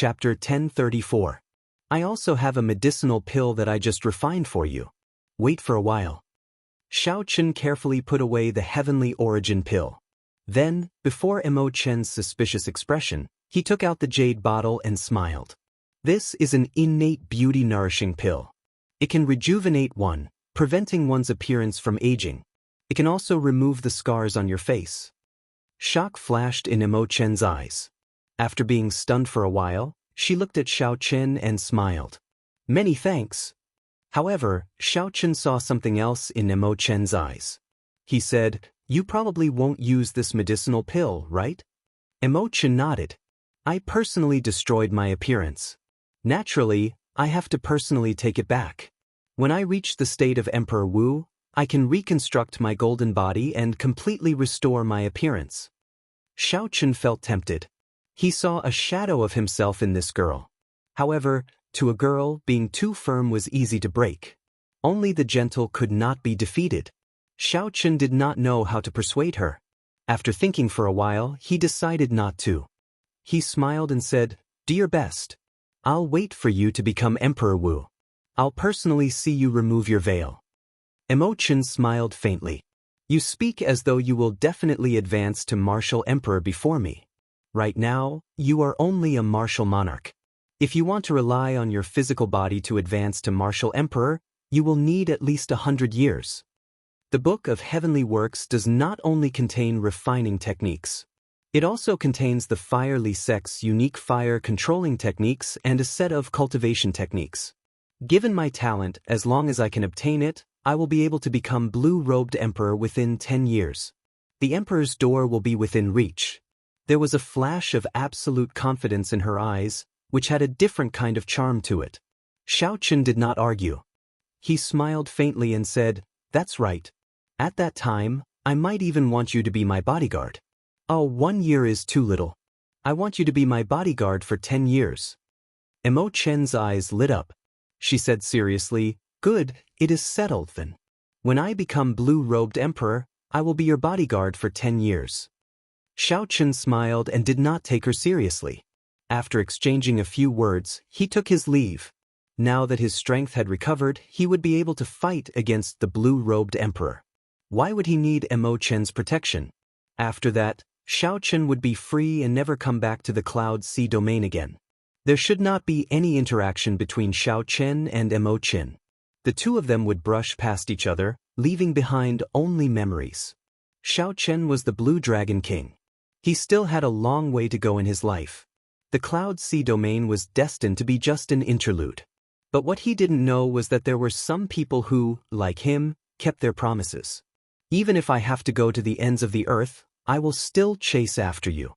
Chapter 1034. I also have a medicinal pill that I just refined for you. Wait for a while. Xiao Chen carefully put away the heavenly origin pill. Then, before Mo Chen's suspicious expression, he took out the jade bottle and smiled. This is an innate beauty-nourishing pill. It can rejuvenate one, preventing one's appearance from aging. It can also remove the scars on your face. Shock flashed in Mo Chen's eyes. After being stunned for a while, she looked at Xiao Chen and smiled. Many thanks. However, Xiao Chen saw something else in Mo Chen's eyes. He said, "You probably won't use this medicinal pill, right?" Mo Chen nodded. "I personally destroyed my appearance. Naturally, I have to personally take it back. When I reach the state of Emperor Wu, I can reconstruct my golden body and completely restore my appearance." Xiao Chen felt tempted. He saw a shadow of himself in this girl. However, to a girl, being too firm was easy to break. Only the gentle could not be defeated. Xiao Chen did not know how to persuade her. After thinking for a while, he decided not to. He smiled and said, "Do your best. I'll wait for you to become Emperor Wu. I'll personally see you remove your veil." Mo Chen smiled faintly. "You speak as though you will definitely advance to martial emperor before me. Right now, you are only a martial monarch. If you want to rely on your physical body to advance to martial emperor, you will need at least 100 years. The Book of Heavenly Works does not only contain refining techniques. It also contains the Fire Li Sect's unique fire controlling techniques and a set of cultivation techniques. Given my talent, as long as I can obtain it, I will be able to become blue-robed emperor within 10 years. The emperor's door will be within reach." There was a flash of absolute confidence in her eyes, which had a different kind of charm to it. Xiao Chen did not argue. He smiled faintly and said, "That's right. At that time, I might even want you to be my bodyguard." "Oh, 1 year is too little. I want you to be my bodyguard for 10 years. Mo Chen's eyes lit up. She said seriously, "Good, it is settled then. When I become blue-robed emperor, I will be your bodyguard for 10 years. Xiao Chen smiled and did not take her seriously. After exchanging a few words, he took his leave. Now that his strength had recovered, he would be able to fight against the blue-robed emperor. Why would he need Mo Chen's protection? After that, Xiao Chen would be free and never come back to the Cloud Sea domain again. There should not be any interaction between Xiao Chen and Mo Chen. The two of them would brush past each other, leaving behind only memories. Xiao Chen was the Blue Dragon King. He still had a long way to go in his life. The Cloud Sea domain was destined to be just an interlude. But what he didn't know was that there were some people who, like him, kept their promises. "Even if I have to go to the ends of the earth, I will still chase after you.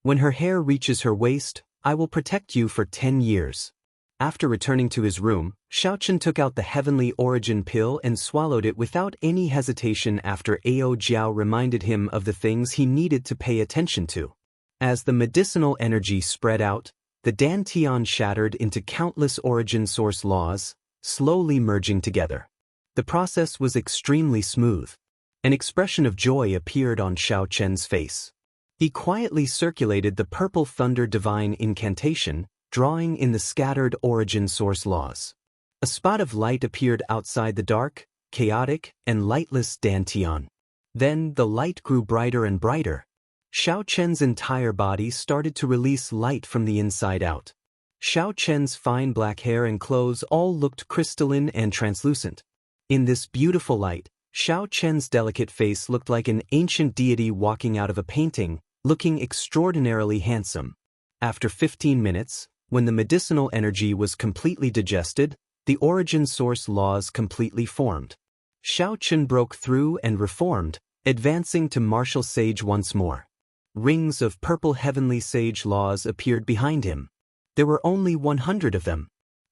When her hair reaches her waist, I will protect you for 10 years. After returning to his room, Xiao Chen took out the heavenly origin pill and swallowed it without any hesitation after Ao Jiao reminded him of the things he needed to pay attention to. As the medicinal energy spread out, the Dantian shattered into countless origin source laws, slowly merging together. The process was extremely smooth. An expression of joy appeared on Xiao Chen's face. He quietly circulated the purple thunder divine incantation, drawing in the scattered origin source laws. A spot of light appeared outside the dark, chaotic, and lightless Dantian. Then the light grew brighter and brighter. Xiao Chen's entire body started to release light from the inside out. Xiao Chen's fine black hair and clothes all looked crystalline and translucent. In this beautiful light, Xiao Chen's delicate face looked like an ancient deity walking out of a painting, looking extraordinarily handsome. After 15 minutes, when the medicinal energy was completely digested, the origin source laws completely formed. Xiao Chen broke through and reformed, advancing to martial sage once more. Rings of purple heavenly sage laws appeared behind him. There were only 100 of them.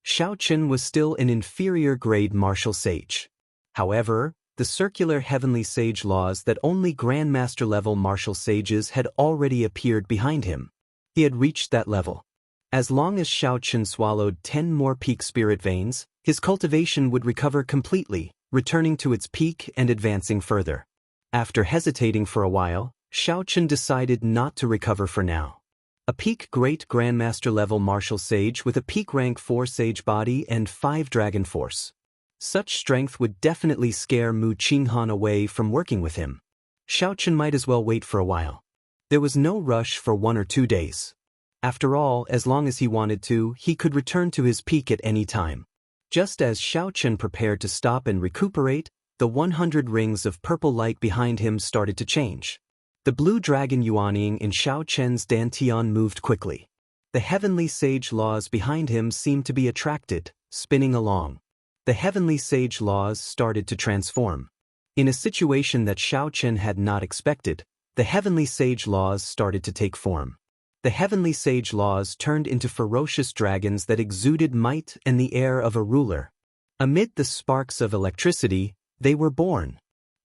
Xiao Chen was still an inferior grade martial sage. However, the circular heavenly sage laws that only grandmaster level martial sages had already appeared behind him. He had reached that level. As long as Xiao Chen swallowed 10 more peak spirit veins, his cultivation would recover completely, returning to its peak and advancing further. After hesitating for a while, Xiao Chen decided not to recover for now. A peak Great Grandmaster level martial sage with a peak rank 4 sage body and 5 dragon force. Such strength would definitely scare Mu Qinghan away from working with him. Xiaochen might as well wait for a while. There was no rush for 1 or 2 days. After all, as long as he wanted to, he could return to his peak at any time. Just as Xiaochen prepared to stop and recuperate, the 100 rings of purple light behind him started to change. The blue dragon Yuanying in Xiaochen's dantian moved quickly. The heavenly sage laws behind him seemed to be attracted, spinning along. The heavenly sage laws started to transform. In a situation that Xiaochen had not expected, the heavenly sage laws started to take form. The heavenly sage laws turned into ferocious dragons that exuded might and the air of a ruler. Amid the sparks of electricity, they were born.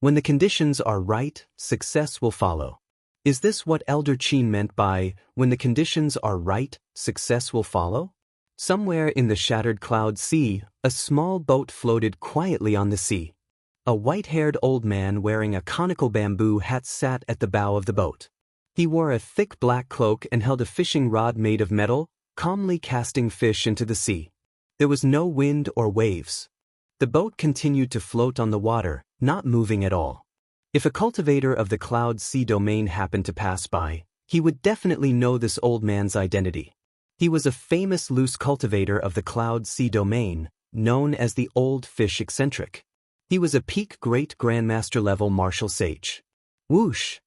When the conditions are right, success will follow. Is this what Elder Qin meant by, when the conditions are right, success will follow? Somewhere in the shattered cloud sea, a small boat floated quietly on the sea. A white-haired old man wearing a conical bamboo hat sat at the bow of the boat. He wore a thick black cloak and held a fishing rod made of metal, calmly casting fish into the sea. There was no wind or waves. The boat continued to float on the water, not moving at all. If a cultivator of the Cloud Sea domain happened to pass by, he would definitely know this old man's identity. He was a famous loose cultivator of the Cloud Sea domain, known as the Old Fish Eccentric. He was a peak Great Grandmaster level martial sage. Whoosh!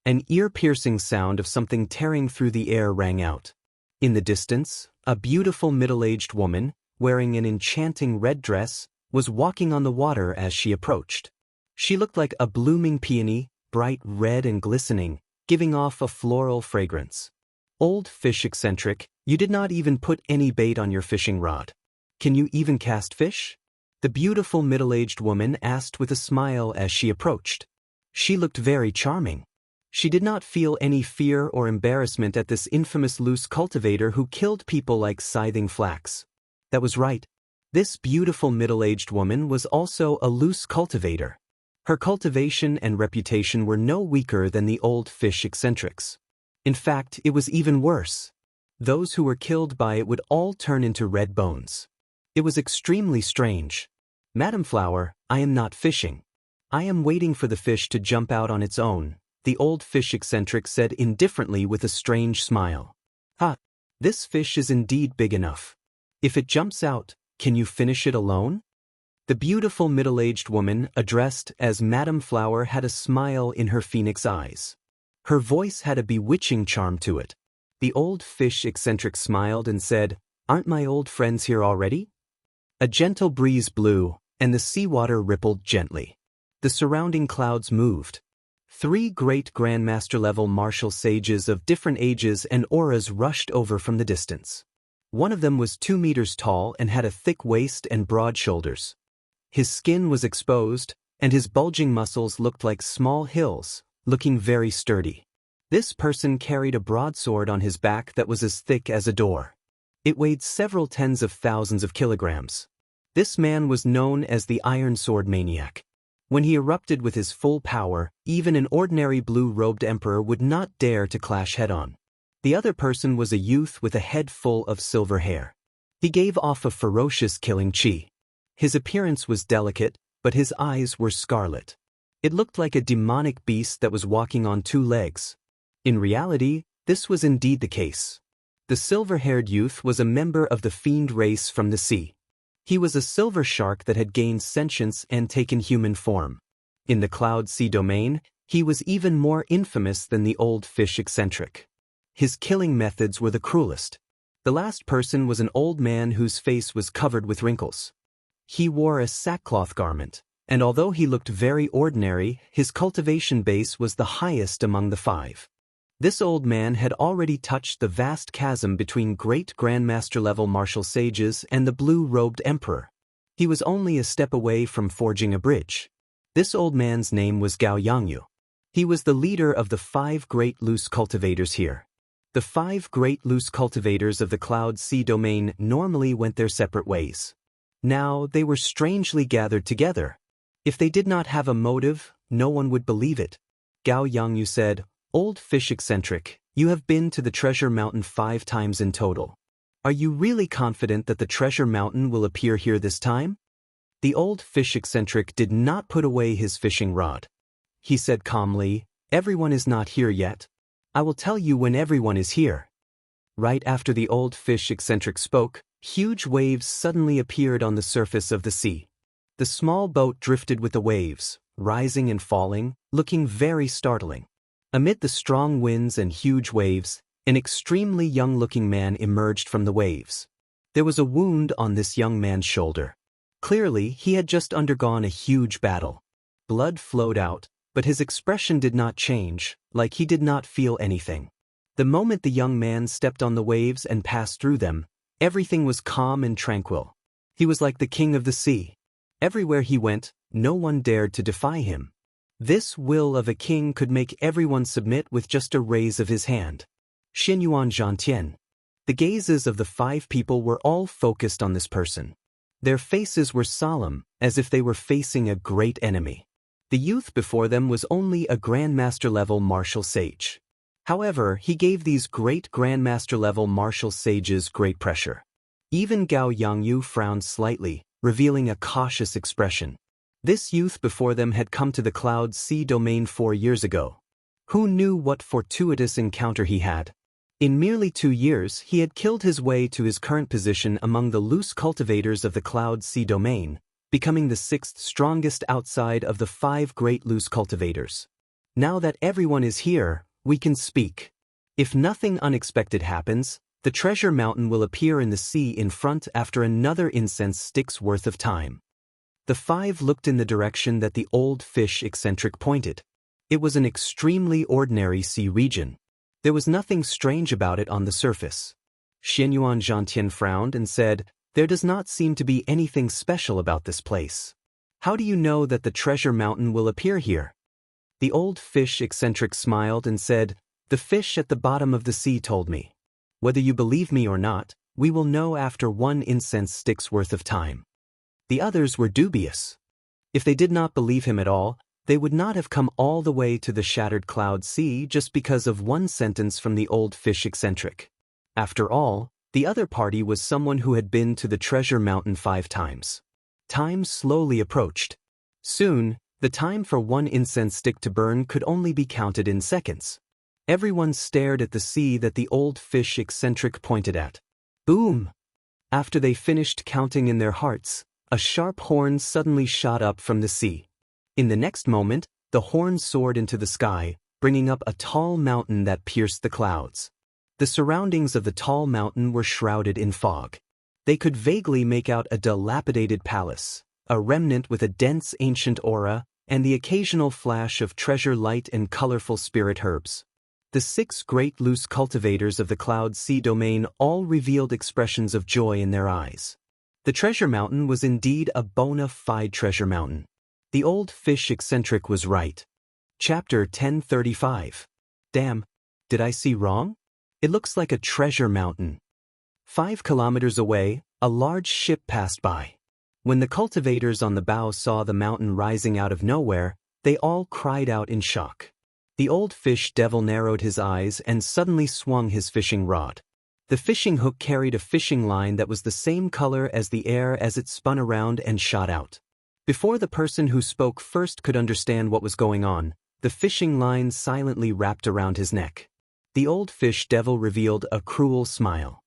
An ear-piercing sound of something tearing through the air rang out. In the distance, a beautiful middle-aged woman, wearing an enchanting red dress, was walking on the water as she approached. She looked like a blooming peony, bright red and glistening, giving off a floral fragrance. Old Fish Eccentric, you did not even put any bait on your fishing rod. Can you even cast fish? The beautiful middle-aged woman asked with a smile as she approached. She looked very charming. She did not feel any fear or embarrassment at this infamous loose cultivator who killed people like scything flax. That was right. This beautiful middle-aged woman was also a loose cultivator. Her cultivation and reputation were no weaker than the Old Fish Eccentrics. In fact, it was even worse. Those who were killed by it would all turn into red bones. It was extremely strange. Madam Flower, I am not fishing. I am waiting for the fish to jump out on its own, the Old Fish Eccentric said indifferently with a strange smile. Ha! This fish is indeed big enough. If it jumps out, can you finish it alone? The beautiful middle-aged woman, addressed as Madam Flower, had a smile in her phoenix eyes. Her voice had a bewitching charm to it. The Old Fish Eccentric smiled and said, "Aren't my old friends here already?" A gentle breeze blew, and the seawater rippled gently. The surrounding clouds moved. 3 great Grandmaster-level martial sages of different ages and auras rushed over from the distance. One of them was 2 meters tall and had a thick waist and broad shoulders. His skin was exposed, and his bulging muscles looked like small hills, looking very sturdy. This person carried a broadsword on his back that was as thick as a door. It weighed several tens of thousands of kilograms. This man was known as the Iron Sword Maniac. When he erupted with his full power, even an ordinary blue-robed emperor would not dare to clash head-on. The other person was a youth with a head full of silver hair. He gave off a ferocious killing chi. His appearance was delicate, but his eyes were scarlet. It looked like a demonic beast that was walking on 2 legs. In reality, this was indeed the case. The silver-haired youth was a member of the fiend race from the sea. He was a silver shark that had gained sentience and taken human form. In the Cloud Sea domain, he was even more infamous than the Old Fish Eccentric. His killing methods were the cruelest. The last person was an old man whose face was covered with wrinkles. He wore a sackcloth garment, and although he looked very ordinary, his cultivation base was the highest among the 5. This old man had already touched the vast chasm between great Grandmaster-level martial sages and the blue-robed emperor. He was only a step away from forging a bridge. This old man's name was Gao Yangyu. He was the leader of the 5 great loose cultivators here. The 5 great loose cultivators of the Cloud Sea domain normally went their separate ways. Now they were strangely gathered together. If they did not have a motive, no one would believe it. Gao Yangyu said, "Old Fish Eccentric, You have been to the treasure mountain 5 times in total. Are you really confident that the treasure mountain will appear here this time? The old fish eccentric did not put away his fishing rod. He said calmly, "Everyone is not here yet. I will tell you when everyone is here." Right after the old fish eccentric spoke, huge waves suddenly appeared on the surface of the sea. The small boat drifted with the waves, rising and falling, looking very startling. Amid the strong winds and huge waves, an extremely young-looking man emerged from the waves. There was a wound on this young man's shoulder. Clearly, he had just undergone a huge battle. Blood flowed out, but his expression did not change, like he did not feel anything. The moment the young man stepped on the waves and passed through them, everything was calm and tranquil. He was like the king of the sea. Everywhere he went, no one dared to defy him. This will of a king could make everyone submit with just a raise of his hand. Xinyuan Zhantian. The gazes of the 5 people were all focused on this person. Their faces were solemn, as if they were facing a great enemy. The youth before them was only a grandmaster-level martial sage. However, he gave these great grandmaster-level martial sages great pressure. Even Gao Yangyu frowned slightly, revealing a cautious expression. This youth before them had come to the Cloud Sea domain 4 years ago. Who knew what fortuitous encounter he had? In merely 2 years, he had killed his way to his current position among the loose cultivators of the Cloud Sea domain, becoming the 6th strongest outside of the 5 great loose cultivators. Now that everyone is here, we can speak. If nothing unexpected happens, the treasure mountain will appear in the sea in front after another incense stick's worth of time. The 5 looked in the direction that the old fish eccentric pointed. It was an extremely ordinary sea region. There was nothing strange about it on the surface. Xinyuan Zhantian frowned and said, "There does not seem to be anything special about this place. How do you know that the treasure mountain will appear here?" The old fish eccentric smiled and said, "The fish at the bottom of the sea told me. Whether you believe me or not, we will know after 1 incense stick's worth of time." The others were dubious. If they did not believe him at all, they would not have come all the way to the shattered Cloud Sea just because of 1 sentence from the old fish eccentric. After all, the other party was someone who had been to the treasure mountain 5 times. Time slowly approached. Soon, the time for 1 incense stick to burn could only be counted in seconds. Everyone stared at the sea that the old fish eccentric pointed at. Boom! After they finished counting in their hearts, a sharp horn suddenly shot up from the sea. In the next moment, the horn soared into the sky, bringing up a tall mountain that pierced the clouds. The surroundings of the tall mountain were shrouded in fog. They could vaguely make out a dilapidated palace, a remnant with a dense ancient aura, and the occasional flash of treasure light and colorful spirit herbs. The 6 great loose cultivators of the Cloud Sea domain all revealed expressions of joy in their eyes. The treasure mountain was indeed a bona fide treasure mountain. The old fish eccentric was right. Chapter 1035. Damn, did I see wrong? It looks like a treasure mountain. 5 kilometers away, a large ship passed by. When the cultivators on the bow saw the mountain rising out of nowhere, they all cried out in shock. The old fish devil narrowed his eyes and suddenly swung his fishing rod. The fishing hook carried a fishing line that was the same color as the air as it spun around and shot out. Before the person who spoke first could understand what was going on, the fishing line silently wrapped around his neck. The old fish devil revealed a cruel smile.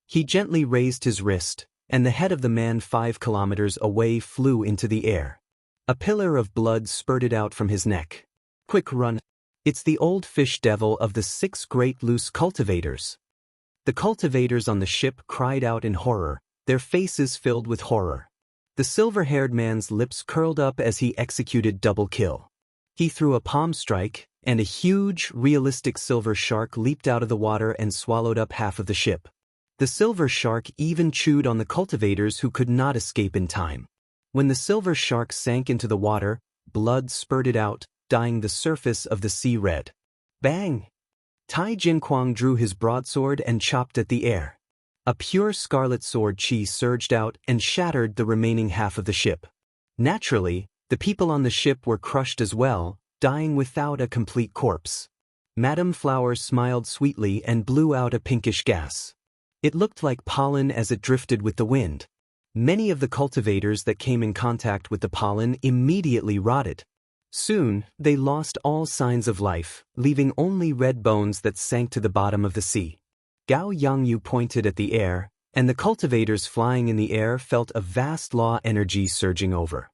He gently raised his wrist, and the head of the man 5 kilometers away flew into the air. A pillar of blood spurted out from his neck. Quick run! It's the old fish devil of the 6 great loose cultivators. The cultivators on the ship cried out in horror, their faces filled with horror. The silver-haired man's lips curled up as he executed double kill. He threw a palm strike, and a huge, realistic silver shark leaped out of the water and swallowed up half of the ship. The silver shark even chewed on the cultivators who could not escape in time. When the silver shark sank into the water, blood spurted out, dyeing the surface of the sea red. Bang! Tai Jinquang drew his broadsword and chopped at the air. A pure scarlet sword chi surged out and shattered the remaining half of the ship. Naturally, the people on the ship were crushed as well, dying without a complete corpse. Madame Flower smiled sweetly and blew out a pinkish gas. It looked like pollen as it drifted with the wind. Many of the cultivators that came in contact with the pollen immediately rotted. Soon, they lost all signs of life, leaving only red bones that sank to the bottom of the sea. Gao Yangyu pointed at the air, and the cultivators flying in the air felt a vast law energy surging over.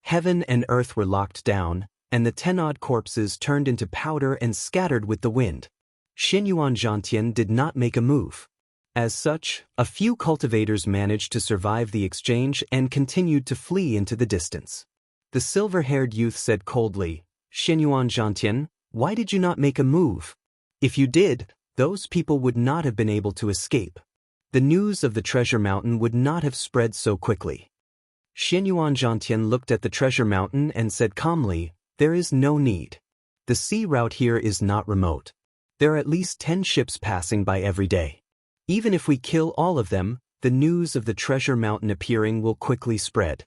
Heaven and earth were locked down, and the 10-odd corpses turned into powder and scattered with the wind. Xinyuan Zhantian did not make a move. As such, a few cultivators managed to survive the exchange and continued to flee into the distance. The silver-haired youth said coldly, "Xinyuan Zhantian, why did you not make a move? If you did, those people would not have been able to escape. The news of the treasure mountain would not have spread so quickly." Xinyuan Zhantian looked at the treasure mountain and said calmly, "There is no need. The sea route here is not remote. There are at least 10 ships passing by every day. Even if we kill all of them, the news of the treasure mountain appearing will quickly spread."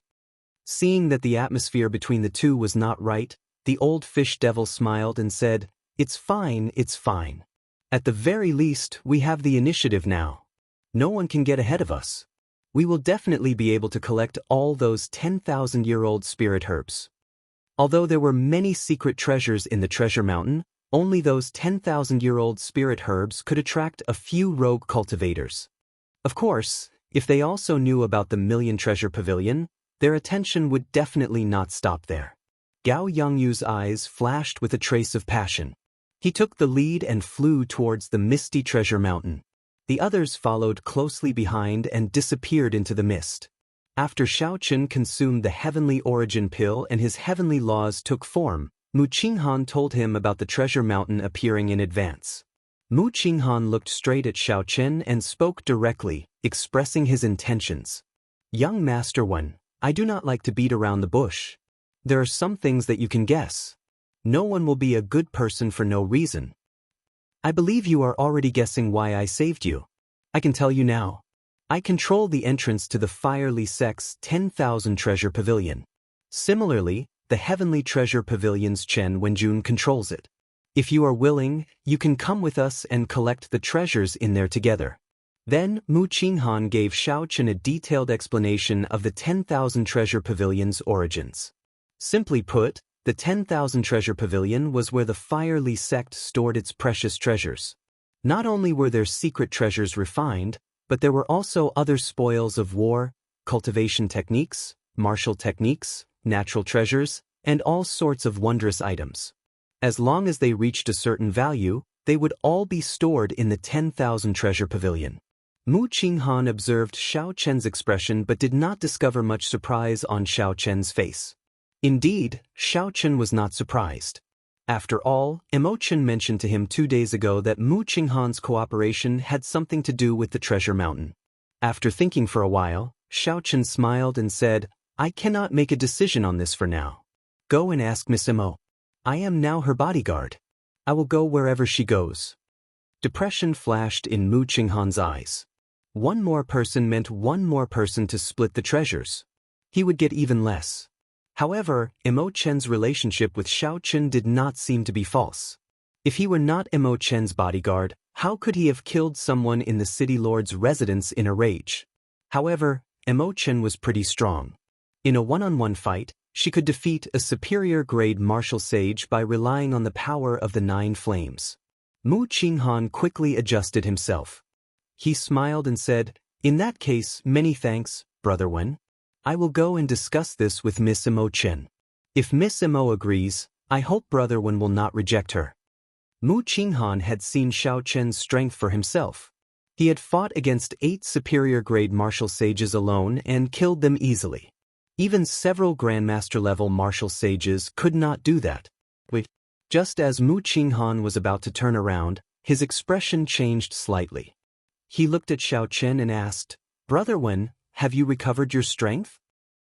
Seeing that the atmosphere between the two was not right, the old fish devil smiled and said, "It's fine, it's fine. At the very least, we have the initiative now. No one can get ahead of us. We will definitely be able to collect all those 10,000-year-old spirit herbs." Although there were many secret treasures in the treasure mountain, only those 10,000-year-old spirit herbs could attract a few rogue cultivators. Of course, if they also knew about the Million Treasure Pavilion, their attention would definitely not stop there. Gao Yangyu's eyes flashed with a trace of passion. He took the lead and flew towards the misty treasure mountain. The others followed closely behind and disappeared into the mist. After Xiaochen consumed the heavenly origin pill and his heavenly laws took form, Mu Qinghan told him about the treasure mountain appearing in advance. Mu Qinghan looked straight at Xiaochen and spoke directly, expressing his intentions. "Young Master One, I do not like to beat around the bush. There are some things that you can guess. No one will be a good person for no reason. I believe you are already guessing why I saved you. I can tell you now. I control the entrance to the Firely Sect's 10,000 Treasure Pavilion. Similarly, the Heavenly Treasure Pavilion's Chen Wenjun controls it. If you are willing, you can come with us and collect the treasures in there together." Then, Mu Qinghan gave Xiaochen a detailed explanation of the 10,000 Treasure Pavilion's origins. Simply put, the 10,000 Treasure Pavilion was where the Firely Sect stored its precious treasures. Not only were their secret treasures refined, but there were also other spoils of war, cultivation techniques, martial techniques, natural treasures, and all sorts of wondrous items. As long as they reached a certain value, they would all be stored in the 10,000 Treasure Pavilion. Mu Qinghan observed Xiaochen's expression but did not discover much surprise on Xiaochen's face. Indeed, Xiaochen was not surprised. After all, Emochen mentioned to him 2 days ago that Mu Qinghan's cooperation had something to do with the treasure mountain. After thinking for a while, Xiaochen smiled and said, "I cannot make a decision on this for now. Go and ask Miss Emo. I am now her bodyguard. I will go wherever she goes." Depression flashed in Mu Qinghan's eyes. One more person meant one more person to split the treasures. He would get even less. However, Emo Chen's relationship with Xiaochen did not seem to be false. If he were not Emo Chen's bodyguard, how could he have killed someone in the city lord's residence in a rage? However, Emo Chen was pretty strong. In a one-on-one fight, she could defeat a superior-grade martial sage by relying on the power of the 9 flames. Mu Qinghan quickly adjusted himself. He smiled and said, "In that case, many thanks, Brother Wen. I will go and discuss this with Miss Emo Chen. If Miss Emo agrees, I hope Brother Wen will not reject her." Mu Qinghan had seen Xiaochen's strength for himself. He had fought against 8 superior-grade martial sages alone and killed them easily. Even several Grandmaster-level martial sages could not do that. Just as Mu Qinghan was about to turn around, his expression changed slightly. He looked at Xiaochen and asked, "Brother Wen, have you recovered your strength?"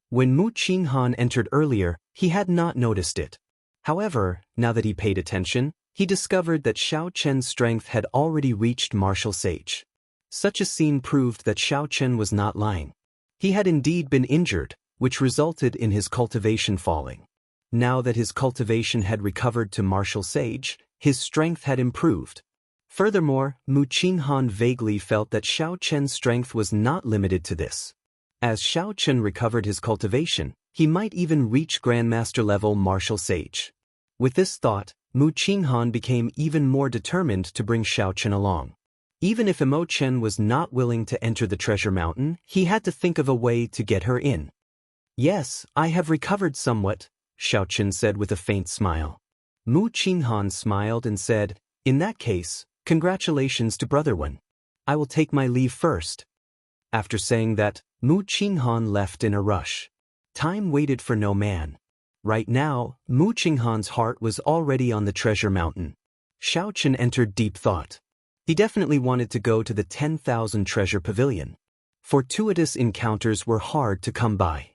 When Mu Qinghan entered earlier, he had not noticed it. However, now that he paid attention, he discovered that Xiaochen's strength had already reached martial sage. Such a scene proved that Xiaochen was not lying. He had indeed been injured, which resulted in his cultivation falling. Now that his cultivation had recovered to martial sage, his strength had improved. Furthermore, Mu Qinghan vaguely felt that Xiao Chen's strength was not limited to this. As Xiao Chen recovered his cultivation, he might even reach Grandmaster-level martial sage. With this thought, Mu Qinghan became even more determined to bring Xiao Chen along. Even if Emo Chen was not willing to enter the treasure mountain, he had to think of a way to get her in. "Yes, I have recovered somewhat," Xiao Chen said with a faint smile. Mu Qinghan smiled and said, "In that case, congratulations to Brother Wen. I will take my leave first." After saying that, Mu Qinghan left in a rush. Time waited for no man. Right now, Mu Qinghan's heart was already on the treasure mountain. Xiao Chen entered deep thought. He definitely wanted to go to the 10,000 treasure pavilion. Fortuitous encounters were hard to come by.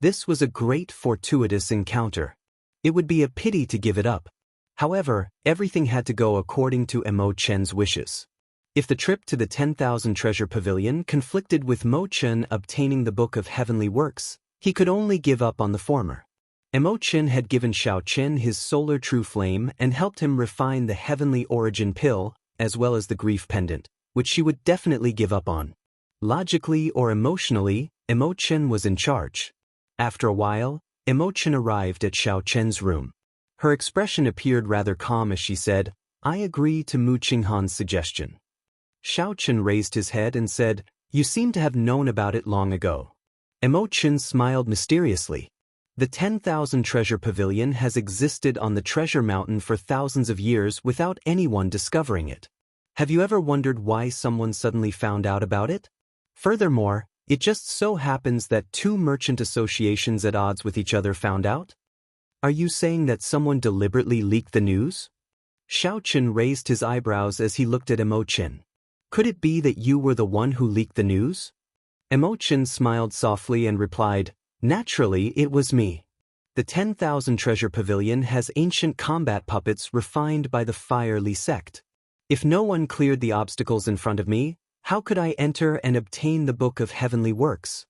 This was a great fortuitous encounter. It would be a pity to give it up. However, everything had to go according to Mo Chen's wishes. If the trip to the 10,000 treasure pavilion conflicted with Mo Chen obtaining the Book of Heavenly Works, he could only give up on the former. Mo Chen had given Xiao Chen his solar true flame and helped him refine the heavenly origin pill, as well as the grief pendant, which she would definitely give up on. Logically or emotionally, Mo Chen was in charge. After a while, Mo Chen arrived at Xiao Chen's room. Her expression appeared rather calm as she said, "I agree to Mu Qinghan's suggestion." Xiao Chen raised his head and said, "You seem to have known about it long ago." Mo Chen smiled mysteriously. The 10,000 treasure pavilion has existed on the treasure mountain for thousands of years without anyone discovering it. Have you ever wondered why someone suddenly found out about it? Furthermore, it just so happens that two merchant associations at odds with each other found out? Are you saying that someone deliberately leaked the news? Xiao Chen raised his eyebrows as he looked at Mo Chen. Could it be that you were the one who leaked the news? Mo Chen smiled softly and replied, "Naturally, it was me. The 10,000 treasure pavilion has ancient combat puppets refined by the Fire Li sect. If no one cleared the obstacles in front of me, how could I enter and obtain the Book of Heavenly Works?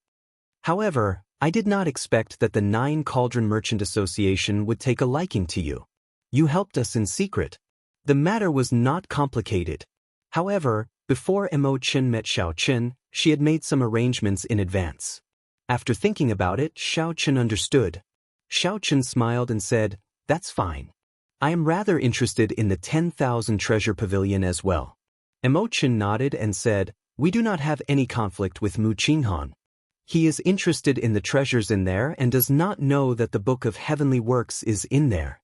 However, I did not expect that the 9 Cauldron Merchant Association would take a liking to you. You helped us in secret. The matter was not complicated. However, before Mo Chen met Xiao Chen, she had made some arrangements in advance. After thinking about it, Xiao Chen understood. Xiao Chen smiled and said, "That's fine. I am rather interested in the 10,000 treasure pavilion as well." Mo Chen nodded and said, "We do not have any conflict with Mu Qinghan. He is interested in the treasures in there and does not know that the Book of Heavenly Works is in there."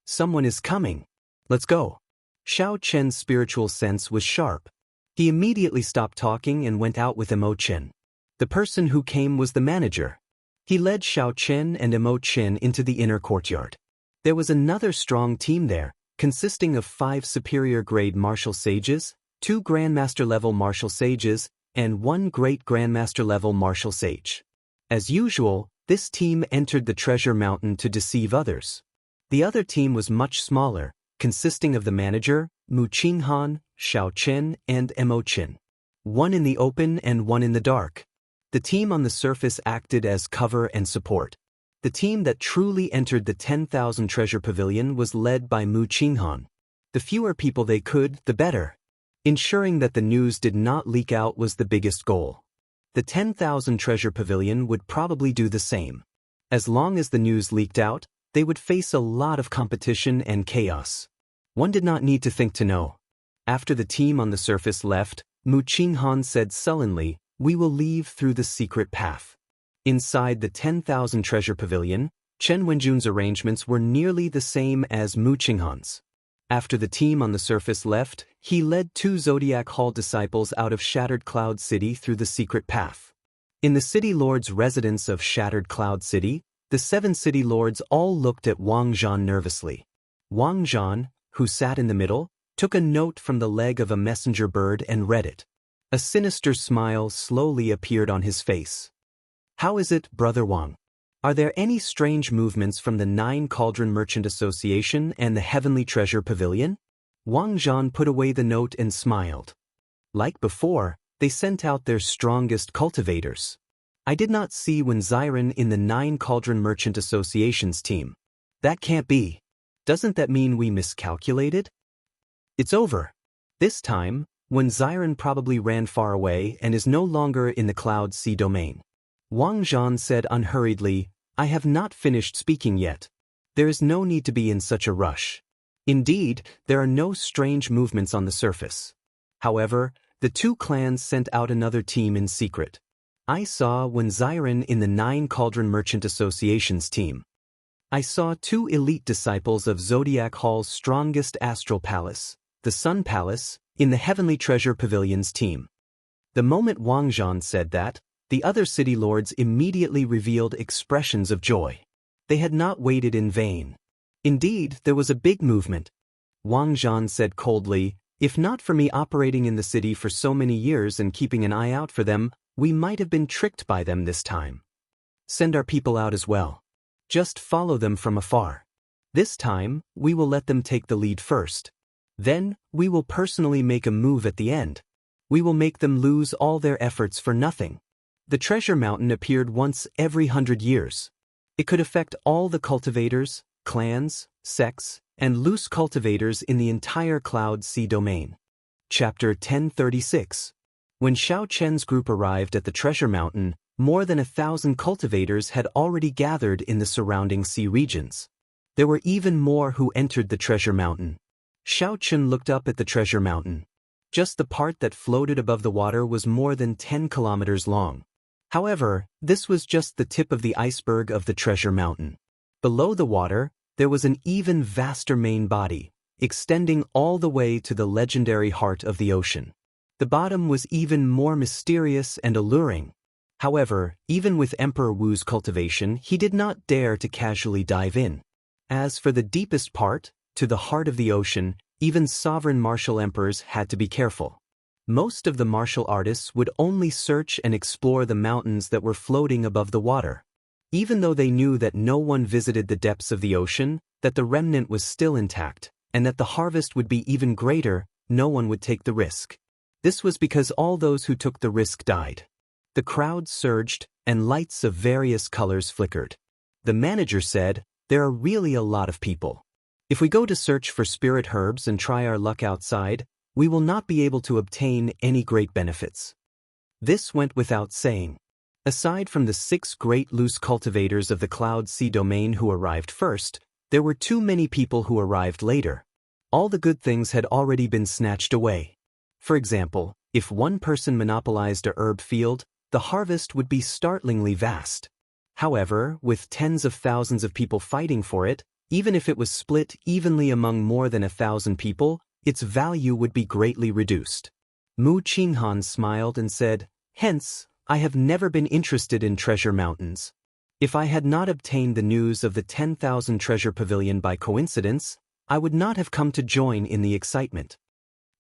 "Someone is coming. Let's go." Xiao Chen's spiritual sense was sharp. He immediately stopped talking and went out with Mo Chen. The person who came was the manager. He led Xiao Chen and Mo Chen into the inner courtyard. There was another strong team there, consisting of 5 superior-grade martial sages, 2 Grandmaster-level martial sages, and 1 Great Grandmaster-level martial sage. As usual, this team entered the treasure mountain to deceive others. The other team was much smaller, consisting of the manager, Mu Qinghan, Xiao Chen, and Mo Chen. 1 in the open and 1 in the dark. The team on the surface acted as cover and support. The team that truly entered the 10,000 treasure pavilion was led by Mu Qinghan. The fewer people they could, the better. Ensuring that the news did not leak out was the biggest goal. The 10,000 treasure pavilion would probably do the same. As long as the news leaked out, they would face a lot of competition and chaos. One did not need to think to know. After the team on the surface left, Mu Qinghan said sullenly, "We will leave through the secret path." Inside the 10,000 treasure pavilion, Chen Wenjun's arrangements were nearly the same as Mu Qinghan's. After the team on the surface left, he led 2 Zodiac Hall disciples out of Shattered Cloud City through the secret path. In the city lord's residence of Shattered Cloud City, the 7 city lords all looked at Wang Zhan nervously. Wang Zhan, who sat in the middle, took a note from the leg of a messenger bird and read it. A sinister smile slowly appeared on his face. "How is it, Brother Wang? Are there any strange movements from the 9 Cauldron Merchant Association and the Heavenly Treasure Pavilion?" Wang Zhan put away the note and smiled. Like before, they sent out their strongest cultivators. I did not see Wen Xiren in the 9 Cauldron Merchant Association's team. That can't be. Doesn't that mean we miscalculated? It's over. This time, when Xiren probably ran far away and is no longer in the Cloud Sea domain. Wang Zhan said unhurriedly, I have not finished speaking yet. There is no need to be in such a rush. Indeed, there are no strange movements on the surface. However, the two clans sent out another team in secret. I saw when Xiren in the 9 Cauldron Merchant Association's team. I saw 2 elite disciples of Zodiac Hall's strongest astral palace, the Sun Palace, in the Heavenly Treasure Pavilion's team. The moment Wang Zhan said that, the other city lords immediately revealed expressions of joy. They had not waited in vain. Indeed, there was a big movement. Wang Zhan said coldly, if not for me operating in the city for so many years and keeping an eye out for them, we might have been tricked by them this time. Send our people out as well. Just follow them from afar. This time, we will let them take the lead first. Then, we will personally make a move at the end. We will make them lose all their efforts for nothing. The treasure mountain appeared once every 100 years. It could affect all the cultivators, clans, sects, and loose cultivators in the entire Cloud Sea domain. Chapter 1036. When Xiao Chen's group arrived at the treasure mountain, more than 1,000 cultivators had already gathered in the surrounding sea regions. There were even more who entered the treasure mountain. Xiao Chen looked up at the treasure mountain. Just the part that floated above the water was more than 10 kilometers long. However, this was just the tip of the iceberg of the treasure mountain. Below the water, there was an even vaster main body, extending all the way to the legendary heart of the ocean. The bottom was even more mysterious and alluring. However, even with Emperor Wu's cultivation, he did not dare to casually dive in. As for the deepest part, to the heart of the ocean, even sovereign martial emperors had to be careful. Most of the martial artists would only search and explore the mountains that were floating above the water. Even though they knew that no one visited the depths of the ocean, that the remnant was still intact, and that the harvest would be even greater, no one would take the risk. This was because all those who took the risk died. The crowd surged, and lights of various colors flickered. The manager said, there are really a lot of people. If we go to search for spirit herbs and try our luck outside, we will not be able to obtain any great benefits. This went without saying. Aside from the 6 great loose cultivators of the Cloud Sea domain who arrived first, there were too many people who arrived later. All the good things had already been snatched away. For example, if one person monopolized a herb field, the harvest would be startlingly vast. However, with tens of thousands of people fighting for it, even if it was split evenly among more than 1,000 people, its value would be greatly reduced. Mu Qinghan smiled and said, hence, I have never been interested in treasure mountains. If I had not obtained the news of the 10,000 treasure pavilion by coincidence, I would not have come to join in the excitement.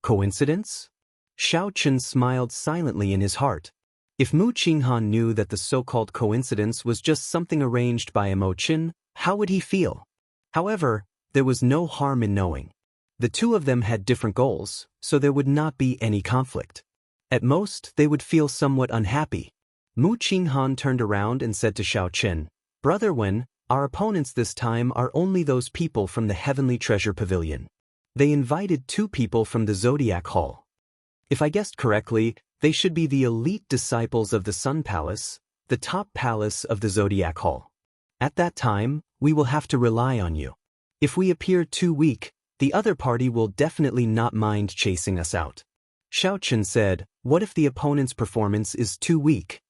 Coincidence? Xiao Chen smiled silently in his heart. If Mu Qinghan knew that the so-called coincidence was just something arranged by Mo Qin, how would he feel? However, there was no harm in knowing. The two of them had different goals, so there would not be any conflict. At most, they would feel somewhat unhappy. Mu Qinghan turned around and said to Xiao Chen, Brother Wen, our opponents this time are only those people from the Heavenly Treasure Pavilion. They invited 2 people from the Zodiac Hall. If I guessed correctly, they should be the elite disciples of the Sun Palace, the top palace of the Zodiac Hall. At that time, we will have to rely on you. If we appear too weak, the other party will definitely not mind chasing us out. Xiao Chen said, what if the opponent's performance is too weak?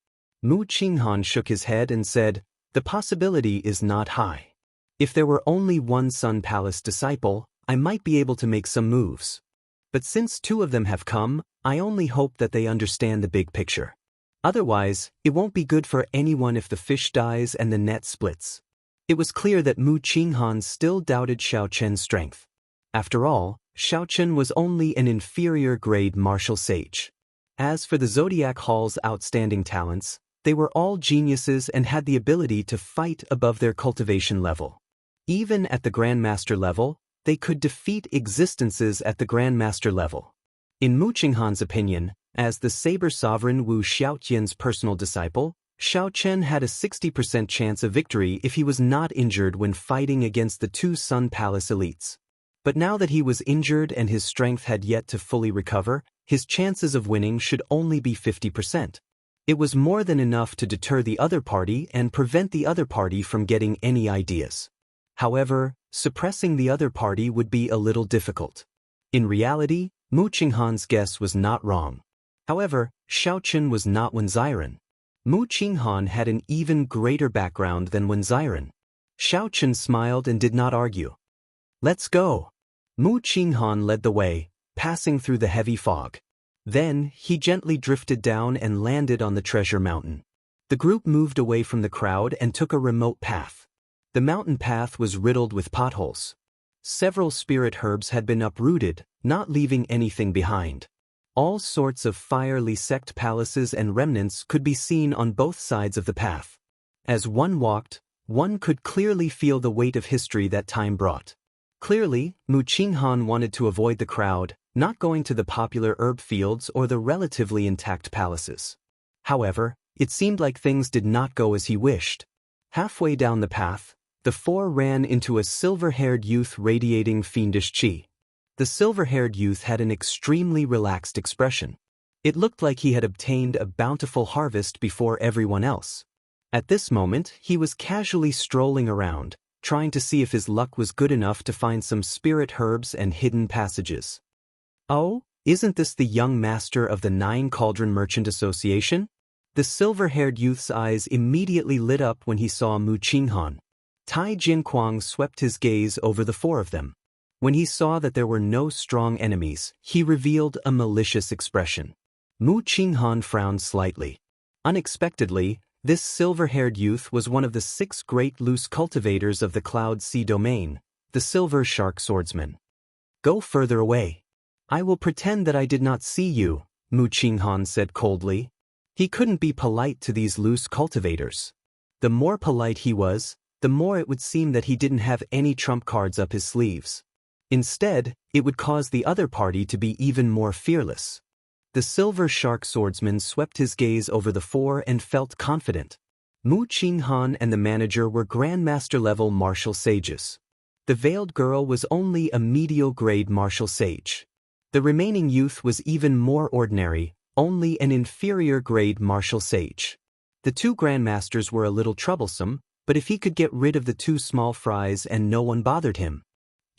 Mu Qinghan shook his head and said, the possibility is not high. If there were only one Sun Palace disciple, I might be able to make some moves. But since 2 of them have come, I only hope that they understand the big picture. Otherwise, it won't be good for anyone if the fish dies and the net splits. It was clear that Mu Qinghan still doubted Xiao Chen's strength. After all, Xiao Chen was only an inferior-grade martial sage. As for the Zodiac Hall's outstanding talents, they were all geniuses and had the ability to fight above their cultivation level. Even at the Grandmaster level, they could defeat existences at the Grandmaster level. In Mu Qinghan's opinion, as the Saber Sovereign Wu Xiaotian's personal disciple, Xiao Chen had a 60% chance of victory if he was not injured when fighting against the two Sun Palace elites. But now that he was injured and his strength had yet to fully recover, his chances of winning should only be 50%. It was more than enough to deter the other party and prevent the other party from getting any ideas. However, suppressing the other party would be a little difficult. In reality, Mu Qinghan's guess was not wrong. However, Xiao Chen was not Wen Xiren. Mu Qinghan had an even greater background than Wen Xiren. Xiao Chen smiled and did not argue. "Let's go." Mu Qinghan led the way, passing through the heavy fog. Then, he gently drifted down and landed on the treasure mountain. The group moved away from the crowd and took a remote path. The mountain path was riddled with potholes. Several spirit herbs had been uprooted, not leaving anything behind. All sorts of fiery sect palaces and remnants could be seen on both sides of the path. As one walked, one could clearly feel the weight of history that time brought. Clearly, Mu Qinghan wanted to avoid the crowd, not going to the popular herb fields or the relatively intact palaces. However, it seemed like things did not go as he wished. Halfway down the path, the four ran into a silver-haired youth radiating fiendish qi. The silver-haired youth had an extremely relaxed expression. It looked like he had obtained a bountiful harvest before everyone else. At this moment, he was casually strolling around, trying to see if his luck was good enough to find some spirit herbs and hidden passages. "Oh, isn't this the young master of the Nine Cauldron Merchant Association?" The silver-haired youth's eyes immediately lit up when he saw Mu Qinghan. Tai Jinquang swept his gaze over the four of them. When he saw that there were no strong enemies, he revealed a malicious expression. Mu Qinghan frowned slightly. Unexpectedly, this silver-haired youth was one of the 6 great loose cultivators of the Cloud Sea domain, the Silver Shark Swordsman. "Go further away. I will pretend that I did not see you," Mu Qinghan said coldly. He couldn't be polite to these loose cultivators. The more polite he was, the more it would seem that he didn't have any trump cards up his sleeves. Instead, it would cause the other party to be even more fearless. The Silver Shark Swordsman swept his gaze over the four and felt confident. Mu Qinghan and the manager were Grandmaster-level martial sages. The veiled girl was only a medial-grade martial sage. The remaining youth was even more ordinary, only an inferior-grade martial sage. The 2 Grandmasters were a little troublesome, but if he could get rid of the 2 small fries and no one bothered him,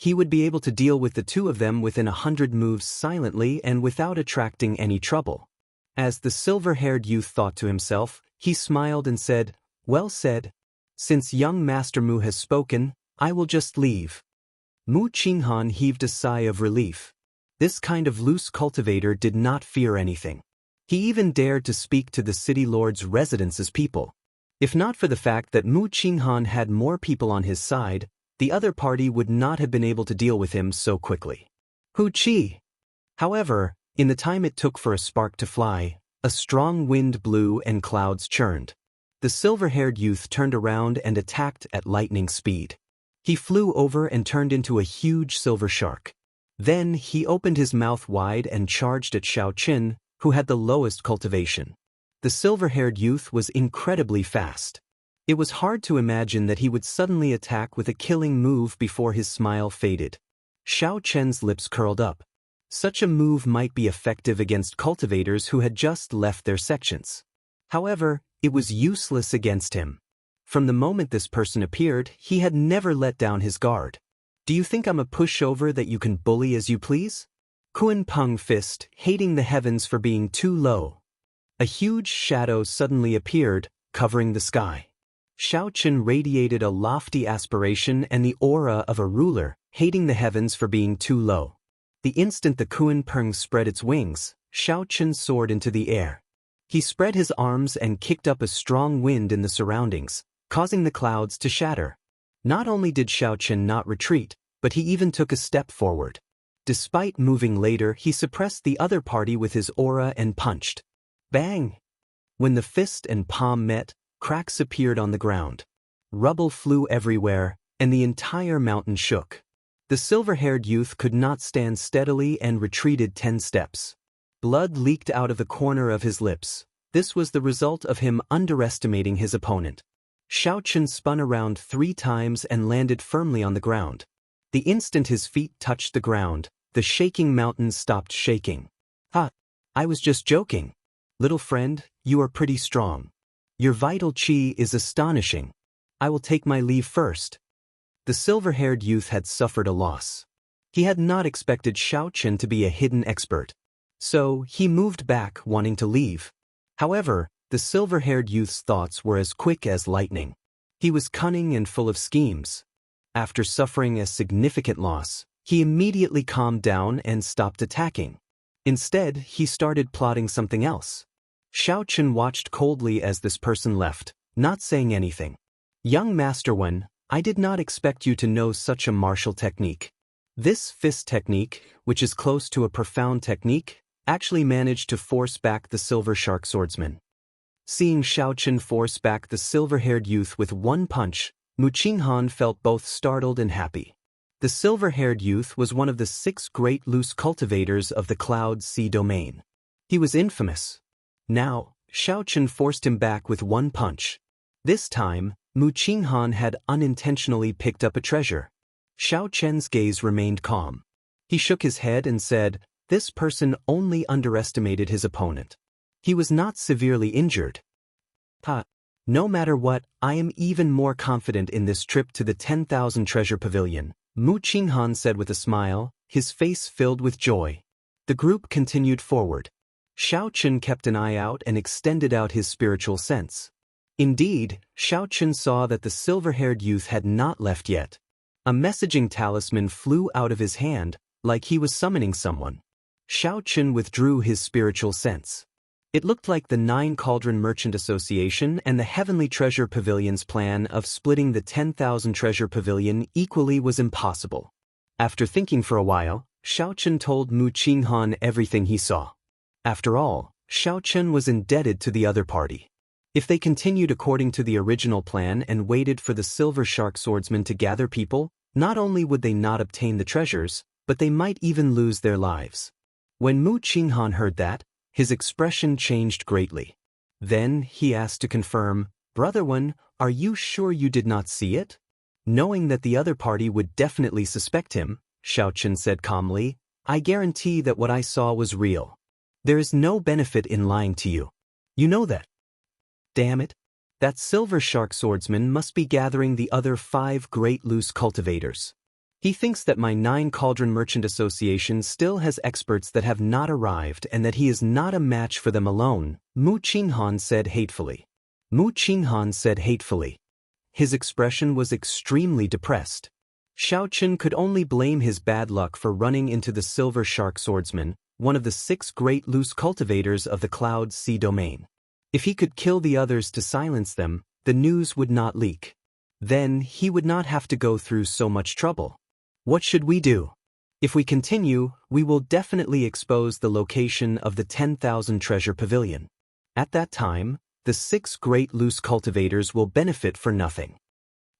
he would be able to deal with the 2 of them within 100 moves silently and without attracting any trouble. As the silver-haired youth thought to himself, he smiled and said, "Well said. Since young Master Mu has spoken, I will just leave." Mu Qinghan heaved a sigh of relief. This kind of loose cultivator did not fear anything. He even dared to speak to the city lord's residence's people. If not for the fact that Mu Qinghan had more people on his side, the other party would not have been able to deal with him so quickly. Hu Qi. However, in the time it took for a spark to fly, a strong wind blew and clouds churned. The silver-haired youth turned around and attacked at lightning speed. He flew over and turned into a huge silver shark. Then he opened his mouth wide and charged at Xiao Chen, who had the lowest cultivation. The silver-haired youth was incredibly fast. It was hard to imagine that he would suddenly attack with a killing move before his smile faded. Xiao Chen's lips curled up. Such a move might be effective against cultivators who had just left their sections. However, it was useless against him. From the moment this person appeared, he had never let down his guard. "Do you think I'm a pushover that you can bully as you please?" Kun Peng fist, hating the heavens for being too low. A huge shadow suddenly appeared, covering the sky. Xiao Chen radiated a lofty aspiration and the aura of a ruler, hating the heavens for being too low. The instant the Kun Peng spread its wings, Xiao Chen soared into the air. He spread his arms and kicked up a strong wind in the surroundings, causing the clouds to shatter. Not only did Xiao Chen not retreat, but he even took a step forward. Despite moving later, he suppressed the other party with his aura and punched. Bang! When the fist and palm met, cracks appeared on the ground. Rubble flew everywhere, and the entire mountain shook. The silver-haired youth could not stand steadily and retreated 10 steps. Blood leaked out of the corner of his lips. This was the result of him underestimating his opponent. Xiao Chen spun around 3 times and landed firmly on the ground. The instant his feet touched the ground, the shaking mountains stopped shaking. "Ha! I was just joking. Little friend, you are pretty strong. Your vital qi is astonishing. I will take my leave first." The silver-haired youth had suffered a loss. He had not expected Xiao Chen to be a hidden expert. So, he moved back, wanting to leave. However, the silver-haired youth's thoughts were as quick as lightning. He was cunning and full of schemes. After suffering a significant loss, he immediately calmed down and stopped attacking. Instead, he started plotting something else. Xiao Chen watched coldly as this person left, not saying anything. "Young Master Wen, I did not expect you to know such a martial technique." This fist technique, which is close to a profound technique, actually managed to force back the silver shark swordsman. Seeing Xiao Chen force back the silver-haired youth with one punch, Mu Qinghan felt both startled and happy. The silver-haired youth was one of the 6 great loose cultivators of the Cloud Sea domain. He was infamous. Now, Xiao Chen forced him back with one punch. This time, Mu Qinghan had unintentionally picked up a treasure. Xiao Chen's gaze remained calm. He shook his head and said, "This person only underestimated his opponent. He was not severely injured." No matter what, I am even more confident in this trip to the 10,000 Treasure Pavilion, Mu Qinghan said with a smile, his face filled with joy. The group continued forward. Xiao Chen kept an eye out and extended out his spiritual sense. Indeed, Xiao Chen saw that the silver-haired youth had not left yet. A messaging talisman flew out of his hand, like he was summoning someone. Xiao Chen withdrew his spiritual sense. It looked like the 9 Cauldron Merchant Association and the Heavenly Treasure Pavilion's plan of splitting the 10,000 Treasure Pavilion equally was impossible. After thinking for a while, Xiao Chen told Mu Qinghan everything he saw. After all, Xiao Chen was indebted to the other party. If they continued according to the original plan and waited for the Silver Shark Swordsman to gather people, not only would they not obtain the treasures, but they might even lose their lives. When Mu Qinghan heard that, his expression changed greatly. Then he asked to confirm, "Brother Wen, are you sure you did not see it?" Knowing that the other party would definitely suspect him, Xiao Chen said calmly, "I guarantee that what I saw was real. There is no benefit in lying to you. You know that." Damn it. That Silver Shark Swordsman must be gathering the other 5 great loose cultivators. He thinks that my 9 Cauldron Merchant Association still has experts that have not arrived and that he is not a match for them alone, Mu Qinghan said hatefully. Mu Qinghan said hatefully. His expression was extremely depressed. Xiao Chen could only blame his bad luck for running into the Silver Shark Swordsman, one of the 6 great loose cultivators of the Cloud Sea domain. If he could kill the others to silence them, the news would not leak. Then he would not have to go through so much trouble. What should we do? If we continue, we will definitely expose the location of the 10,000 Treasure Pavilion. At that time, the 6 great loose cultivators will benefit for nothing.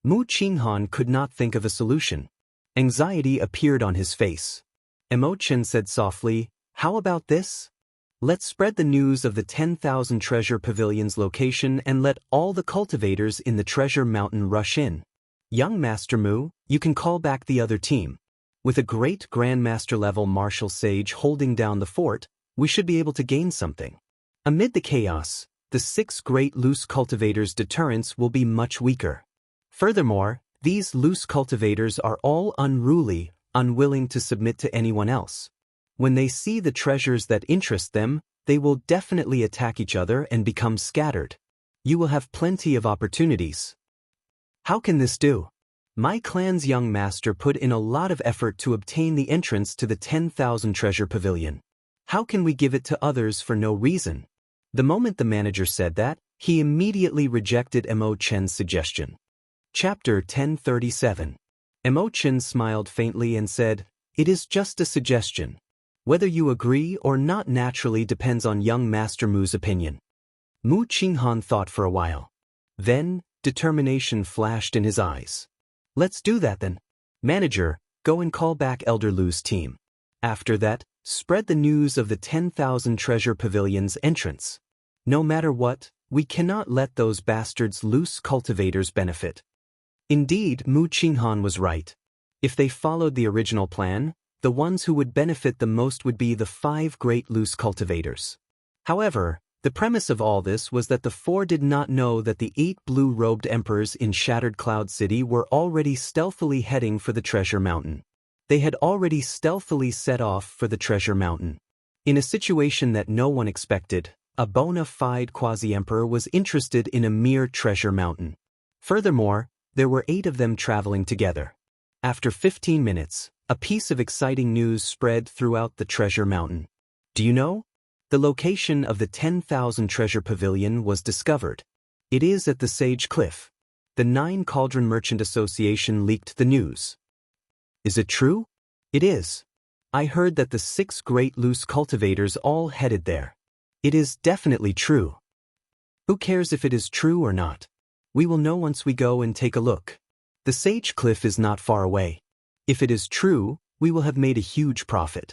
Mu Qinghan could not think of a solution. Anxiety appeared on his face. Chen said softly, "How about this? Let's spread the news of the 10,000 Treasure Pavilion's location and let all the cultivators in the Treasure Mountain rush in. Young Master Mu, you can call back the other team. With a great Grandmaster-level martial sage holding down the fort, we should be able to gain something." Amid the chaos, the 6 great loose cultivators' deterrence will be much weaker. Furthermore, these loose cultivators are all unruly, unwilling to submit to anyone else. When they see the treasures that interest them, they will definitely attack each other and become scattered. You will have plenty of opportunities. How can this do? My clan's young master put in a lot of effort to obtain the entrance to the 10,000 Treasure Pavilion. How can we give it to others for no reason? The moment the manager said that, he immediately rejected Chen's suggestion. Chapter 1037. Chen smiled faintly and said, "It is just a suggestion. Whether you agree or not naturally depends on young Master Mu's opinion." Mu Qinghan thought for a while. Then, determination flashed in his eyes. "Let's do that then. Manager, go and call back Elder Lu's team. After that, spread the news of the 10,000 Treasure Pavilion's entrance." No matter what, we cannot let those bastards loose cultivators benefit. Indeed, Mu Qinghan was right. If they followed the original plan, the ones who would benefit the most would be the 5 great loose cultivators. However, the premise of all this was that the 4 did not know that the 8 blue-robed emperors in Shattered Cloud City were already stealthily heading for the Treasure Mountain. They had already stealthily set off for the Treasure Mountain. In a situation that no one expected, a bona fide quasi-emperor was interested in a mere Treasure Mountain. Furthermore, there were 8 of them traveling together. After 15 minutes, a piece of exciting news spread throughout the Treasure Mountain. Do you know? The location of the 10,000 Treasure Pavilion was discovered. It is at the Sage Cliff. The 9 Cauldron Merchant Association leaked the news. Is it true? It is. I heard that the 6 great loose cultivators all headed there. It is definitely true. Who cares if it is true or not? We will know once we go and take a look. The Sage Cliff is not far away. If it is true, we will have made a huge profit.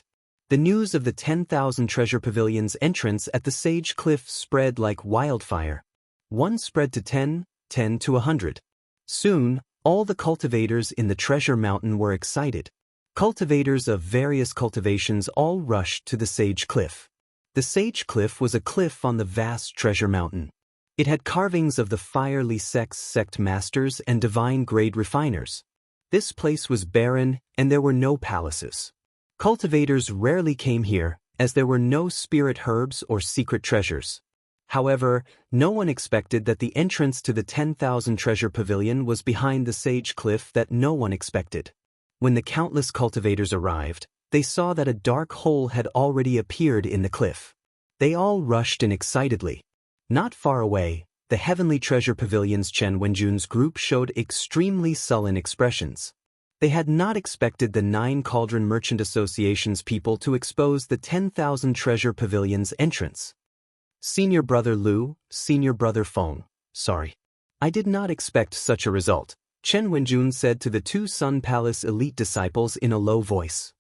The news of the 10,000 Treasure Pavilion's entrance at the Sage Cliff spread like wildfire. 1 spread to 10, 10 to 100. Soon, all the cultivators in the Treasure Mountain were excited. Cultivators of various cultivations all rushed to the Sage Cliff. The Sage Cliff was a cliff on the vast Treasure Mountain. It had carvings of the fiery sect masters and divine grade refiners. This place was barren, and there were no palaces. Cultivators rarely came here, as there were no spirit herbs or secret treasures. However, no one expected that the entrance to the 10,000 Treasure Pavilion was behind the Sage Cliff that no one expected. When the countless cultivators arrived, they saw that a dark hole had already appeared in the cliff. They all rushed in excitedly. Not far away, the Heavenly Treasure Pavilion's Chen Wenjun's group showed extremely sullen expressions. They had not expected the 9 Cauldron Merchant Association's people to expose the 10,000 Treasure Pavilion's entrance. Senior Brother Lu, Senior Brother Feng, sorry. I did not expect such a result, Chen Wenjun said to the 2 Sun Palace elite disciples in a low voice.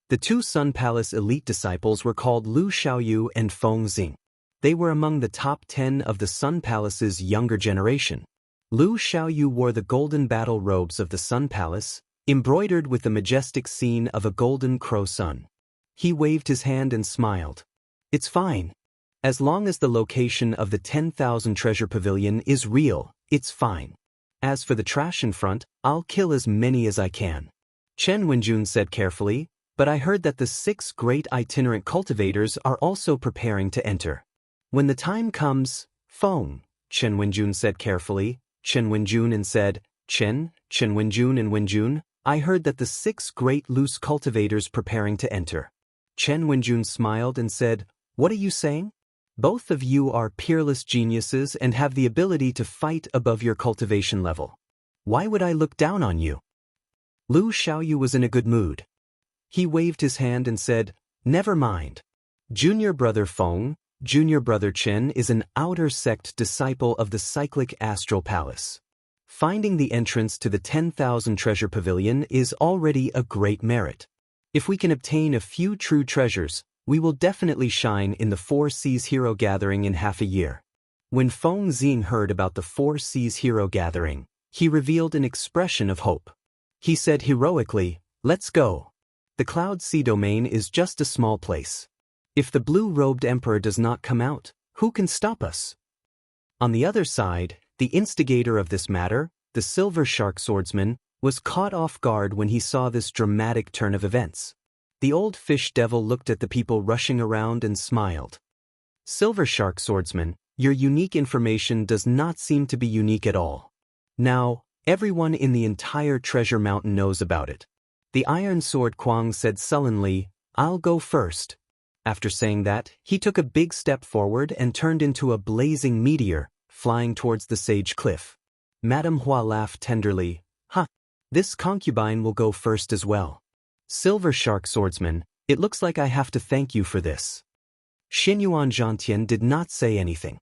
The 2 Sun Palace elite disciples were called Lu Xiaoyu and Feng Xing. They were among the top 10 of the Sun Palace's younger generation. Lu Xiaoyu wore the golden battle robes of the Sun Palace, embroidered with the majestic scene of a golden crow sun. He waved his hand and smiled. It's fine. As long as the location of the 10,000 Treasure Pavilion is real, it's fine. As for the trash in front, I'll kill as many as I can. Chen Wenjun said carefully, but I heard that the 6 great itinerant cultivators are also preparing to enter. When the time comes, Feng, Chen Wenjun said carefully, Chen Wenjun and said, Chen Wenjun and Wenjun, I heard that the 6 great loose cultivators preparing to enter. Chen Wenjun smiled and said, What are you saying? Both of you are peerless geniuses and have the ability to fight above your cultivation level. Why would I look down on you? Lu Xiaoyu was in a good mood. He waved his hand and said, Never mind. Junior Brother Feng, Junior Brother Chen is an outer sect disciple of the Cyclic Astral Palace. Finding the entrance to the 10,000 Treasure Pavilion is already a great merit. If we can obtain a few true treasures, we will definitely shine in the 4 Seas Hero Gathering in half a year. When Feng Xing heard about the 4 Seas Hero Gathering, he revealed an expression of hope. He said heroically, Let's go. The Cloud Sea domain is just a small place. If the blue-robed emperor does not come out, who can stop us? On the other side, the instigator of this matter, the Silver Shark Swordsman, was caught off guard when he saw this dramatic turn of events. The old fish devil looked at the people rushing around and smiled. Silver Shark Swordsman, your unique information does not seem to be unique at all. Now, everyone in the entire Treasure Mountain knows about it. The Iron Sword Kwang said sullenly, I'll go first. After saying that, he took a big step forward and turned into a blazing meteor, flying towards the Sage Cliff. Madame Hua laughed tenderly, this concubine will go first as well. Silver Shark Swordsman, it looks like I have to thank you for this. Xinyuan Zhantian did not say anything.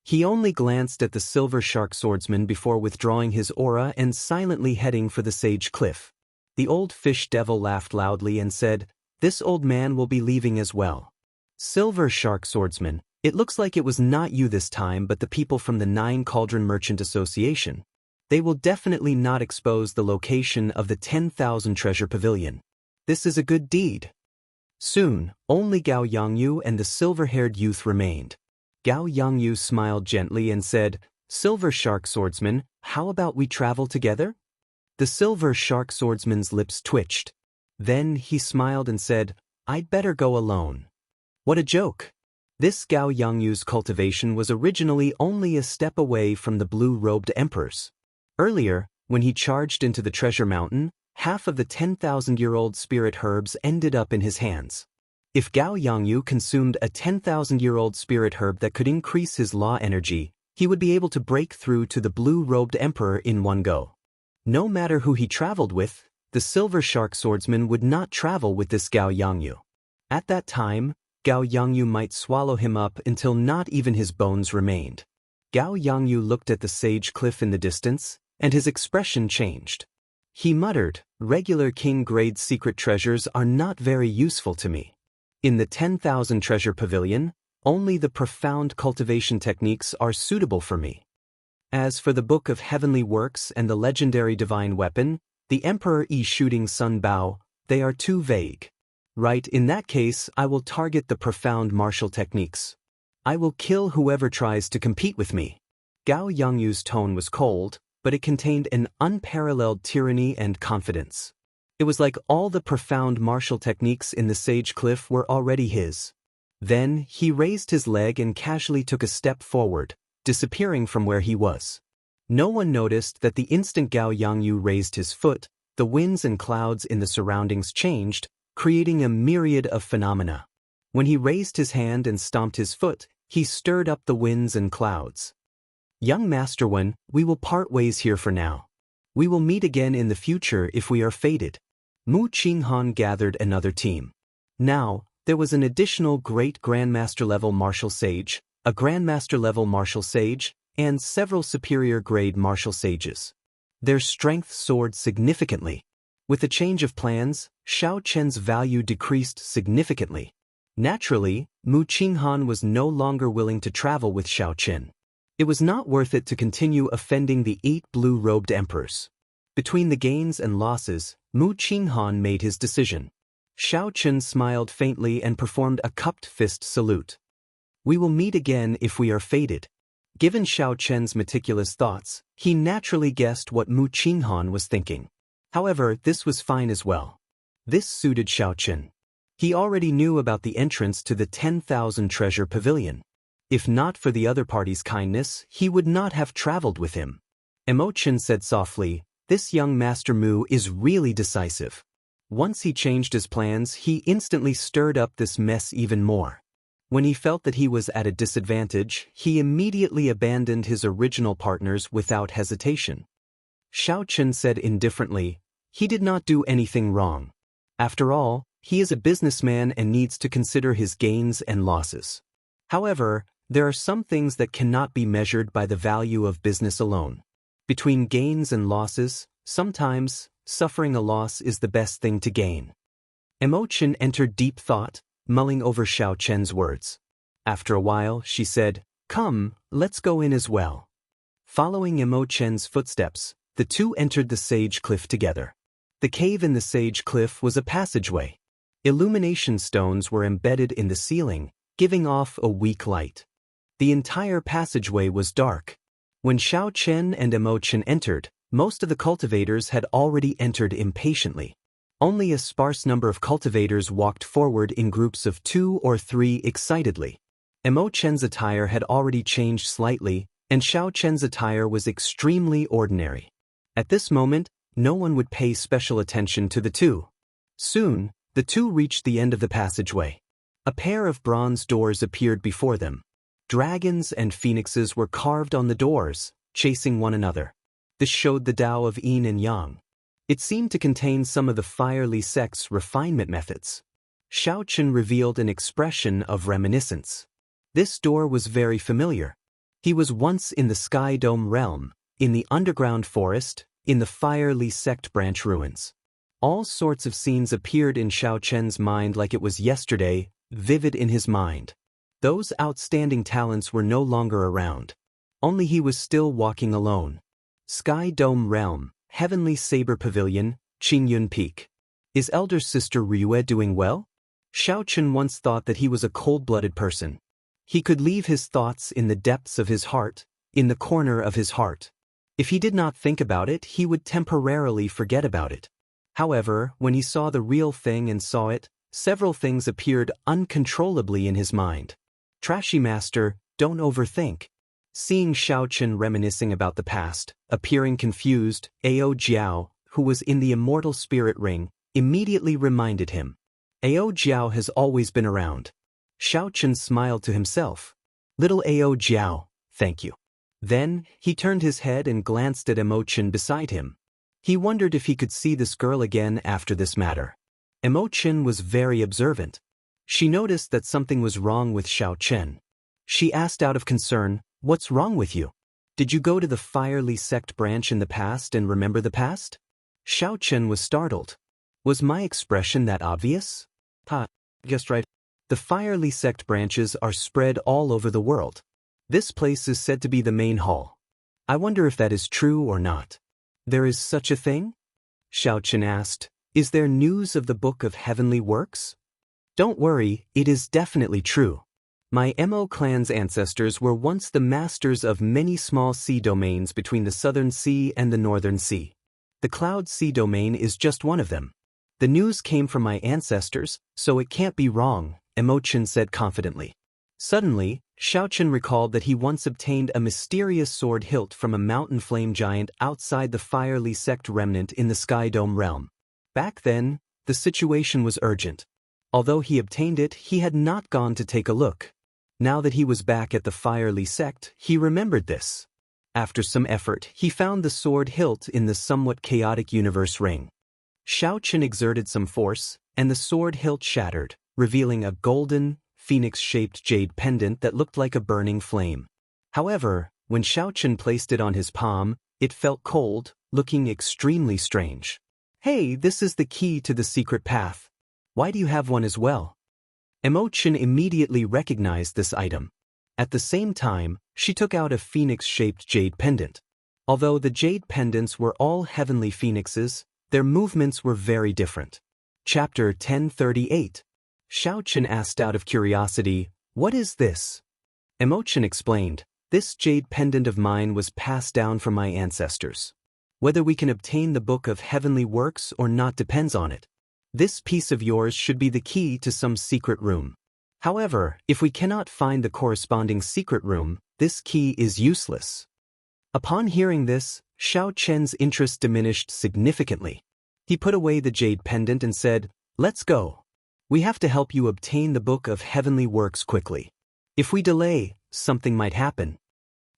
He only glanced at the Silver Shark Swordsman before withdrawing his aura and silently heading for the Sage Cliff. The old fish devil laughed loudly and said, This old man will be leaving as well. Silver Shark Swordsman, It looks like it was not you this time but the people from the Nine Cauldron Merchant Association. They will definitely not expose the location of the 10,000 treasure pavilion. This is a good deed. Soon, only Gao Yangyu and the silver-haired youth remained. Gao Yangyu smiled gently and said, "Silver Shark Swordsman, how about we travel together?" The Silver Shark Swordsman's lips twitched. Then he smiled and said, "I'd better go alone." What a joke! This Gao Yangyu's cultivation was originally only a step away from the blue-robed emperor's. Earlier, when he charged into the treasure mountain, half of the 10,000-year-old spirit herbs ended up in his hands. If Gao Yangyu consumed a 10,000-year-old spirit herb that could increase his law energy, he would be able to break through to the blue-robed emperor in one go. No matter who he traveled with, the Silver Shark Swordsman would not travel with this Gao Yangyu. At that time, Gao Yangyu might swallow him up until not even his bones remained. Gao Yangyu looked at the sage cliff in the distance, and his expression changed. He muttered, "Regular king-grade secret treasures are not very useful to me. In the 10,000 treasure pavilion, only the profound cultivation techniques are suitable for me. As for the Book of Heavenly Works and the legendary divine weapon, the Emperor Yi Shooting Sun Bao, they are too vague. Right, in that case, I will target the profound martial techniques. I will kill whoever tries to compete with me." Gao Yangyu's tone was cold, but it contained an unparalleled tyranny and confidence. It was like all the profound martial techniques in the Sage Cliff were already his. Then, he raised his leg and casually took a step forward, disappearing from where he was. No one noticed that the instant Gao Yangyu raised his foot, the winds and clouds in the surroundings changed, creating a myriad of phenomena. When he raised his hand and stomped his foot, he stirred up the winds and clouds. "Young Master One, we will part ways here for now. We will meet again in the future if we are fated." Mu Qinghan gathered another team. Now, there was an additional great Grandmaster-level martial sage, a Grandmaster-level martial sage, and several superior-grade martial sages. Their strength soared significantly. With the change of plans, Xiao Chen's value decreased significantly. Naturally, Mu Qinghan was no longer willing to travel with Xiao Chen. It was not worth it to continue offending the 8 blue-robed emperors. Between the gains and losses, Mu Qinghan made his decision. Xiao Chen smiled faintly and performed a cupped fist salute. "We will meet again if we are fated." Given Xiao Chen's meticulous thoughts, he naturally guessed what Mu Qinghan was thinking. However, this was fine as well. This suited Xiao Chen. He already knew about the entrance to the 10,000 treasure pavilion. If not for the other party's kindness, he would not have traveled with him. Emo-chan said softly, "This young Master Mu is really decisive." Once he changed his plans, he instantly stirred up this mess even more. When he felt that he was at a disadvantage, he immediately abandoned his original partners without hesitation. Xiao Chen said indifferently, "He did not do anything wrong. After all, he is a businessman and needs to consider his gains and losses. However, there are some things that cannot be measured by the value of business alone. Between gains and losses, sometimes, suffering a loss is the best thing to gain." Emo-chan entered deep thought, mulling over Xiao Chen's words. After a while, she said, "Come, let's go in as well." Following Emo-chan's footsteps, the two entered the Sage Cliff together. The cave in the Sage Cliff was a passageway. Illumination stones were embedded in the ceiling, giving off a weak light. The entire passageway was dark. When Xiao Chen and Emo-chan entered, most of the cultivators had already entered impatiently. Only a sparse number of cultivators walked forward in groups of 2 or 3 excitedly. Emo-chan's attire had already changed slightly, and Xiao Chen's attire was extremely ordinary. At this moment, no one would pay special attention to the two. Soon, the two reached the end of the passageway. A pair of bronze doors appeared before them. Dragons and phoenixes were carved on the doors, chasing one another. This showed the Tao of Yin and Yang. It seemed to contain some of the Fire-Li sect's refinement methods. Xiao Chen revealed an expression of reminiscence. This door was very familiar. He was once in the Sky Dome realm, in the underground forest, in the Fire-Li sect branch ruins. All sorts of scenes appeared in Xiao Chen's mind like it was yesterday, vivid in his mind. Those outstanding talents were no longer around. Only he was still walking alone. Sky Dome Realm, Heavenly Saber Pavilion, Qingyun Peak. Is elder sister Ryue doing well? Xiaochen once thought that he was a cold-blooded person. He could leave his thoughts in the depths of his heart, in the corner of his heart. If he did not think about it, he would temporarily forget about it. However, when he saw the real thing and saw it, several things appeared uncontrollably in his mind. Trashy master, don't overthink. Seeing Xiaochen reminiscing about the past, appearing confused, Ao Jiao, who was in the immortal spirit ring, immediately reminded him. Ao Jiao has always been around. Xiaochen smiled to himself. Little Ao Jiao, thank you. Then, he turned his head and glanced at Emochen beside him. He wondered if he could see this girl again after this matter. Emochen was very observant. She noticed that something was wrong with Xiaochen. She asked out of concern, "What's wrong with you? Did you go to the Firely sect branch in the past and remember the past?" Xiaochen was startled. Was my expression that obvious? Guessed right. The Firely sect branches are spread all over the world. This place is said to be the main hall. I wonder if that is true or not. There is such a thing? Xiaochen asked. Is there news of the Book of Heavenly Works? Don't worry, it is definitely true. My Mo clan's ancestors were once the masters of many small sea domains between the Southern Sea and the Northern Sea. The Cloud Sea domain is just one of them. The news came from my ancestors, so it can't be wrong, Emochen said confidently. Suddenly, Xiaochen recalled that he once obtained a mysterious sword hilt from a mountain flame giant outside the Firely sect remnant in the Sky Dome realm. Back then, the situation was urgent. Although he obtained it, he had not gone to take a look. Now that he was back at the Firely sect, he remembered this. After some effort, he found the sword hilt in the somewhat chaotic universe ring. Xiaochen exerted some force, and the sword hilt shattered, revealing a golden, phoenix-shaped jade pendant that looked like a burning flame. However, when Xiaochen placed it on his palm, it felt cold, looking extremely strange. Hey, this is the key to the secret path. Why do you have one as well? Emochen immediately recognized this item. At the same time, she took out a phoenix-shaped jade pendant. Although the jade pendants were all heavenly phoenixes, their movements were very different. Chapter 1038. Xiaochen asked out of curiosity, "What is this?" Emochen explained, "This jade pendant of mine was passed down from my ancestors. Whether we can obtain the Book of Heavenly Works or not depends on it. This piece of yours should be the key to some secret room. However, if we cannot find the corresponding secret room, this key is useless." Upon hearing this, Xiaochen's interest diminished significantly. He put away the jade pendant and said, "Let's go. We have to help you obtain the Book of Heavenly Works quickly. If we delay, something might happen."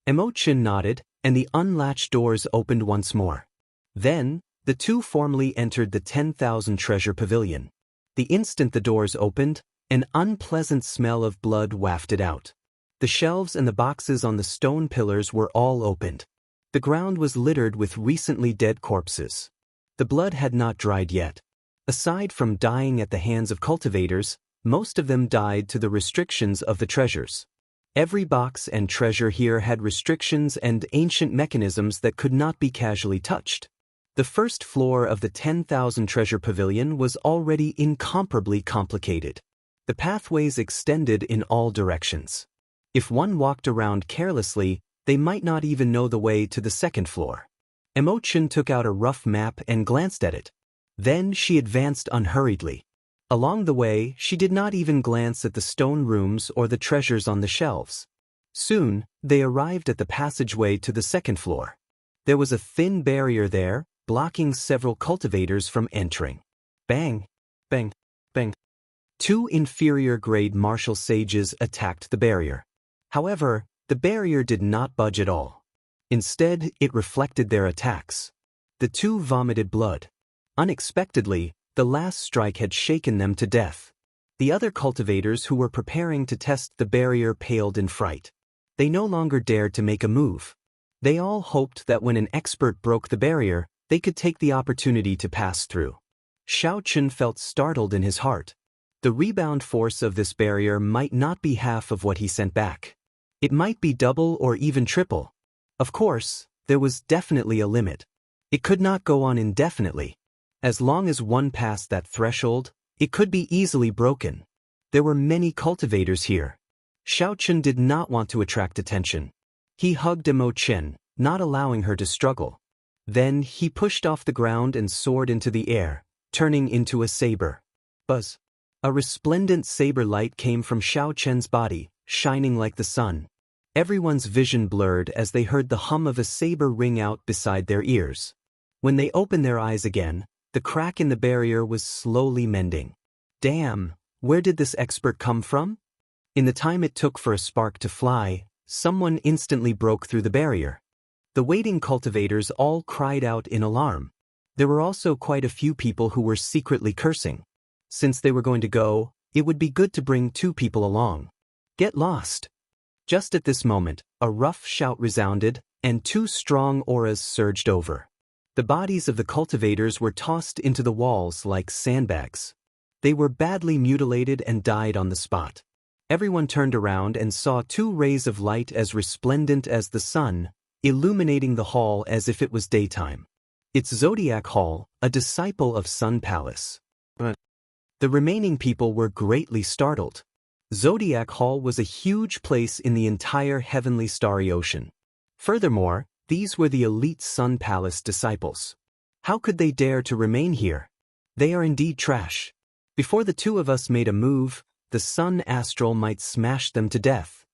Emochen nodded, and the unlatched doors opened once more. Then, the two formally entered the 10,000 Treasure Pavilion. The instant the doors opened, an unpleasant smell of blood wafted out. The shelves and the boxes on the stone pillars were all opened. The ground was littered with recently dead corpses. The blood had not dried yet. Aside from dying at the hands of cultivators, most of them died to the restrictions of the treasures. Every box and treasure here had restrictions and ancient mechanisms that could not be casually touched. The first floor of the 10,000 Treasure Pavilion was already incomparably complicated. The pathways extended in all directions. If one walked around carelessly, they might not even know the way to the second floor. Emochen took out a rough map and glanced at it. Then she advanced unhurriedly. Along the way, she did not even glance at the stone rooms or the treasures on the shelves. Soon, they arrived at the passageway to the second floor. There was a thin barrier there, blocking several cultivators from entering. Bang! Bang! Bang! Two inferior-grade martial sages attacked the barrier. However, the barrier did not budge at all. Instead, it reflected their attacks. The two vomited blood. Unexpectedly, the last strike had shaken them to death. The other cultivators who were preparing to test the barrier paled in fright. They no longer dared to make a move. They all hoped that when an expert broke the barrier, they could take the opportunity to pass through. Xiaochen felt startled in his heart. The rebound force of this barrier might not be half of what he sent back. It might be double or even triple. Of course, there was definitely a limit. It could not go on indefinitely. As long as one passed that threshold, it could be easily broken. There were many cultivators here. Xiao Chen did not want to attract attention. He hugged Emo Chen, not allowing her to struggle. Then he pushed off the ground and soared into the air, turning into a saber. Buzz. A resplendent saber light came from Xiao Chen's body, shining like the sun. Everyone's vision blurred as they heard the hum of a saber ring out beside their ears. When they opened their eyes again, the crack in the barrier was slowly mending. Damn, where did this expert come from? In the time it took for a spark to fly, someone instantly broke through the barrier. The waiting cultivators all cried out in alarm. There were also quite a few people who were secretly cursing. Since they were going to go, it would be good to bring 2 people along. Get lost. Just at this moment, a rough shout resounded, and 2 strong auras surged over. The bodies of the cultivators were tossed into the walls like sandbags. They were badly mutilated and died on the spot. Everyone turned around and saw 2 rays of light as resplendent as the sun, illuminating the hall as if it was daytime. It's Zodiac Hall, a disciple of Sun Palace. The remaining people were greatly startled. Zodiac Hall was a huge place in the entire heavenly starry ocean. Furthermore, these were the elite Sun Palace disciples. How could they dare to remain here? They are indeed trash. Before the 2 of us made a move, the Sun Astral might smash them to death.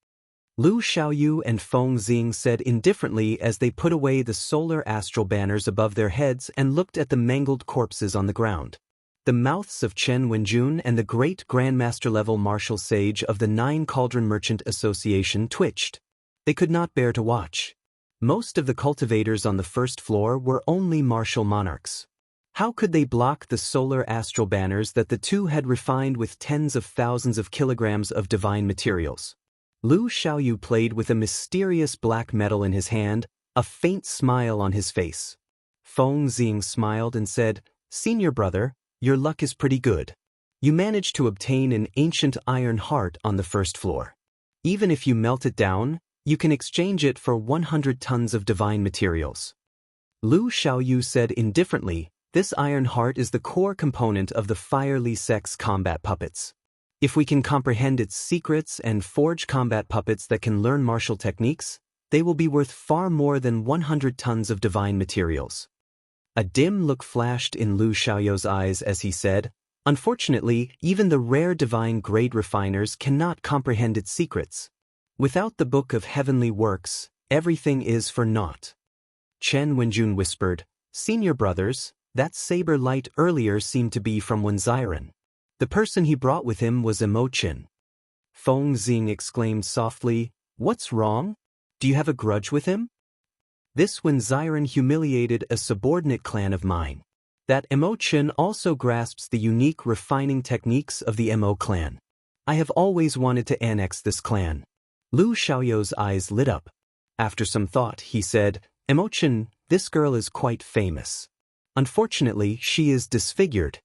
Lu Xiaoyu and Feng Xing said indifferently as they put away the solar astral banners above their heads and looked at the mangled corpses on the ground. The mouths of Chen Wenjun and the great Grandmaster-level martial sage of the 9 Cauldron Merchant Association twitched. They could not bear to watch. Most of the cultivators on the first floor were only martial monarchs. How could they block the solar astral banners that the 2 had refined with tens of thousands of kilograms of divine materials? Lu Xiaoyu played with a mysterious black metal in his hand, a faint smile on his face. Feng Xing smiled and said, "Senior brother, your luck is pretty good. You managed to obtain an ancient iron heart on the first floor. Even if you melt it down, you can exchange it for 100 tons of divine materials." Lu Xiaoyu said indifferently, "This iron heart is the core component of the Fire Li Sect's combat puppets. If we can comprehend its secrets and forge combat puppets that can learn martial techniques, they will be worth far more than 100 tons of divine materials." A dim look flashed in Lu Xiaoyu's eyes as he said, "Unfortunately, even the rare divine grade refiners cannot comprehend its secrets. Without the Book of Heavenly Works, everything is for naught." Chen Wenjun whispered, "Senior brothers, that saber light earlier seemed to be from Wenziren. The person he brought with him was Emo Chen." Feng Xing exclaimed softly, "What's wrong? Do you have a grudge with him?" "This Wenziren humiliated a subordinate clan of mine. That Emo Chen also grasps the unique refining techniques of the Emo clan. I have always wanted to annex this clan." Lu Xiaoyu's eyes lit up. After some thought, he said, "Emo Chen, this girl is quite famous. Unfortunately, she is disfigured."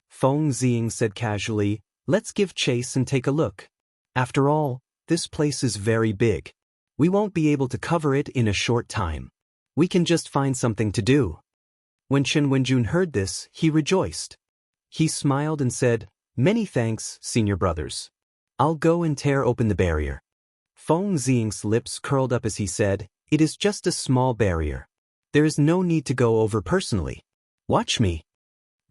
Feng Xing said casually, "Let's give chase and take a look. After all, this place is very big. We won't be able to cover it in a short time. We can just find something to do." When Chen Wenjun heard this, he rejoiced. He smiled and said, "Many thanks, senior brothers. I'll go and tear open the barrier." Feng Xing's lips curled up as he said, "It is just a small barrier. There is no need to go over personally. Watch me."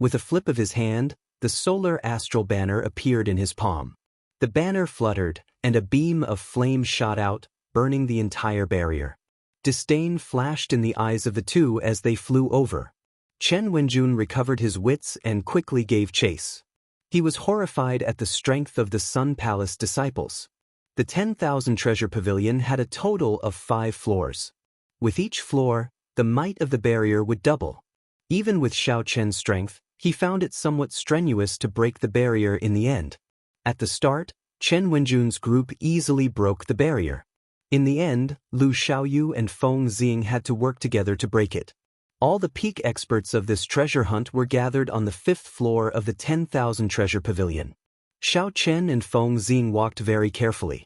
With a flip of his hand, the solar astral banner appeared in his palm. The banner fluttered, and a beam of flame shot out, burning the entire barrier. Disdain flashed in the eyes of the 2 as they flew over. Chen Wenjun recovered his wits and quickly gave chase. He was horrified at the strength of the Sun Palace disciples. The 10,000 treasure pavilion had a total of 5 floors. With each floor, the might of the barrier would double. Even with Xiao Chen's strength, he found it somewhat strenuous to break the barrier in the end. At the start, Chen Wenjun's group easily broke the barrier. In the end, Lu Xiaoyu and Feng Xing had to work together to break it. All the peak experts of this treasure hunt were gathered on the 5th floor of the 10,000 treasure pavilion. Xiao Chen and Feng Xing walked very carefully.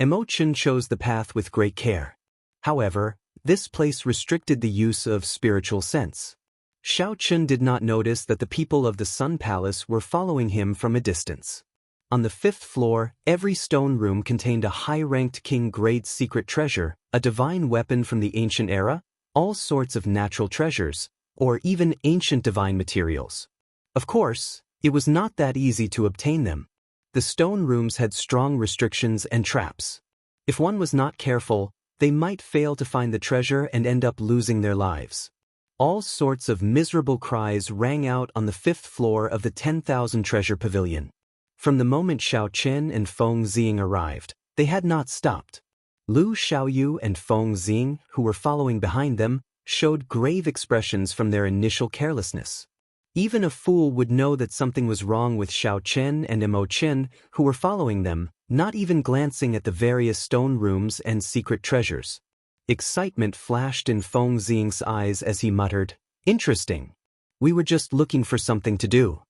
Emo Chen chose the path with great care. However, this place restricted the use of spiritual sense. Xiao Chen did not notice that the people of the Sun Palace were following him from a distance. On the 5th floor, every stone room contained a high-ranked king-grade secret treasure, a divine weapon from the ancient era, all sorts of natural treasures, or even ancient divine materials. Of course, it was not that easy to obtain them. The stone rooms had strong restrictions and traps. If one was not careful, they might fail to find the treasure and end up losing their lives. All sorts of miserable cries rang out on the 5th floor of the 10,000 treasure pavilion. From the moment Xiao Chen and Feng Xing arrived, they had not stopped. Lu Xiaoyu and Feng Xing, who were following behind them, showed grave expressions from their initial carelessness. Even a fool would know that something was wrong with Xiao Chen and Emo Chen, who were following them, not even glancing at the various stone rooms and secret treasures. Excitement flashed in Feng Xing's eyes as he muttered, "Interesting. We were just looking for something to do.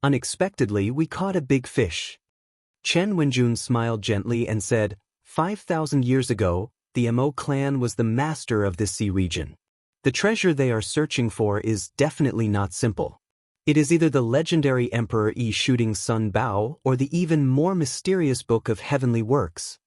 Unexpectedly, we caught a big fish." Chen Wenjun smiled gently and said, 5,000 years ago, the Emo clan was the master of this sea region. The treasure they are searching for is definitely not simple. It is either the legendary Emperor Yi Shooting Sun Bao or the even more mysterious Book of Heavenly Works.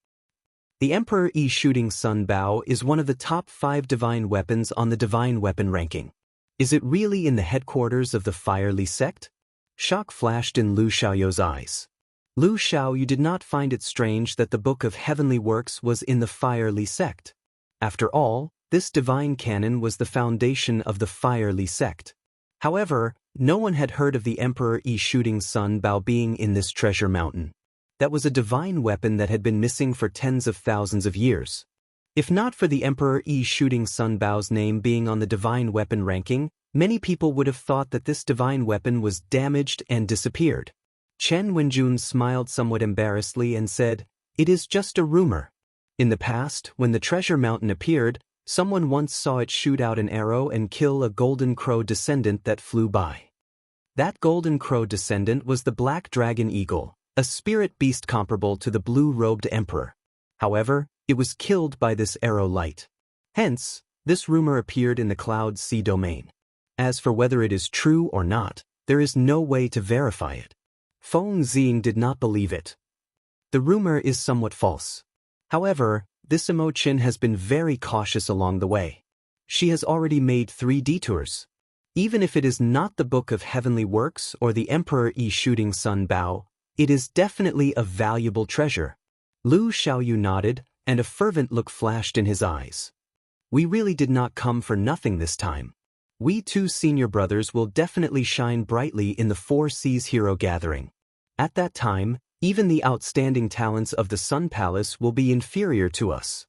The Emperor Yi Shooting Sun Bao is one of the top 5 divine weapons on the divine weapon ranking. Is it really in the headquarters of the Fire Li sect? Shock flashed in Lu Xiaoyu's eyes. Lu Xiaoyu did not find it strange that the Book of Heavenly Works was in the Fire Li sect. After all, this divine canon was the foundation of the Fire Li sect. However, no one had heard of the Emperor Yi Shooting Sun Bao being in this treasure mountain. That was a divine weapon that had been missing for tens of thousands of years. If not for the Emperor Yi Shooting Sun Bao's name being on the divine weapon ranking, many people would have thought that this divine weapon was damaged and disappeared. Chen Wenjun smiled somewhat embarrassedly and said, "It is just a rumor. In the past, when the treasure mountain appeared, someone once saw it shoot out an arrow and kill a golden crow descendant that flew by. That golden crow descendant was the black dragon eagle, a spirit beast comparable to the blue-robed emperor. However, it was killed by this arrow light. Hence, this rumor appeared in the Cloud Sea domain. As for whether it is true or not, there is no way to verify it." Feng Xing did not believe it. The rumor is somewhat false. However, this Emo Chen has been very cautious along the way. She has already made 3 detours. Even if it is not the Book of Heavenly Works or the Emperor Yi Shooting Sun Bao, it is definitely a valuable treasure. Lu Xiaoyu nodded, and a fervent look flashed in his eyes. "We really did not come for nothing this time. We 2 senior brothers will definitely shine brightly in the 4 Seas Hero Gathering. At that time, even the outstanding talents of the Sun Palace will be inferior to us."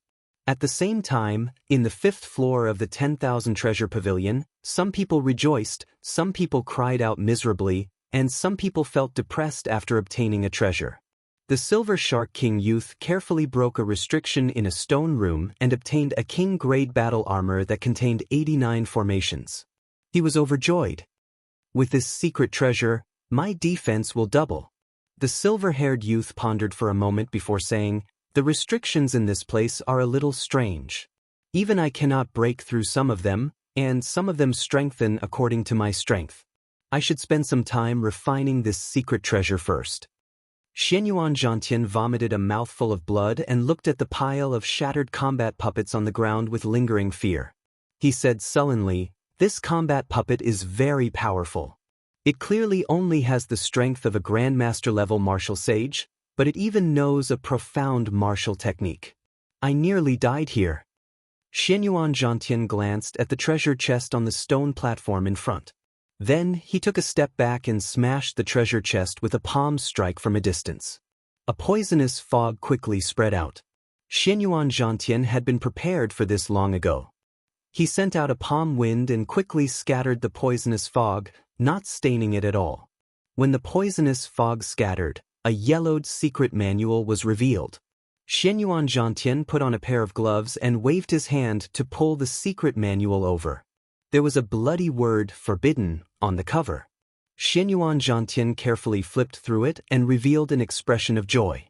At the same time, in the 5th floor of the 10,000 treasure pavilion, some people rejoiced, some people cried out miserably, and some people felt depressed after obtaining a treasure. The Silver Shark King youth carefully broke a restriction in a stone room and obtained a king-grade battle armor that contained 89 formations. He was overjoyed. "With this secret treasure, my defense will double." The silver-haired youth pondered for a moment before saying, "The restrictions in this place are a little strange. Even I cannot break through some of them, and some of them strengthen according to my strength. I should spend some time refining this secret treasure first." Xianyuan Zhantian vomited a mouthful of blood and looked at the pile of shattered combat puppets on the ground with lingering fear. He said sullenly, "This combat puppet is very powerful. It clearly only has the strength of a Grandmaster-level martial sage, but it even knows a profound martial technique. I nearly died here." Xianyuan Zhantian glanced at the treasure chest on the stone platform in front. Then he took a step back and smashed the treasure chest with a palm strike from a distance. A poisonous fog quickly spread out. Xianyuan Zhantian had been prepared for this long ago. He sent out a palm wind and quickly scattered the poisonous fog, not staining it at all. When the poisonous fog scattered, a yellowed secret manual was revealed. Xianyuan Zhantian put on a pair of gloves and waved his hand to pull the secret manual over. There was a bloody word, "forbidden," on the cover. Xianyuan Zhantian carefully flipped through it and revealed an expression of joy.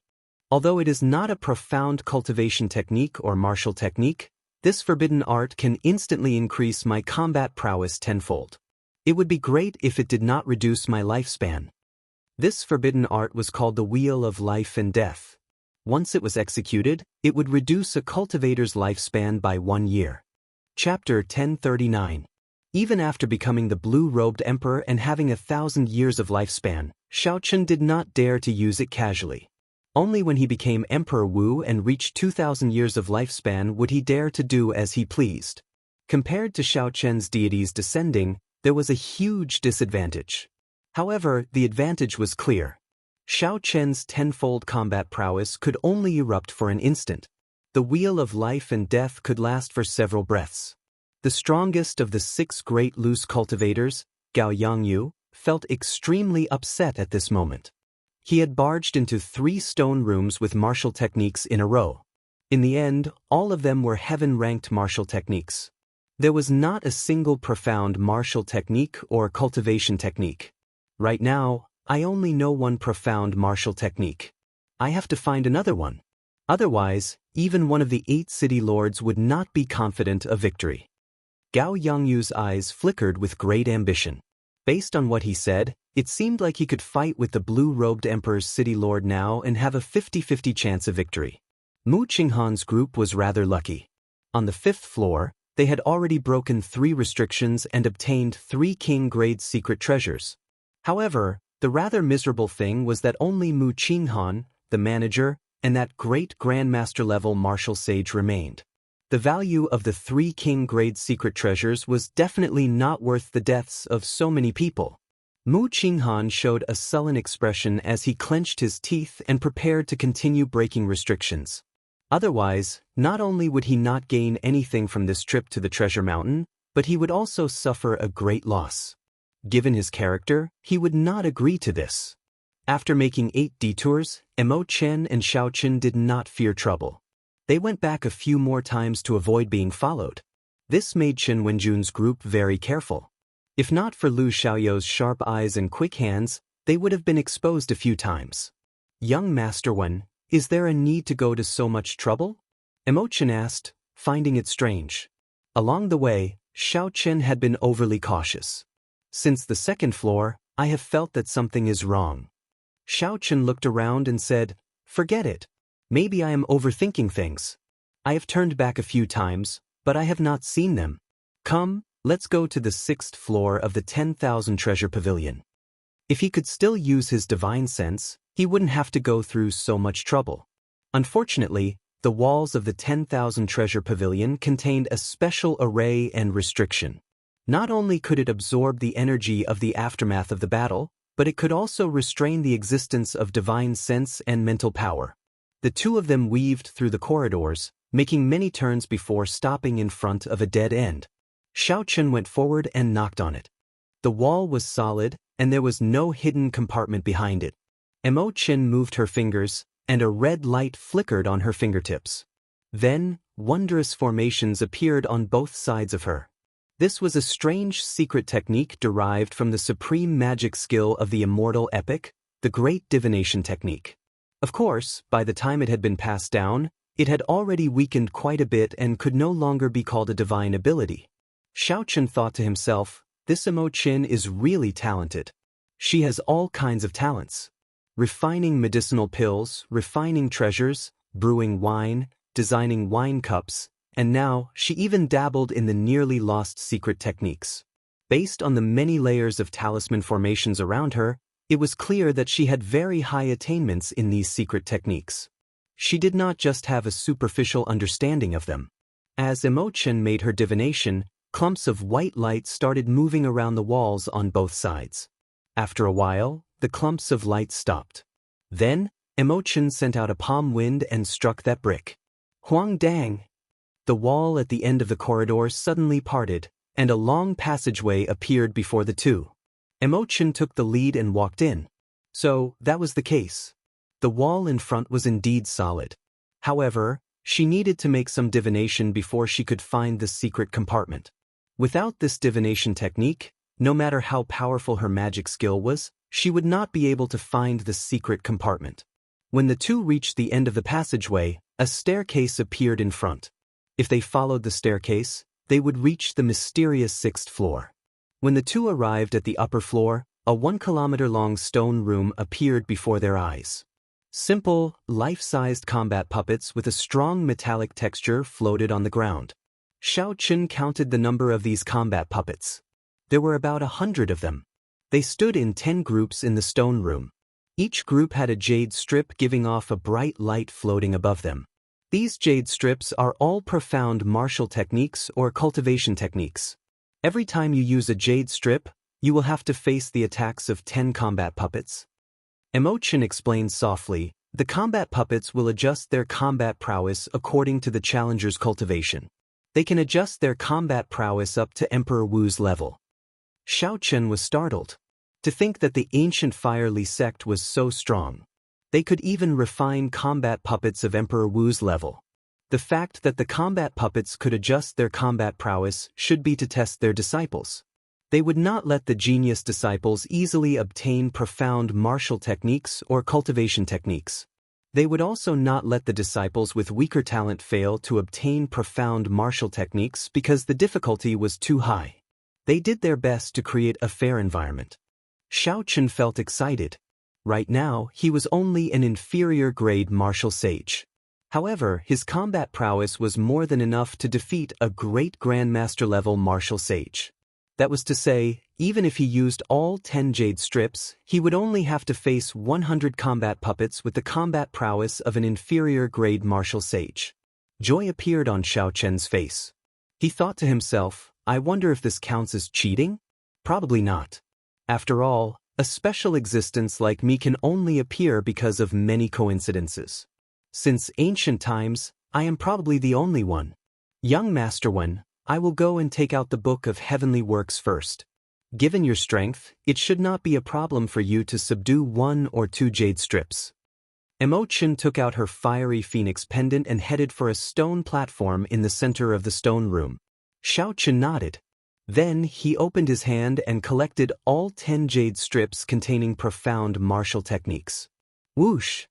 Although it is not a profound cultivation technique or martial technique, this forbidden art can instantly increase my combat prowess tenfold. It would be great if it did not reduce my lifespan. This forbidden art was called the Wheel of Life and Death. Once it was executed, it would reduce a cultivator's lifespan by 1 year. Chapter 1039. Even after becoming the blue-robed emperor and having 1,000 years of lifespan, Shaochen did not dare to use it casually. Only when he became Emperor Wu and reached 2,000 years of lifespan would he dare to do as he pleased. Compared to Shaochen's deities descending, there was a huge disadvantage. However, the advantage was clear. Shaochen's tenfold combat prowess could only erupt for an instant. The Wheel of Life and Death could last for several breaths. The strongest of the 6 great loose cultivators, Gao Yangyu, felt extremely upset at this moment. He had barged into 3 stone rooms with martial techniques in a row. In the end, all of them were heaven-ranked martial techniques. There was not a single profound martial technique or cultivation technique. Right now, I only know one profound martial technique. I have to find another one. Otherwise, even one of the 8 city lords would not be confident of victory. Gao Yangyu's eyes flickered with great ambition. Based on what he said, it seemed like he could fight with the blue-robed emperor's city lord now and have a 50-50 chance of victory. Mu Qinghan's group was rather lucky. On the 5th floor, they had already broken 3 restrictions and obtained 3 king-grade secret treasures. However, the rather miserable thing was that only Mu Qinghan, the manager, and that great grandmaster-level martial sage remained. The value of the 3 king-grade secret treasures was definitely not worth the deaths of so many people. Mu Qinghan showed a sullen expression as he clenched his teeth and prepared to continue breaking restrictions. Otherwise, not only would he not gain anything from this trip to the Treasure Mountain, but he would also suffer a great loss. Given his character, he would not agree to this. After making 8 detours, Emo Chen and Shaochen did not fear trouble. They went back a few more times to avoid being followed. This made Chen Wenjun's group very careful. If not for Lu Xiaoyou's sharp eyes and quick hands, they would have been exposed a few times. Young Master Wen, is there a need to go to so much trouble? Emo Chen asked, finding it strange. Along the way, Shaochen had been overly cautious. Since the 2nd floor, I have felt that something is wrong. Shaochen looked around and said, forget it. Maybe I am overthinking things. I have turned back a few times, but I have not seen them. Come, let's go to the 6th floor of the 10,000 Treasure Pavilion. If he could still use his divine sense, he wouldn't have to go through so much trouble. Unfortunately, the walls of the 10,000 Treasure Pavilion contained a special array and restriction. Not only could it absorb the energy of the aftermath of the battle, but it could also restrain the existence of divine sense and mental power. The 2 of them weaved through the corridors, making many turns before stopping in front of a dead end. Shaochen went forward and knocked on it. The wall was solid, and there was no hidden compartment behind it. Emo Chen moved her fingers, and a red light flickered on her fingertips. Then, wondrous formations appeared on both sides of her. This was a strange secret technique derived from the supreme magic skill of the immortal epic, the Great Divination Technique. Of course, by the time it had been passed down, it had already weakened quite a bit and could no longer be called a divine ability. Shaochen thought to himself, this Emo Chen is really talented. She has all kinds of talents. Refining medicinal pills, refining treasures, brewing wine, designing wine cups, and now she even dabbled in the nearly lost secret techniques. Based on the many layers of talisman formations around her, it was clear that she had very high attainments in these secret techniques. She did not just have a superficial understanding of them. As Emo Chen made her divination, clumps of white light started moving around the walls on both sides. After a while, the clumps of light stopped. Then, Emo Chen sent out a palm wind and struck that brick. Huang Dang! The wall at the end of the corridor suddenly parted, and a long passageway appeared before the 2. Emo Chen took the lead and walked in. So, that was the case. The wall in front was indeed solid. However, she needed to make some divination before she could find the secret compartment. Without this divination technique, No matter how powerful her magic skill was, she would not be able to find the secret compartment. When the two reached the end of the passageway, a staircase appeared in front. If they followed the staircase, they would reach the mysterious sixth floor. When the two arrived at the upper floor, a 1-kilometer-long stone room appeared before their eyes. Simple, life-sized combat puppets with a strong metallic texture floated on the ground. Xiao Qun counted the number of these combat puppets. There were about 100 of them. They stood in 10 groups in the stone room. Each group had a jade strip giving off a bright light floating above them. These jade strips are all profound martial techniques or cultivation techniques. Every time you use a jade strip, you will have to face the attacks of 10 combat puppets. Emochin explained softly, the combat puppets will adjust their combat prowess according to the challenger's cultivation. They can adjust their combat prowess up to Emperor Wu's level. Xiao Qun was startled. To think that the ancient Fire Li sect was so strong. They could even refine combat puppets of Emperor Wu's level. The fact that the combat puppets could adjust their combat prowess should be to test their disciples. They would not let the genius disciples easily obtain profound martial techniques or cultivation techniques. They would also not let the disciples with weaker talent fail to obtain profound martial techniques because the difficulty was too high. They did their best to create a fair environment. Xiao Qun felt excited. Right now, he was only an inferior-grade martial sage. However, his combat prowess was more than enough to defeat a great grandmaster-level martial sage. That was to say, even if he used all 10 jade strips, he would only have to face 100 combat puppets with the combat prowess of an inferior-grade martial sage. Joy appeared on Xiao Qun's face. He thought to himself, I wonder if this counts as cheating? Probably not. After all, a special existence like me can only appear because of many coincidences. Since ancient times, I am probably the only one. Young Master One, I will go and take out the Book of Heavenly Works first. Given your strength, it should not be a problem for you to subdue 1 or 2 jade strips. Emochin took out her fiery phoenix pendant and headed for a stone platform in the center of the stone room. Xiao Qun nodded. Then he opened his hand and collected all 10 jade strips containing profound martial techniques. Whoosh!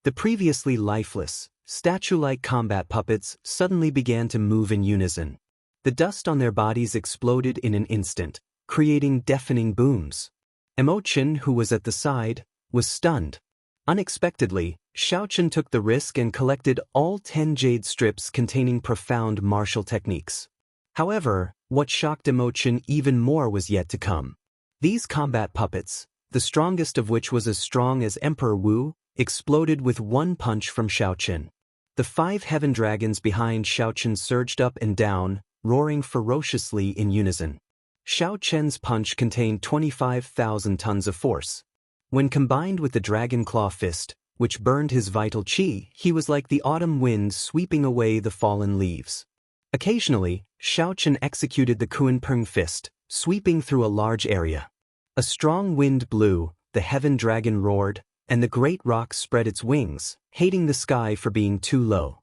The previously lifeless, statue-like combat puppets suddenly began to move in unison. The dust on their bodies exploded in an instant, creating deafening booms. Emochin, who was at the side, was stunned. Unexpectedly, Xiao Qun took the risk and collected all 10 jade strips containing profound martial techniques. However, what shocked Emochin even more was yet to come. These combat puppets, the strongest of which was as strong as Emperor Wu, exploded with one punch from Xiao Qun. The 5 heaven dragons behind Xiao Qun surged up and down, roaring ferociously in unison. Xiao Qun's punch contained 25,000 tons of force. When combined with the dragon claw fist, which burned his vital qi, he was like the autumn wind sweeping away the fallen leaves. Occasionally, Xiao Qun executed the Kunpeng fist, sweeping through a large area. A strong wind blew, the heaven dragon roared, and the great rock spread its wings, hating the sky for being too low.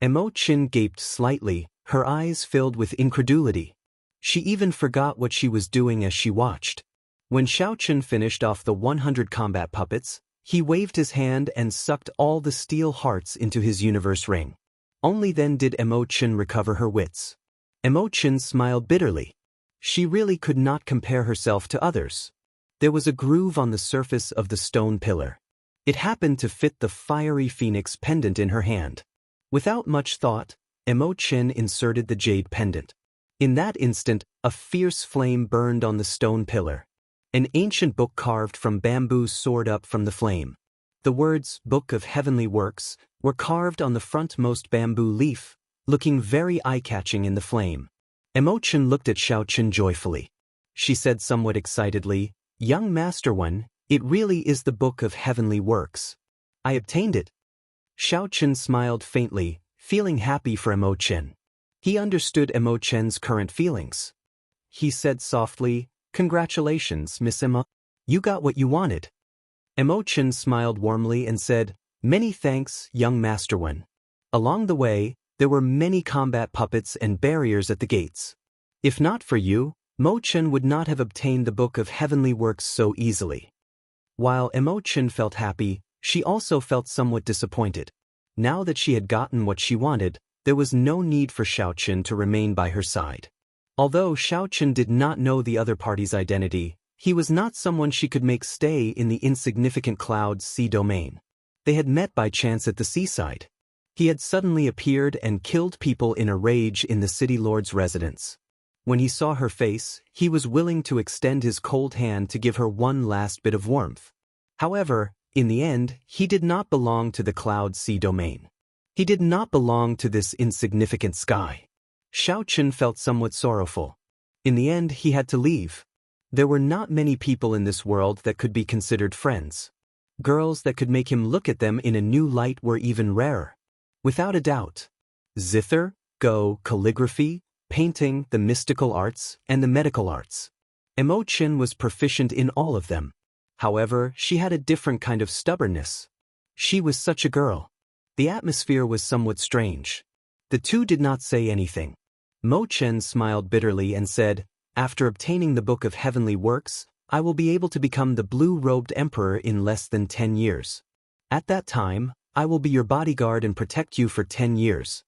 Emochin gaped slightly, her eyes filled with incredulity. She even forgot what she was doing as she watched. When Xiao Qun finished off the 100 combat puppets, he waved his hand and sucked all the steel hearts into his universe ring. Only then did Emochin recover her wits. Emochin smiled bitterly. She really could not compare herself to others. There was a groove on the surface of the stone pillar. It happened to fit the fiery phoenix pendant in her hand. Without much thought, Emochin inserted the jade pendant. In that instant, a fierce flame burned on the stone pillar. An ancient book carved from bamboo soared up from the flame. The words, Book of Heavenly Works, were carved on the frontmost bamboo leaf, looking very eye-catching in the flame. Emochin looked at Xiao Qun joyfully. She said somewhat excitedly, Young Master One, it really is the Book of Heavenly Works. I obtained it. Xiao Qun smiled faintly, feeling happy for Emochin. He understood Emochin's current feelings. He said softly, Congratulations, Miss Emma. You got what you wanted. Emochin smiled warmly and said, Many thanks, young Master One. Along the way, there were many combat puppets and barriers at the gates. If not for you, Mo Chen would not have obtained the Book of Heavenly Works so easily. While Mo Chen felt happy, she also felt somewhat disappointed. Now that she had gotten what she wanted, there was no need for Xiaoqun to remain by her side. Although Xiaoqun did not know the other party's identity, he was not someone she could make stay in the insignificant Cloud Sea domain. They had met by chance at the seaside. He had suddenly appeared and killed people in a rage in the city lord's residence. When he saw her face, he was willing to extend his cold hand to give her one last bit of warmth. However, in the end, he did not belong to the Cloud Sea domain. He did not belong to this insignificant sky. Xiaoqun felt somewhat sorrowful. In the end, he had to leave. There were not many people in this world that could be considered friends. Girls that could make him look at them in a new light were even rarer. Without a doubt. Zither, Go, calligraphy, painting, the mystical arts, and the medical arts. Mo Chen was proficient in all of them. However, she had a different kind of stubbornness. She was such a girl. The atmosphere was somewhat strange. The two did not say anything. Mo Chen smiled bitterly and said, "After obtaining the Book of Heavenly Works, I will be able to become the blue-robed emperor in less than 10 years. At that time, I will be your bodyguard and protect you for 10 years.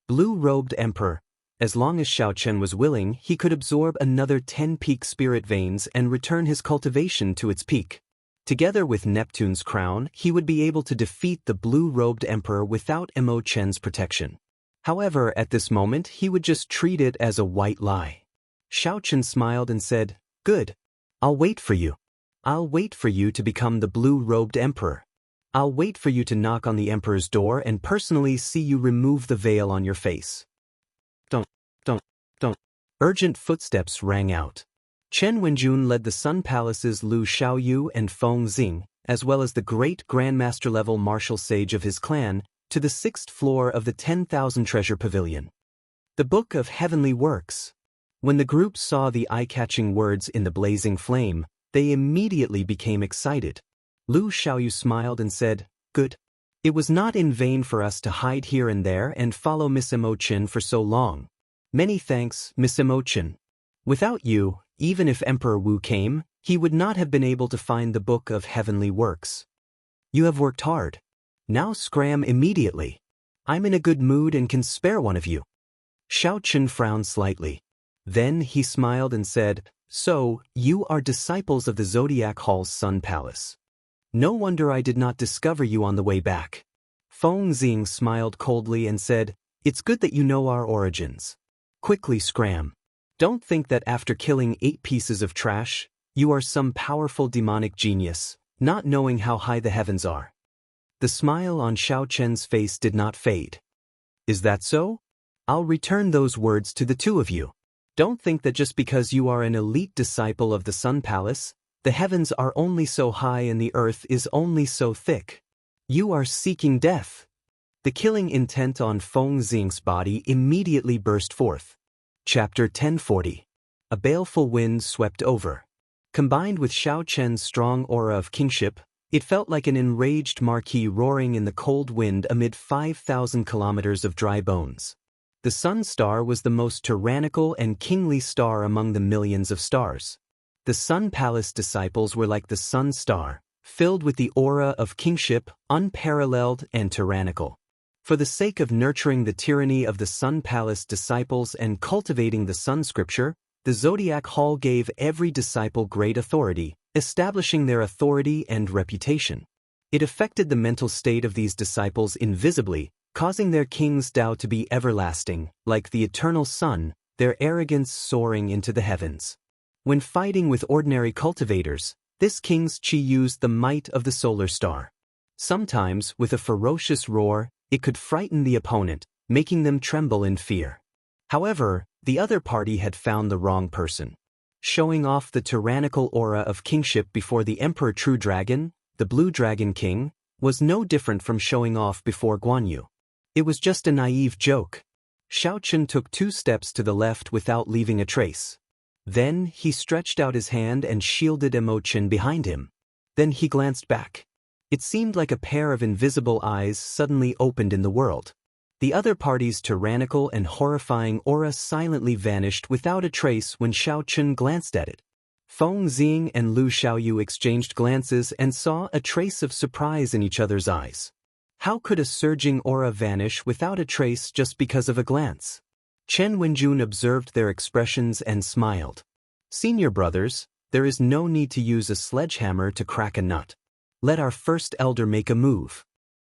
Blue-robed emperor. As long as Xiaoqun was willing, he could absorb another 10 peak spirit veins and return his cultivation to its peak. Together with Neptune's crown, he would be able to defeat the blue-robed emperor without Mo Chen's protection. However, at this moment, he would just treat it as a white lie. Xiaoqun smiled and said, "Good. I'll wait for you. I'll wait for you to become the blue-robed emperor. I'll wait for you to knock on the emperor's door and personally see you remove the veil on your face." Don't. Urgent footsteps rang out. Chen Wenjun led the Sun Palace's Lu Xiaoyu and Feng Xing, as well as the great Grandmaster-level martial sage of his clan, to the 6th floor of the 10,000 Treasure Pavilion. The Book of Heavenly Works. When the group saw the eye-catching words in the blazing flame, they immediately became excited. Lu Xiaoyu smiled and said, "Good. It was not in vain for us to hide here and there and follow Miss Mo Chen for so long. Many thanks, Miss Mo Chen. Without you, even if Emperor Wu came, he would not have been able to find the Book of Heavenly Works. You have worked hard. Now scram immediately. I'm in a good mood and can spare one of you." Xiaoqun frowned slightly. Then he smiled and said, "So, you are disciples of the Zodiac Hall's Sun Palace. No wonder I did not discover you on the way back." Feng Xing smiled coldly and said, "It's good that you know our origins. Quickly scram. Don't think that after killing 8 pieces of trash, you are some powerful demonic genius, not knowing how high the heavens are." The smile on Xiaoqun's face did not fade. "Is that so? I'll return those words to the two of you. Don't think that just because you are an elite disciple of the Sun Palace, the heavens are only so high and the earth is only so thick. You are seeking death." The killing intent on Feng Xing's body immediately burst forth. Chapter 1040. A baleful wind swept over. Combined with Xiaoqun's strong aura of kingship, it felt like an enraged marquis roaring in the cold wind amid 5,000 kilometers of dry bones. The Sun Star was the most tyrannical and kingly star among the millions of stars. The Sun Palace disciples were like the Sun Star, filled with the aura of kingship, unparalleled and tyrannical. For the sake of nurturing the tyranny of the Sun Palace disciples and cultivating the Sun Scripture, the Zodiac Hall gave every disciple great authority, establishing their authority and reputation. It affected the mental state of these disciples invisibly, causing their king's Tao to be everlasting, like the eternal sun, their arrogance soaring into the heavens. When fighting with ordinary cultivators, this king's chi used the might of the solar star. Sometimes, with a ferocious roar, it could frighten the opponent, making them tremble in fear. However, the other party had found the wrong person. Showing off the tyrannical aura of kingship before the Emperor True Dragon, the Blue Dragon King, was no different from showing off before Guan Yu. It was just a naive joke. Xiaoqun took 2 steps to the left without leaving a trace. Then he stretched out his hand and shielded Mo Chen behind him. Then he glanced back. It seemed like a pair of invisible eyes suddenly opened in the world. The other party's tyrannical and horrifying aura silently vanished without a trace when Xiao Chun glanced at it. Feng Xing and Lu Xiaoyu exchanged glances and saw a trace of surprise in each other's eyes. How could a surging aura vanish without a trace just because of a glance? Chen Wenjun observed their expressions and smiled. Senior brothers, there is no need to use a sledgehammer to crack a nut. Let our first elder make a move.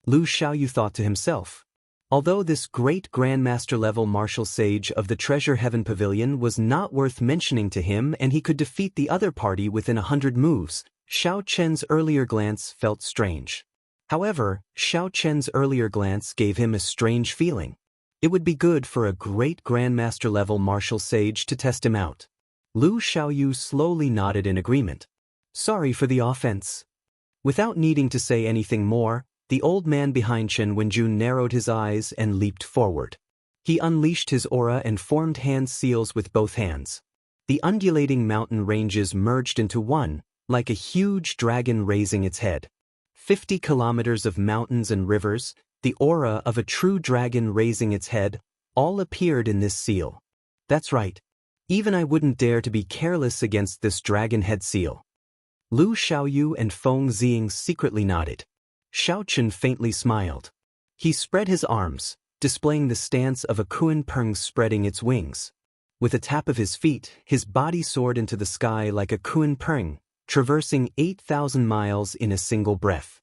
Lu Xiaoyu thought to himself. Although this great grandmaster-level martial sage of the Treasure Heaven Pavilion was not worth mentioning to him and he could defeat the other party within 100 moves, Xiao Chen's earlier glance felt strange. However, Xiao Chen's earlier glance gave him a strange feeling. It would be good for a great grandmaster-level martial sage to test him out. Lu Xiaoyu slowly nodded in agreement. Sorry for the offense. Without needing to say anything more, the old man behind Chen Wenjun narrowed his eyes and leaped forward. He unleashed his aura and formed hand seals with both hands. The undulating mountain ranges merged into one, like a huge dragon raising its head. 50 kilometers of mountains and rivers, the aura of a true dragon raising its head, all appeared in this seal. That's right. Even I wouldn't dare to be careless against this dragon head seal. Lu Xiaoyu and Feng Xing secretly nodded. Xiao Chun faintly smiled. He spread his arms, displaying the stance of a Kunpeng spreading its wings. With a tap of his feet, his body soared into the sky like a Kunpeng, traversing 8,000 miles in a single breath.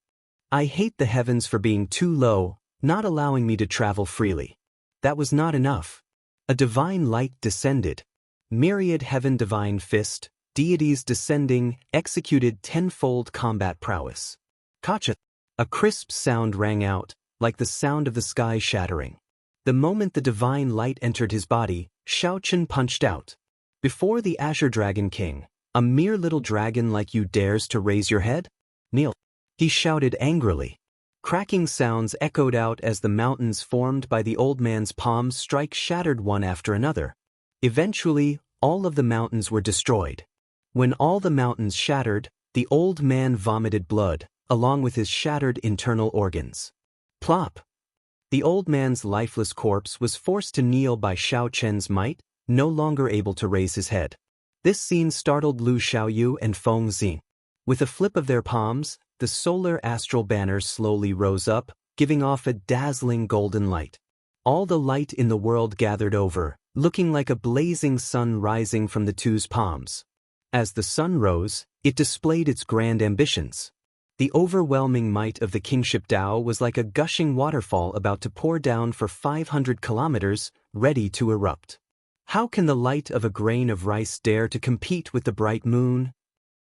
I hate the heavens for being too low, not allowing me to travel freely. That was not enough. A divine light descended. Myriad heaven divine fist, deities descending, executed tenfold combat prowess. Kacha! A crisp sound rang out, like the sound of the sky shattering. The moment the divine light entered his body, Xiao Chun punched out. Before the Azure Dragon King, a mere little dragon like you dares to raise your head? Kneel! He shouted angrily. Cracking sounds echoed out as the mountains formed by the old man's palms strike shattered one after another. Eventually, all of the mountains were destroyed. When all the mountains shattered, the old man vomited blood, along with his shattered internal organs. Plop! The old man's lifeless corpse was forced to kneel by Xiao Chen's might, no longer able to raise his head. This scene startled Lu Xiaoyu and Feng Xing. With a flip of their palms, the solar astral banners slowly rose up, giving off a dazzling golden light. All the light in the world gathered over, looking like a blazing sun rising from the two's palms. As the sun rose, it displayed its grand ambitions. The overwhelming might of the kingship Tao was like a gushing waterfall about to pour down for 500 kilometers, ready to erupt. How can the light of a grain of rice dare to compete with the bright moon?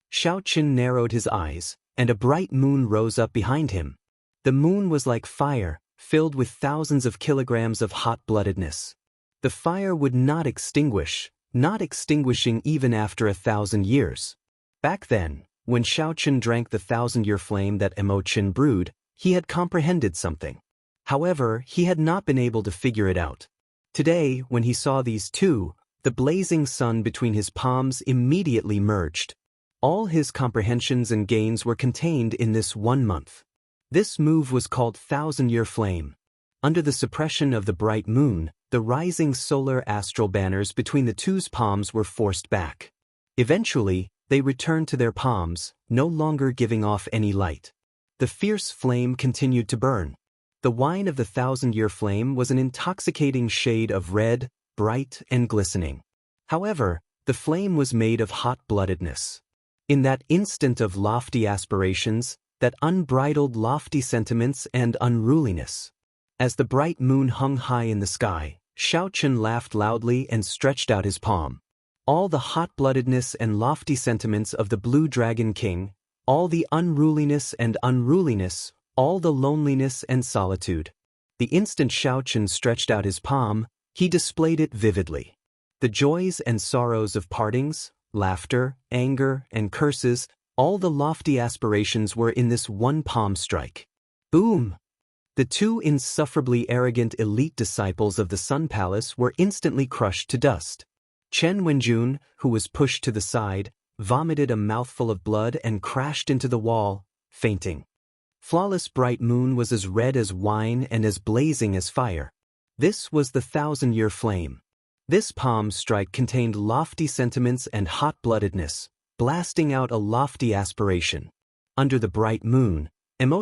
Xiao Chun narrowed his eyes, and a bright moon rose up behind him. The moon was like fire, filled with thousands of kilograms of hot-bloodedness. The fire would not extinguish, not extinguishing even after 1,000 years. Back then, when Xiao Chun drank the 1,000-year flame that Emo Chin brewed, he had comprehended something. However, he had not been able to figure it out. Today, when he saw these two, the blazing sun between his palms immediately merged. All his comprehensions and gains were contained in this 1 month. This move was called 1,000-year flame. Under the suppression of the bright moon, the rising solar astral banners between the two's palms were forced back. Eventually, they returned to their palms, no longer giving off any light. The fierce flame continued to burn. The wine of the 1,000-year flame was an intoxicating shade of red, bright and glistening. However, the flame was made of hot-bloodedness. In that instant of lofty aspirations, that unbridled lofty sentiments and unruliness. As the bright moon hung high in the sky, Xiao Chun laughed loudly and stretched out his palm. All the hot-bloodedness and lofty sentiments of the Blue Dragon King, all the unruliness and unruliness, all the loneliness and solitude. The instant Xiao Chun stretched out his palm, he displayed it vividly. The joys and sorrows of partings, laughter, anger, and curses, all the lofty aspirations were in this one palm strike. Boom! The two insufferably arrogant elite disciples of the Sun Palace were instantly crushed to dust. Chen Wenjun, who was pushed to the side, vomited a mouthful of blood and crashed into the wall, fainting. Flawless Bright Moon was as red as wine and as blazing as fire. This was the 1,000-year flame. This palm strike contained lofty sentiments and hot-bloodedness, blasting out a lofty aspiration. Under the bright moon,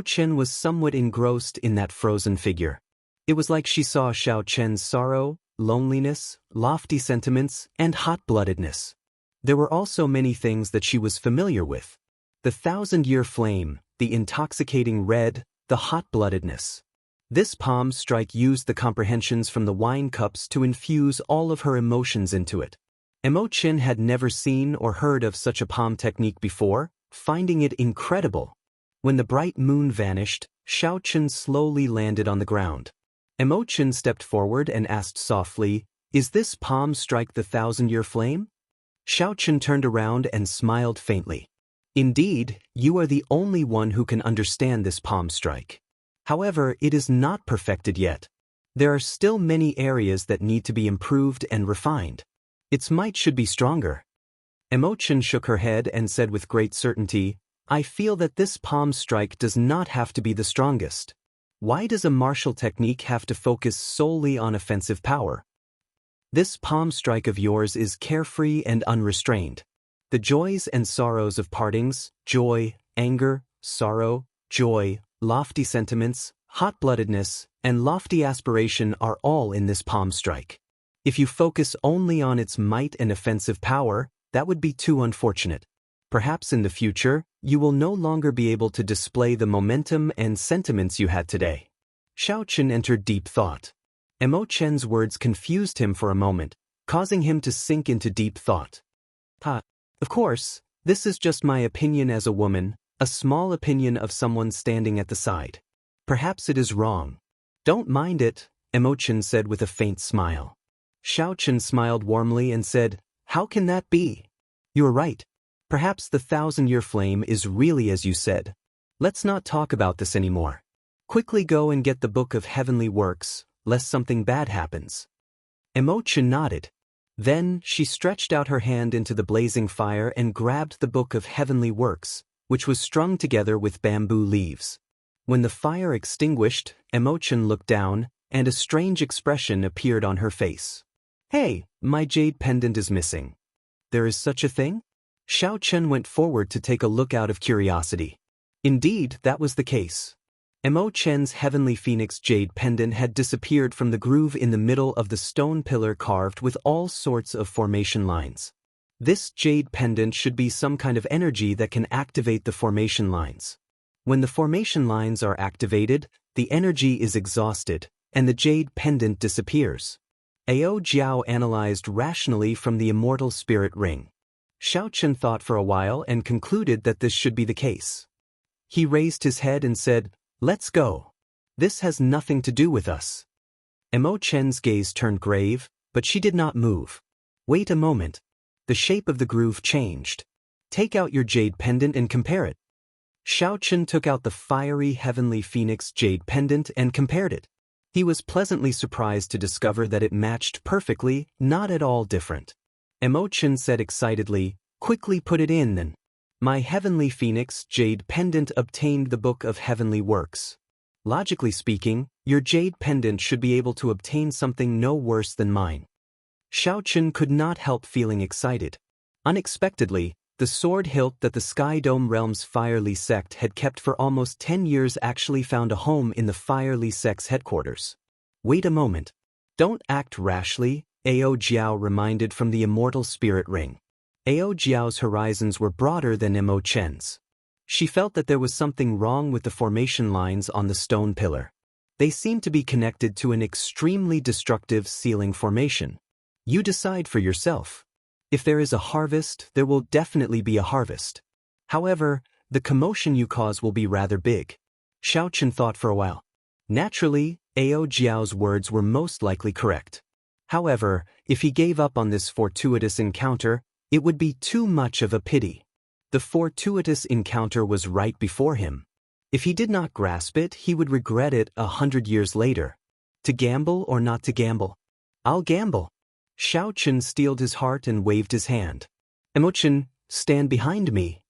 Chen was somewhat engrossed in that frozen figure. It was like she saw Xiao Chen's sorrow, loneliness, lofty sentiments, and hot-bloodedness. There were also many things that she was familiar with. The 1,000-year flame, the intoxicating red, the hot-bloodedness. This palm strike used the comprehensions from the wine cups to infuse all of her emotions into it. Chen had never seen or heard of such a palm technique before, finding it incredible. When the bright moon vanished, Xiao Chen slowly landed on the ground. Chen stepped forward and asked softly, "Is this palm strike the 1,000-year flame?" Xiao Chen turned around and smiled faintly. "Indeed, you are the only one who can understand this palm strike. However, it is not perfected yet. There are still many areas that need to be improved and refined. Its might should be stronger." Chen shook her head and said with great certainty, "I feel that this palm strike does not have to be the strongest. Why does a martial technique have to focus solely on offensive power? This palm strike of yours is carefree and unrestrained. The joys and sorrows of partings, joy, anger, sorrow, joy, lofty sentiments, hot-bloodedness, and lofty aspiration are all in this palm strike. If you focus only on its might and offensive power, that would be too unfortunate. Perhaps in the future, you will no longer be able to display the momentum and sentiments you had today." Xiao Chen entered deep thought. Chen's words confused him for a moment, causing him to sink into deep thought. Of course, this is just my opinion as a woman, a small opinion of someone standing at the side. Perhaps it is wrong. Don't mind it, Chen said with a faint smile. Xiao Chen smiled warmly and said, "How can that be? You're right. Perhaps the 1,000-year flame is really as you said. Let's not talk about this anymore. Quickly go and get the book of heavenly works, lest something bad happens." Chen nodded. Then she stretched out her hand into the blazing fire and grabbed the book of heavenly works, which was strung together with bamboo leaves. When the fire extinguished, Chen looked down, and a strange expression appeared on her face. "Hey, my jade pendant is missing. There is such a thing?" Xiao Chen went forward to take a look out of curiosity. Indeed, that was the case. Chen's heavenly phoenix jade pendant had disappeared from the groove in the middle of the stone pillar carved with all sorts of formation lines. This jade pendant should be some kind of energy that can activate the formation lines. When the formation lines are activated, the energy is exhausted, and the jade pendant disappears. Jiao analyzed rationally from the immortal spirit ring. Xiao Chen thought for a while and concluded that this should be the case. He raised his head and said, "Let's go. This has nothing to do with us." Chen's gaze turned grave, but she did not move. "Wait a moment." The shape of the groove changed. "Take out your jade pendant and compare it." Xiao Chen took out the fiery heavenly phoenix jade pendant and compared it. He was pleasantly surprised to discover that it matched perfectly, not at all different. Chen said excitedly, "Quickly put it in then." "My heavenly phoenix jade pendant obtained the book of heavenly works. Logically speaking, your jade pendant should be able to obtain something no worse than mine." Xiao Chen could not help feeling excited. Unexpectedly, the sword hilt that the Sky Dome Realm's Firely sect had kept for almost 10 years actually found a home in the Firely sect's headquarters. "Wait a moment. Don't act rashly," Jiao reminded from the immortal spirit ring. Jiao's horizons were broader than Chen's. She felt that there was something wrong with the formation lines on the stone pillar. They seemed to be connected to an extremely destructive ceiling formation. You decide for yourself. If there is a harvest, there will definitely be a harvest. However, the commotion you cause will be rather big. Xiao Chen thought for a while. Naturally, Jiao's words were most likely correct. However, if he gave up on this fortuitous encounter, it would be too much of a pity. The fortuitous encounter was right before him. If he did not grasp it, he would regret it 100 years later. To gamble or not to gamble? I'll gamble. Xiao Chen steeled his heart and waved his hand. Chen, stand behind me.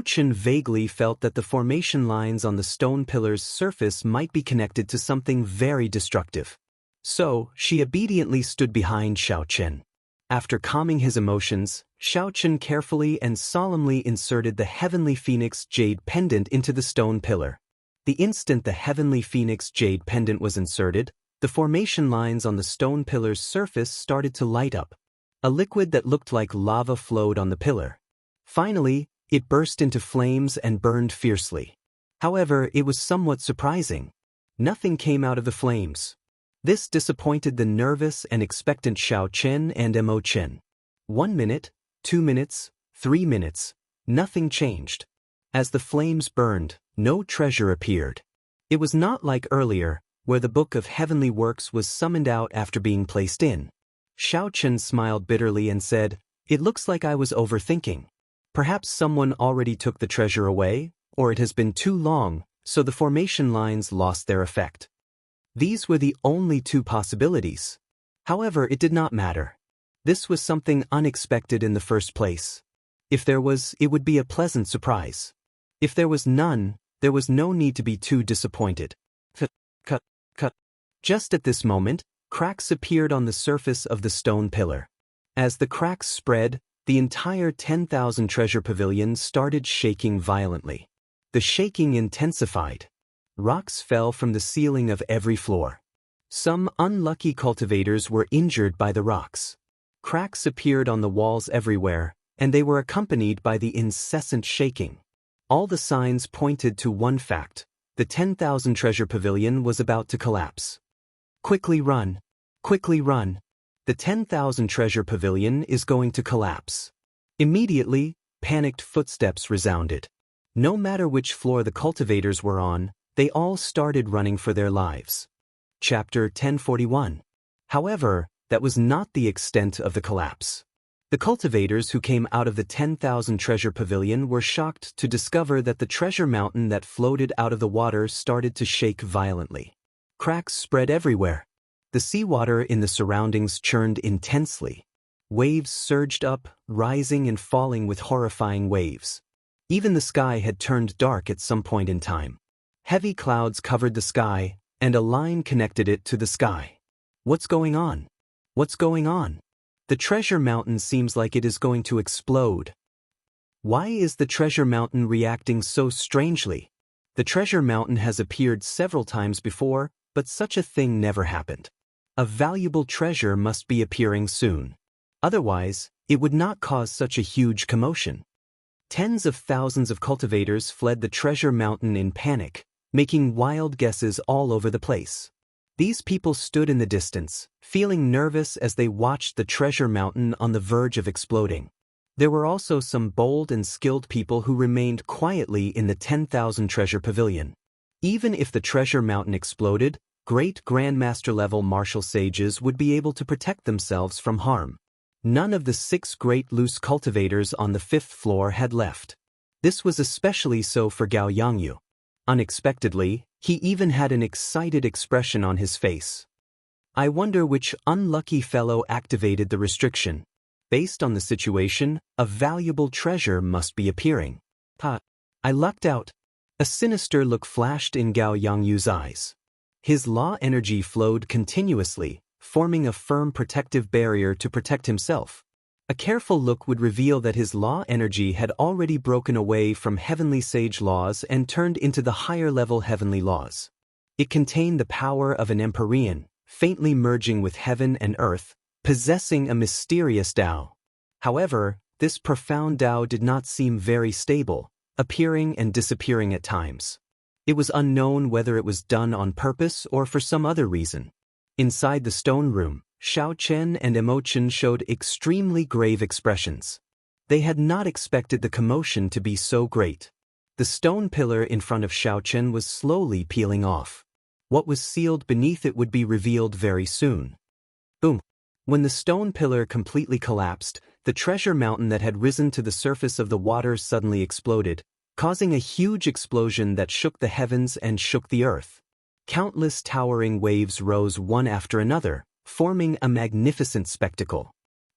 Chen vaguely felt that the formation lines on the stone pillar's surface might be connected to something very destructive. So, she obediently stood behind Xiao Chen. After calming his emotions, Xiao Chen carefully and solemnly inserted the heavenly phoenix jade pendant into the stone pillar. The instant the heavenly phoenix jade pendant was inserted, the formation lines on the stone pillar's surface started to light up. A liquid that looked like lava flowed on the pillar. Finally, it burst into flames and burned fiercely. However, it was somewhat surprising. Nothing came out of the flames. This disappointed the nervous and expectant Xiao Chen and Mo Chen. 1 minute, 2 minutes, 3 minutes, nothing changed. As the flames burned, no treasure appeared. It was not like earlier, where the Book of Heavenly Works was summoned out after being placed in. Xiao Chen smiled bitterly and said, "It looks like I was overthinking. Perhaps someone already took the treasure away, or it has been too long, so the formation lines lost their effect." These were the only two possibilities. However, it did not matter. This was something unexpected in the first place. If there was, it would be a pleasant surprise. If there was none, there was no need to be too disappointed. Cut. Just at this moment, cracks appeared on the surface of the stone pillar. As the cracks spread, the entire 10,000 treasure pavilion started shaking violently. The shaking intensified. Rocks fell from the ceiling of every floor. Some unlucky cultivators were injured by the rocks. Cracks appeared on the walls everywhere, and they were accompanied by the incessant shaking. All the signs pointed to one fact: the 10,000 treasure pavilion was about to collapse. Quickly run! Quickly run! The 10,000 treasure pavilion is going to collapse. Immediately, panicked footsteps resounded. No matter which floor the cultivators were on, they all started running for their lives. Chapter 1041. However, that was not the extent of the collapse. The cultivators who came out of the 10,000 treasure pavilion were shocked to discover that the treasure mountain that floated out of the water started to shake violently. Cracks spread everywhere. The seawater in the surroundings churned intensely. Waves surged up, rising and falling with horrifying waves. Even the sky had turned dark at some point in time. Heavy clouds covered the sky, and a line connected it to the sky. What's going on? What's going on? The treasure mountain seems like it is going to explode. Why is the treasure mountain reacting so strangely? The treasure mountain has appeared several times before, but such a thing never happened. A valuable treasure must be appearing soon. Otherwise, it would not cause such a huge commotion. Tens of thousands of cultivators fled the treasure mountain in panic, making wild guesses all over the place. These people stood in the distance, feeling nervous as they watched the treasure mountain on the verge of exploding. There were also some bold and skilled people who remained quietly in the 10,000 treasure pavilion. Even if the treasure mountain exploded, great grandmaster-level martial sages would be able to protect themselves from harm. None of the 6 great loose cultivators on the 5th floor had left. This was especially so for Gao Yangyu. Unexpectedly, he even had an excited expression on his face. I wonder which unlucky fellow activated the restriction. Based on the situation, a valuable treasure must be appearing. I lucked out. A sinister look flashed in Gao Yangyu's eyes. His law energy flowed continuously, forming a firm protective barrier to protect himself. A careful look would reveal that his law energy had already broken away from heavenly sage laws and turned into the higher-level heavenly laws. It contained the power of an empyrean, faintly merging with heaven and earth, possessing a mysterious Tao. However, this profound Tao did not seem very stable, appearing and disappearing at times. It was unknown whether it was done on purpose or for some other reason. Inside the stone room, Xiao Chen and Mo Chen showed extremely grave expressions. They had not expected the commotion to be so great. The stone pillar in front of Xiao Chen was slowly peeling off. What was sealed beneath it would be revealed very soon. Boom! When the stone pillar completely collapsed, the treasure mountain that had risen to the surface of the water suddenly exploded, causing a huge explosion that shook the heavens and shook the earth. Countless towering waves rose one after another, forming a magnificent spectacle.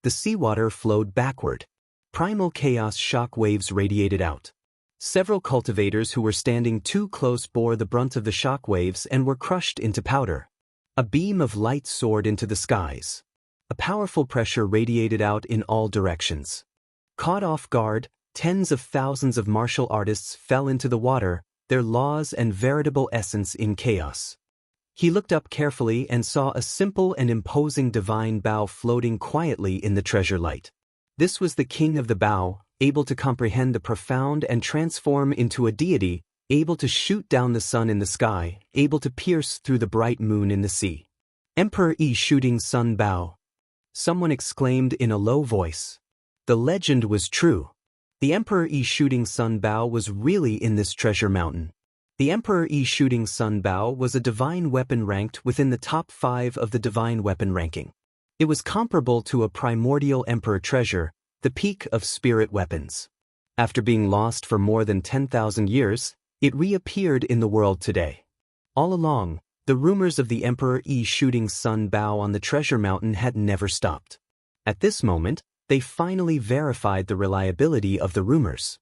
The seawater flowed backward. Primal chaos shock waves radiated out. Several cultivators who were standing too close bore the brunt of the shock waves and were crushed into powder. A beam of light soared into the skies. A powerful pressure radiated out in all directions. Caught off guard, tens of thousands of martial artists fell into the water, their laws and veritable essence in chaos. He looked up carefully and saw a simple and imposing divine bow floating quietly in the treasure light. This was the king of the bow, able to comprehend the profound and transform into a deity, able to shoot down the sun in the sky, able to pierce through the bright moon in the sea. Emperor Yi Shooting Sun Bao. Someone exclaimed in a low voice. The legend was true. The Emperor Yi Shooting Sun Bao was really in this treasure mountain. The Emperor Yi Shooting Sun Bao was a divine weapon ranked within the top 5 of the divine weapon ranking. It was comparable to a primordial emperor treasure, the peak of spirit weapons. After being lost for more than 10,000 years, it reappeared in the world today. All along, the rumors of the Emperor Yi Shooting Sun Bao on the treasure mountain had never stopped. At this moment, they finally verified the reliability of the rumors.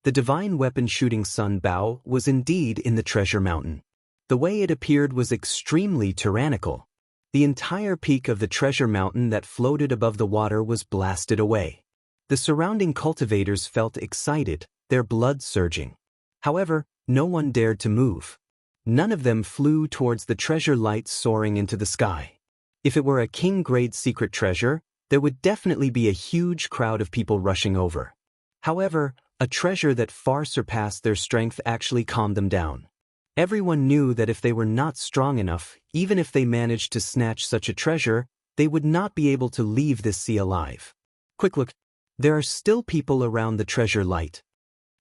The divine weapon Shooting Sun Bao was indeed in the treasure mountain. The way it appeared was extremely tyrannical. The entire peak of the treasure mountain that floated above the water was blasted away. The surrounding cultivators felt excited, their blood surging. However, no one dared to move. None of them flew towards the treasure light soaring into the sky. If it were a king-grade secret treasure, there would definitely be a huge crowd of people rushing over. However, a treasure that far surpassed their strength actually calmed them down. Everyone knew that if they were not strong enough, even if they managed to snatch such a treasure, they would not be able to leave this sea alive. Quick look, there are still people around the treasure light.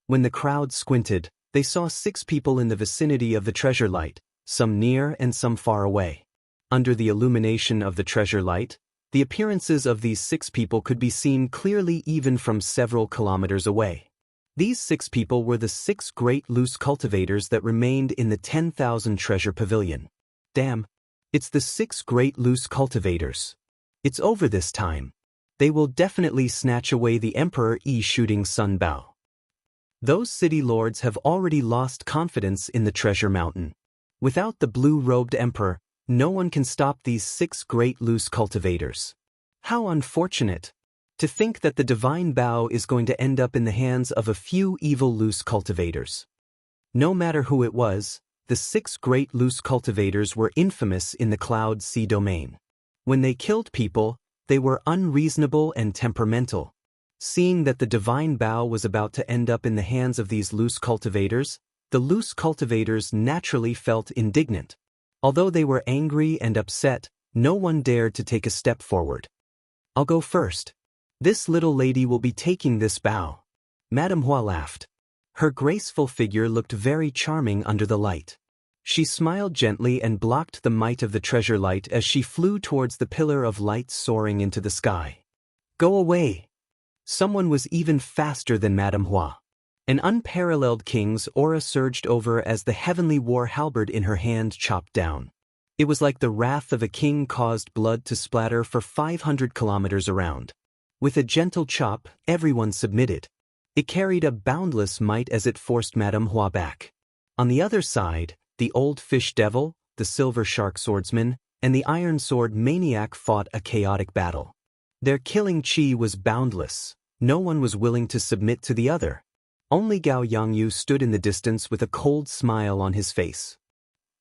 When the crowd squinted, they saw 6 people in the vicinity of the treasure light, some near and some far away. Under the illumination of the treasure light, the appearances of these 6 people could be seen clearly even from several kilometers away. These 6 people were the 6 great loose cultivators that remained in the 10,000 treasure pavilion. Damn, it's the 6 great loose cultivators. It's over this time. They will definitely snatch away the Emperor Yi Shooting Sun Bao. Those city lords have already lost confidence in the treasure mountain. Without the blue-robed emperor, no one can stop these 6 great loose cultivators. How unfortunate! To think that the divine bow is going to end up in the hands of a few evil loose cultivators. No matter who it was, the 6 great loose cultivators were infamous in the Cloud Sea domain. When they killed people, they were unreasonable and temperamental. Seeing that the divine bow was about to end up in the hands of these loose cultivators, the loose cultivators naturally felt indignant. Although they were angry and upset, no one dared to take a step forward. I'll go first. This little lady will be taking this bow. Madame Hua laughed. Her graceful figure looked very charming under the light. She smiled gently and blocked the might of the treasure light as she flew towards the pillar of light soaring into the sky. Go away! Someone was even faster than Madame Hua. An unparalleled king's aura surged over as the heavenly war halberd in her hand chopped down. It was like the wrath of a king caused blood to splatter for 500 kilometers around. With a gentle chop, everyone submitted. It carried a boundless might as it forced Madame Hua back. On the other side, the old fish devil, the silver shark swordsman, and the iron sword maniac fought a chaotic battle. Their killing chi was boundless. No one was willing to submit to the other. Only Gao Yangyu stood in the distance with a cold smile on his face.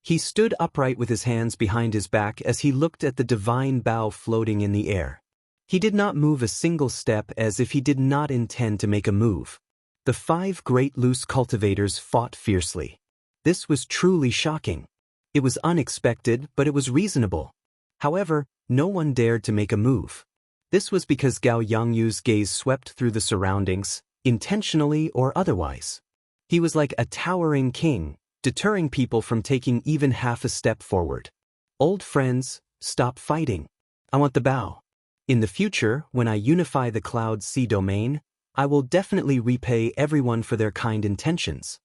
He stood upright with his hands behind his back as he looked at the divine bow floating in the air. He did not move a single step as if he did not intend to make a move. The 5 great loose cultivators fought fiercely. This was truly shocking. It was unexpected, but it was reasonable. However, no one dared to make a move. This was because Gao Yangyu's gaze swept through the surroundings, intentionally or otherwise. He was like a towering king, deterring people from taking even half a step forward. Old friends, stop fighting. I want the bow. In the future, when I unify the Cloud Sea domain, I will definitely repay everyone for their kind intentions.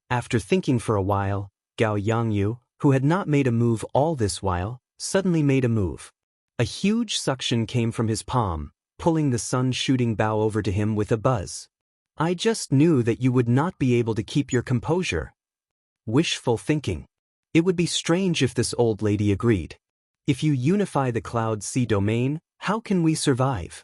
After thinking for a while, Gao Yangyu, who had not made a move all this while, suddenly made a move. A huge suction came from his palm, pulling the sun-shooting bow over to him with a buzz. I just knew that you would not be able to keep your composure. Wishful thinking. It would be strange if this old lady agreed. If you unify the Cloud Sea domain, how can we survive?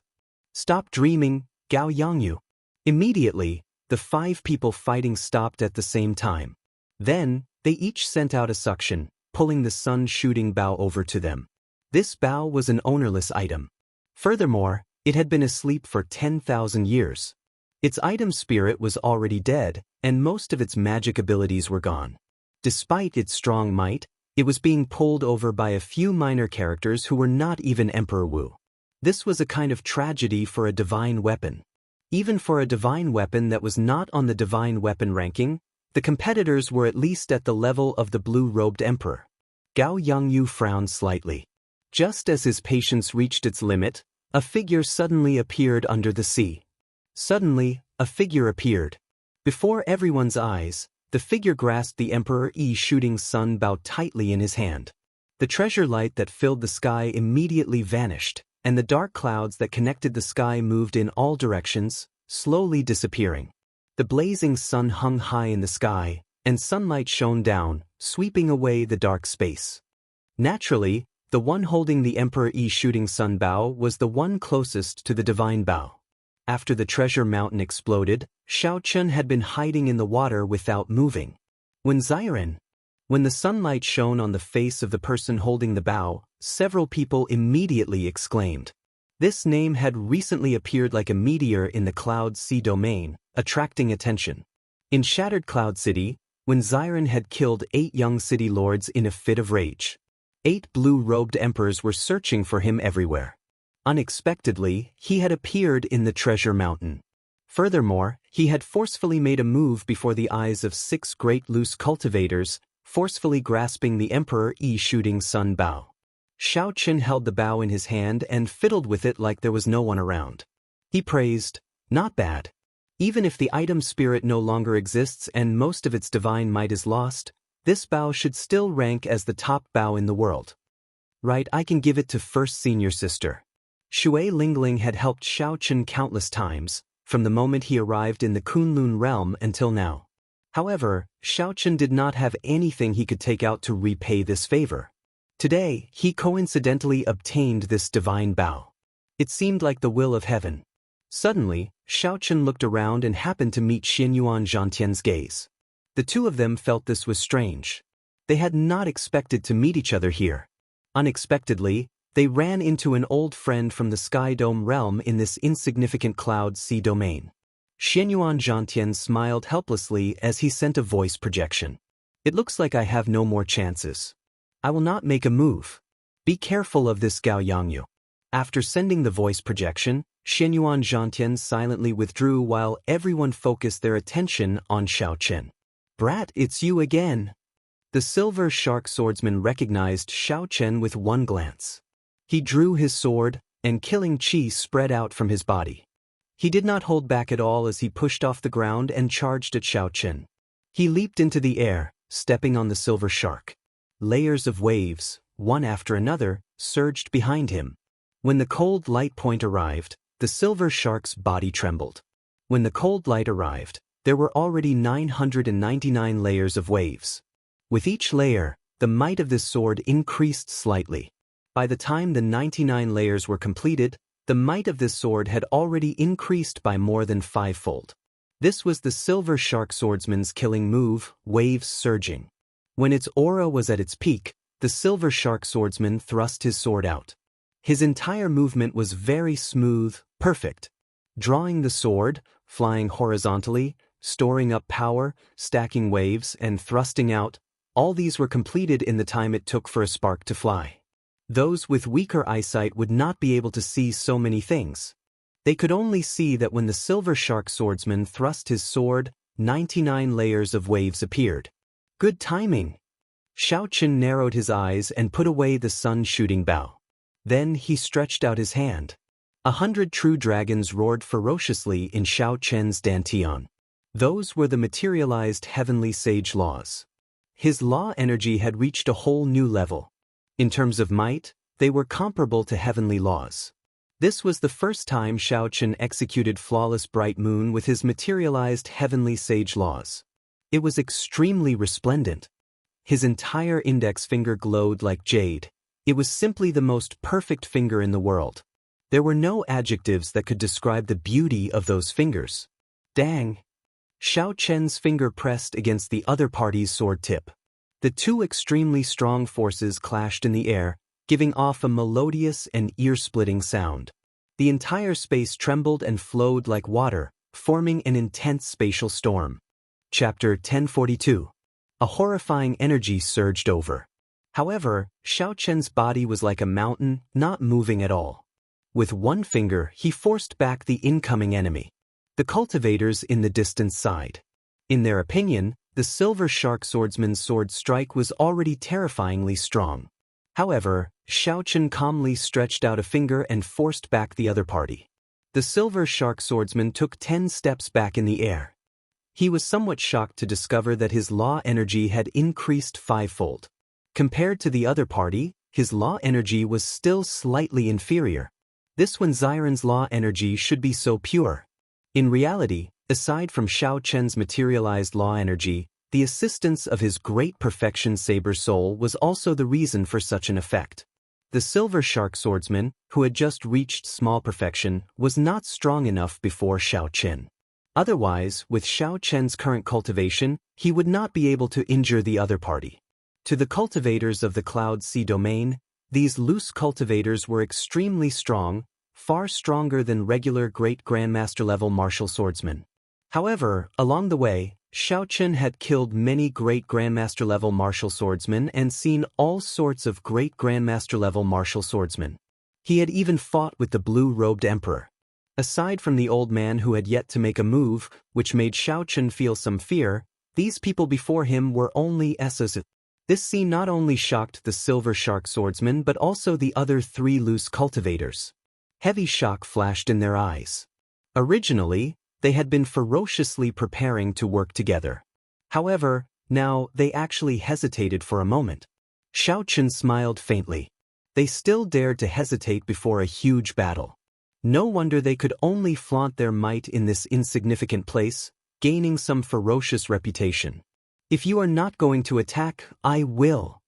Stop dreaming, Gao Yangyu. Immediately, the 5 people fighting stopped at the same time. Then, they each sent out a suction, pulling the sun-shooting bow over to them. This bow was an ownerless item. Furthermore, it had been asleep for 10,000 years. Its item spirit was already dead, and most of its magic abilities were gone. Despite its strong might, it was being pulled over by a few minor characters who were not even Emperor Wu. This was a kind of tragedy for a divine weapon. Even for a divine weapon that was not on the divine weapon ranking, the competitors were at least at the level of the blue-robed emperor. Gao Yangyu frowned slightly. Just as his patience reached its limit, a figure suddenly appeared under the sea. Suddenly, a figure appeared. Before everyone's eyes, the figure grasped the Emperor Yi shooting sun bow tightly in his hand. The treasure light that filled the sky immediately vanished, and the dark clouds that connected the sky moved in all directions, slowly disappearing. The blazing sun hung high in the sky, and sunlight shone down, sweeping away the dark space. Naturally, the one holding the Emperor Yi shooting sun bow was the one closest to the divine bow. After the treasure mountain exploded, Xiao Chun had been hiding in the water without moving. When the sunlight shone on the face of the person holding the bow, several people immediately exclaimed. This name had recently appeared like a meteor in the Cloud Sea domain, attracting attention. In Shattered Cloud City, when Xiren had killed 8 young city lords in a fit of rage. 8 blue-robed emperors were searching for him everywhere. Unexpectedly, he had appeared in the treasure mountain. Furthermore, he had forcefully made a move before the eyes of 6 great loose cultivators, forcefully grasping the Emperor Yi shooting sun bow. Xiao Qin held the bow in his hand and fiddled with it like there was no one around. He praised, "Not bad. Even if the item spirit no longer exists and most of its divine might is lost, this bow should still rank as the top bow in the world. Right, I can give it to first senior sister." Shui Lingling had helped Xiao Qin countless times, from the moment he arrived in the Kunlun realm until now. However, Xiao Qin did not have anything he could take out to repay this favor. Today, he coincidentally obtained this divine bow. It seemed like the will of heaven. Suddenly, Xiao Qin looked around and happened to meet Xianyuan Zhantian's gaze. The two of them felt this was strange. They had not expected to meet each other here. Unexpectedly, they ran into an old friend from the Sky Dome realm in this insignificant Cloud Sea domain. Xianyuan Zhantian smiled helplessly as he sent a voice projection. "It looks like I have no more chances. I will not make a move. Be careful of this Gao Yangyu." After sending the voice projection, Xianyuan Zhantian silently withdrew while everyone focused their attention on Xiao Qin. "Brat, it's you again." The silver shark swordsman recognized Xiao Qin with one glance. He drew his sword, and killing chi spread out from his body. He did not hold back at all as he pushed off the ground and charged at Xiao Qin. He leaped into the air, stepping on the silver shark. Layers of waves, one after another, surged behind him. When the cold light point arrived, the silver shark's body trembled. When the cold light arrived, there were already 999 layers of waves. With each layer, the might of this sword increased slightly. By the time the 99 layers were completed, the might of this sword had already increased by more than 5-fold. This was the silver shark swordsman's killing move, waves surging. When its aura was at its peak, the silver shark swordsman thrust his sword out. His entire movement was very smooth, perfect. Drawing the sword, flying horizontally, storing up power, stacking waves, and thrusting out, all these were completed in the time it took for a spark to fly. Those with weaker eyesight would not be able to see so many things. They could only see that when the silver shark swordsman thrust his sword, 99 layers of waves appeared. Good timing. Xiao Qin narrowed his eyes and put away the sun-shooting bow. Then he stretched out his hand. 100 true dragons roared ferociously in Xiao Qian's dantian. Those were the materialized heavenly sage laws. His law energy had reached a whole new level. In terms of might, they were comparable to heavenly laws. This was the first time Xiao Qin executed Flawless Bright Moon with his materialized heavenly sage laws. It was extremely resplendent. His entire index finger glowed like jade. It was simply the most perfect finger in the world. There were no adjectives that could describe the beauty of those fingers. Dang! Xiao Chen's finger pressed against the other party's sword tip. The two extremely strong forces clashed in the air, giving off a melodious and ear-splitting sound. The entire space trembled and flowed like water, forming an intense spatial storm. Chapter 1042. A horrifying energy surged over. However, Xiao Chen's body was like a mountain, not moving at all. With one finger, he forced back the incoming enemy. The cultivators in the distance sighed. In their opinion, the Silver Shark Swordsman's sword strike was already terrifyingly strong. However, Xiao Chen calmly stretched out a finger and forced back the other party. The Silver Shark Swordsman took 10 steps back in the air. He was somewhat shocked to discover that his law energy had increased fivefold. Compared to the other party, his law energy was still slightly inferior. This when Xiren's law energy should be so pure. In reality, aside from Xiao Chen's materialized law energy, the assistance of his great perfection saber soul was also the reason for such an effect. The Silver Shark Swordsman, who had just reached small perfection, was not strong enough before Xiao Chen. Otherwise, with Xiao Chen's current cultivation, he would not be able to injure the other party. To the cultivators of the Cloud Sea domain, these loose cultivators were extremely strong, far stronger than regular Great Grandmaster level martial swordsmen. However, along the way, Xiao Chen had killed many Great Grandmaster level martial swordsmen and seen all sorts of Great Grandmaster level martial swordsmen. He had even fought with the blue-robed emperor. Aside from the old man who had yet to make a move, which made Xiao Chen feel some fear, these people before him were only S's. This scene not only shocked the Silver Shark Swordsman but also the other 3 loose cultivators. Heavy shock flashed in their eyes. Originally, they had been ferociously preparing to work together. However, now they actually hesitated for a moment. Xiao Chen smiled faintly. They still dared to hesitate before a huge battle. No wonder they could only flaunt their might in this insignificant place, gaining some ferocious reputation. If you are not going to attack, I will.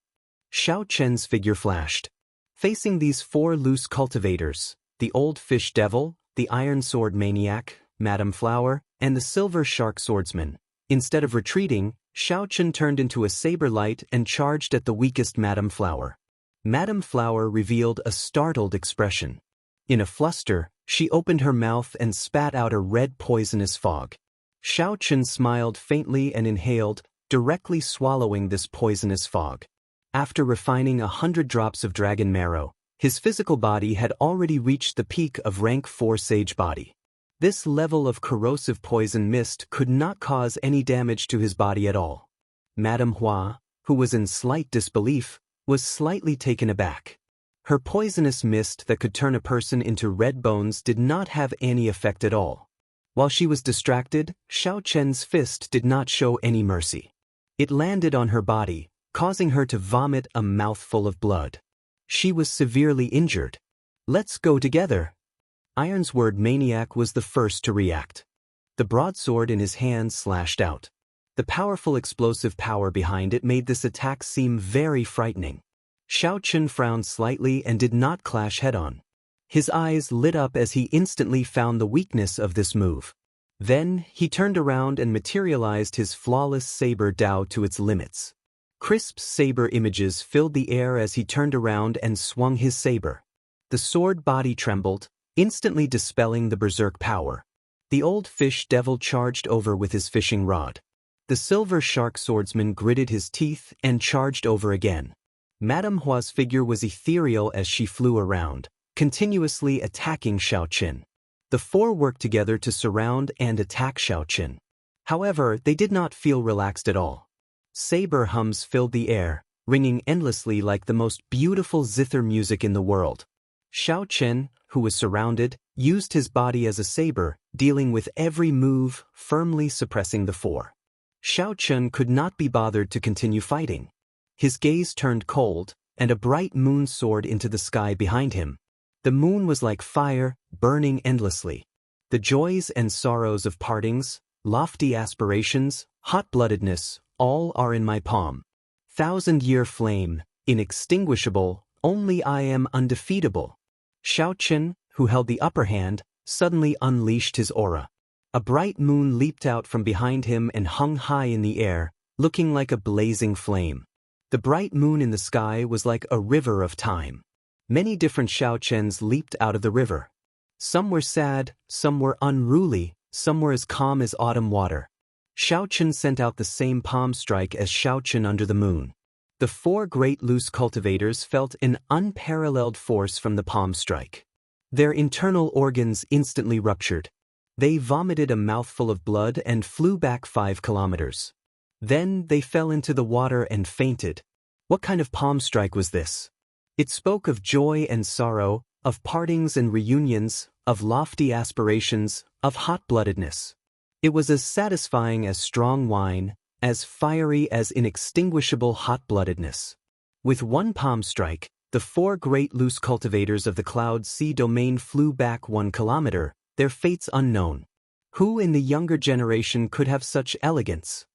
Xiao Chen's figure flashed. Facing these 4 loose cultivators, the Old Fish Devil, the Iron Sword Maniac, Madame Flower, and the Silver Shark Swordsman, instead of retreating, Xiao Chen turned into a saber light and charged at the weakest Madame Flower. Madame Flower revealed a startled expression. In a fluster, she opened her mouth and spat out a red poisonous fog. Xiao Chen smiled faintly and inhaled, directly swallowing this poisonous fog. After refining 100 drops of dragon marrow, his physical body had already reached the peak of rank 4 sage body. This level of corrosive poison mist could not cause any damage to his body at all. Madame Hua, who was in slight disbelief, was slightly taken aback. Her poisonous mist that could turn a person into red bones did not have any effect at all. While she was distracted, Xiao Chen's fist did not show any mercy. It landed on her body, causing her to vomit a mouthful of blood. She was severely injured. Let's go together. Iron's Word Maniac was the first to react. The broadsword in his hand slashed out. The powerful explosive power behind it made this attack seem very frightening. Xiao Chen frowned slightly and did not clash head-on. His eyes lit up as he instantly found the weakness of this move. Then, he turned around and materialized his flawless saber Dao to its limits. Crisp saber images filled the air as he turned around and swung his saber. The sword body trembled, instantly dispelling the berserk power. The Old Fish Devil charged over with his fishing rod. The Silver Shark Swordsman gritted his teeth and charged over again. Madame Hua's figure was ethereal as she flew around, continuously attacking Xiao Chen. The 4 worked together to surround and attack Xiao Chen. However, they did not feel relaxed at all. Saber hums filled the air, ringing endlessly like the most beautiful zither music in the world. Xiao Chen, who was surrounded, used his body as a saber, dealing with every move, firmly suppressing the 4. Xiao Chen could not be bothered to continue fighting. His gaze turned cold, and a bright moon soared into the sky behind him. The moon was like fire, burning endlessly. The joys and sorrows of partings, lofty aspirations, hot-bloodedness, all are in my palm. 1,000-year flame, inextinguishable, Only I am undefeatable. Xiao Qin, who held the upper hand, suddenly unleashed his aura. A bright moon leaped out from behind him and hung high in the air, looking like a blazing flame. The bright moon in the sky was like a river of time. Many different Xiao Qians leaped out of the river. Some were sad, some were unruly, some were as calm as autumn water. Xiao Qin sent out the same palm strike as Xiao Qin under the moon. The four great loose cultivators felt an unparalleled force from the palm strike. Their internal organs instantly ruptured. They vomited a mouthful of blood and flew back 5 kilometers. Then they fell into the water and fainted. What kind of palm strike was this? It spoke of joy and sorrow, of partings and reunions, of lofty aspirations, of hot-bloodedness. It was as satisfying as strong wine, as fiery as inextinguishable hot-bloodedness. With one palm strike, the four great loose cultivators of the Cloud Sea domain flew back 1 kilometer, their fates unknown. Who in the younger generation could have such elegance?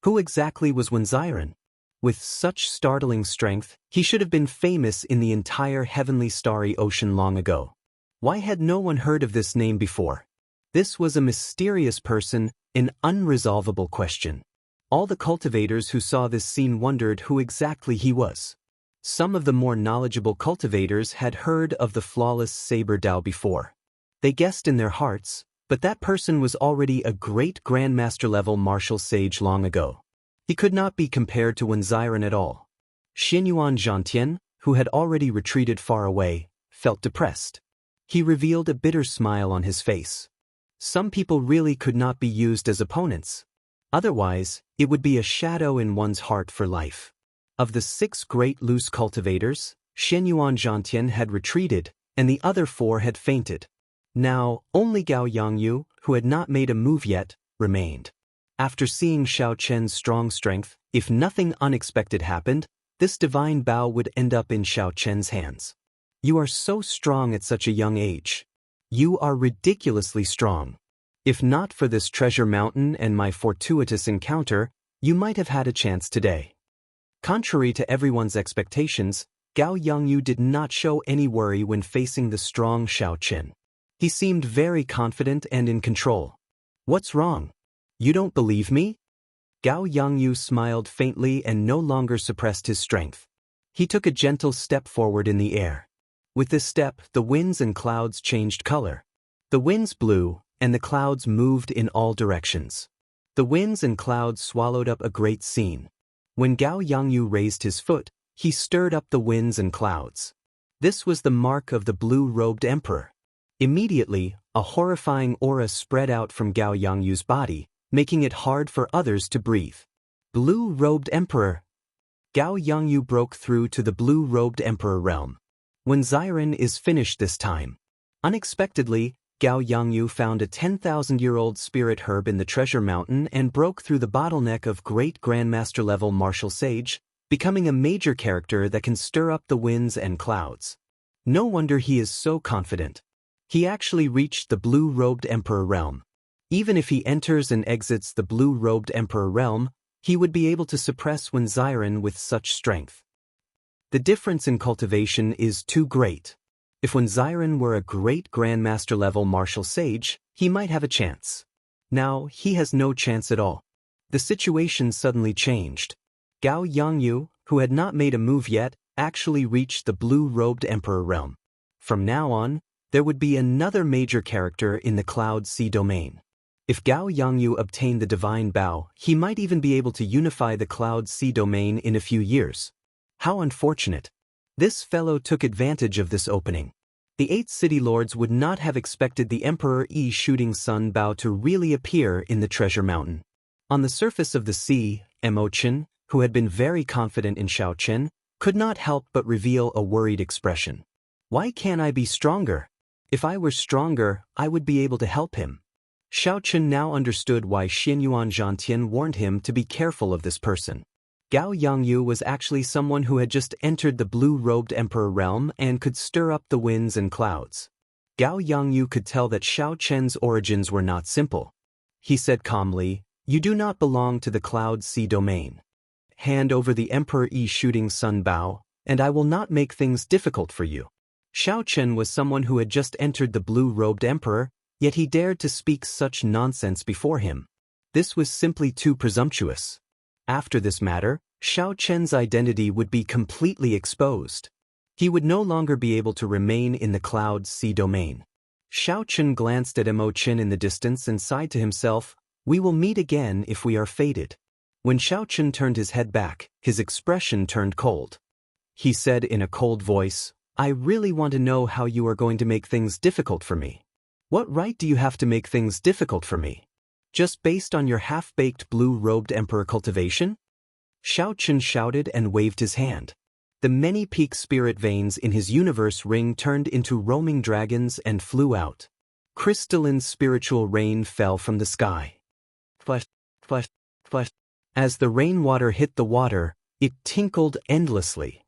Who exactly was Wenziren? With such startling strength, he should have been famous in the entire heavenly starry ocean long ago. Why had no one heard of this name before? This was a mysterious person, an unresolvable question. All the cultivators who saw this scene wondered who exactly he was. Some of the more knowledgeable cultivators had heard of the flawless Saber Dao before. They guessed in their hearts, but that person was already a great Grandmaster-level martial sage long ago. He could not be compared to Wenziren at all. Xianyuan Zhantian, who had already retreated far away, felt depressed. He revealed a bitter smile on his face. Some people really could not be used as opponents. Otherwise, it would be a shadow in one's heart for life. Of the 6 great loose cultivators, Xianyuan Zhantian had retreated, and the other 4 had fainted. Now, only Gao Yangyu, who had not made a move yet, remained. After seeing Xiao Qian's strong strength, if nothing unexpected happened, this divine bao would end up in Xiao Qian's hands. You are so strong at such a young age. You are ridiculously strong. If not for this treasure mountain and my fortuitous encounter, you might have had a chance today. Contrary to everyone's expectations, Gao Yangyu did not show any worry when facing the strong Xiao Qin. He seemed very confident and in control. What's wrong? You don't believe me? Gao Yangyu smiled faintly and no longer suppressed his strength. He took a gentle step forward in the air. With this step, the winds and clouds changed color. The winds blew, and the clouds moved in all directions. The winds and clouds swallowed up a great scene. When Gao Yangyu raised his foot, he stirred up the winds and clouds. This was the mark of the blue-robed emperor. Immediately, a horrifying aura spread out from Gao Yangyu's body, making it hard for others to breathe. Blue-robed emperor. Gao Yangyu broke through to the blue-robed emperor realm. Wenziren is finished this time. Unexpectedly, Gao Yangyu found a 10,000-year-old spirit herb in the treasure mountain and broke through the bottleneck of great Grandmaster-level martial sage, becoming a major character that can stir up the winds and clouds. No wonder he is so confident. He actually reached the blue-robed emperor realm. Even if he enters and exits the blue-robed emperor realm, he would be able to suppress Wenziren with such strength. The difference in cultivation is too great. If Wenziren were a great Grandmaster-level martial sage, he might have a chance. Now, he has no chance at all. The situation suddenly changed. Gao Yangyu, who had not made a move yet, actually reached the blue-robed emperor realm. From now on, there would be another major character in the Cloud Sea domain. If Gao Yangyu obtained the divine bao, he might even be able to unify the Cloud Sea domain in a few years. How unfortunate. This fellow took advantage of this opening. The 8 city lords would not have expected the Emperor Yi shooting sun bao to really appear in the treasure mountain. On the surface of the sea, Mo Chen, who had been very confident in Xiao Qian, could not help but reveal a worried expression. Why can't I be stronger? If I were stronger, I would be able to help him. Xiao Qian now understood why Xianyuan Zhantian warned him to be careful of this person. Gao Yangyu was actually someone who had just entered the blue-robed emperor realm and could stir up the winds and clouds. Gao Yangyu could tell that Xiao Qian's origins were not simple. He said calmly, "You do not belong to the Cloud Sea domain. Hand over the Emperor Yi shooting sun bao, and I will not make things difficult for you. Xiao Chen was someone who had just entered the blue-robed emperor, yet he dared to speak such nonsense before him. This was simply too presumptuous. After this matter, Xiao Chen's identity would be completely exposed. He would no longer be able to remain in the Cloud Sea domain. Xiao Chen glanced at Mo Qin in the distance and sighed to himself, "We will meet again if we are fated." When Xiao Chen turned his head back, his expression turned cold. He said in a cold voice, "I really want to know how you are going to make things difficult for me." "What right do you have to make things difficult for me? Just based on your half-baked blue-robed emperor cultivation?" Xiao Chen shouted and waved his hand. The many peak spirit veins in his universe ring turned into roaming dragons and flew out. Crystalline spiritual rain fell from the sky. Flash, flash, flash. As the rainwater hit the water, it tinkled endlessly.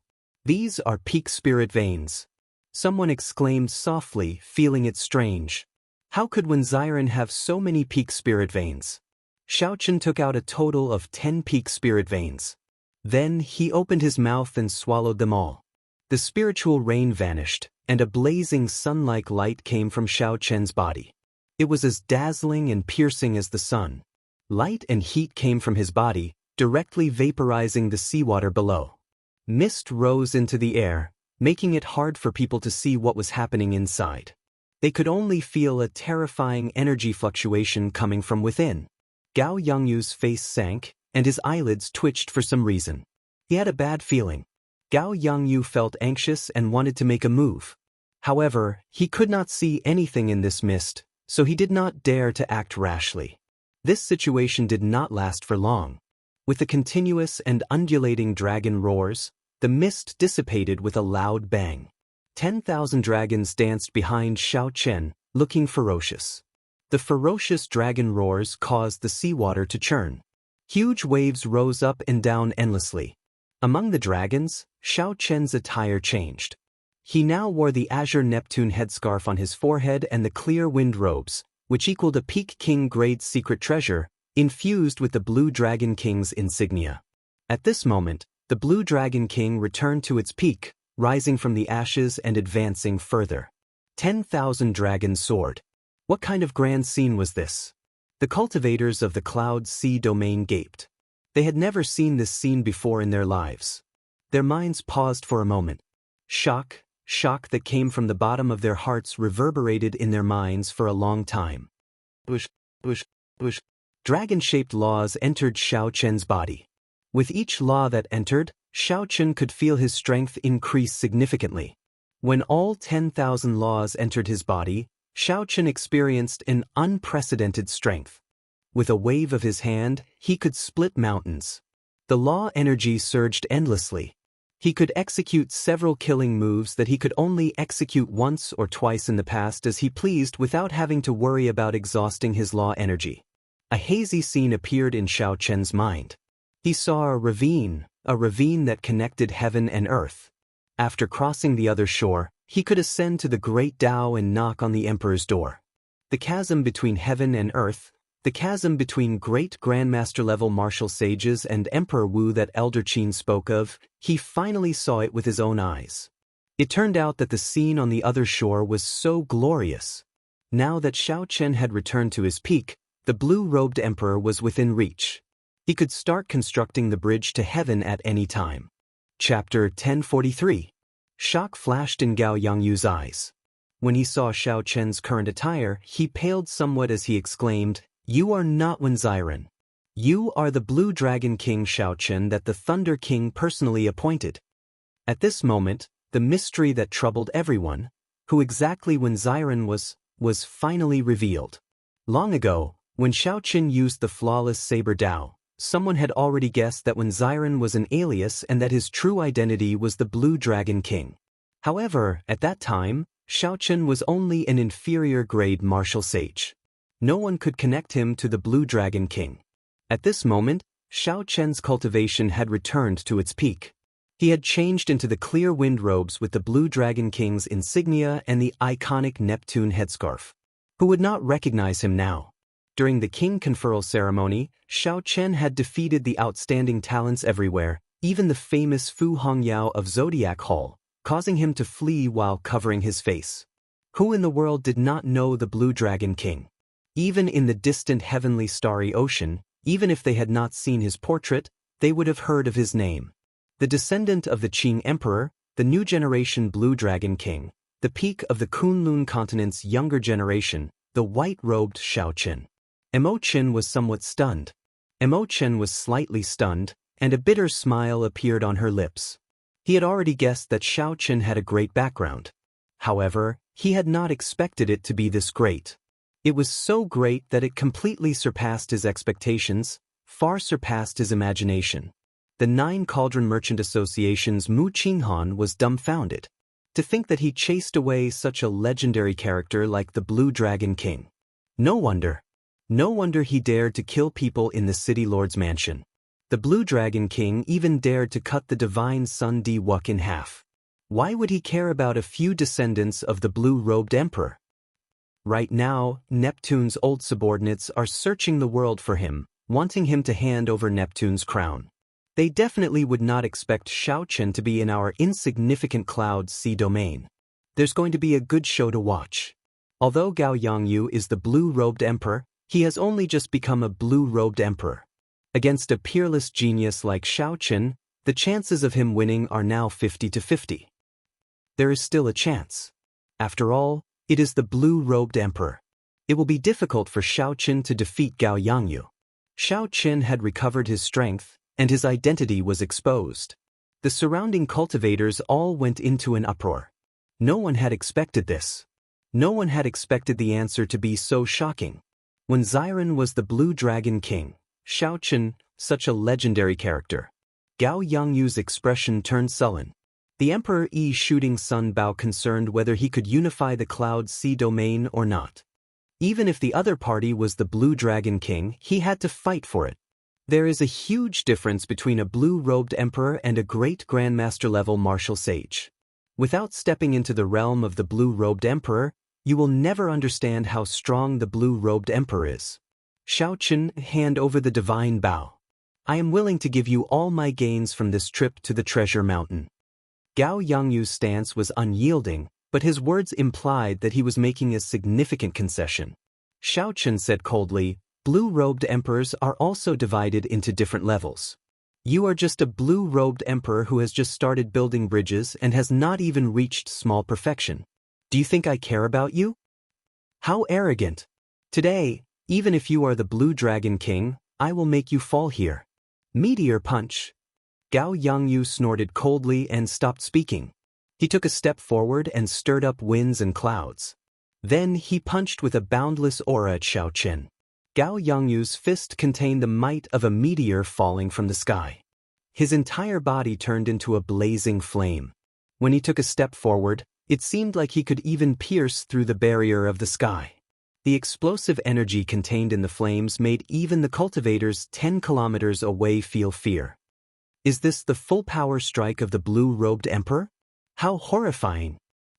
"These are peak spirit veins," someone exclaimed softly, feeling it strange. How could Wenziren have so many peak spirit veins? Xiao Chen took out a total of 10 peak spirit veins. Then he opened his mouth and swallowed them all. The spiritual rain vanished, and a blazing sun-like light came from Xiao Chen's body. It was as dazzling and piercing as the sun. Light and heat came from his body, directly vaporizing the seawater below. Mist rose into the air, making it hard for people to see what was happening inside. They could only feel a terrifying energy fluctuation coming from within. Gao Yangyu's face sank, and his eyelids twitched for some reason. He had a bad feeling. Gao Yangyu felt anxious and wanted to make a move. However, he could not see anything in this mist, so he did not dare to act rashly. This situation did not last for long. With the continuous and undulating dragon roars, the mist dissipated with a loud bang. 10,000 dragons danced behind Xiao Chen, looking ferocious. The ferocious dragon roars caused the seawater to churn. Huge waves rose up and down endlessly. Among the dragons, Xiao Chen's attire changed. He now wore the Azure Neptune headscarf on his forehead and the clear wind robes, which equaled a Peak King grade secret treasure, infused with the Blue Dragon King's insignia. At this moment, the Blue Dragon King returned to its peak, rising from the ashes and advancing further. 10,000 dragons soared. What kind of grand scene was this? The cultivators of the Cloud Sea domain gaped. They had never seen this scene before in their lives. Their minds paused for a moment. Shock that came from the bottom of their hearts reverberated in their minds for a long time. Bush. Dragon-shaped laws entered Xiao Chen's body. With each law that entered, Xiao Chen could feel his strength increase significantly. When all 10,000 laws entered his body, Xiao Chen experienced an unprecedented strength. With a wave of his hand, he could split mountains. The law energy surged endlessly. He could execute several killing moves that he could only execute once or twice in the past as he pleased without having to worry about exhausting his law energy. A hazy scene appeared in Xiao Chen's mind. He saw a ravine that connected heaven and earth. After crossing the other shore, he could ascend to the great Tao and knock on the Emperor's door. The chasm between heaven and earth, the chasm between great Grandmaster-level martial sages and Emperor Wu that Elder Qin spoke of, he finally saw it with his own eyes. It turned out that the scene on the other shore was so glorious. Now that Xiao Chen had returned to his peak, the blue-robed Emperor was within reach. He could start constructing the bridge to heaven at any time. Chapter 1043. Shock flashed in Gao Yangyu's eyes. When he saw Xiao Chen's current attire, he paled somewhat as he exclaimed, "You are not Wenziren. You are the Blue Dragon King Xiao Chen that the Thunder King personally appointed." At this moment, the mystery that troubled everyone, who exactly Wenziren was finally revealed. Long ago, when Xiao Chen used the flawless saber Dao, someone had already guessed that Wenziren was an alias and that his true identity was the Blue Dragon King. However, at that time, Xiao Chen was only an inferior-grade martial sage. No one could connect him to the Blue Dragon King. At this moment, Xiao Chen's cultivation had returned to its peak. He had changed into the clear wind robes with the Blue Dragon King's insignia and the iconic Neptune headscarf. Who would not recognize him now? During the king conferral ceremony, Xiao Chen had defeated the outstanding talents everywhere, even the famous Fu Hongyao of Zodiac Hall, causing him to flee while covering his face. Who in the world did not know the Blue Dragon King? Even in the distant heavenly starry ocean, even if they had not seen his portrait, they would have heard of his name. The descendant of the Qing Emperor, the new generation Blue Dragon King, the peak of the Kunlun continent's younger generation, the white-robed Shao Qin. Mo Qin was somewhat stunned. Mo Qin was slightly stunned, and a bitter smile appeared on her lips. He had already guessed that Shao Qin had a great background. However, he had not expected it to be this great. It was so great that it completely surpassed his expectations, far surpassed his imagination. The Nine Cauldron Merchant Association's Mu Qinghan was dumbfounded. To think that he chased away such a legendary character like the Blue Dragon King. No wonder he dared to kill people in the City Lord's mansion. The Blue Dragon King even dared to cut the divine Sun Di Wuk in half. Why would he care about a few descendants of the blue-robed emperor? Right now, Neptune's old subordinates are searching the world for him, wanting him to hand over Neptune's crown. They definitely would not expect Shao Qin to be in our insignificant Cloud Sea domain. There's going to be a good show to watch. Although Gao Yangyu is the blue-robed emperor, he has only just become a blue-robed emperor. Against a peerless genius like Shao Qin, the chances of him winning are now 50-50. There is still a chance. After all, it is the blue-robed emperor. It will be difficult for Shao Qin to defeat Gao Yangyu. Shao Qin had recovered his strength, and his identity was exposed. The surrounding cultivators all went into an uproar. No one had expected this. No one had expected the answer to be so shocking. When Xiren was the Blue Dragon King, Shao Qin, such a legendary character. Gao Yangyu's expression turned sullen. The Emperor Yi Shooting Sun Bao concerned whether he could unify the Cloud Sea domain or not. Even if the other party was the Blue Dragon King, he had to fight for it. There is a huge difference between a blue-robed emperor and a great grandmaster-level martial sage. Without stepping into the realm of the blue-robed emperor, you will never understand how strong the blue-robed emperor is. Shao Qin, hand over the divine bow. I am willing to give you all my gains from this trip to the treasure mountain. Gao Yangyu's stance was unyielding, but his words implied that he was making a significant concession. Shao Qin said coldly, blue-robed emperors are also divided into different levels. You are just a blue-robed emperor who has just started building bridges and has not even reached small perfection. Do you think I care about you? How arrogant. Today, even if you are the Blue Dragon King, I will make you fall here. Meteor punch. Gao Yangyu snorted coldly and stopped speaking. He took a step forward and stirred up winds and clouds. Then he punched with a boundless aura at Shao Qin. Gao Yangyu's fist contained the might of a meteor falling from the sky. His entire body turned into a blazing flame. When he took a step forward, it seemed like he could even pierce through the barrier of the sky. The explosive energy contained in the flames made even the cultivators 10 kilometers away feel fear. Is this the full power strike of the blue-robed emperor? How horrifying!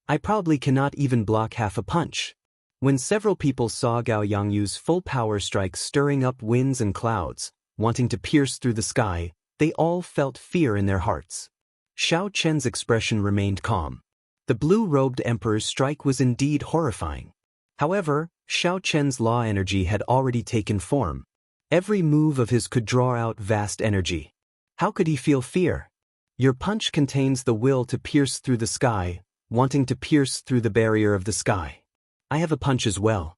I probably cannot even block half a punch. When several people saw Gao Yangyu's full power strike stirring up winds and clouds, wanting to pierce through the sky, they all felt fear in their hearts. Shao Qin's expression remained calm. The blue-robed emperor's strike was indeed horrifying. However, Shao Qin's law energy had already taken form. Every move of his could draw out vast energy. How could he feel fear? Your punch contains the will to pierce through the sky, wanting to pierce through the barrier of the sky. I have a punch as well.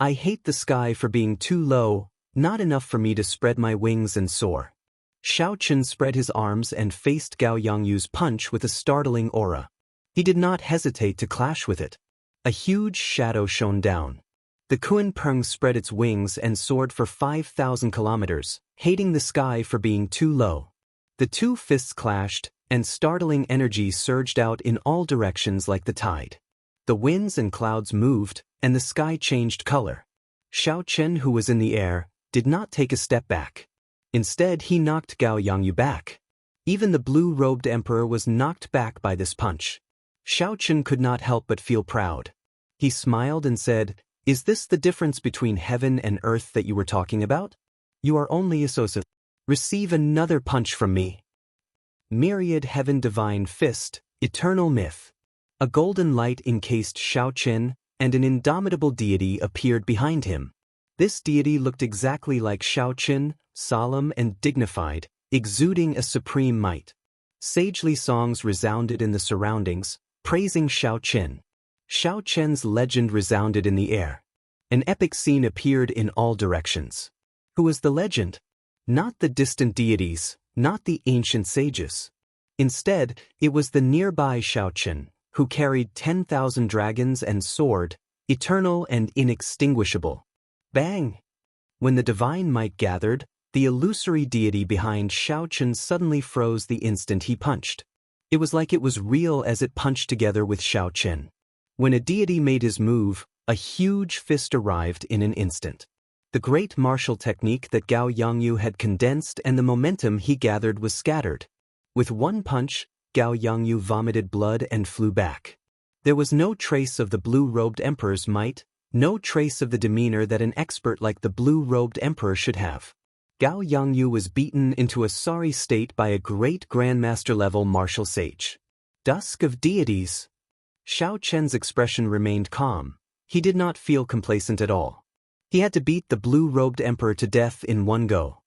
I hate the sky for being too low, not enough for me to spread my wings and soar. Shao Qin spread his arms and faced Gao Yangyu's punch with a startling aura. He did not hesitate to clash with it. A huge shadow shone down. The Kunpeng spread its wings and soared for 5,000 kilometers, hating the sky for being too low. The two fists clashed, and startling energy surged out in all directions like the tide. The winds and clouds moved, and the sky changed color. Shao Qin, who was in the air, did not take a step back. Instead, he knocked Gao Yangyu back. Even the blue-robed emperor was knocked back by this punch. Shao Qin could not help but feel proud. He smiled and said, "Is this the difference between heaven and earth that you were talking about? You are only a receive another punch from me." myriad heaven divine fist, eternal myth. A golden light encased Shaoqin, and an indomitable deity appeared behind him. This deity looked exactly like Shaoqin, solemn and dignified, exuding a supreme might. Sagely songs resounded in the surroundings, praising Shaoqin. Shaoqin's legend resounded in the air. An epic scene appeared in all directions. Who was the legend? Not the distant deities, not the ancient sages. Instead, it was the nearby Shaoqin, who carried 10,000 dragons and sword, eternal and inextinguishable. Bang! When the divine might gathered, the illusory deity behind Shaoqin suddenly froze the instant he punched. It was like it was real as it punched together with Shaoqin. When a deity made his move, a huge fist arrived in an instant. The great martial technique that Gao Yangyu had condensed and the momentum he gathered was scattered. With one punch, Gao Yangyu vomited blood and flew back. There was no trace of the blue-robed emperor's might, no trace of the demeanor that an expert like the blue-robed emperor should have. Gao Yangyu was beaten into a sorry state by a great grandmaster-level martial sage. Dusk of deities. Shaoqin's expression remained calm. He did not feel complacent at all. He had to beat the blue-robed emperor to death in one go.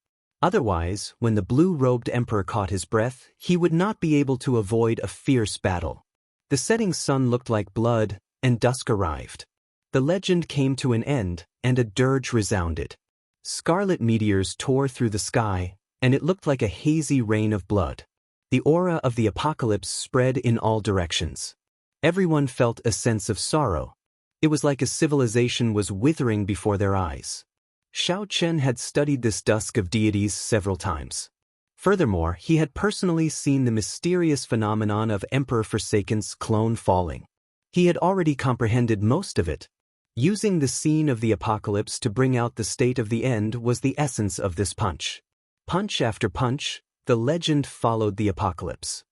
Otherwise, when the blue-robed emperor caught his breath, he would not be able to avoid a fierce battle. The setting sun looked like blood, and dusk arrived. The legend came to an end, and a dirge resounded. Scarlet meteors tore through the sky, and it looked like a hazy rain of blood. The aura of the apocalypse spread in all directions. Everyone felt a sense of sorrow. It was like a civilization was withering before their eyes. Shaoqin had studied this dusk of deities several times. Furthermore, he had personally seen the mysterious phenomenon of Emperor Forsaken's clone falling. He had already comprehended most of it. Using the scene of the apocalypse to bring out the state of the end was the essence of this punch. Punch after punch, the legend followed the apocalypse.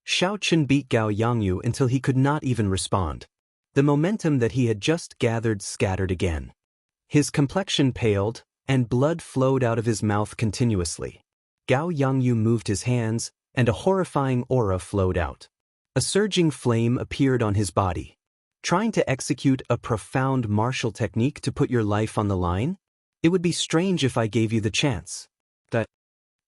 Shaoqin beat Gao Yangyu until he could not even respond. The momentum that he had just gathered scattered again. His complexion paled, and blood flowed out of his mouth continuously. Gao Yangyu moved his hands, and a horrifying aura flowed out. A surging flame appeared on his body. Trying to execute a profound martial technique to put your life on the line? It would be strange if I gave you the chance.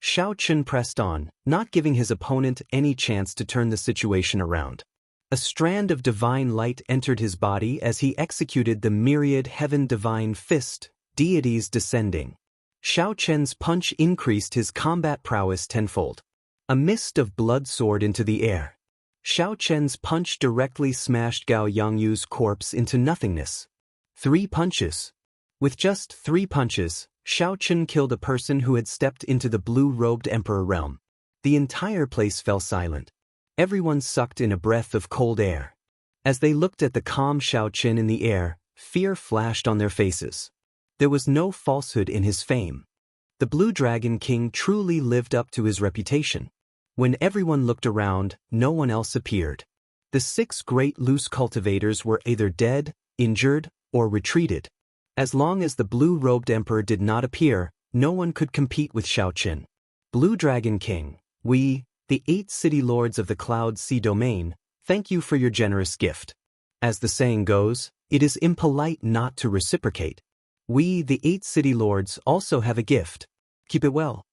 Shaoqin pressed on, not giving his opponent any chance to turn the situation around. A strand of divine light entered his body as he executed the myriad heaven divine fist, deities descending. Shaoqin's punch increased his combat prowess tenfold. A mist of blood soared into the air. Shaoqin's punch directly smashed Gao Yangyu's corpse into nothingness. 3 punches. With just 3 punches, Shaoqin killed a person who had stepped into the blue-robed emperor realm. The entire place fell silent. Everyone sucked in a breath of cold air. As they looked at the calm Shaoqin in the air, fear flashed on their faces. There was no falsehood in his fame. The Blue Dragon King truly lived up to his reputation. When everyone looked around, no one else appeared. The 6 great loose cultivators were either dead, injured, or retreated. As long as the blue-robed emperor did not appear, no one could compete with Shaoqin. Blue Dragon King, we, the 8 city lords of the Cloud Sea domain, thank you for your generous gift. As the saying goes, it is impolite not to reciprocate. We, the 8 city lords, also have a gift. Keep it well.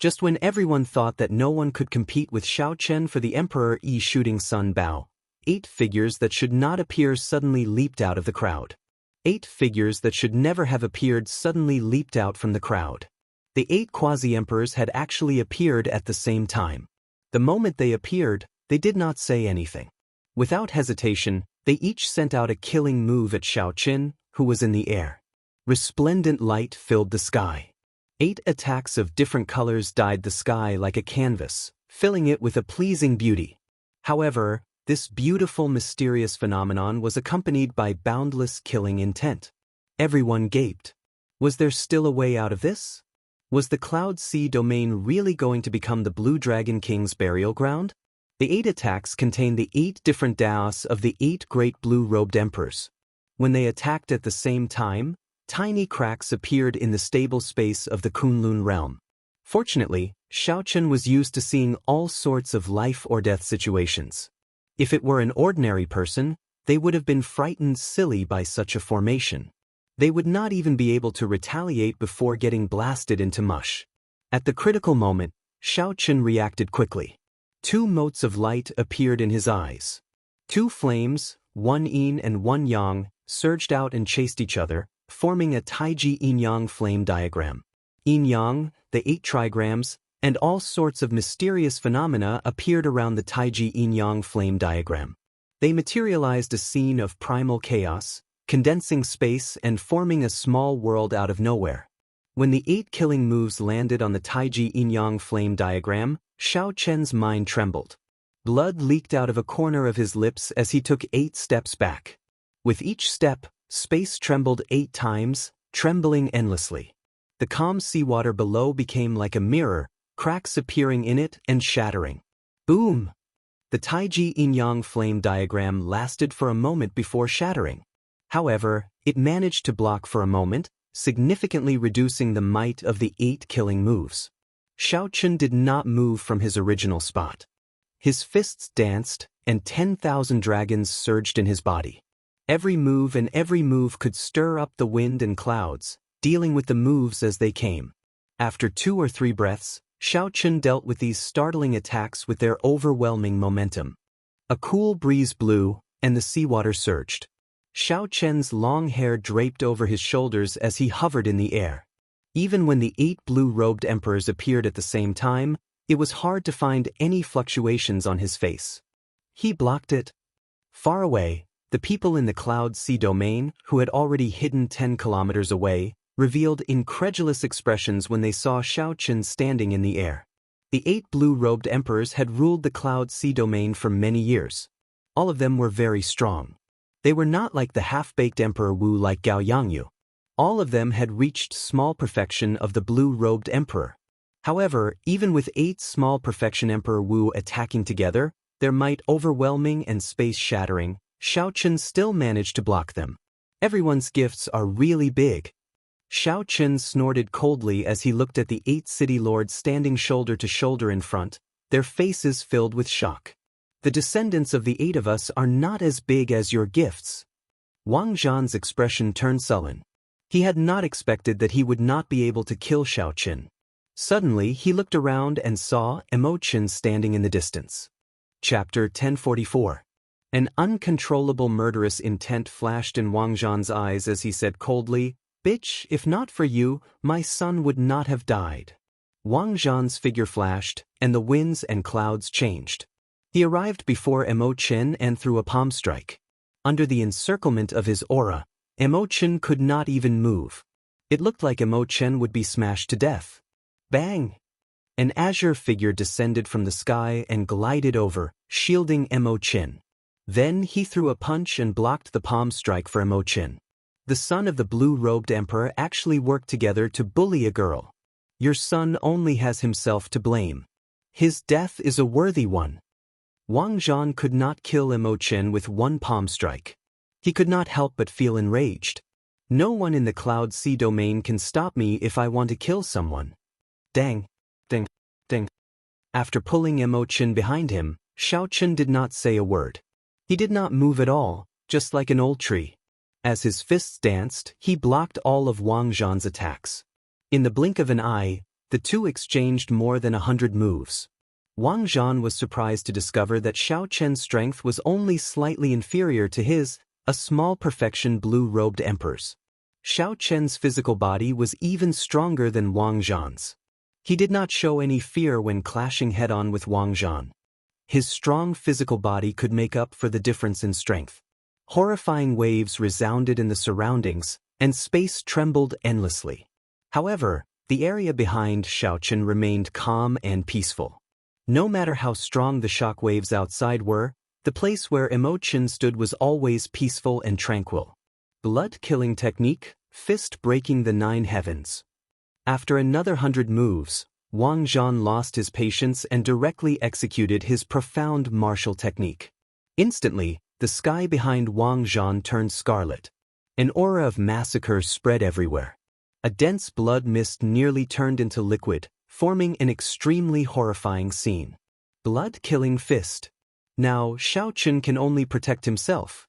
Just when everyone thought that no one could compete with Shaoqin for the Emperor Shooting Sun Bao, 8 figures that should not appear suddenly leaped out of the crowd. 8 figures that should never have appeared suddenly leaped out from the crowd. The 8 quasi-emperors had actually appeared at the same time. The moment they appeared, they did not say anything. Without hesitation, they each sent out a killing move at Shaoqin, who was in the air. Resplendent light filled the sky. 8 attacks of different colors dyed the sky like a canvas, filling it with a pleasing beauty. However, this beautiful mysterious phenomenon was accompanied by boundless killing intent. Everyone gaped. Was there still a way out of this? Was the Cloud Sea domain really going to become the Blue Dragon King's burial ground? The 8 attacks contained the 8 different daos of the 8 great blue-robed emperors. When they attacked at the same time, tiny cracks appeared in the stable space of the Kunlun realm. Fortunately, Xiao Chen was used to seeing all sorts of life or death situations. If it were an ordinary person, they would have been frightened silly by such a formation. They would not even be able to retaliate before getting blasted into mush. At the critical moment, Xiao Chen reacted quickly. 2 motes of light appeared in his eyes. 2 flames, one yin and one yang, surged out and chased each other, forming a Taiji yin-yang flame diagram. Yin-yang, the 8 trigrams, and all sorts of mysterious phenomena appeared around the Taiji yin-yang flame diagram. They materialized a scene of primal chaos, condensing space and forming a small world out of nowhere. When the 8 killing moves landed on the Taiji yin-yang flame diagram, Xiao Chen's mind trembled. Blood leaked out of a corner of his lips as he took 8 steps back. With each step, space trembled 8 times, trembling endlessly. The calm seawater below became like a mirror, cracks appearing in it and shattering. Boom! The Taiji yin-yang flame diagram lasted for a moment before shattering. However, it managed to block for a moment, significantly reducing the might of the 8 killing moves. Xiao Chen did not move from his original spot. His fists danced, and 10,000 dragons surged in his body. Every move could stir up the wind and clouds, dealing with the moves as they came. After 2 or 3 breaths, Xiao Chen dealt with these startling attacks with their overwhelming momentum. A cool breeze blew, and the seawater surged. Xiao Chen's long hair draped over his shoulders as he hovered in the air. Even when the 8 blue-robed emperors appeared at the same time, it was hard to find any fluctuations on his face. He blocked it. Far away, the people in the Cloud Sea domain, who had already hidden 10 kilometers away, revealed incredulous expressions when they saw Xiao Chen standing in the air. The 8 blue-robed emperors had ruled the Cloud Sea domain for many years. All of them were very strong. They were not like the half-baked Emperor Wu like Gao Yangyu. All of them had reached small perfection of the blue-robed emperor. However, even with 8 small perfection Emperor Wu attacking together, their might overwhelming and space-shattering, Xiao Chen still managed to block them. Everyone's gifts are really big. Xiao Chen snorted coldly as he looked at the 8 city lords standing shoulder to shoulder in front, their faces filled with shock. The descendants of the 8 of us are not as big as your gifts. Wang Zhan's expression turned sullen. He had not expected that he would not be able to kill Xiao Chen. Suddenly, he looked around and saw Emo Chen standing in the distance. Chapter 1044. An uncontrollable murderous intent flashed in Wang Zhan's eyes as he said coldly, "Bitch, if not for you, my son would not have died." Wang Zhan's figure flashed, and the winds and clouds changed. He arrived before Emo Chen and threw a palm strike. Under the encirclement of his aura, Emo Chen could not even move. It looked like Emo Chen would be smashed to death. Bang! An azure figure descended from the sky and glided over, shielding Emo Chen. Then he threw a punch and blocked the palm strike for Emo Chen. The son of the blue-robed emperor actually worked together to bully a girl. Your son only has himself to blame. His death is a worthy one. Wang Zhan could not kill Emo Chen with one palm strike. He could not help but feel enraged. No one in the Cloud Sea domain can stop me if I want to kill someone. Dang, ding, ding. After pulling Emo Chen behind him, Xiao Chen did not say a word. He did not move at all, just like an old tree. As his fists danced, he blocked all of Wang Zhan's attacks. In the blink of an eye, the two exchanged more than 100 moves. Wang Zhan was surprised to discover that Xiao Chen's strength was only slightly inferior to his, a small perfection blue-robed emperor's. Xiao Chen's physical body was even stronger than Wang Zhan's. He did not show any fear when clashing head-on with Wang Zhan. His strong physical body could make up for the difference in strength. Horrifying waves resounded in the surroundings, and space trembled endlessly. However, the area behind Xiao Chen remained calm and peaceful. No matter how strong the shock waves outside were, the place where Emo Chen stood was always peaceful and tranquil. Blood-killing technique, fist breaking the 9 heavens. After another 100 moves, Wang Zhan lost his patience and directly executed his profound martial technique. Instantly, the sky behind Wang Zhan turned scarlet. An aura of massacre spread everywhere. A dense blood mist nearly turned into liquid, forming an extremely horrifying scene. Blood-killing fist. Now, Shao Chun can only protect himself.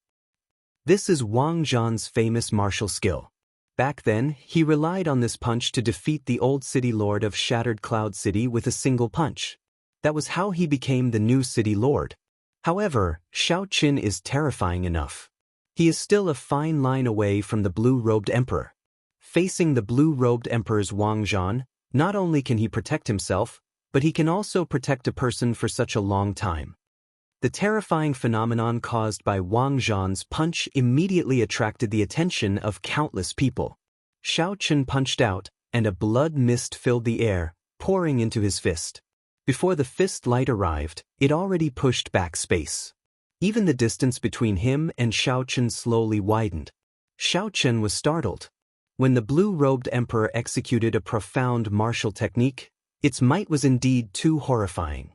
This is Wang Zhan's famous martial skill. Back then, he relied on this punch to defeat the old city lord of Shattered Cloud City with a single punch. That was how he became the new city lord. However, Shao Chun is terrifying enough. He is still a fine line away from the blue-robed emperor. Facing the blue-robed emperor's Wang Zhan, not only can he protect himself, but he can also protect a person for such a long time. The terrifying phenomenon caused by Wang Zhan's punch immediately attracted the attention of countless people. Shao Chun punched out, and a blood mist filled the air, pouring into his fist. Before the fist light arrived, it already pushed back space. Even the distance between him and Shao Chun slowly widened. Shao Chun was startled. When the blue-robed emperor executed a profound martial technique, its might was indeed too horrifying.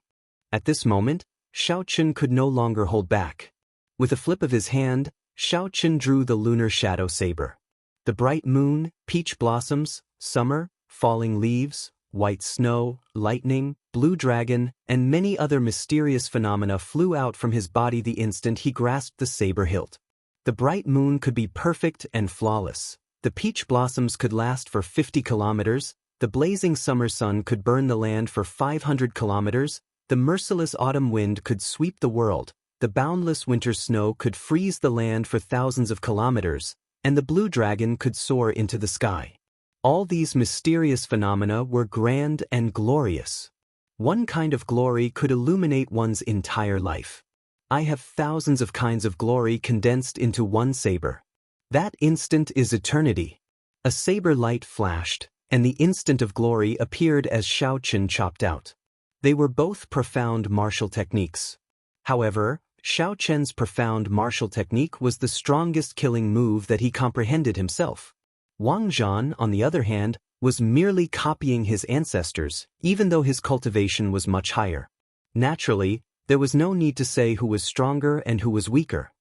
At this moment, Shao Chun could no longer hold back. With a flip of his hand, Shao Chun drew the lunar shadow saber. The bright moon, peach blossoms, summer, falling leaves, white snow, lightning, blue dragon, and many other mysterious phenomena flew out from his body the instant he grasped the saber hilt. The bright moon could be perfect and flawless. The peach blossoms could last for 50 kilometers. The blazing summer sun could burn the land for 500 kilometers. The merciless autumn wind could sweep the world, the boundless winter snow could freeze the land for thousands of kilometers, and the blue dragon could soar into the sky. All these mysterious phenomena were grand and glorious. One kind of glory could illuminate one's entire life. I have thousands of kinds of glory condensed into one saber. That instant is eternity. A saber light flashed, and the instant of glory appeared as Shao Chun chopped out. They were both profound martial techniques. However, Shao Chun's profound martial technique was the strongest killing move that he comprehended himself. Wang Zhan, on the other hand, was merely copying his ancestors, even though his cultivation was much higher. Naturally, there was no need to say who was stronger and who was weaker.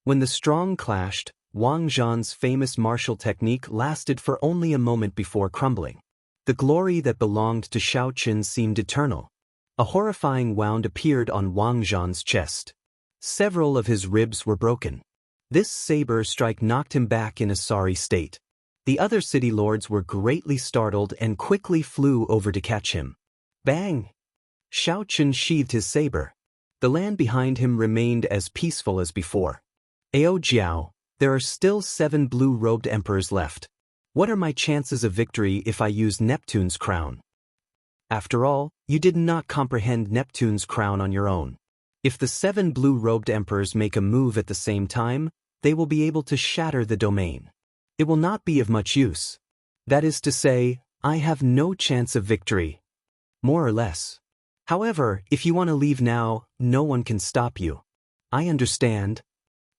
When the strong clashed, Wang Zhan's famous martial technique lasted for only a moment before crumbling. The glory that belonged to Shao Chun seemed eternal. A horrifying wound appeared on Wang Zhan's chest. Several of his ribs were broken. This saber strike knocked him back in a sorry state. The other city lords were greatly startled and quickly flew over to catch him. Bang! Shao Chun sheathed his saber. The land behind him remained as peaceful as before. Ao Jiao, there are still 7 blue-robed emperors left. What are my chances of victory if I use Neptune's crown? After all, you did not comprehend Neptune's crown on your own. If the 7 blue-robed emperors make a move at the same time, they will be able to shatter the domain. It will not be of much use. That is to say, I have no chance of victory. More or less. However, if you want to leave now, no one can stop you. I understand.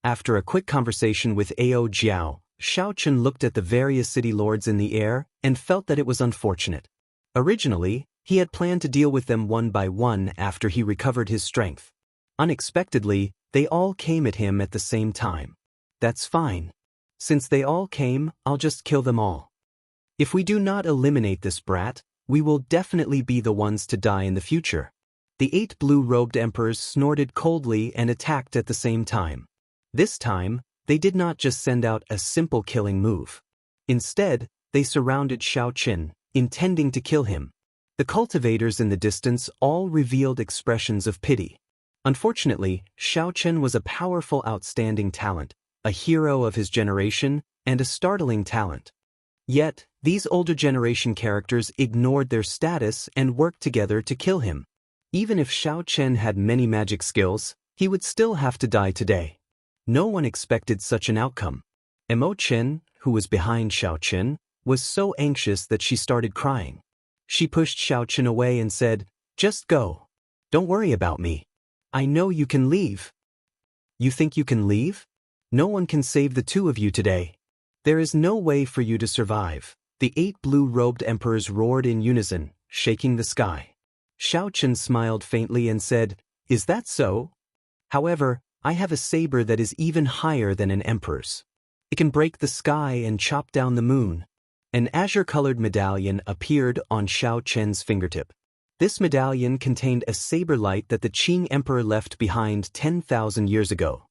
After a quick conversation with Ao Jiao, Shao Chun looked at the various city lords in the air and felt that it was unfortunate. Originally, he had planned to deal with them one by one after he recovered his strength. Unexpectedly, they all came at him at the same time. That's fine. Since they all came, I'll just kill them all. If we do not eliminate this brat, we will definitely be the ones to die in the future. The 8 blue-robed emperors snorted coldly and attacked at the same time. This time, they did not just send out a simple killing move. Instead, they surrounded Shao Chun, intending to kill him. The cultivators in the distance all revealed expressions of pity. Unfortunately, Shao Chun was a powerful, outstanding talent, a hero of his generation, and a startling talent. Yet, these older generation characters ignored their status and worked together to kill him. Even if Shao Chun had many magic skills, he would still have to die today. No one expected such an outcome. Mo Chen, who was behind Shao Chun, was so anxious that she started crying. She pushed Shao Chun away and said, "Just go. Don't worry about me. I know you can leave." You think you can leave? No one can save the 2 of you today. There is no way for you to survive. The 8 blue-robed emperors roared in unison, shaking the sky. Shao Chun smiled faintly and said, "Is that so? However, I have a saber that is even higher than an emperor's. It can break the sky and chop down the moon. An azure-colored medallion appeared on Xiao Chen's fingertip. This medallion contained a saber light that the Qing Emperor left behind 10,000 years ago.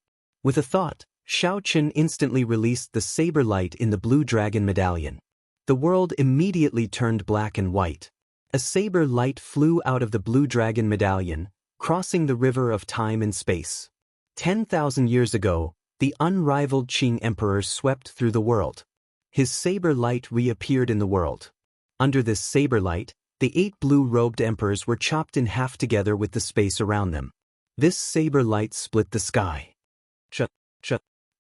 With a thought, Xiao Chen instantly released the saber light in the blue dragon medallion. The world immediately turned black and white. A saber light flew out of the blue dragon medallion, crossing the river of time and space. 10,000 years ago, the unrivaled Qing Emperor swept through the world. His saber light reappeared in the world. Under this saber light, the 8 blue-robed emperors were chopped in half together with the space around them. This saber light split the sky.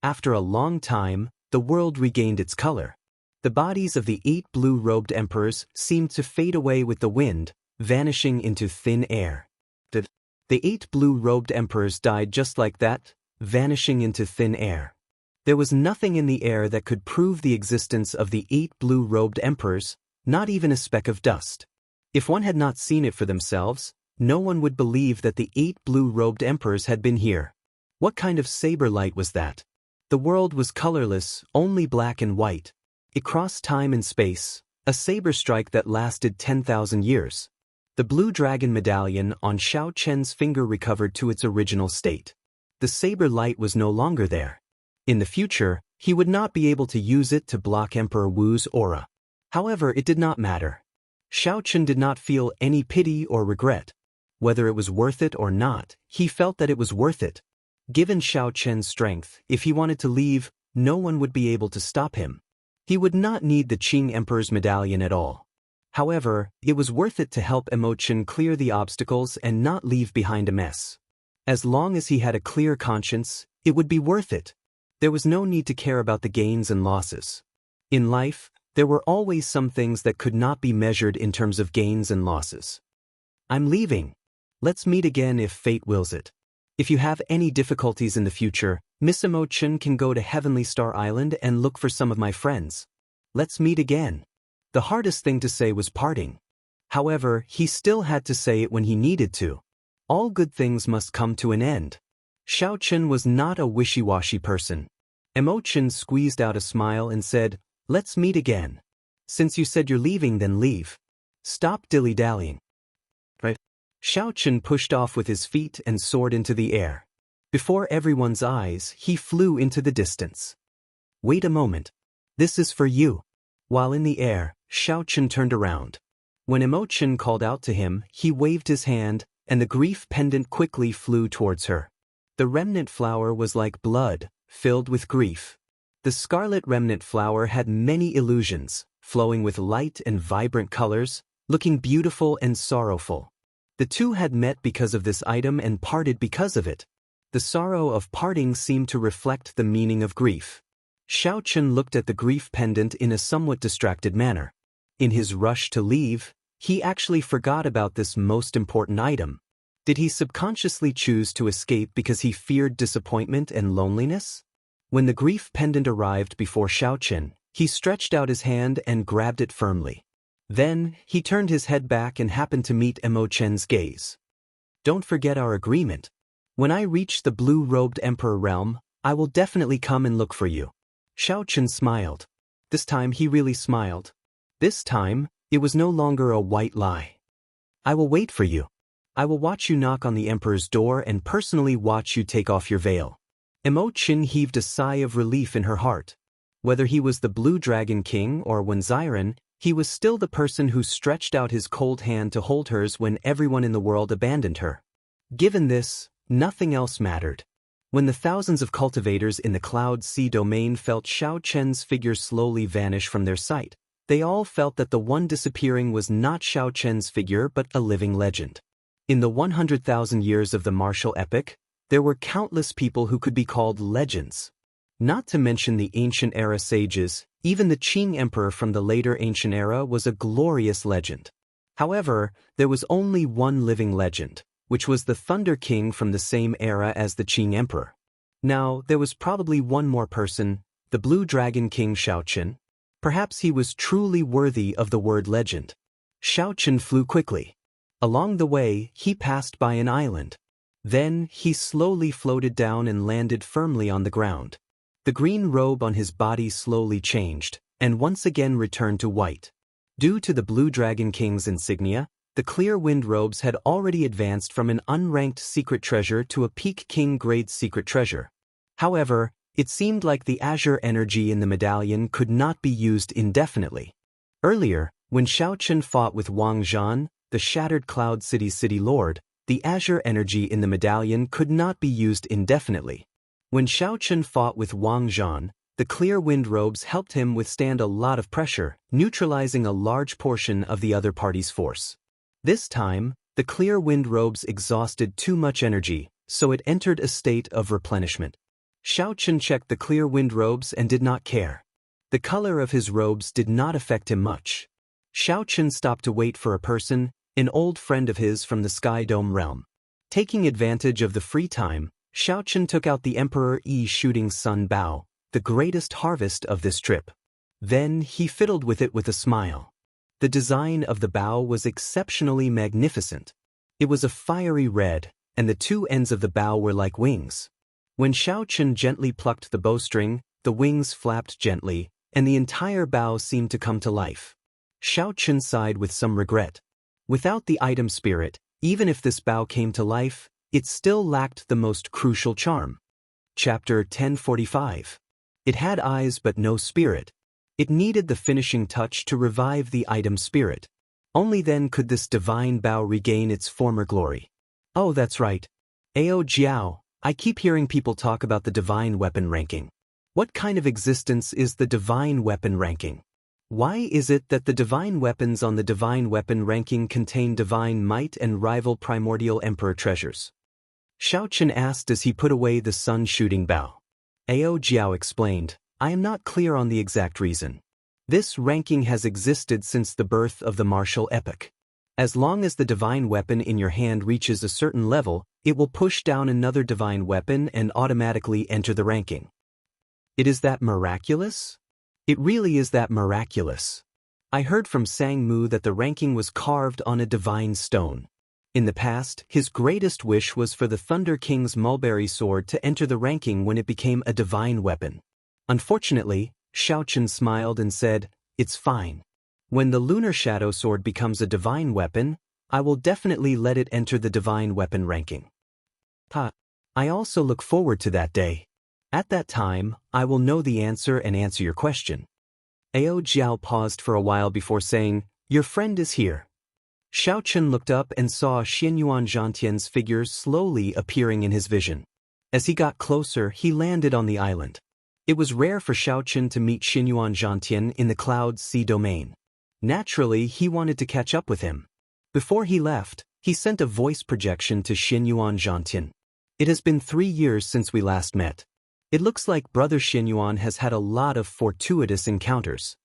After a long time, the world regained its color. The bodies of the 8 blue-robed emperors seemed to fade away with the wind, vanishing into thin air. The 8 blue-robed emperors died just like that, vanishing into thin air. There was nothing in the air that could prove the existence of the 8 blue-robed emperors, not even a speck of dust. If one had not seen it for themselves, no one would believe that the 8 blue-robed emperors had been here. What kind of saber light was that? The world was colorless, only black and white. It crossed time and space, a saber strike that lasted 10,000 years. The blue dragon medallion on Xiao Chen's finger recovered to its original state. The saber light was no longer there. In the future, he would not be able to use it to block Emperor Wu's aura. However, it did not matter. Xiao Chen did not feel any pity or regret. Whether it was worth it or not, he felt that it was worth it. Given Xiao Chen's strength, if he wanted to leave, no one would be able to stop him. He would not need the Qing Emperor's medallion at all. However, it was worth it to help Chen clear the obstacles and not leave behind a mess. As long as he had a clear conscience, it would be worth it. There was no need to care about the gains and losses. In life, there were always some things that could not be measured in terms of gains and losses. I'm leaving. Let's meet again if fate wills it. If you have any difficulties in the future, Miss Chen can go to Heavenly Star Island and look for some of my friends. Let's meet again. The hardest thing to say was parting. However, he still had to say it when he needed to. All good things must come to an end. Xiao Chen was not a wishy-washy person. Chen squeezed out a smile and said, "Let's meet again. Since you said you're leaving, then leave. Stop dilly-dallying." Right? Xiao Chen pushed off with his feet and soared into the air. Before everyone's eyes, he flew into the distance. Wait a moment. This is for you. While in the air, Xiao Chen turned around. When Chen called out to him, he waved his hand, and the grief pendant quickly flew towards her. The remnant flower was like blood, filled with grief. The scarlet remnant flower had many illusions, flowing with light and vibrant colors, looking beautiful and sorrowful. The two had met because of this item and parted because of it. The sorrow of parting seemed to reflect the meaning of grief. Xiao Chen looked at the grief pendant in a somewhat distracted manner. In his rush to leave, he actually forgot about this most important item. Did he subconsciously choose to escape because he feared disappointment and loneliness? When the grief pendant arrived before Xiao Chen, he stretched out his hand and grabbed it firmly. Then, he turned his head back and happened to meet Chen's gaze. "Don't forget our agreement. When I reach the blue-robed emperor realm, I will definitely come and look for you." Xiao Chen smiled. This time he really smiled. This time, it was no longer a white lie. "I will wait for you. I will watch you knock on the emperor's door and personally watch you take off your veil." Chen heaved a sigh of relief in her heart. Whether he was the Blue Dragon King or Wenziren, he was still the person who stretched out his cold hand to hold hers when everyone in the world abandoned her. Given this, nothing else mattered. When the thousands of cultivators in the Cloud Sea domain felt Xiao Chen's figure slowly vanish from their sight, they all felt that the one disappearing was not Xiao Chen's figure but a living legend. In the 100,000 years of the martial epic, there were countless people who could be called legends. Not to mention the ancient era sages, even the Qing Emperor from the later ancient era was a glorious legend. However, there was only one living legend, which was the Thunder King from the same era as the Qing Emperor. Now, there was probably one more person, the Blue Dragon King Xiao Chen. Perhaps he was truly worthy of the word legend. Xiao Chen flew quickly. Along the way, he passed by an island. Then, he slowly floated down and landed firmly on the ground. The green robe on his body slowly changed, and once again returned to white. Due to the Blue Dragon King's insignia, the clear wind robes had already advanced from an unranked secret treasure to a peak king-grade secret treasure. However, it seemed like the azure energy in the medallion could not be used indefinitely. Earlier, when Xiao Chen fought with Wang Zhan, the Shattered Cloud City's city lord, the azure energy in the medallion could not be used indefinitely. When Xiao Chen fought with Wang Zhan, the clear wind robes helped him withstand a lot of pressure, neutralizing a large portion of the other party's force. This time, the clear wind robes exhausted too much energy, so it entered a state of replenishment. Xiao Chen checked the clear wind robes and did not care. The color of his robes did not affect him much. Xiao Chen stopped to wait for a person, an old friend of his from the Sky Dome realm. Taking advantage of the free time, Xiao Chen took out the Emperor Yi Shooting Sun Bow, the greatest harvest of this trip. Then he fiddled with it with a smile. The design of the bow was exceptionally magnificent. It was a fiery red, and the two ends of the bow were like wings. When Xiao Chen gently plucked the bowstring, the wings flapped gently, and the entire bow seemed to come to life. Xiao Chen sighed with some regret. Without the item spirit, even if this bow came to life, it still lacked the most crucial charm. Chapter 1045. It had eyes but no spirit. It needed the finishing touch to revive the item spirit. Only then could this divine bow regain its former glory. Oh, that's right. Ao Jiao, I keep hearing people talk about the divine weapon ranking. What kind of existence is the divine weapon ranking? Why is it that the divine weapons on the divine weapon ranking contain divine might and rival primordial emperor treasures? Xiao Chen asked as he put away the sun-shooting bow. Ao Jiao explained, I am not clear on the exact reason. This ranking has existed since the birth of the martial epoch. As long as the divine weapon in your hand reaches a certain level, it will push down another divine weapon and automatically enter the ranking. It is that miraculous? It really is that miraculous. I heard from Sang Mu that the ranking was carved on a divine stone. In the past, his greatest wish was for the Thunder King's mulberry sword to enter the ranking when it became a divine weapon. Unfortunately, Xiao Chen smiled and said, It's fine. When the Lunar Shadow Sword becomes a divine weapon, I will definitely let it enter the divine weapon ranking. I also look forward to that day. At that time, I will know the answer and answer your question. Ao Jiao paused for a while before saying, Your friend is here. Xiao Chen looked up and saw Xianyuan Zhantian's figure slowly appearing in his vision. As he got closer, he landed on the island. It was rare for Xiao Chen to meet Xianyuan Zhantian in the Cloud Sea domain. Naturally, he wanted to catch up with him. Before he left, he sent a voice projection to Xianyuan Zhantian. It has been 3 years since we last met. It looks like Brother Xianyuan has had a lot of fortuitous encounters.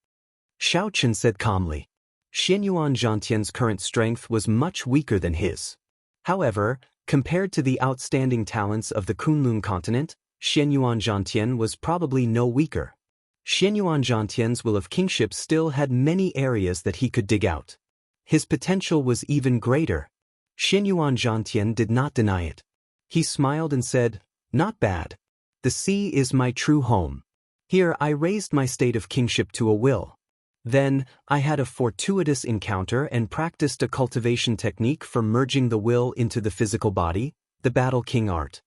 Xiao Chen said calmly. Xianyuan Zhantian's current strength was much weaker than his. However, compared to the outstanding talents of the Kunlun continent, Xianyuan Zhantian was probably no weaker. Xianyuan Zhantian's will of kingship still had many areas that he could dig out. His potential was even greater. Xianyuan Zhantian did not deny it. He smiled and said, Not bad. The sea is my true home. Here I raised my state of kingship to a will. Then, I had a fortuitous encounter and practiced a cultivation technique for merging the will into the physical body, the Battle King art.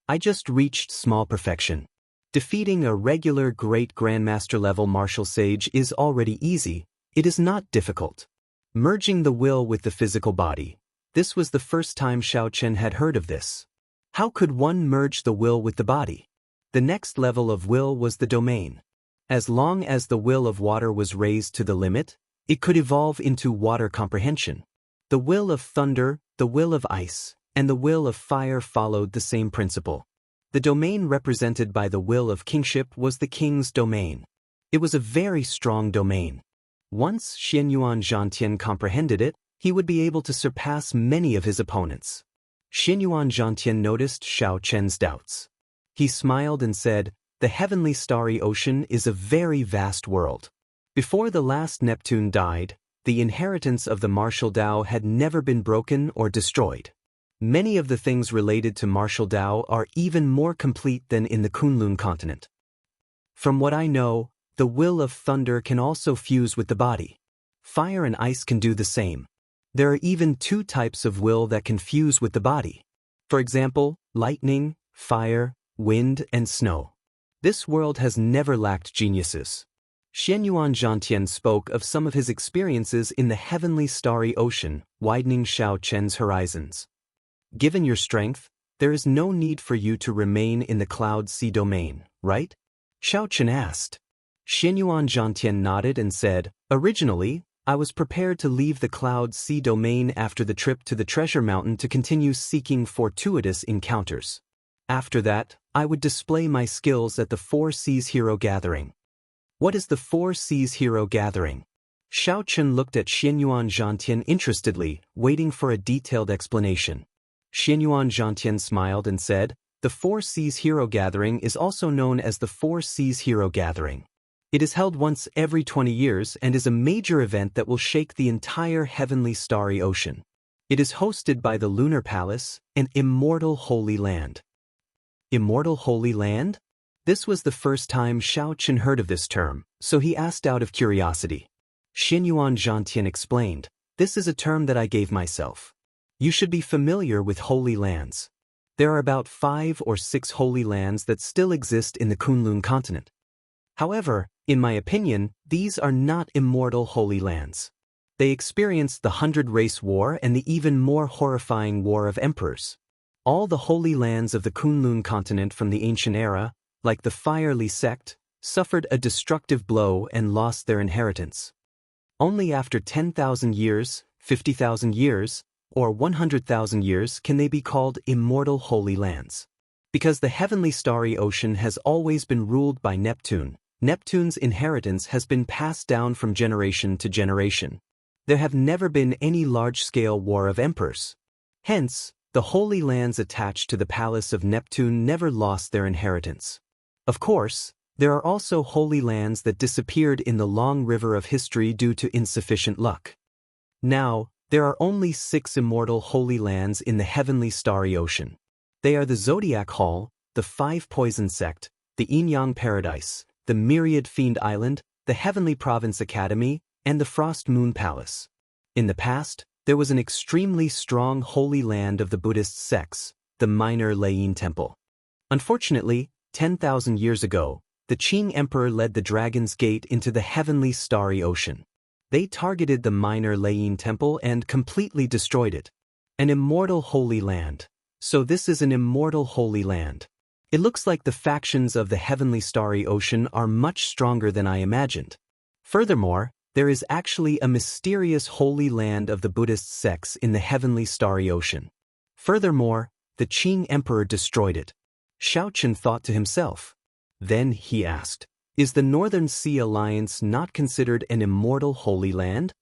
I just reached small perfection. Defeating a regular great grandmaster level martial sage is already easy, it is not difficult. Merging the will with the physical body. This was the first time Xiao Chen had heard of this. How could one merge the will with the body? The next level of will was the domain. As long as the will of water was raised to the limit, it could evolve into water comprehension. The will of thunder, the will of ice, and the will of fire followed the same principle. The domain represented by the will of kingship was the king's domain. It was a very strong domain. Once Xianyuan Zhantian comprehended it, he would be able to surpass many of his opponents. Xianyuan Zhantian noticed Xiao Chen's doubts. He smiled and said, The heavenly starry ocean is a very vast world. Before the last Neptune died, the inheritance of the martial Tao had never been broken or destroyed. Many of the things related to martial Tao are even more complete than in the Kunlun continent. From what I know, the will of thunder can also fuse with the body. Fire and ice can do the same. There are even two types of will that can fuse with the body. For example, lightning, fire, wind, and snow. This world has never lacked geniuses. Xianyuan Zhantian spoke of some of his experiences in the heavenly starry ocean, widening Xiao Chen's horizons. Given your strength, there is no need for you to remain in the cloud sea domain, right? Xiao Chen asked. Xianyuan Zhantian nodded and said, originally, I was prepared to leave the cloud sea domain after the trip to the treasure mountain to continue seeking fortuitous encounters. After that, I would display my skills at the Four Seas Hero Gathering. What is the Four Seas Hero Gathering? Xiao Chen looked at Xianyuan Zhantian interestedly, waiting for a detailed explanation. Xianyuan Zhantian smiled and said, the Four Seas Hero Gathering is also known as the Four Seas Hero Gathering. It is held once every 20 years and is a major event that will shake the entire heavenly starry ocean. It is hosted by the Lunar Palace, an immortal holy land. Immortal holy land? This was the first time Xiao Chen heard of this term, so he asked out of curiosity. Xianyuan Zhantian explained, this is a term that I gave myself. You should be familiar with holy lands. There are about 5 or 6 holy lands that still exist in the Kunlun continent. However, in my opinion, these are not immortal holy lands. They experienced the 100-Race War and the even more horrifying War of Emperors. All the holy lands of the Kunlun continent from the ancient era, like the Fire Li sect, suffered a destructive blow and lost their inheritance. Only after 10,000 years, 50,000 years, or 100,000 years can they be called immortal holy lands. Because the heavenly starry ocean has always been ruled by Neptune, Neptune's inheritance has been passed down from generation to generation. There have never been any large-scale war of emperors. Hence, the holy lands attached to the palace of Neptune never lost their inheritance. Of course, there are also holy lands that disappeared in the long river of history due to insufficient luck. Now, there are only 6 immortal holy lands in the heavenly starry ocean. They are the Zodiac Hall, the 5 Poison Sect, the Yin-Yang Paradise, the Myriad Fiend Island, the Heavenly Province Academy, and the Frost Moon Palace. In the past, there was an extremely strong holy land of the Buddhist sects, the Minor Layin Temple. Unfortunately, 10,000 years ago, the Qing Emperor led the Dragon's Gate into the heavenly starry ocean. They targeted the Minor Layin Temple and completely destroyed it. An immortal holy land. So this is an immortal holy land. It looks like the factions of the heavenly starry ocean are much stronger than I imagined. Furthermore, there is actually a mysterious holy land of the Buddhist sects in the heavenly starry ocean. Furthermore, the Qing Emperor destroyed it. Xiao Chen thought to himself. Then he asked, is the Northern Sea Alliance not considered an immortal holy land?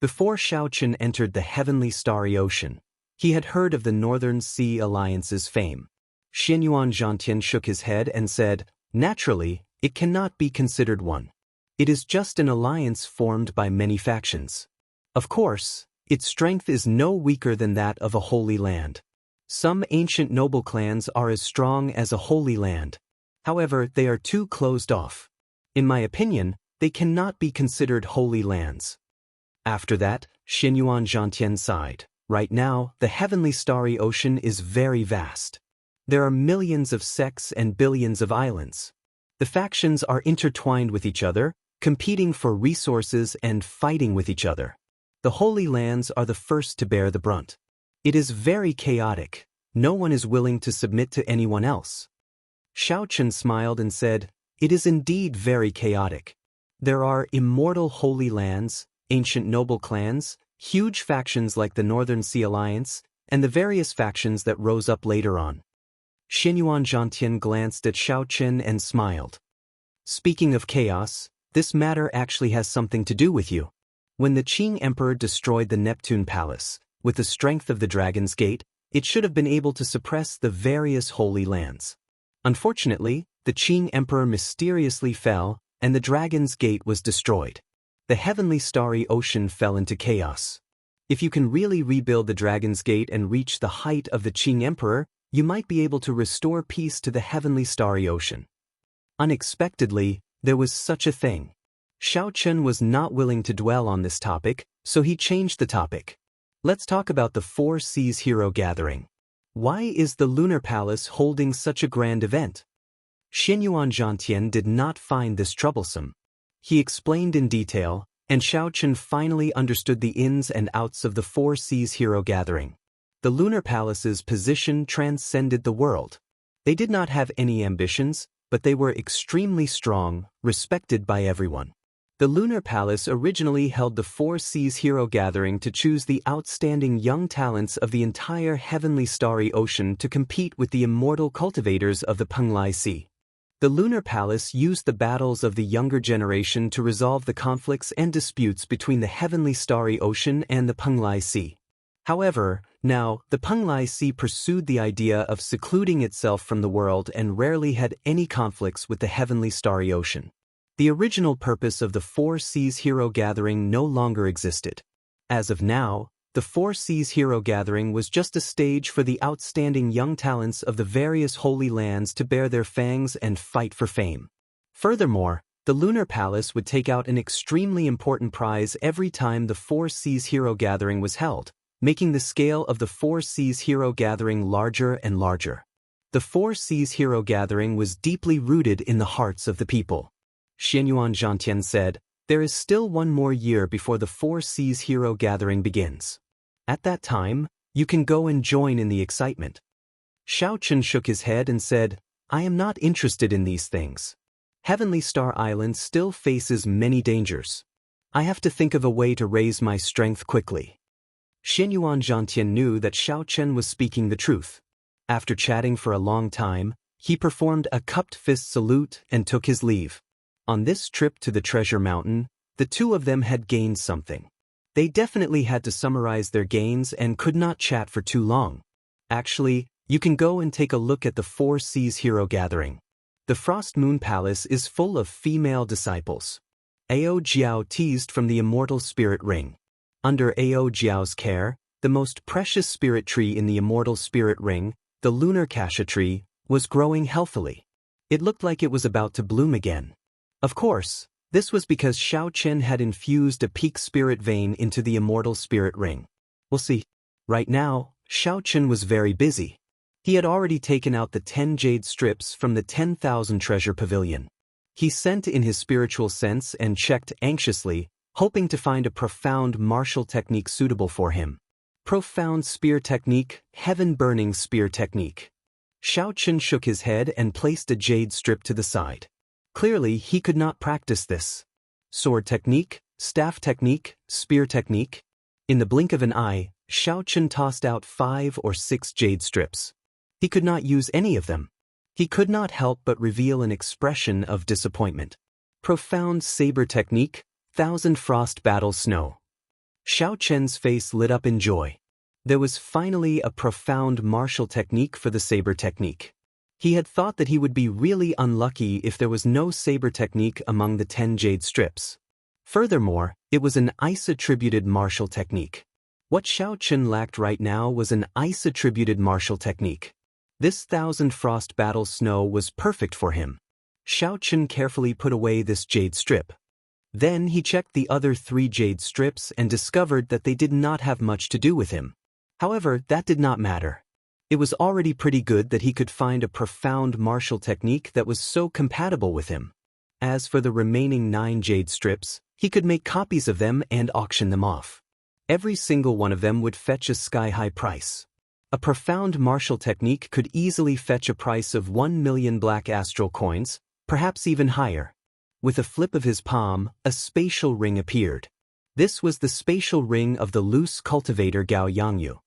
Before Xiao Chen entered the heavenly starry ocean, he had heard of the Northern Sea Alliance's fame. Xianyuan Zhantian shook his head and said, naturally, it cannot be considered one. It is just an alliance formed by many factions. Of course, its strength is no weaker than that of a holy land. Some ancient noble clans are as strong as a holy land. However, they are too closed off. In my opinion, they cannot be considered holy lands. After that, Xianyuan Zhantian sighed. Right now, the heavenly starry ocean is very vast. There are millions of sects and billions of islands. The factions are intertwined with each other, competing for resources and fighting with each other. The holy lands are the first to bear the brunt. It is very chaotic. No one is willing to submit to anyone else. Xiao Chen smiled and said, it is indeed very chaotic. There are immortal holy lands, ancient noble clans, huge factions like the Northern Sea Alliance, and the various factions that rose up later on. Xianyuan Zhantian glanced at Xiao Chen and smiled. Speaking of chaos, this matter actually has something to do with you. When the Qing Emperor destroyed the Neptune Palace, with the strength of the Dragon's Gate, it should have been able to suppress the various holy lands. Unfortunately, the Qing Emperor mysteriously fell, and the Dragon's Gate was destroyed. The heavenly starry ocean fell into chaos. If you can really rebuild the Dragon's Gate and reach the height of the Qing Emperor, you might be able to restore peace to the heavenly starry ocean. Unexpectedly, There was such a thing. Xiao Chen was not willing to dwell on this topic, so he changed the topic. Let's talk about the Four Seas Hero Gathering. Why is the Lunar Palace holding such a grand event? Xianyuan Zhantian did not find this troublesome. He explained in detail, and Xiao Chen finally understood the ins and outs of the Four Seas Hero Gathering. The Lunar Palace's position transcended the world. They did not have any ambitions, but they were extremely strong, respected by everyone. The Lunar Palace originally held the Four Seas Hero Gathering to choose the outstanding young talents of the entire heavenly starry ocean to compete with the immortal cultivators of the Penglai Sea. The Lunar Palace used the battles of the younger generation to resolve the conflicts and disputes between the heavenly starry ocean and the Penglai Sea. However, now, the Penglai Sea pursued the idea of secluding itself from the world and rarely had any conflicts with the heavenly starry ocean. The original purpose of the Four Seas Hero Gathering no longer existed. As of now, the Four Seas Hero Gathering was just a stage for the outstanding young talents of the various holy lands to bare their fangs and fight for fame. Furthermore, the Lunar Palace would take out an extremely important prize every time the Four Seas Hero Gathering was held, making the scale of the Four Seas Hero Gathering larger and larger. The Four Seas Hero Gathering was deeply rooted in the hearts of the people. Xianyuan Zhantian said, "There is still one more year before the Four Seas Hero Gathering begins. At that time, you can go and join in the excitement." Xiao Chen shook his head and said, "I am not interested in these things. Heavenly Star Island still faces many dangers. I have to think of a way to raise my strength quickly." Xianyuan Zhantian knew that Xiao Chen was speaking the truth. After chatting for a long time, he performed a cupped fist salute and took his leave. On this trip to the Treasure Mountain, the two of them had gained something. They definitely had to summarize their gains and could not chat for too long. Actually, you can go and take a look at the Four Seas Hero Gathering. The Frost Moon Palace is full of female disciples. Ao Jiao teased from the immortal spirit ring. Under Ao Jiao's care, the most precious spirit tree in the immortal spirit ring, the lunar cassia tree, was growing healthily. It looked like it was about to bloom again. Of course, this was because Xiao Chen had infused a peak spirit vein into the immortal spirit ring. We'll see. Right now, Xiao Chen was very busy. He had already taken out the 10 jade strips from the 10,000 treasure pavilion. He sent in his spiritual sense and checked anxiously, hoping to find a profound martial technique suitable for him. Profound spear technique, heaven-burning spear technique. Xiao Chen shook his head and placed a jade strip to the side. Clearly, he could not practice this. Sword technique, staff technique, spear technique. In the blink of an eye, Xiao Chen tossed out 5 or 6 jade strips. He could not use any of them. He could not help but reveal an expression of disappointment. Profound saber technique, 1,000 frost battle snow. Xiao Chen's face lit up in joy. There was finally a profound martial technique for the saber technique. He had thought that he would be really unlucky if there was no saber technique among the 10 jade strips. Furthermore, it was an ice-attributed martial technique. What Xiao Chen lacked right now was an ice-attributed martial technique. This 1,000 frost battle snow was perfect for him. Xiao Chen carefully put away this jade strip. Then he checked the other 3 jade strips and discovered that they did not have much to do with him. However, that did not matter. It was already pretty good that he could find a profound martial technique that was so compatible with him. As for the remaining 9 jade strips, he could make copies of them and auction them off. Every single one of them would fetch a sky-high price. A profound martial technique could easily fetch a price of 1 million black astral coins, perhaps even higher. With a flip of his palm, a spatial ring appeared. This was the spatial ring of the loose cultivator Gao Yangyu.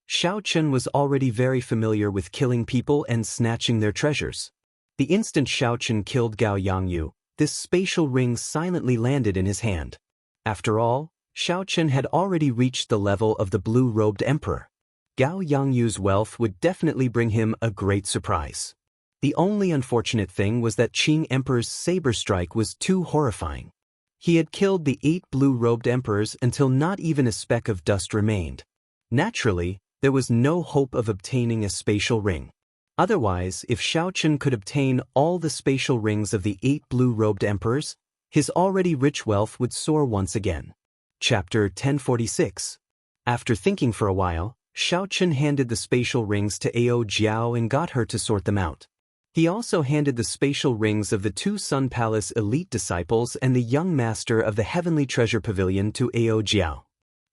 Xiao Chen was already very familiar with killing people and snatching their treasures. The instant Xiao Chen killed Gao Yangyu, this spatial ring silently landed in his hand. After all, Xiao Chen had already reached the level of the blue-robed emperor. Gao Yangyu's wealth would definitely bring him a great surprise. The only unfortunate thing was that Qing Emperor's saber strike was too horrifying. He had killed the 8 blue-robed emperors until not even a speck of dust remained. Naturally, there was no hope of obtaining a spatial ring. Otherwise, if Xiaochen could obtain all the spatial rings of the 8 blue-robed emperors, his already rich wealth would soar once again. Chapter 1046. After thinking for a while, Xiaochen handed the spatial rings to Ao Jiao and got her to sort them out. He also handed the spatial rings of the 2 Sun Palace elite disciples and the young master of the Heavenly Treasure Pavilion to Ao Jiao.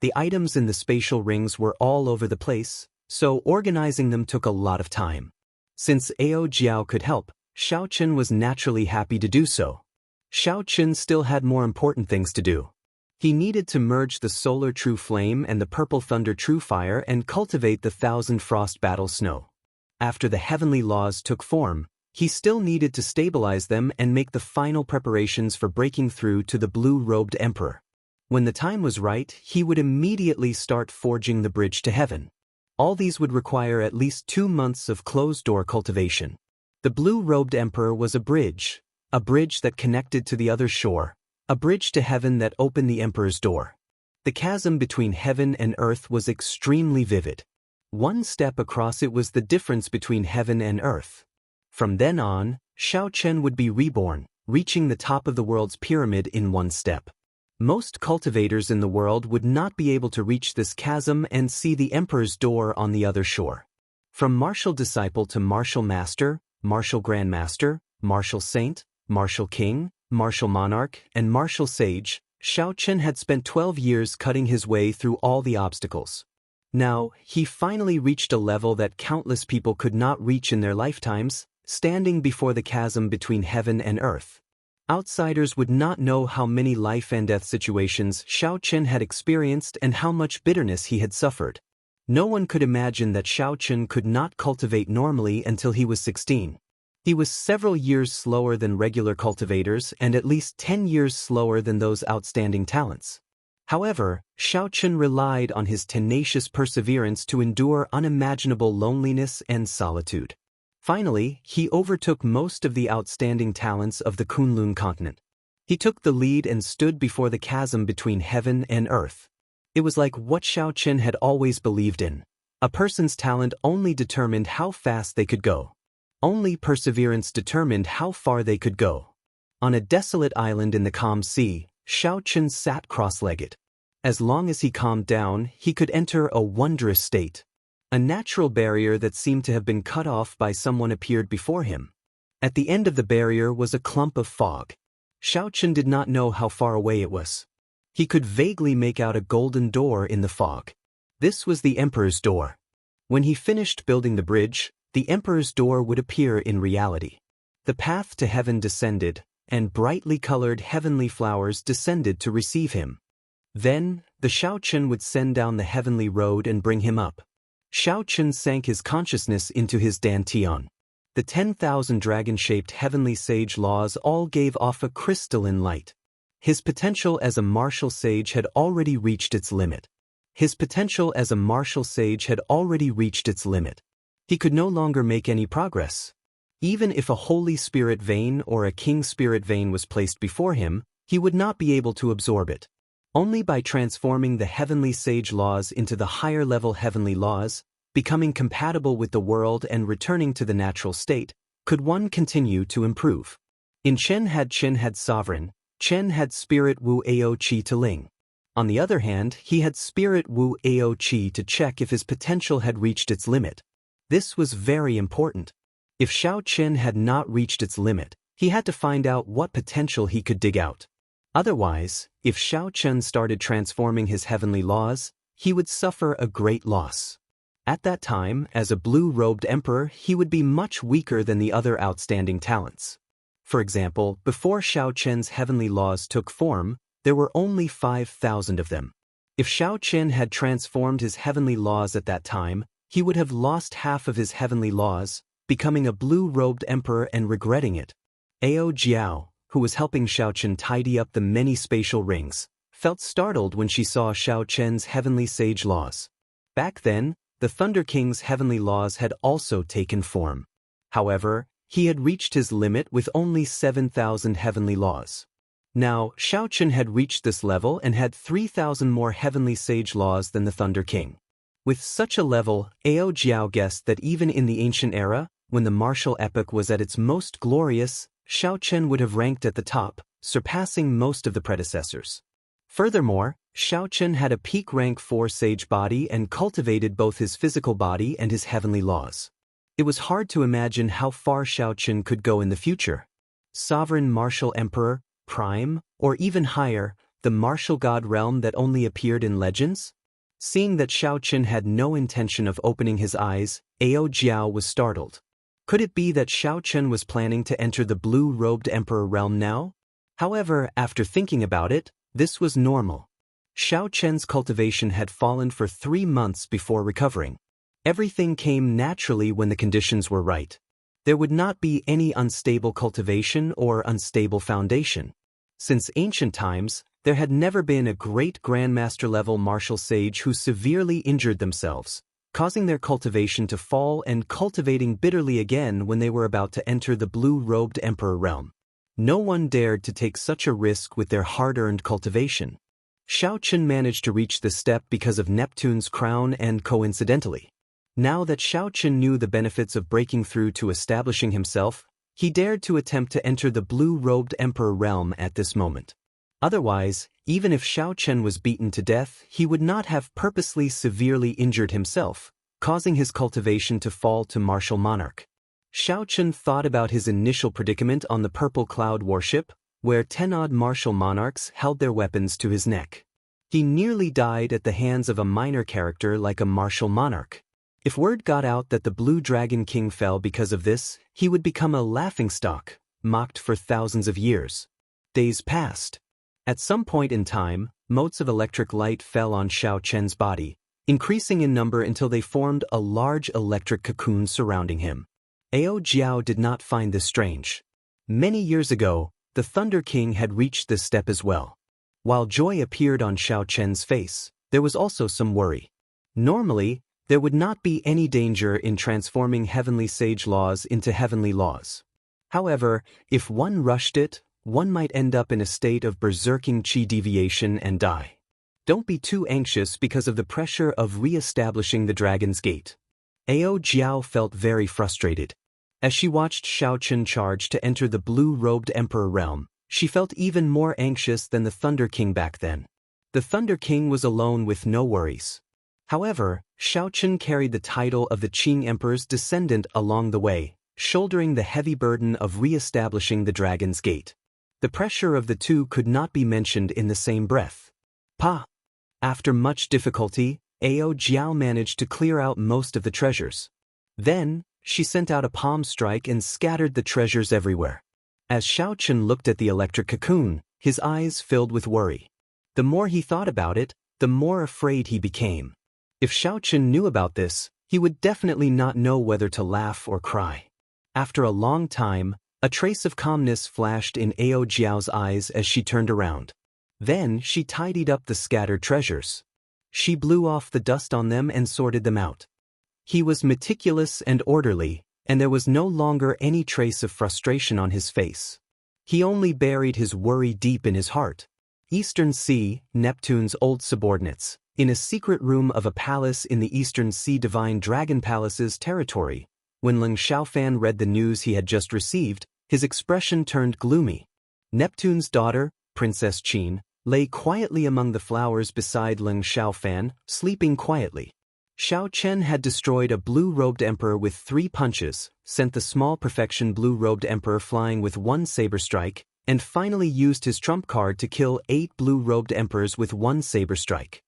The items in the spatial rings were all over the place, so organizing them took a lot of time. Since Ao Jiao could help, Xiaochen was naturally happy to do so. Xiaochen still had more important things to do. He needed to merge the Solar True Flame and the Purple Thunder True Fire and cultivate the Thousand Frost Battle Snow. After the heavenly laws took form, he still needed to stabilize them and make the final preparations for breaking through to the blue-robed emperor. When the time was right, he would immediately start forging the bridge to heaven. All these would require at least 2 months of closed-door cultivation. The blue-robed emperor was a bridge that connected to the other shore, a bridge to heaven that opened the emperor's door. The chasm between heaven and earth was extremely vivid. 1 step across it was the difference between heaven and earth. From then on, Xiaochen would be reborn, reaching the top of the world's pyramid in 1 step. Most cultivators in the world would not be able to reach this chasm and see the emperor's door on the other shore. From martial disciple to martial master, martial grandmaster, martial saint, martial king, martial monarch, and martial sage, Xiaochen had spent 12 years cutting his way through all the obstacles. Now, he finally reached a level that countless people could not reach in their lifetimes, standing before the chasm between heaven and earth. Outsiders would not know how many life and death situations Xiaochen had experienced and how much bitterness he had suffered. No one could imagine that Xiaochen could not cultivate normally until he was 16. He was several years slower than regular cultivators and at least 10 years slower than those outstanding talents. However, Xiaochen relied on his tenacious perseverance to endure unimaginable loneliness and solitude. Finally, he overtook most of the outstanding talents of the Kunlun continent. He took the lead and stood before the chasm between heaven and earth. It was like what Xiaochen had always believed in. A person's talent only determined how fast they could go. Only perseverance determined how far they could go. On a desolate island in the calm sea, Xiaochen sat cross-legged. As long as he calmed down, he could enter a wondrous state. A natural barrier that seemed to have been cut off by someone appeared before him. At the end of the barrier was a clump of fog. Xiaochen did not know how far away it was. He could vaguely make out a golden door in the fog. This was the emperor's door. When he finished building the bridge, the emperor's door would appear in reality. The path to heaven descended, and brightly colored heavenly flowers descended to receive him. Then, the Xiaochen would send down the heavenly road and bring him up. Xiaochen sank his consciousness into his dantian. The 10,000 dragon-shaped heavenly sage laws all gave off a crystalline light. His potential as a martial sage had already reached its limit. He could no longer make any progress. Even if a Holy Spirit vein or a King Spirit vein was placed before him, he would not be able to absorb it. Only by transforming the heavenly sage laws into the higher-level heavenly laws, becoming compatible with the world and returning to the natural state, could one continue to improve. In Chen had sovereign, Chen had spirit Wu Ao Qi to Ling. On the other hand, he had spirit Wu Ao Qi to check if his potential had reached its limit. This was very important. If Xiaochen had not reached its limit, he had to find out what potential he could dig out. Otherwise, if Xiaochen started transforming his heavenly laws, he would suffer a great loss. At that time, as a blue-robed emperor, he would be much weaker than the other outstanding talents. For example, before Xiaochen's heavenly laws took form, there were only 5,000 of them. If Xiaochen had transformed his heavenly laws at that time, he would have lost half of his heavenly laws, becoming a blue-robed emperor and regretting it. Ao Jiao, who was helping Xiaochen tidy up the many spatial rings, felt startled when she saw Xiaochen's heavenly sage laws. Back then, the Thunder King's heavenly laws had also taken form. However, he had reached his limit with only 7,000 heavenly laws. Now, Xiaochen had reached this level and had 3,000 more heavenly sage laws than the Thunder King. With such a level, Ao Jiao guessed that even in the ancient era, When the martial epoch was at its most glorious, Xiao Chen would have ranked at the top, surpassing most of the predecessors. Furthermore, Xiao Chen had a peak rank 4 sage body and cultivated both his physical body and his heavenly laws. It was hard to imagine how far Xiao Chen could go in the future. Sovereign martial emperor, prime, or even higher, the martial god realm that only appeared in legends? Seeing that Xiao Chen had no intention of opening his eyes, Ao Jiao was startled. Could it be that Xiao Chen was planning to enter the blue-robed emperor realm now? However, after thinking about it, this was normal. Xiao Chen's cultivation had fallen for 3 months before recovering. Everything came naturally when the conditions were right. There would not be any unstable cultivation or unstable foundation. Since ancient times, there had never been a great grandmaster-level martial sage who severely injured themselves, causing their cultivation to fall and cultivating bitterly again when they were about to enter the blue-robed emperor realm. No one dared to take such a risk with their hard-earned cultivation. Xiao Chen managed to reach this step because of Neptune's crown and coincidentally. Now that Xiao Chen knew the benefits of breaking through to establishing himself, he dared to attempt to enter the blue-robed emperor realm at this moment. Otherwise, even if Xiao Chen was beaten to death, he would not have purposely severely injured himself, causing his cultivation to fall to martial monarch. Xiao Chen thought about his initial predicament on the Purple Cloud warship, where 10-odd martial monarchs held their weapons to his neck. He nearly died at the hands of a minor character like a martial monarch. If word got out that the Blue Dragon King fell because of this, he would become a laughingstock, mocked for thousands of years. Days passed. At some point in time, motes of electric light fell on Xiao Chen's body, increasing in number until they formed a large electric cocoon surrounding him. Ao Jiao did not find this strange. Many years ago, the Thunder King had reached this step as well. While joy appeared on Xiao Chen's face, there was also some worry. Normally, there would not be any danger in transforming heavenly sage laws into heavenly laws. However, if one rushed it, one might end up in a state of berserking chi deviation and die. Don't be too anxious because of the pressure of re-establishing the Dragon's Gate. Ao Jiao felt very frustrated. As she watched Xiao Chen charge to enter the blue-robed emperor realm, she felt even more anxious than the Thunder King back then. The Thunder King was alone with no worries. However, Xiao Chen carried the title of the Qing Emperor's descendant along the way, shouldering the heavy burden of re-establishing the Dragon's Gate. The pressure of the two could not be mentioned in the same breath. After much difficulty, Ao Jiao managed to clear out most of the treasures. Then, she sent out a palm strike and scattered the treasures everywhere. As Xiao Chen looked at the electric cocoon, his eyes filled with worry. The more he thought about it, the more afraid he became. If Xiao Chen knew about this, he would definitely not know whether to laugh or cry. After a long time, a trace of calmness flashed in Ao Jiao's eyes as she turned around. Then she tidied up the scattered treasures. She blew off the dust on them and sorted them out. He was meticulous and orderly, and there was no longer any trace of frustration on his face. He only buried his worry deep in his heart. Eastern Sea, Neptune's old subordinates. In a secret room of a palace in the Eastern Sea Divine Dragon Palace's territory, when Leng Xiaofan read the news he had just received, his expression turned gloomy. Neptune's daughter, Princess Qin, lay quietly among the flowers beside Leng Xiaofan, sleeping quietly. Xiao Chen had destroyed a blue-robed emperor with 3 punches, sent the small perfection blue-robed emperor flying with 1 saber strike, and finally used his trump card to kill 8 blue-robed emperors with 1 saber strike.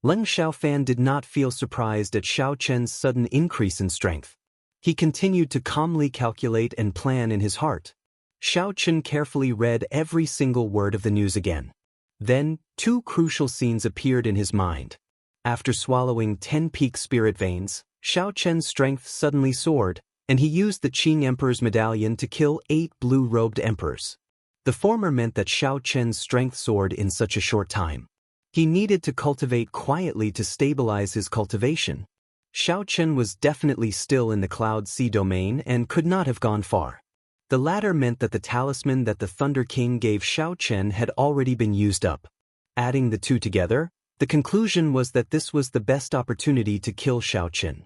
Leng Xiaofan did not feel surprised at Xiao Chen's sudden increase in strength. He continued to calmly calculate and plan in his heart. Xiao Chen carefully read every single word of the news again. Then, 2 crucial scenes appeared in his mind. After swallowing 10 peak spirit veins, Xiao Chen's strength suddenly soared, and he used the Qing Emperor's medallion to kill 8 blue-robed emperors. The former meant that Xiao Chen's strength soared in such a short time. He needed to cultivate quietly to stabilize his cultivation. Xiao Chen was definitely still in the Cloud Sea domain and could not have gone far. The latter meant that the talisman that the Thunder King gave Xiao Chen had already been used up. Adding the two together, the conclusion was that this was the best opportunity to kill Xiao Chen.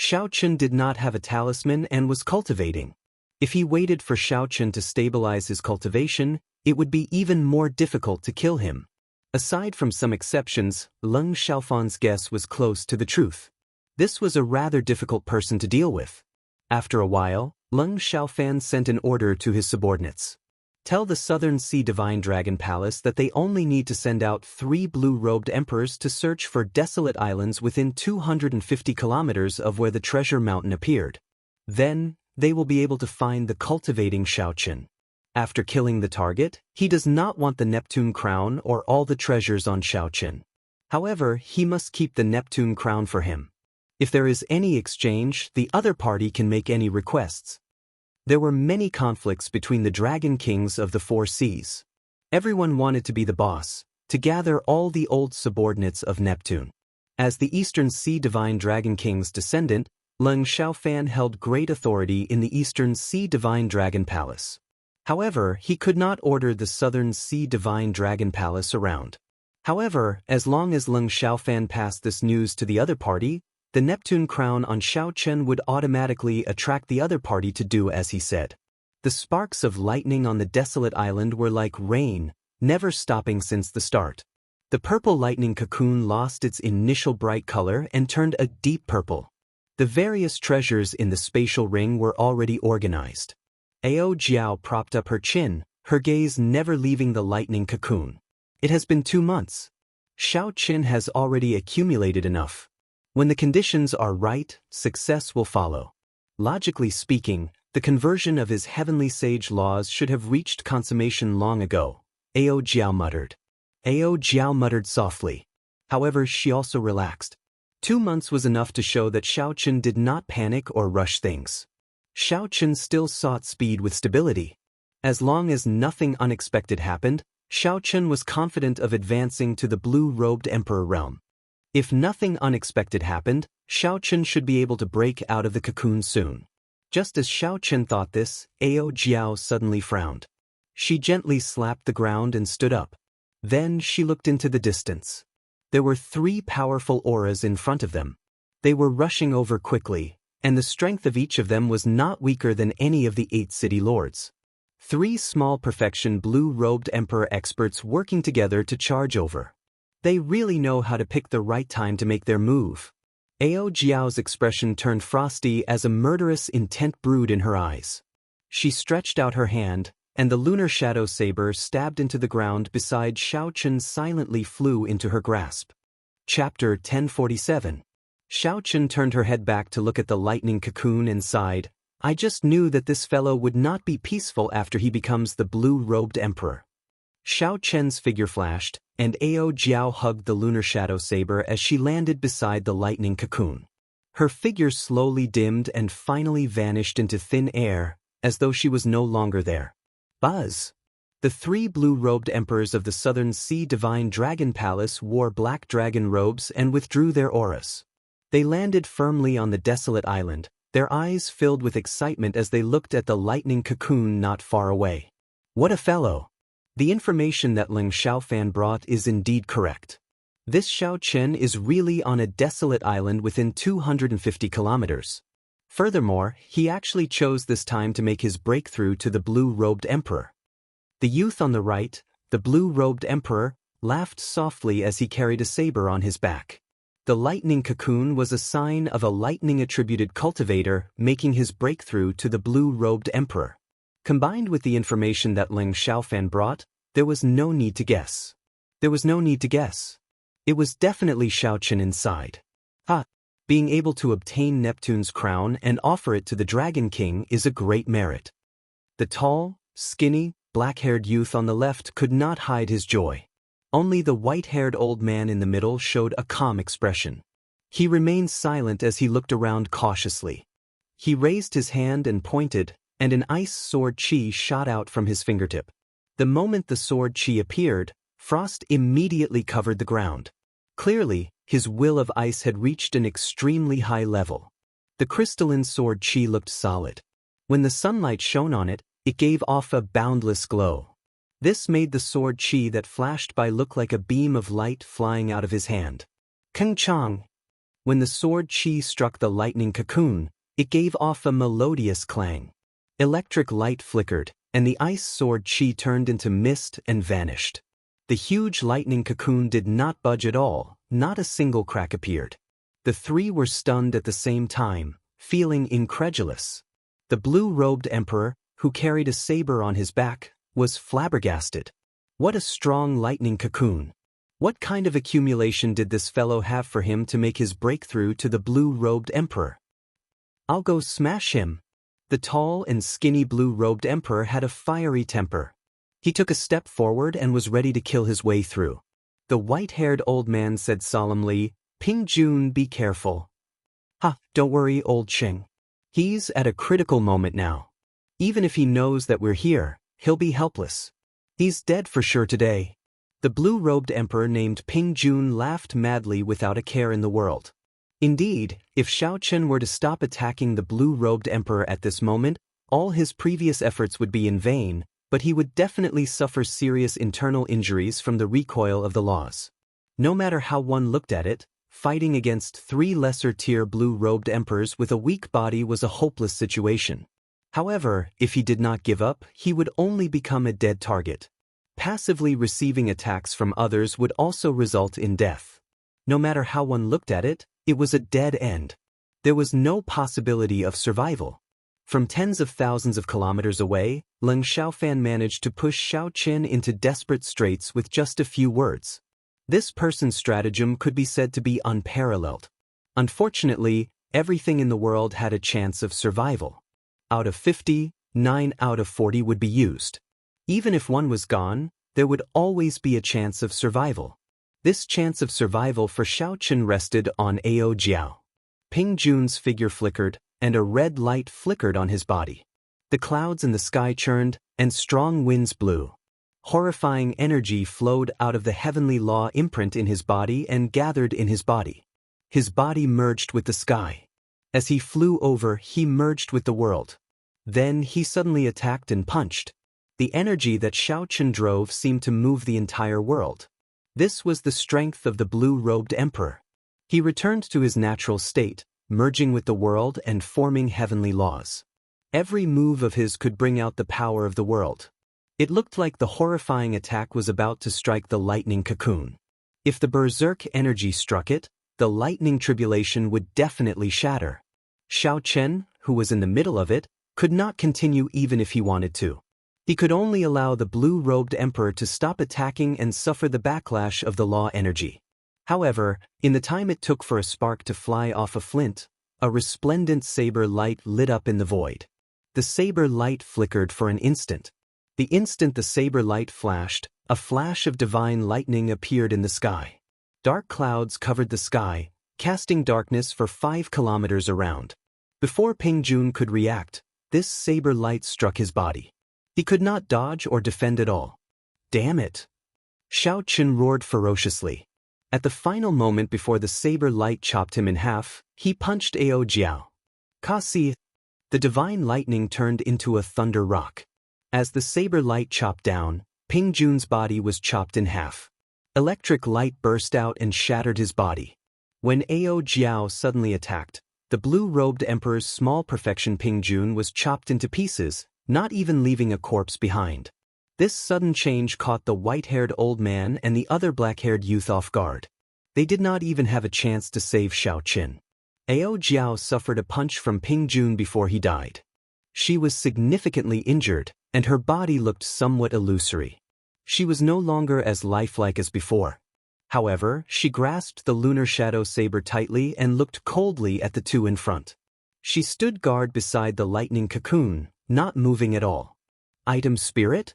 Xiao Chen did not have a talisman and was cultivating. If he waited for Xiao Chen to stabilize his cultivation, it would be even more difficult to kill him. Aside from some exceptions, Leng Xiaofan's guess was close to the truth. This was a rather difficult person to deal with. After a while, Leng Xiaofan sent an order to his subordinates. Tell the Southern Sea Divine Dragon Palace that they only need to send out 3 blue-robed emperors to search for desolate islands within 250 kilometers of where the treasure mountain appeared. Then, they will be able to find the cultivating Xiao Chen. After killing the target, he does not want the Neptune crown or all the treasures on Xiao Chen. However, he must keep the Neptune crown for him. If there is any exchange, the other party can make any requests. There were many conflicts between the dragon kings of the 4 seas. Everyone wanted to be the boss, to gather all the old subordinates of Neptune. As the Eastern Sea Divine Dragon King's descendant, Leng Xiaofan held great authority in the Eastern Sea Divine Dragon Palace. However, he could not order the Southern Sea Divine Dragon Palace around. However, as long as Leng Xiaofan passed this news to the other party, the Neptune crown on Xiao Chen would automatically attract the other party to do as he said. The sparks of lightning on the desolate island were like rain, never stopping since the start. The purple lightning cocoon lost its initial bright color and turned a deep purple. The various treasures in the spatial ring were already organized. Ao Jiao propped up her chin, her gaze never leaving the lightning cocoon. It has been 2 months. Xiao Chen has already accumulated enough. When the conditions are right, success will follow. Logically speaking, the conversion of his heavenly sage laws should have reached consummation long ago, Ao Jiao muttered. Ao Jiao muttered softly. However, she also relaxed. 2 months was enough to show that Xiao Chen did not panic or rush things. Xiao Chen still sought speed with stability. As long as nothing unexpected happened, Xiao Chen was confident of advancing to the blue-robed emperor realm. If nothing unexpected happened, Xiao Chen should be able to break out of the cocoon soon. Just as Xiao Chen thought this, Ao Jiao suddenly frowned. She gently slapped the ground and stood up. Then she looked into the distance. There were 3 powerful auras in front of them. They were rushing over quickly, and the strength of each of them was not weaker than any of the 8 city lords. 3 small perfection blue-robed emperor experts working together to charge over. They really know how to pick the right time to make their move. Ao Jiao's expression turned frosty as a murderous intent brewed in her eyes. She stretched out her hand, and the lunar shadow saber stabbed into the ground beside Xiao Chen silently flew into her grasp. Chapter 1047. Xiao Chen turned her head back to look at the lightning cocoon and sighed. I just knew that this fellow would not be peaceful after he becomes the blue-robed emperor. Xiao Chen's figure flashed, and Ao Jiao hugged the lunar shadow saber as she landed beside the lightning cocoon. Her figure slowly dimmed and finally vanished into thin air, as though she was no longer there. Buzz! The 3 blue-robed emperors of the Southern Sea Divine Dragon Palace wore black dragon robes and withdrew their auras. They landed firmly on the desolate island, their eyes filled with excitement as they looked at the lightning cocoon not far away. What a fellow! The information that Leng Xiaofan brought is indeed correct. This Xiao Chen is really on a desolate island within 250 kilometers. Furthermore, he actually chose this time to make his breakthrough to the blue-robed emperor. The youth on the right, the blue-robed emperor, laughed softly as he carried a saber on his back. The lightning cocoon was a sign of a lightning-attributed cultivator making his breakthrough to the blue-robed emperor. Combined with the information that Leng Xiaofan brought, there was no need to guess. There was no need to guess. It was definitely Xiao Chen inside. Being able to obtain Neptune's crown and offer it to the Dragon King is a great merit. The tall, skinny, black-haired youth on the left could not hide his joy. Only the white-haired old man in the middle showed a calm expression. He remained silent as he looked around cautiously. He raised his hand and pointed, and an ice sword chi shot out from his fingertip. The moment the sword chi appeared, frost immediately covered the ground. Clearly, his will of ice had reached an extremely high level. The crystalline sword chi looked solid. When the sunlight shone on it, it gave off a boundless glow. This made the sword chi that flashed by look like a beam of light flying out of his hand. Keng Chang! When the sword chi struck the lightning cocoon, it gave off a melodious clang. Electric light flickered, and the ice sword chi turned into mist and vanished. The huge lightning cocoon did not budge at all, not a single crack appeared. The three were stunned at the same time, feeling incredulous. The blue-robed emperor, who carried a saber on his back, was flabbergasted. What a strong lightning cocoon! What kind of accumulation did this fellow have for him to make his breakthrough to the blue-robed emperor? I'll go smash him. The tall and skinny blue-robed emperor had a fiery temper. He took a step forward and was ready to kill his way through. The white-haired old man said solemnly, "Ping Jun, be careful." Don't worry, old Ching. He's at a critical moment now. Even if he knows that we're here, he'll be helpless. He's dead for sure today. The blue-robed emperor named Ping Jun laughed madly without a care in the world. Indeed, if Shao Chen were to stop attacking the blue-robed emperor at this moment, all his previous efforts would be in vain, but he would definitely suffer serious internal injuries from the recoil of the laws. No matter how one looked at it, fighting against three lesser-tier blue-robed emperors with a weak body was a hopeless situation. However, if he did not give up, he would only become a dead target. Passively receiving attacks from others would also result in death. No matter how one looked at it, it was a dead end. There was no possibility of survival. From tens of thousands of kilometers away, Leng Xiaofan managed to push Shao Chen into desperate straits with just a few words. This person's stratagem could be said to be unparalleled. Unfortunately, everything in the world had a chance of survival. Out of 50, 9 out of 40 would be used. Even if one was gone, there would always be a chance of survival. This chance of survival for Shao Chen rested on Ao Jiao. Ping Jun's figure flickered, and a red light flickered on his body. The clouds in the sky churned, and strong winds blew. Horrifying energy flowed out of the heavenly law imprint in his body and gathered in his body. His body merged with the sky. As he flew over, he merged with the world. Then he suddenly attacked and punched. The energy that Shao Chen drove seemed to move the entire world. This was the strength of the blue-robed emperor. He returned to his natural state, merging with the world and forming heavenly laws. Every move of his could bring out the power of the world. It looked like the horrifying attack was about to strike the lightning cocoon. If the berserk energy struck it, the lightning tribulation would definitely shatter. Shao Chen, who was in the middle of it, could not continue even if he wanted to. He could only allow the blue-robed emperor to stop attacking and suffer the backlash of the law energy. However, in the time it took for a spark to fly off a flint, a resplendent saber light lit up in the void. The saber light flickered for an instant. The instant the saber light flashed, a flash of divine lightning appeared in the sky. Dark clouds covered the sky, casting darkness for 5 kilometers around. Before Ping Jun could react, this saber light struck his body. He could not dodge or defend at all. Damn it! Shao Chen roared ferociously. At the final moment before the saber light chopped him in half, he punched Ao Jiao. Kasi! The divine lightning turned into a thunder rock. As the saber light chopped down, Ping Jun's body was chopped in half. Electric light burst out and shattered his body. When Ao Jiao suddenly attacked, the blue-robed emperor's small perfection Ping Jun was chopped into pieces, not even leaving a corpse behind. This sudden change caught the white-haired old man and the other black-haired youth off guard. They did not even have a chance to save Shao Chen. Ao Jiao suffered a punch from Ping Jun before he died. She was significantly injured, and her body looked somewhat illusory. She was no longer as lifelike as before. However, she grasped the lunar shadow saber tightly and looked coldly at the two in front. She stood guard beside the lightning cocoon, not moving at all. Item spirit?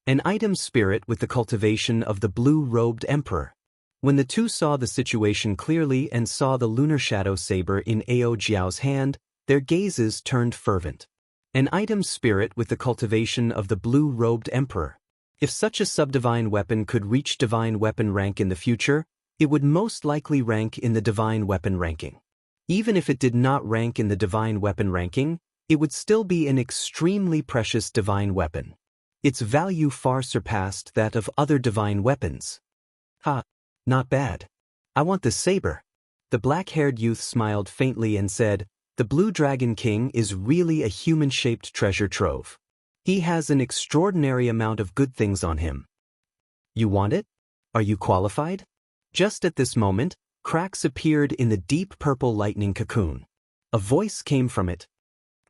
An item spirit with the cultivation of the blue-robed emperor. When the two saw the situation clearly and saw the lunar shadow saber in Ao Jiao's hand, their gazes turned fervent. An item spirit with the cultivation of the blue-robed emperor. If such a subdivine weapon could reach divine weapon rank in the future, it would most likely rank in the divine weapon ranking. Even if it did not rank in the divine weapon ranking, it would still be an extremely precious divine weapon. Its value far surpassed that of other divine weapons. Not bad. I want this saber. The black-haired youth smiled faintly and said, "The Blue Dragon King is really a human-shaped treasure trove. He has an extraordinary amount of good things on him. You want it? Are you qualified?" Just at this moment, cracks appeared in the deep purple lightning cocoon. A voice came from it.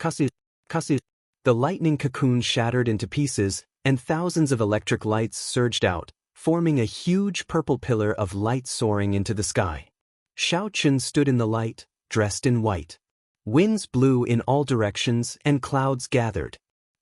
"Kasu, Kasu." The lightning cocoon shattered into pieces, and thousands of electric lights surged out, forming a huge purple pillar of light soaring into the sky. Shao Chun stood in the light, dressed in white. Winds blew in all directions and clouds gathered.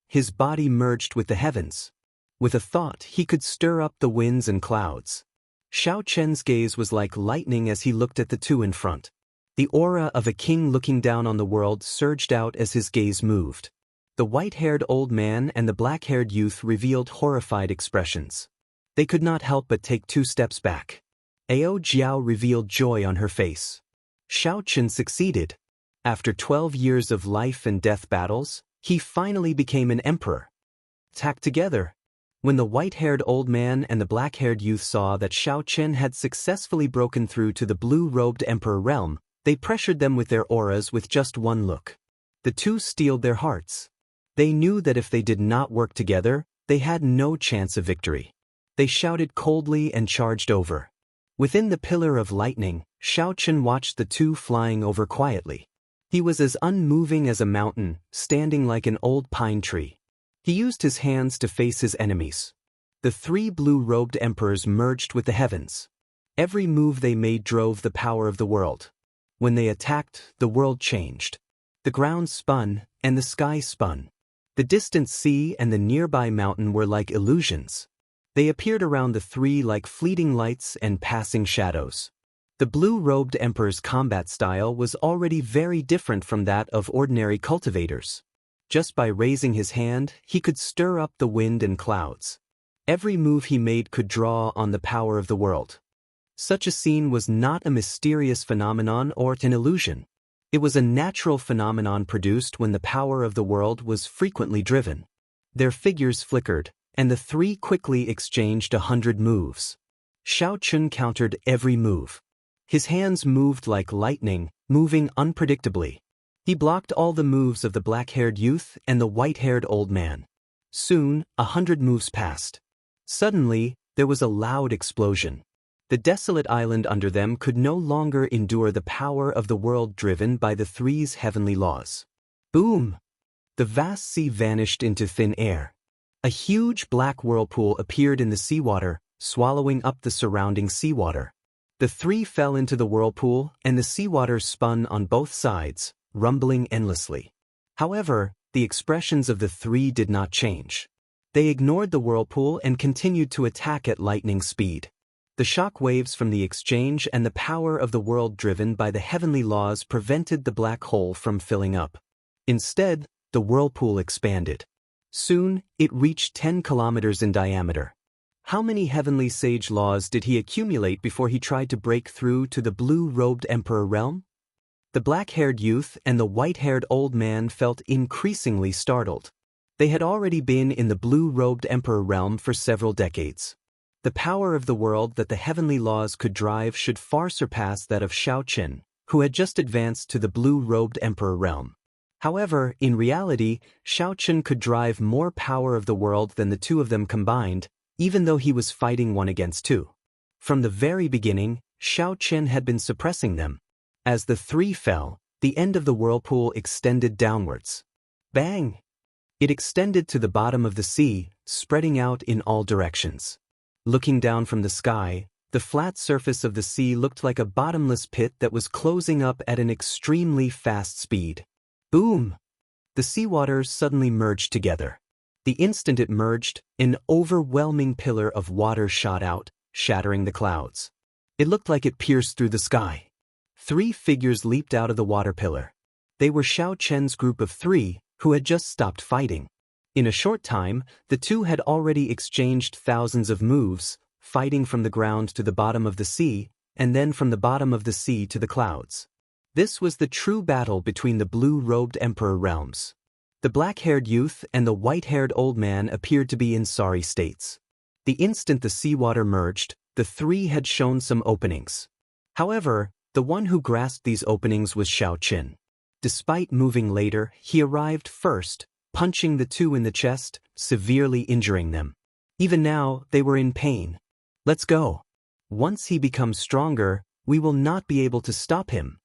His body merged with the heavens. With a thought, he could stir up the winds and clouds. Shao Chen's gaze was like lightning as he looked at the two in front. The aura of a king looking down on the world surged out as his gaze moved. The white-haired old man and the black-haired youth revealed horrified expressions. They could not help but take 2 steps back. Ao Jiao revealed joy on her face. Shao Chun succeeded. After 12 years of life and death battles, he finally became an emperor. Tacked together. When the white-haired old man and the black-haired youth saw that Shao Chen had successfully broken through to the blue-robed emperor realm, they pressured them with their auras with just one look. The two steeled their hearts. They knew that if they did not work together, they had no chance of victory. They shouted coldly and charged over. Within the pillar of lightning, Shao Chun watched the two flying over quietly. He was as unmoving as a mountain, standing like an old pine tree. He used his hands to face his enemies. The 3 blue-robed emperors merged with the heavens. Every move they made drove the power of the world. When they attacked, the world changed. The ground spun, and the sky spun. The distant sea and the nearby mountain were like illusions. They appeared around the 3 like fleeting lights and passing shadows. The blue-robed emperor's combat style was already very different from that of ordinary cultivators. Just by raising his hand, he could stir up the wind and clouds. Every move he made could draw on the power of the world. Such a scene was not a mysterious phenomenon or an illusion. It was a natural phenomenon produced when the power of the world was frequently driven. Their figures flickered, and the 3 quickly exchanged 100 moves. Shao Chun countered every move. His hands moved like lightning, moving unpredictably. He blocked all the moves of the black-haired youth and the white-haired old man. Soon, 100 moves passed. Suddenly, there was a loud explosion. The desolate island under them could no longer endure the power of the world driven by the 3's heavenly laws. Boom! The vast sea vanished into thin air. A huge black whirlpool appeared in the seawater, swallowing up the surrounding seawater. The 3 fell into the whirlpool, and the seawater spun on both sides, rumbling endlessly. However, the expressions of the 3 did not change. They ignored the whirlpool and continued to attack at lightning speed. The shock waves from the exchange and the power of the world driven by the heavenly laws prevented the black hole from filling up. Instead, the whirlpool expanded. Soon, it reached 10 kilometers in diameter. How many heavenly sage laws did he accumulate before he tried to break through to the blue-robed emperor realm? The black-haired youth and the white-haired old man felt increasingly startled. They had already been in the blue-robed emperor realm for several decades. The power of the world that the heavenly laws could drive should far surpass that of Shao Chun, who had just advanced to the blue-robed emperor realm. However, in reality, Shao Chun could drive more power of the world than the 2 of them combined, even though he was fighting 1 against 2. From the very beginning, Shao Chun had been suppressing them. As the 3 fell, the end of the whirlpool extended downwards. Bang! It extended to the bottom of the sea, spreading out in all directions. Looking down from the sky, the flat surface of the sea looked like a bottomless pit that was closing up at an extremely fast speed. Boom! The seawater suddenly merged together. The instant it merged, an overwhelming pillar of water shot out, shattering the clouds. It looked like it pierced through the sky. 3 figures leaped out of the water pillar. They were Shao Chen's group of 3, who had just stopped fighting. In a short time, the 2 had already exchanged thousands of moves, fighting from the ground to the bottom of the sea, and then from the bottom of the sea to the clouds. This was the true battle between the blue-robed emperor realms. The black-haired youth and the white-haired old man appeared to be in sorry states. The instant the seawater merged, the 3 had shown some openings. However, The one who grasped these openings was Xiao Qin. Despite moving later, he arrived first, punching the two in the chest, severely injuring them. Even now, they were in pain. Let's go. Once he becomes stronger, we will not be able to stop him,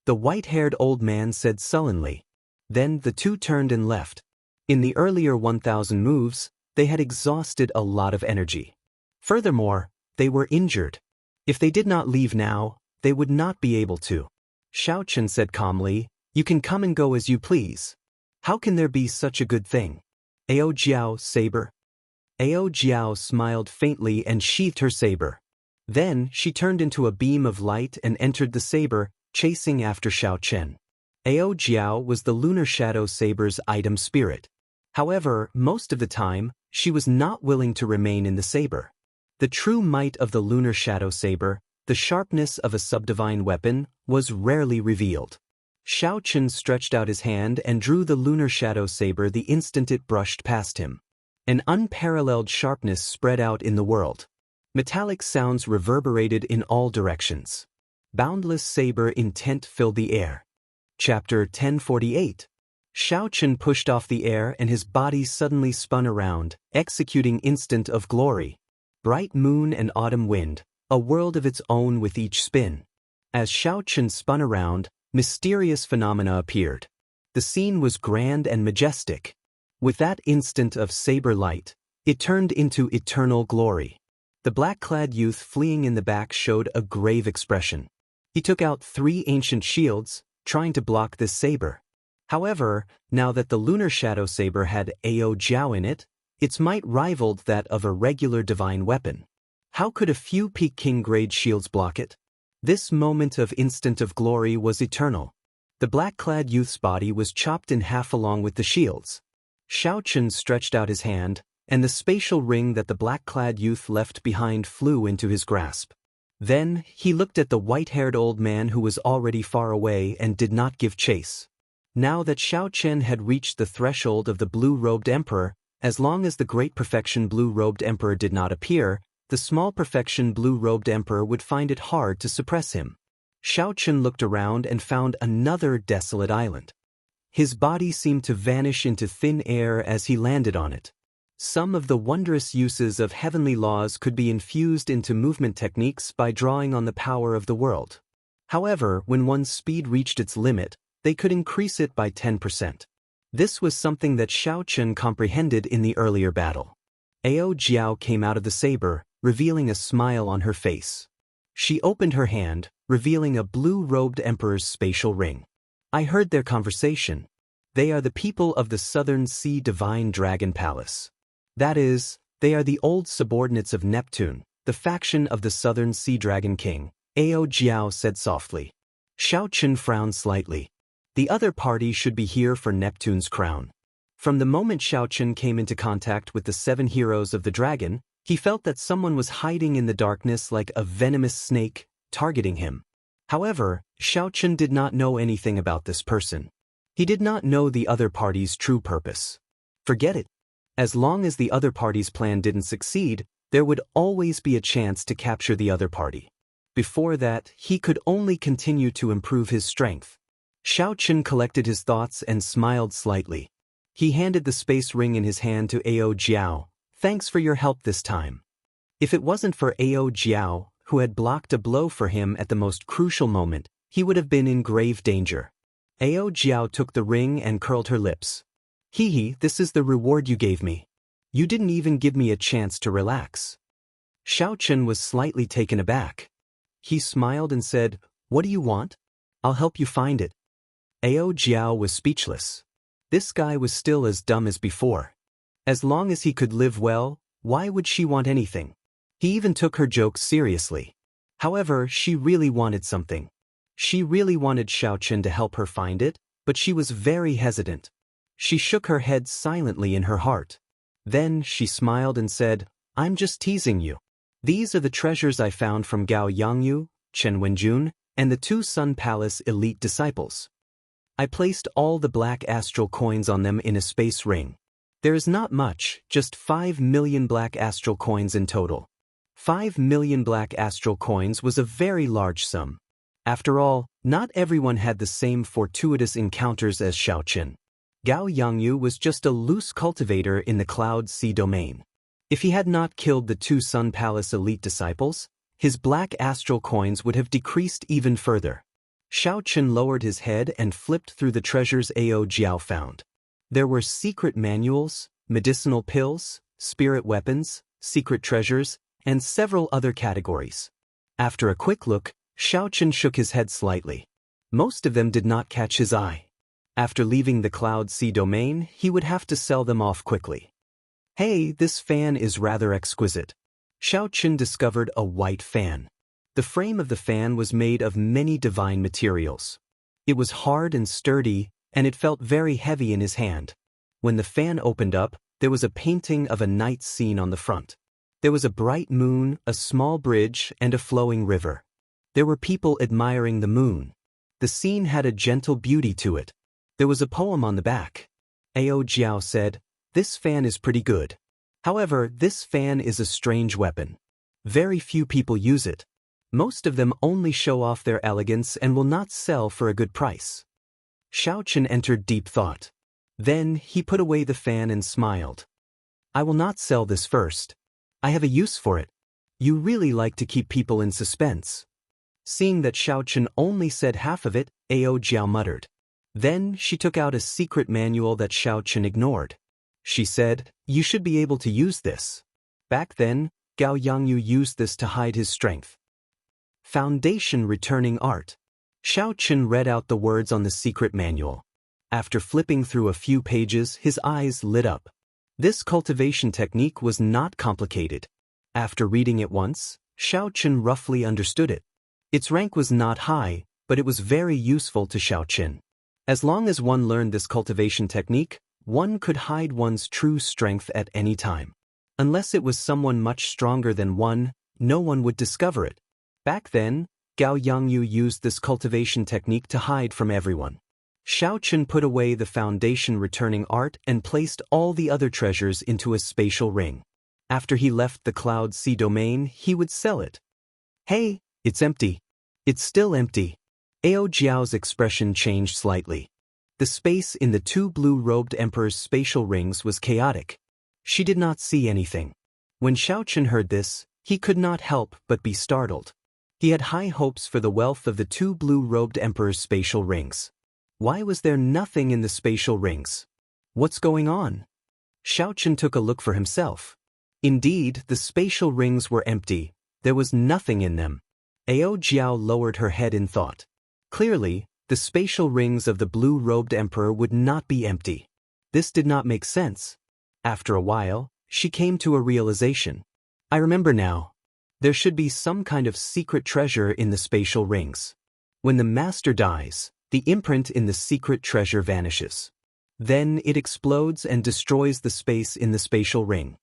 the white-haired old man said sullenly. Then the two turned and left. In the earlier 1,000 moves, they had exhausted a lot of energy. Furthermore, they were injured. If they did not leave now, they would not be able to. Xiao Qin said calmly, "You can come and go as you please. How can there be such a good thing? Ao Jiao, saber." Ao Jiao smiled faintly and sheathed her saber. Then she turned into a beam of light and entered the saber, chasing after Xiao Qin. Ao Jiao was the lunar shadow saber's item spirit. However, most of the time, she was not willing to remain in the saber. The true might of the lunar shadow saber, the sharpness of a subdivine weapon, was rarely revealed. Xiao Qin stretched out his hand and drew the lunar shadow saber the instant it brushed past him. An unparalleled sharpness spread out in the world. Metallic sounds reverberated in all directions. Boundless saber intent filled the air. Chapter 1048. Xiao Qin pushed off the air and his body suddenly spun around, executing instant of glory. Bright moon and autumn wind, a world of its own with each spin. As Xiao Qin spun around, mysterious phenomena appeared. The scene was grand and majestic. With that instant of saber light, it turned into eternal glory. The black-clad youth fleeing in the back showed a grave expression. He took out 3 ancient shields, trying to block this saber. However, now that the lunar shadow saber had Ao Jiao in it, its might rivaled that of a regular divine weapon. How could a few Peking-grade shields block it? This moment of instant of glory was eternal. The black-clad youth's body was chopped in half along with the shields. Xiao Qin stretched out his hand, and the spatial ring that the black-clad youth left behind flew into his grasp. Then, he looked at the white-haired old man who was already far away and did not give chase. Now that Xiao Qin had reached the threshold of the blue-robed emperor, as long as the great perfection blue-robed emperor did not appear, the small perfection blue-robed emperor would find it hard to suppress him. Xiao Qin looked around and found another desolate island. His body seemed to vanish into thin air as he landed on it. Some of the wondrous uses of heavenly laws could be infused into movement techniques by drawing on the power of the world. However, when one's speed reached its limit, they could increase it by 10%. This was something that Xiao Qin comprehended in the earlier battle. Ao Jiao came out of the saber, revealing a smile on her face. She opened her hand, revealing a blue-robed emperor's spatial ring. I heard their conversation. They are the people of the Southern Sea Divine Dragon Palace. That is, they are the old subordinates of Neptune, the faction of the Southern Sea Dragon King, Ao Jiao said softly. Xiao Qin frowned slightly. The other party should be here for Neptune's crown. From the moment Xiao Qin came into contact with the 7 heroes of the dragon, he felt that someone was hiding in the darkness like a venomous snake, targeting him. However, Xiao Qin did not know anything about this person. He did not know the other party's true purpose. Forget it. As long as the other party's plan didn't succeed, there would always be a chance to capture the other party. Before that, he could only continue to improve his strength. Xiao Qin collected his thoughts and smiled slightly. He handed the space ring in his hand to Ao Jiao. Thanks for your help this time. If it wasn't for Ao Jiao, who had blocked a blow for him at the most crucial moment, he would have been in grave danger. Ao Jiao took the ring and curled her lips. Hee, this is the reward you gave me. You didn't even give me a chance to relax. Xiao Qin was slightly taken aback. He smiled and said, What do you want? I'll help you find it. Ao Jiao was speechless. This guy was still as dumb as before. As long as he could live well, why would she want anything? He even took her jokes seriously. However, she really wanted something. She really wanted Xiao Qin to help her find it, but she was very hesitant. She shook her head silently in her heart. Then she smiled and said, I'm just teasing you. These are the treasures I found from Gao Yangyu, Chen Wenjun, and the 2 Sun Palace elite disciples. I placed all the black astral coins on them in a space ring. There is not much, just 5 million black astral coins in total. 5 million black astral coins was a very large sum. After all, not everyone had the same fortuitous encounters as Xiaoqun. Gao Yangyu was just a loose cultivator in the Cloud Sea domain. If he had not killed the 2 Sun Palace elite disciples, his black astral coins would have decreased even further. Xiaoqun lowered his head and flipped through the treasures Ao Jiao found. There were secret manuals, medicinal pills, spirit weapons, secret treasures, and several other categories. After a quick look, Xiaoqun shook his head slightly. Most of them did not catch his eye. After leaving the Cloud Sea domain, he would have to sell them off quickly. Hey, this fan is rather exquisite. Xiaoqun discovered a white fan. The frame of the fan was made of many divine materials. It was hard and sturdy, and it felt very heavy in his hand. When the fan opened up, there was a painting of a night scene on the front. There was a bright moon, a small bridge, and a flowing river. There were people admiring the moon. The scene had a gentle beauty to it. There was a poem on the back. Ao Jiao said, "This fan is pretty good. However, this fan is a strange weapon. Very few people use it. Most of them only show off their elegance and will not sell for a good price." Xiaoqun entered deep thought. Then he put away the fan and smiled. "I will not sell this first. I have a use for it. You really like to keep people in suspense." Seeing that Xiaoqun only said half of it, Ao Jiao muttered. Then she took out a secret manual that Xiaoqun ignored. She said, "You should be able to use this." Back then, Gao Yangyu used this to hide his strength. Foundation Returning Art. Xiaoqun read out the words on the secret manual. After flipping through a few pages, his eyes lit up. This cultivation technique was not complicated. After reading it once, Xiaoqun roughly understood it. Its rank was not high, but it was very useful to Xiaoqun. As long as one learned this cultivation technique, one could hide one's true strength at any time. Unless it was someone much stronger than one, no one would discover it. Back then, Gao Yangyu used this cultivation technique to hide from everyone. Xiaoqun put away the foundation returning art and placed all the other treasures into a spatial ring. After he left the Cloud Sea domain, he would sell it. "Hey, it's empty." "It's still empty." Ao Jiao's expression changed slightly. The space in the 2 blue-robed emperor's spatial rings was chaotic. She did not see anything. When Xiaoqun heard this, he could not help but be startled. He had high hopes for the wealth of the 2 blue-robed emperor's spatial rings. Why was there nothing in the spatial rings? What's going on? Xiaoqun took a look for himself. Indeed, the spatial rings were empty. There was nothing in them. Ao Jiao lowered her head in thought. Clearly, the spatial rings of the blue-robed emperor would not be empty. This did not make sense. After a while, she came to a realization. I remember now. There should be some kind of secret treasure in the spatial rings. When the master dies, the imprint in the secret treasure vanishes. Then it explodes and destroys the space in the spatial ring.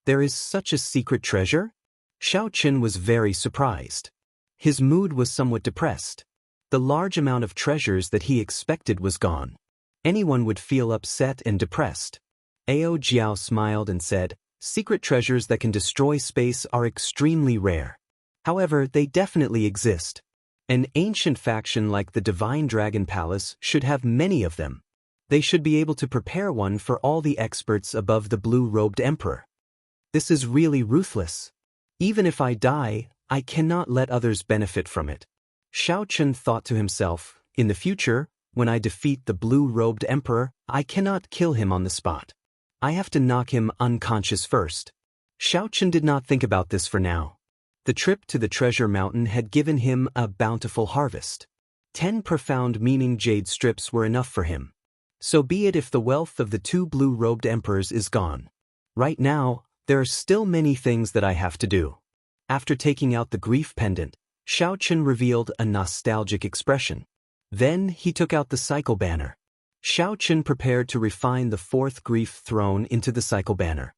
There is such a secret treasure? Xiaoqun was very surprised. His mood was somewhat depressed. The large amount of treasures that he expected was gone. Anyone would feel upset and depressed. Ao Jiao smiled and said, "Secret treasures that can destroy space are extremely rare. However, they definitely exist. An ancient faction like the Divine Dragon Palace should have many of them. They should be able to prepare one for all the experts above the blue-robed emperor. This is really ruthless. Even if I die, I cannot let others benefit from it." Xiaoqun thought to himself, in the future, when I defeat the blue-robed emperor, I cannot kill him on the spot. I have to knock him unconscious first. Xiaoqun did not think about this for now. The trip to the treasure mountain had given him a bountiful harvest. 10 profound meaning jade strips were enough for him. So be it if the wealth of the 2 blue-robed emperors is gone. Right now, there are still many things that I have to do. After taking out the grief pendant, Xiaoqun revealed a nostalgic expression. Then he took out the cycle banner. Xiaoqun prepared to refine the 4th grief throne into the cycle banner.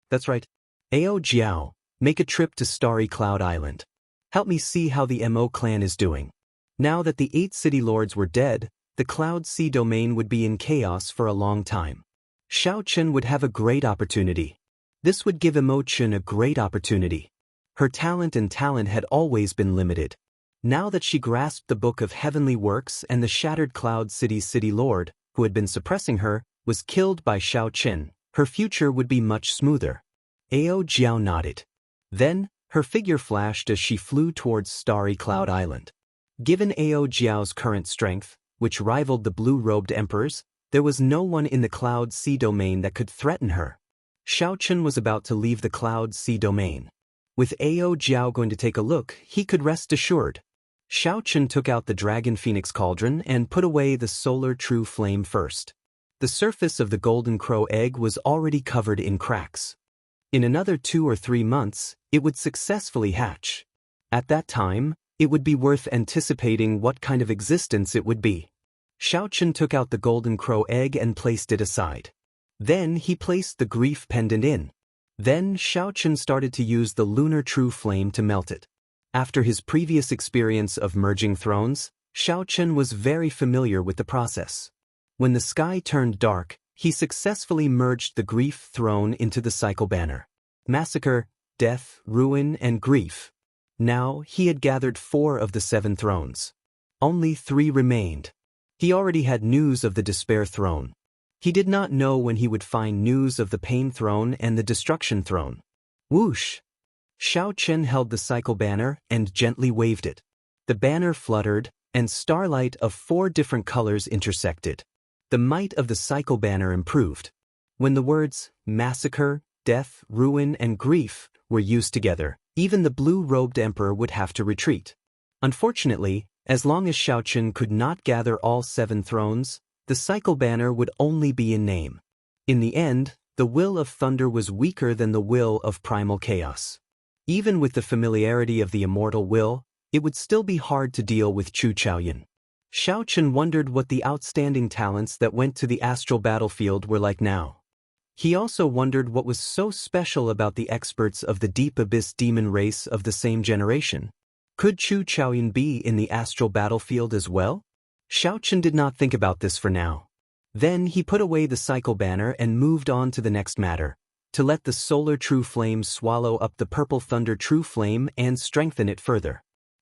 That's right. Ao Jiao, make a trip to Starry Cloud Island. Help me see how the Mo clan is doing. Now that the 8 city lords were dead, the Cloud Sea domain would be in chaos for a long time. Xiaoqun would have a great opportunity. This would give Imochen a great opportunity. Her talent had always been limited. Now that she grasped the Book of Heavenly Works and the shattered Cloud City's city lord, who had been suppressing her, was killed by Shao Qin, her future would be much smoother. Ao Jiao nodded. Then, her figure flashed as she flew towards Starry Cloud Island. Given Ao Jiao's current strength, which rivaled the blue-robed emperor's, there was no one in the Cloud Sea domain that could threaten her. Shao Qin was about to leave the Cloud Sea domain. With Ao Jiao going to take a look, he could rest assured. Shao Qin took out the Dragon Phoenix Cauldron and put away the Solar True Flame first. The surface of the Golden Crow egg was already covered in cracks. In another 2 or 3 months, it would successfully hatch. At that time, it would be worth anticipating what kind of existence it would be. Shao Qin took out the Golden Crow egg and placed it aside. Then he placed the Grief Pendant in. Then Shao Qin started to use the Lunar True Flame to melt it. After his previous experience of merging thrones, Shao Qin was very familiar with the process. When the sky turned dark, he successfully merged the Grief Throne into the Cycle Banner. Massacre, Death, Ruin, and Grief. Now, he had gathered 4 of the 7 thrones. Only 3 remained. He already had news of the Despair Throne. He did not know when he would find news of the Pain Throne and the Destruction Throne. Whoosh! Shao Qin held the Cycle Banner and gently waved it. The banner fluttered, and starlight of 4 different colors intersected. The might of the Cycle Banner improved. When the words Massacre, Death, Ruin, and Grief were used together, even the blue-robed emperor would have to retreat. Unfortunately, as long as Shao Qin could not gather all 7 thrones, the Cycle Banner would only be in name. In the end, the will of thunder was weaker than the will of primal chaos. Even with the familiarity of the immortal will, it would still be hard to deal with Chu Chaoyan. Shao Qin wondered what the outstanding talents that went to the astral battlefield were like now. He also wondered what was so special about the experts of the Deep Abyss demon race of the same generation. Could Chu Chaoyan be in the astral battlefield as well? Shao Qin did not think about this for now. Then he put away the Cycle Banner and moved on to the next matter, to let the Solar True Flame swallow up the Purple Thunder True Flame and strengthen it further.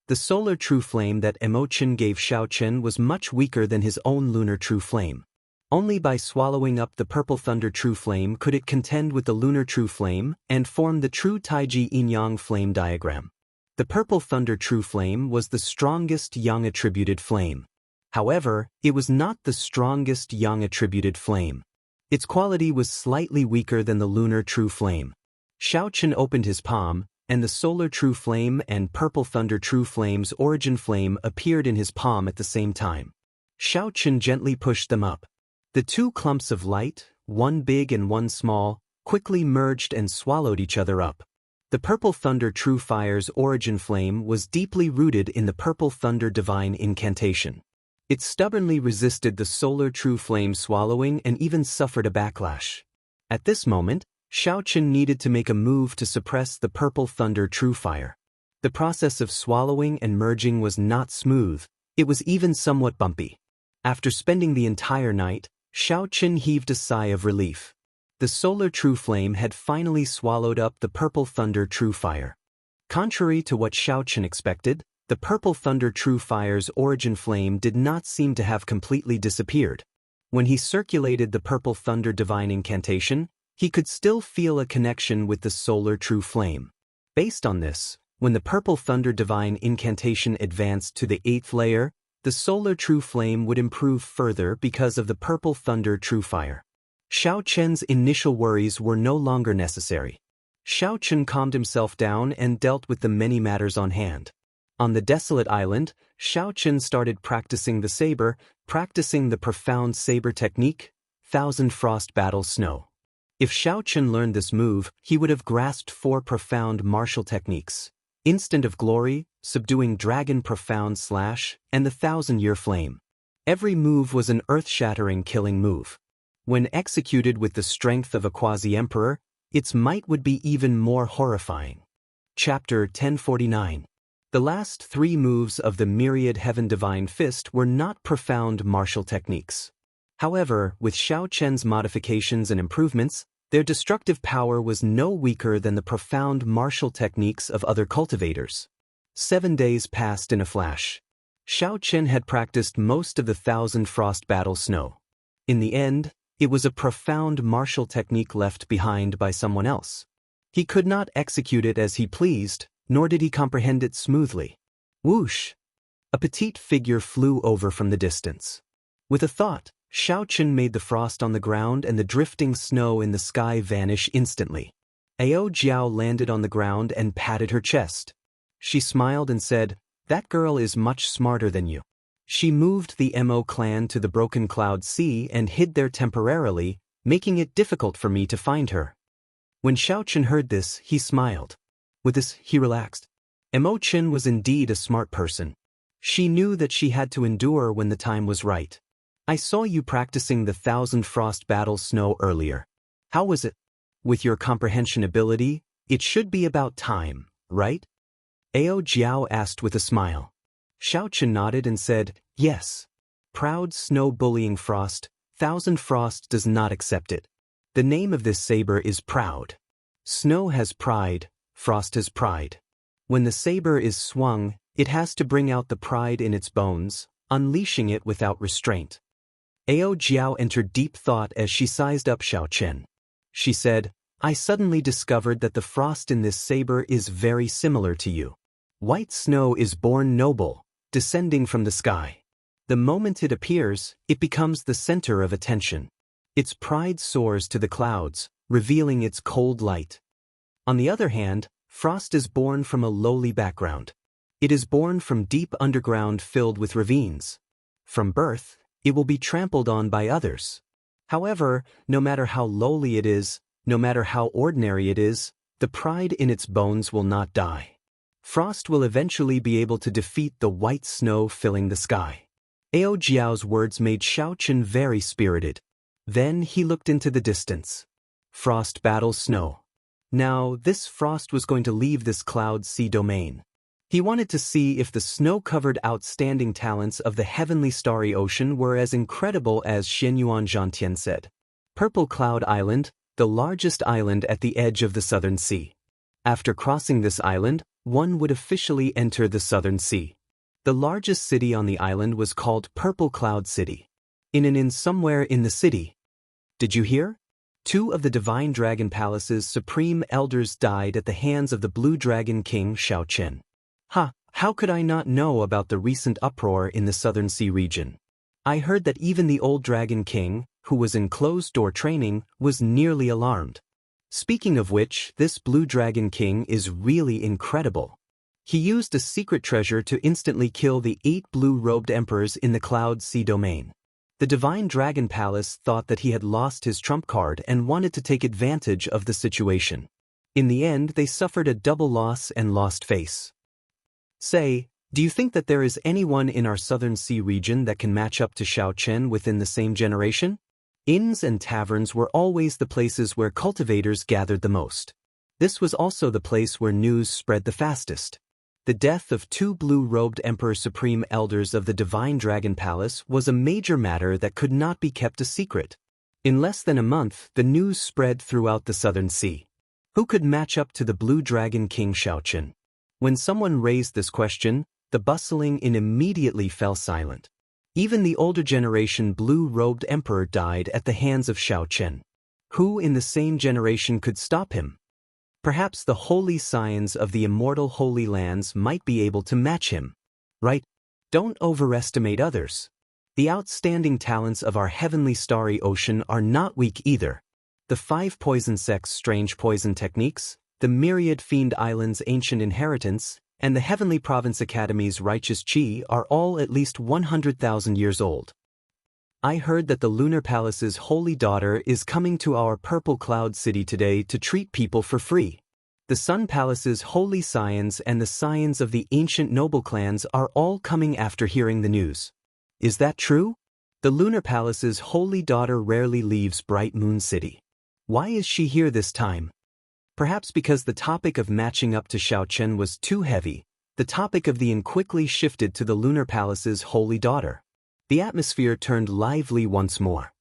The Solar True Flame that Emochen gave Shao Qin was much weaker than his own Lunar True Flame. Only by swallowing up the Purple Thunder True Flame could it contend with the Lunar True Flame and form the true Taiji Yin-Yang flame diagram. The Purple Thunder True Flame was the strongest Yang-attributed flame. However, it was not the strongest Yang-attributed flame. Its quality was slightly weaker than the Lunar True Flame. Shao Qin opened his palm, and the Solar True Flame and Purple Thunder True Flame's origin flame appeared in his palm at the same time. Shao Qin gently pushed them up. The 2 clumps of light, one big and one small, quickly merged and swallowed each other up. The Purple Thunder True Fire's origin flame was deeply rooted in the Purple Thunder Divine Incantation. It stubbornly resisted the Solar True Flame swallowing and even suffered a backlash. At this moment, Shao Qin needed to make a move to suppress the Purple Thunder True Fire. The process of swallowing and merging was not smooth, it was even somewhat bumpy. After spending the entire night, Shao Qin heaved a sigh of relief. The Solar True Flame had finally swallowed up the Purple Thunder True Fire. Contrary to what Shao Qin expected, the Purple Thunder True Fire's origin flame did not seem to have completely disappeared. When he circulated the Purple Thunder Divine Incantation, he could still feel a connection with the Solar True Flame. Based on this, when the Purple Thunder Divine Incantation advanced to the 8th layer, the Solar True Flame would improve further because of the Purple Thunder True Fire. Shao Qin's initial worries were no longer necessary. Shao Qin calmed himself down and dealt with the many matters on hand. On the desolate island, Shao Qin started practicing the saber, practicing the profound saber technique, Thousand Frost Battle Snow. If Shao Qin learned this move, he would have grasped 4 profound martial techniques: Instant of Glory, Subduing Dragon Profound Slash, and the 1,000-Year Flame. Every move was an earth-shattering killing move. When executed with the strength of a quasi-emperor, its might would be even more horrifying. Chapter 1049. The last 3 moves of the Myriad Heaven Divine Fist were not profound martial techniques. However, with Shao Qin's modifications and improvements, their destructive power was no weaker than the profound martial techniques of other cultivators. 7 days passed in a flash. Xiao Chen had practiced most of the 1,000 frost battle snow. In the end, it was a profound martial technique left behind by someone else. He could not execute it as he pleased, nor did he comprehend it smoothly. Whoosh! A petite figure flew over from the distance. With a thought, Xiao Chen made the frost on the ground and the drifting snow in the sky vanish instantly. Ao Jiao landed on the ground and patted her chest. She smiled and said, "That girl is much smarter than you." She moved the Mo clan to the Broken Cloud Sea and hid there temporarily, making it difficult for me to find her. When Xiao Chen heard this, he smiled. With this, he relaxed. Mo Chen was indeed a smart person. She knew that she had to endure when the time was right. "I saw you practicing the 1,000 frost battle snow earlier. How was it? With your comprehension ability, it should be about time, right?" Ao Jiao asked with a smile. Xiao Chen nodded and said, "Yes. Proud snow bullying Frost, 1,000 Frost does not accept it. The name of this saber is Proud. Snow has pride, Frost has pride. When the saber is swung, it has to bring out the pride in its bones, unleashing it without restraint." Ao Jiao entered deep thought as she sized up Xiao Chen. She said, "I suddenly discovered that the frost in this saber is very similar to you. White snow is born noble, descending from the sky. The moment it appears, it becomes the center of attention. Its pride soars to the clouds, revealing its cold light. On the other hand, frost is born from a lowly background. It is born from deep underground filled with ravines. From birth, it will be trampled on by others. However, no matter how lowly it is, no matter how ordinary it is, the pride in its bones will not die. Frost will eventually be able to defeat the white snow filling the sky." Ao Jiao's words made Xiao Chen very spirited. Then he looked into the distance. Frost battles snow. Now, this frost was going to leave this cloud sea domain. He wanted to see if the snow-covered outstanding talents of the heavenly starry ocean were as incredible as Xianyuan Zhantian said. Purple Cloud Island, the largest island at the edge of the Southern Sea. After crossing this island, one would officially enter the Southern Sea. The largest city on the island was called Purple Cloud City. In an inn somewhere in the city. Did you hear? 2 of the Divine Dragon Palace's supreme elders died at the hands of the Blue Dragon King Xiao Chen. How could I not know about the recent uproar in the Southern Sea region? I heard that even the old Dragon King, who was in closed-door training, was nearly alarmed. Speaking of which, this Blue Dragon King is really incredible. He used a secret treasure to instantly kill the 8 blue-robed emperors in the Cloud Sea domain. The Divine Dragon Palace thought that he had lost his trump card and wanted to take advantage of the situation. In the end, they suffered a double loss and lost face. Say, do you think that there is anyone in our Southern Sea region that can match up to Xiao Chen within the same generation? Inns and taverns were always the places where cultivators gathered the most. This was also the place where news spread the fastest. The death of 2 blue-robed Emperor Supreme Elders of the Divine Dragon Palace was a major matter that could not be kept a secret. In less than a month, the news spread throughout the Southern Sea. Who could match up to the Blue Dragon King Xiao Chen? When someone raised this question, the bustling inn immediately fell silent. Even the older generation blue-robed emperor died at the hands of Xiao Chen. Who in the same generation could stop him? Perhaps the holy scions of the immortal Holy Lands might be able to match him. Right? Don't overestimate others. The outstanding talents of our heavenly starry ocean are not weak either. The 5 poison sects' strange poison techniques, the myriad fiend islands' ancient inheritance, and the Heavenly Province Academy's righteous chi are all at least 100,000 years old. I heard that the Lunar Palace's holy daughter is coming to our Purple Cloud City today to treat people for free. The Sun Palace's holy scions and the scions of the ancient noble clans are all coming after hearing the news. Is that true? The Lunar Palace's holy daughter rarely leaves Bright Moon City. Why is she here this time? Perhaps because the topic of matching up to Xiao Chen was too heavy, the topic of the inn quickly shifted to the Lunar Palace's holy daughter. The atmosphere turned lively once more.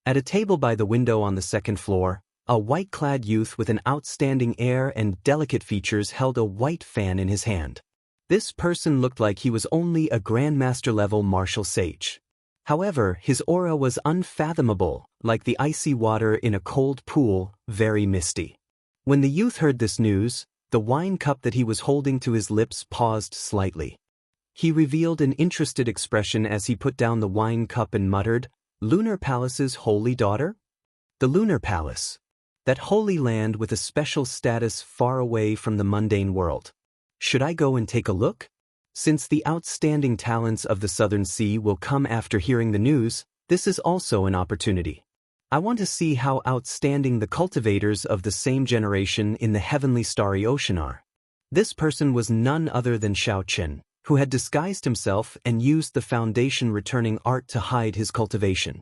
At a table by the window on the 2nd floor, a white-clad youth with an outstanding air and delicate features held a white fan in his hand. This person looked like he was only a grandmaster-level martial sage. However, his aura was unfathomable, like the icy water in a cold pool, very misty. When the youth heard this news, the wine cup that he was holding to his lips paused slightly. He revealed an interested expression as he put down the wine cup and muttered, "Lunar Palace's holy daughter?" The Lunar Palace. That holy land with a special status far away from the mundane world. Should I go and take a look? Since the outstanding talents of the Southern Sea will come after hearing the news, this is also an opportunity. I want to see how outstanding the cultivators of the same generation in the heavenly starry ocean are. This person was none other than Xiao Chen, who had disguised himself and used the Foundation returning art to hide his cultivation.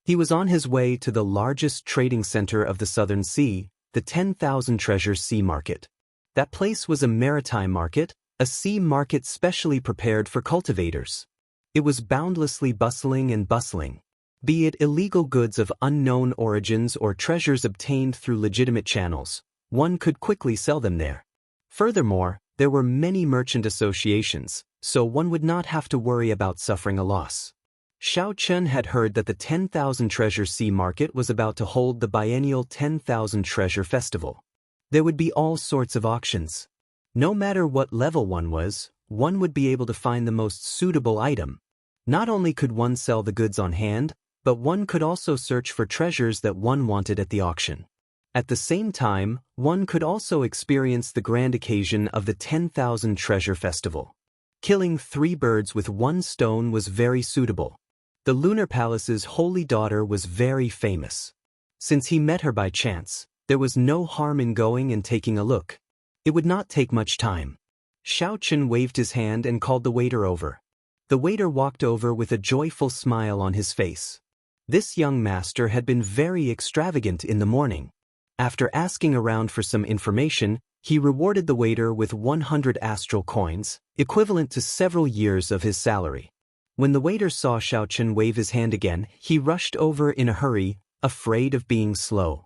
He was on his way to the largest trading center of the Southern Sea, the 10,000 Treasure Sea Market. That place was a maritime market, a sea market specially prepared for cultivators. It was boundlessly bustling and bustling. Be it illegal goods of unknown origins or treasures obtained through legitimate channels, one could quickly sell them there. Furthermore, there were many merchant associations, so one would not have to worry about suffering a loss. Xiao Chen had heard that the 10,000 Treasure Sea Market was about to hold the biennial 10,000 Treasure Festival. There would be all sorts of auctions. No matter what level one was, one would be able to find the most suitable item. Not only could one sell the goods on hand, but one could also search for treasures that one wanted at the auction. At the same time, one could also experience the grand occasion of the 10,000 Treasure Festival. Killing 3 birds with 1 stone was very suitable. The Lunar Palace's holy daughter was very famous. Since he met her by chance, there was no harm in going and taking a look. It would not take much time. Xiao Chen waved his hand and called the waiter over. The waiter walked over with a joyful smile on his face. This young master had been very extravagant in the morning. After asking around for some information, he rewarded the waiter with 100 astral coins, equivalent to several years of his salary. When the waiter saw Xiao Chen wave his hand again, he rushed over in a hurry, afraid of being slow.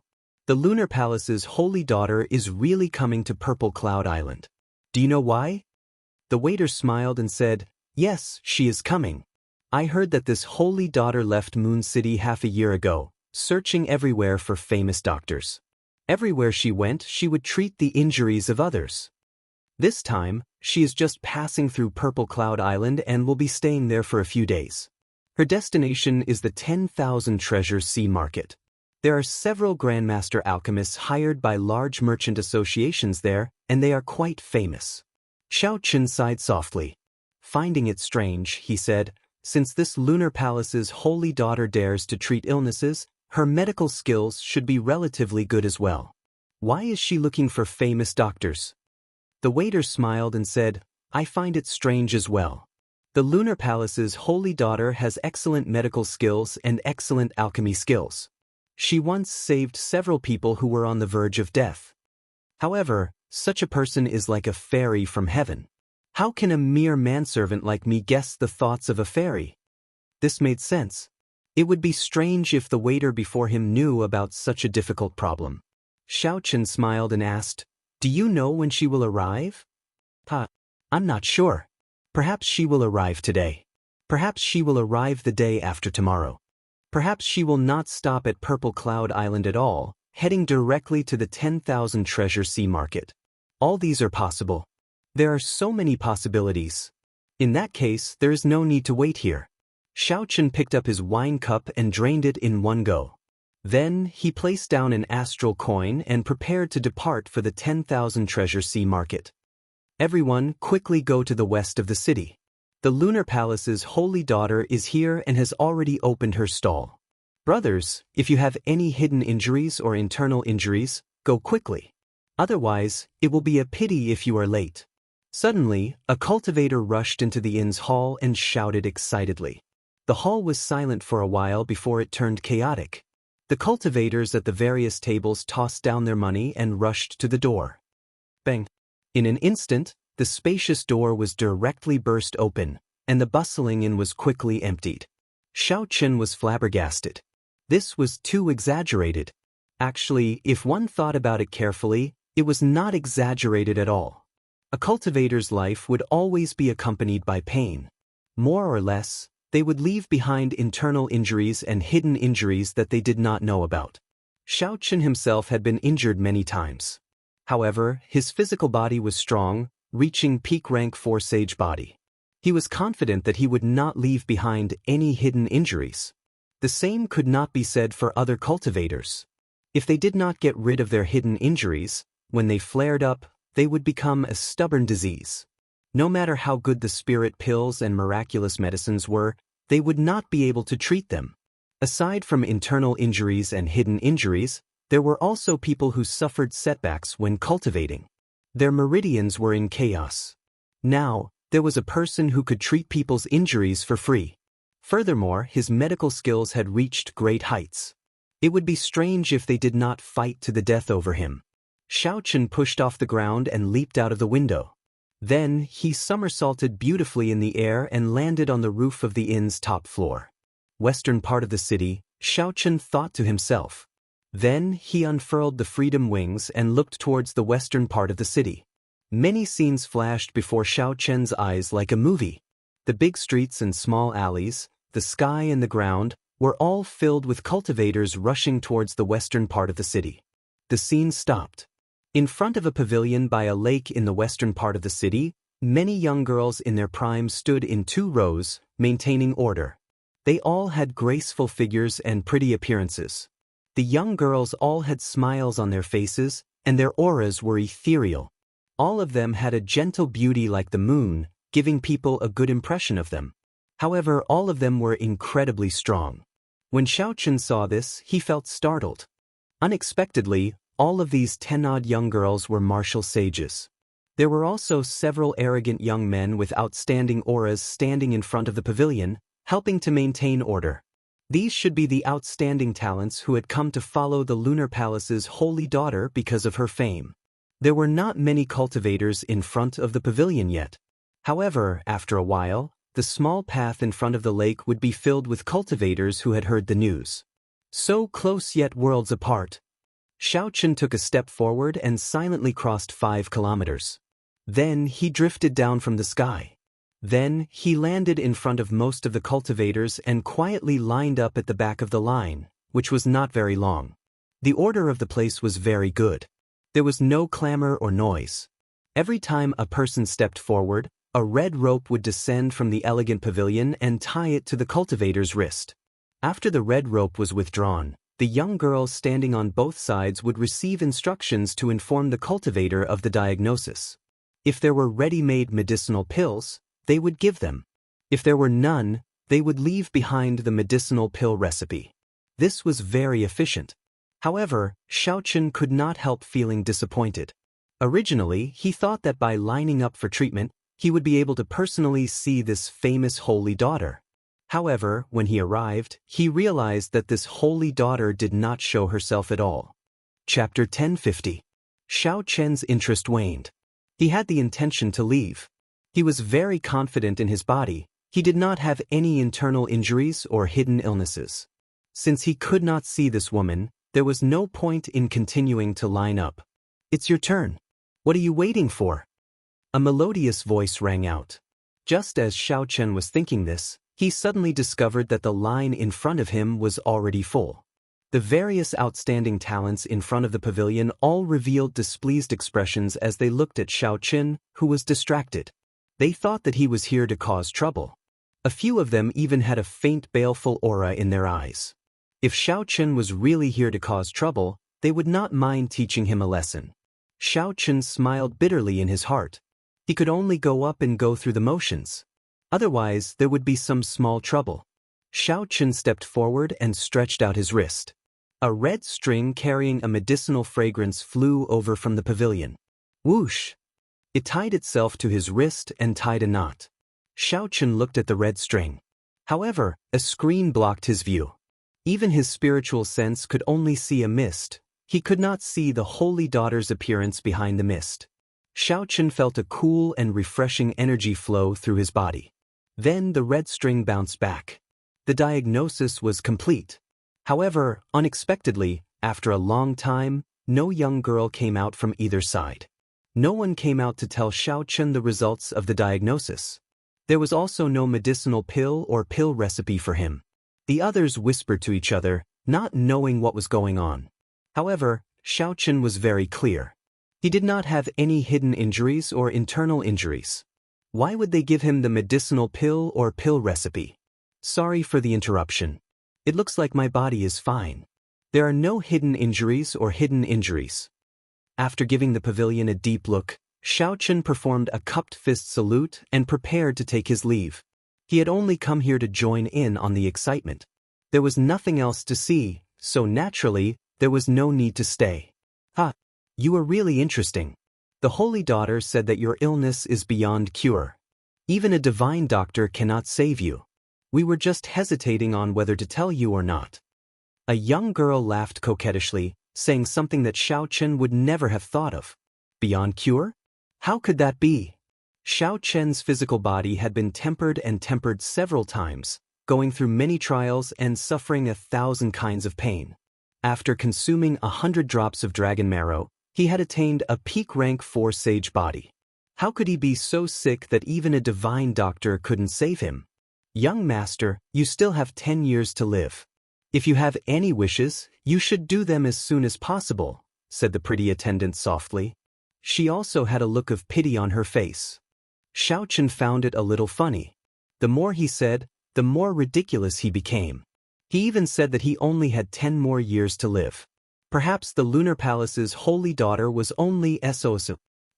The Lunar Palace's holy daughter is really coming to Purple Cloud Island. Do you know why? The waiter smiled and said, "Yes, she is coming. I heard that this holy daughter left Moon City half a year ago, searching everywhere for famous doctors. Everywhere she went, she would treat the injuries of others. This time, she is just passing through Purple Cloud Island and will be staying there for a few days. Her destination is the 10,000 Treasure Sea Market. There are several Grandmaster alchemists hired by large merchant associations there, and they are quite famous." Xiao Chen sighed softly. Finding it strange, he said, "Since this Lunar Palace's holy daughter dares to treat illnesses, her medical skills should be relatively good as well. Why is she looking for famous doctors?" The waiter smiled and said, "I find it strange as well. The Lunar Palace's holy daughter has excellent medical skills and excellent alchemy skills. She once saved several people who were on the verge of death. However, such a person is like a fairy from heaven. How can a mere manservant like me guess the thoughts of a fairy?" This made sense. It would be strange if the waiter before him knew about such a difficult problem. Xiao Chen smiled and asked, "Do you know when she will arrive?" I'm not sure. Perhaps she will arrive today. Perhaps she will arrive the day after tomorrow. Perhaps she will not stop at Purple Cloud Island at all, heading directly to the 10,000 Treasure Sea Market. All these are possible. There are so many possibilities. In that case, there is no need to wait here." Xiao Chen picked up his wine cup and drained it in one go. Then, he placed down an astral coin and prepared to depart for the 10,000 Treasure Sea Market. "Everyone, quickly go to the west of the city. The Lunar Palace's holy daughter is here and has already opened her stall. Brothers, if you have any hidden injuries or internal injuries, go quickly. Otherwise, it will be a pity if you are late." Suddenly, a cultivator rushed into the inn's hall and shouted excitedly. The hall was silent for a while before it turned chaotic. The cultivators at the various tables tossed down their money and rushed to the door. Bang! In an instant, the spacious door was directly burst open, and the bustling inn was quickly emptied. Xiao Chen was flabbergasted. This was too exaggerated. Actually, if one thought about it carefully, it was not exaggerated at all. A cultivator's life would always be accompanied by pain. More or less, they would leave behind internal injuries and hidden injuries that they did not know about. Xiao Qin himself had been injured many times. However, his physical body was strong, reaching peak rank 4 sage body. He was confident that he would not leave behind any hidden injuries. The same could not be said for other cultivators. If they did not get rid of their hidden injuries, when they flared up, they would become a stubborn disease. No matter how good the spirit pills and miraculous medicines were, they would not be able to treat them. Aside from internal injuries and hidden injuries, there were also people who suffered setbacks when cultivating. Their meridians were in chaos. Now, there was a person who could treat people's injuries for free. Furthermore, his medical skills had reached great heights. It would be strange if they did not fight to the death over him. Xiao Qin pushed off the ground and leaped out of the window. Then, he somersaulted beautifully in the air and landed on the roof of the inn's top floor. Western part of the city, Xiao Qin thought to himself. Then, he unfurled the freedom wings and looked towards the western part of the city. Many scenes flashed before Xiao Qin's eyes like a movie. The big streets and small alleys, the sky and the ground, were all filled with cultivators rushing towards the western part of the city. The scene stopped. In front of a pavilion by a lake in the western part of the city, many young girls in their prime stood in 2 rows, maintaining order. They all had graceful figures and pretty appearances. The young girls all had smiles on their faces, and their auras were ethereal. All of them had a gentle beauty like the moon, giving people a good impression of them. However, all of them were incredibly strong. When Xiao Qin saw this, he felt startled. Unexpectedly, all of these 10-odd young girls were martial sages. There were also several arrogant young men with outstanding auras standing in front of the pavilion, helping to maintain order. These should be the outstanding talents who had come to follow the Lunar Palace's holy daughter because of her fame. There were not many cultivators in front of the pavilion yet. However, after a while, the small path in front of the lake would be filled with cultivators who had heard the news. So close yet worlds apart. Xiao Qin took a step forward and silently crossed 5 kilometers. Then he drifted down from the sky. Then he landed in front of most of the cultivators and quietly lined up at the back of the line, which was not very long. The order of the place was very good. There was no clamor or noise. Every time a person stepped forward, a red rope would descend from the elegant pavilion and tie it to the cultivator's wrist. After the red rope was withdrawn, the young girls standing on both sides would receive instructions to inform the cultivator of the diagnosis. If there were ready-made medicinal pills, they would give them. If there were none, they would leave behind the medicinal pill recipe. This was very efficient. However, Xiao Qin could not help feeling disappointed. Originally, he thought that by lining up for treatment, he would be able to personally see this famous holy daughter. However, when he arrived, he realized that this holy daughter did not show herself at all. Chapter 1050. Xiao Qin's interest waned. He had the intention to leave. He was very confident in his body. He did not have any internal injuries or hidden illnesses. Since he could not see this woman, there was no point in continuing to line up. "It's your turn. What are you waiting for?" A melodious voice rang out. Just as Xiao Qin was thinking this, he suddenly discovered that the line in front of him was already full. The various outstanding talents in front of the pavilion all revealed displeased expressions as they looked at Xiao Qin, who was distracted. They thought that he was here to cause trouble. A few of them even had a faint baleful aura in their eyes. If Xiao Qin was really here to cause trouble, they would not mind teaching him a lesson. Xiao Qin smiled bitterly in his heart. He could only go up and go through the motions. Otherwise, there would be some small trouble. Xiao Qin stepped forward and stretched out his wrist. A red string carrying a medicinal fragrance flew over from the pavilion. Whoosh! It tied itself to his wrist and tied a knot. Xiao Qin looked at the red string. However, a screen blocked his view. Even his spiritual sense could only see a mist. He could not see the holy daughter's appearance behind the mist. Xiao Qin felt a cool and refreshing energy flow through his body. Then the red string bounced back. The diagnosis was complete. However, unexpectedly, after a long time, no young girl came out from either side. No one came out to tell Xiao Chen the results of the diagnosis. There was also no medicinal pill or pill recipe for him. The others whispered to each other, not knowing what was going on. However, Xiao Chen was very clear. He did not have any hidden injuries or internal injuries. Why would they give him the medicinal pill or pill recipe? Sorry for the interruption. It looks like my body is fine. There are no hidden injuries or hidden injuries. After giving the pavilion a deep look, Xiao Chen performed a cupped fist salute and prepared to take his leave. He had only come here to join in on the excitement. There was nothing else to see, so naturally, there was no need to stay. You are really interesting. The Holy Daughter said that your illness is beyond cure. Even a divine doctor cannot save you. We were just hesitating on whether to tell you or not. A young girl laughed coquettishly, saying something that Xiao Chen would never have thought of. Beyond cure? How could that be? Xiao Chen's physical body had been tempered and tempered several times, going through many trials and suffering 1,000 kinds of pain. After consuming 100 drops of dragon marrow, he had attained a peak rank 4 sage body. How could he be so sick that even a divine doctor couldn't save him? Young master, you still have 10 years to live. If you have any wishes, you should do them as soon as possible, said the pretty attendant softly. She also had a look of pity on her face. Xiao Chen found it a little funny. The more he said, the more ridiculous he became. He even said that he only had 10 more years to live. Perhaps the Lunar Palace's Holy Daughter was only SOS.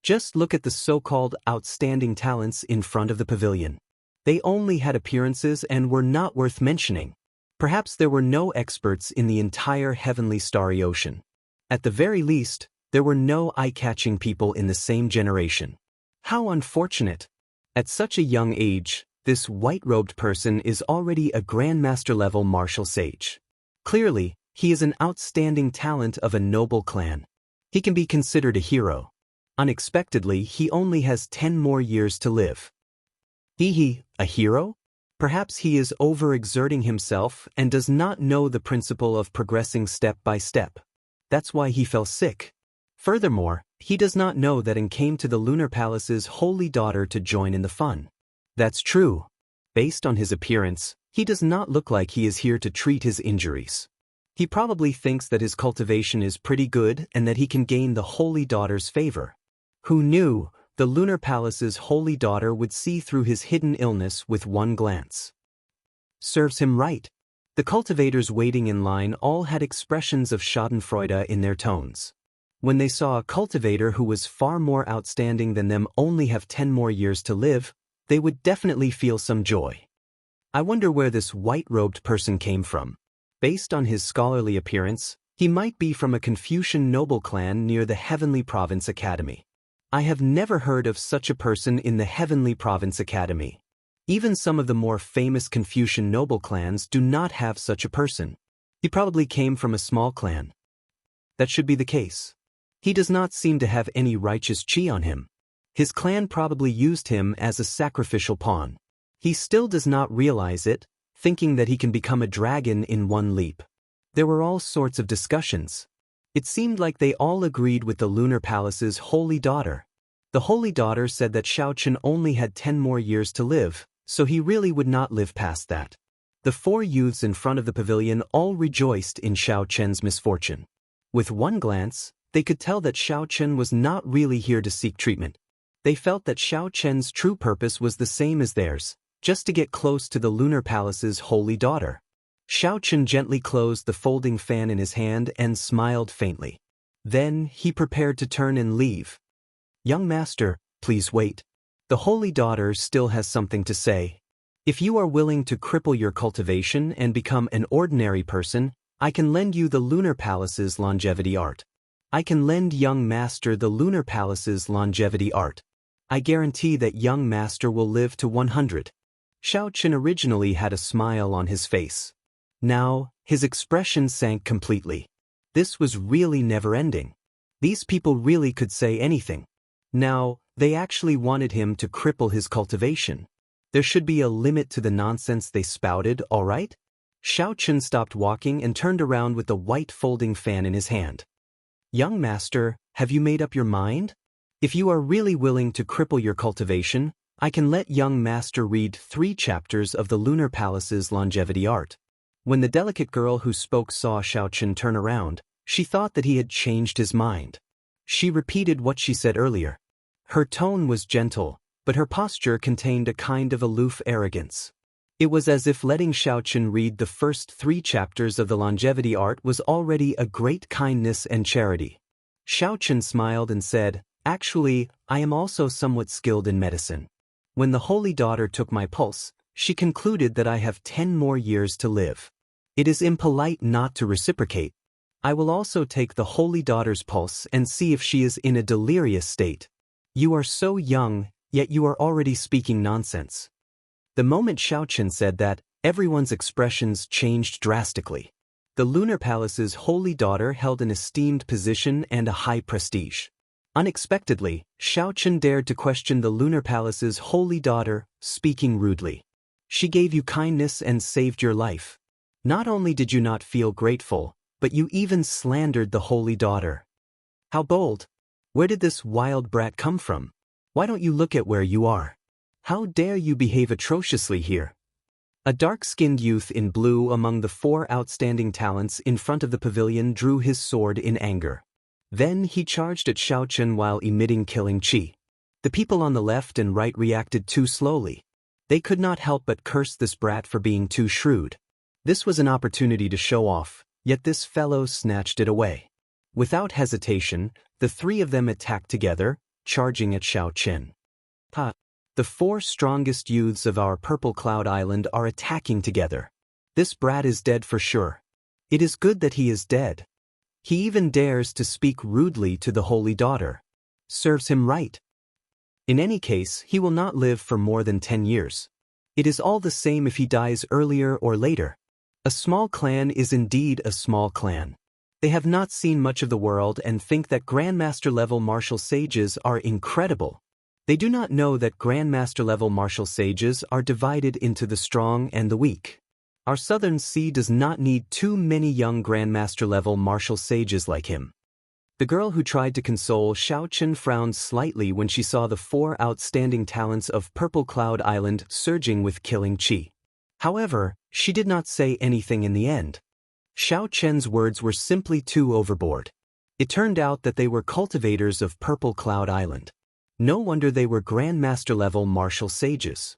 Just look at the so-called outstanding talents in front of the pavilion. They only had appearances and were not worth mentioning. Perhaps there were no experts in the entire heavenly starry ocean. At the very least, there were no eye-catching people in the same generation. How unfortunate! At such a young age, this white-robed person is already a Grandmaster-level martial sage. Clearly, he is an outstanding talent of a noble clan. He can be considered a hero. Unexpectedly, he only has 10 more years to live. A hero? Perhaps he is overexerting himself and does not know the principle of progressing step by step. That's why he fell sick. Furthermore, he does not know that and came to the Lunar Palace's Holy Daughter to join in the fun. That's true. Based on his appearance, he does not look like he is here to treat his injuries. He probably thinks that his cultivation is pretty good and that he can gain the Holy Daughter's favor. Who knew, the Lunar Palace's Holy Daughter would see through his hidden illness with one glance. Serves him right. The cultivators waiting in line all had expressions of schadenfreude in their tones. When they saw a cultivator who was far more outstanding than them only have 10 more years to live, they would definitely feel some joy. I wonder where this white-robed person came from. Based on his scholarly appearance, he might be from a Confucian noble clan near the Heavenly Province Academy. I have never heard of such a person in the Heavenly Province Academy. Even some of the more famous Confucian noble clans do not have such a person. He probably came from a small clan. That should be the case. He does not seem to have any righteous chi on him. His clan probably used him as a sacrificial pawn. He still does not realize it, thinking that he can become a dragon in one leap. There were all sorts of discussions. It seemed like they all agreed with the Lunar Palace's Holy Daughter. The Holy Daughter said that Xiao Chen only had 10 more years to live, so he really would not live past that. The 4 youths in front of the pavilion all rejoiced in Xiao Chen's misfortune. With one glance, they could tell that Xiao Chen was not really here to seek treatment. They felt that Xiao Chen's true purpose was the same as theirs, just to get close to the Lunar Palace's Holy Daughter. Xiao Chen gently closed the folding fan in his hand and smiled faintly. Then, he prepared to turn and leave. Young master, please wait. The Holy Daughter still has something to say. If you are willing to cripple your cultivation and become an ordinary person, I can lend you the Lunar Palace's longevity art. I can lend young master the Lunar Palace's longevity art. I guarantee that young master will live to 100. Xiao Chen originally had a smile on his face. Now, his expression sank completely. This was really never-ending. These people really could say anything. Now, they actually wanted him to cripple his cultivation. There should be a limit to the nonsense they spouted, all right? Xiao Chen stopped walking and turned around with the white folding fan in his hand. Young master, have you made up your mind? If you are really willing to cripple your cultivation, I can let young master read 3 chapters of the Lunar Palace's longevity art. When the delicate girl who spoke saw Xiaochen turn around, she thought that he had changed his mind. She repeated what she said earlier. Her tone was gentle, but her posture contained a kind of aloof arrogance. It was as if letting Xiaochen read the first 3 chapters of the longevity art was already a great kindness and charity. Xiaochen smiled and said, "Actually, I am also somewhat skilled in medicine. When the holy daughter took my pulse, she concluded that I have 10 more years to live. It is impolite not to reciprocate. I will also take the holy daughter's pulse and see if she is in a delirious state. You are so young, yet you are already speaking nonsense." The moment Xiaochen said that, everyone's expressions changed drastically. The Lunar Palace's holy daughter held an esteemed position and a high prestige. Unexpectedly, Xiaochen dared to question the Lunar Palace's holy daughter, speaking rudely. "She gave you kindness and saved your life. Not only did you not feel grateful, but you even slandered the holy daughter. How bold! Where did this wild brat come from? Why don't you look at where you are? How dare you behave atrociously here?" A dark-skinned youth in blue among the 4 outstanding talents in front of the pavilion drew his sword in anger. Then he charged at Xiaochen while emitting killing chi. The people on the left and right reacted too slowly. They could not help but curse this brat for being too shrewd. This was an opportunity to show off, yet this fellow snatched it away. Without hesitation, the 3 of them attacked together, charging at Xiaochen. The 4 strongest youths of our Purple Cloud Island are attacking together. This brat is dead for sure. It is good that he is dead. He even dares to speak rudely to the holy daughter. Serves him right. In any case, he will not live for more than 10 years. It is all the same if he dies earlier or later. A small clan is indeed a small clan. They have not seen much of the world and think that Grandmaster-level martial sages are incredible. They do not know that Grandmaster-level martial sages are divided into the strong and the weak. Our Southern Sea does not need too many young Grandmaster-level martial sages like him. The girl who tried to console Xiaochen frowned slightly when she saw the 4 outstanding talents of Purple Cloud Island surging with killing chi. However, she did not say anything in the end. Xiaochen's words were simply too overboard. It turned out that they were cultivators of Purple Cloud Island. No wonder they were Grandmaster-level martial sages.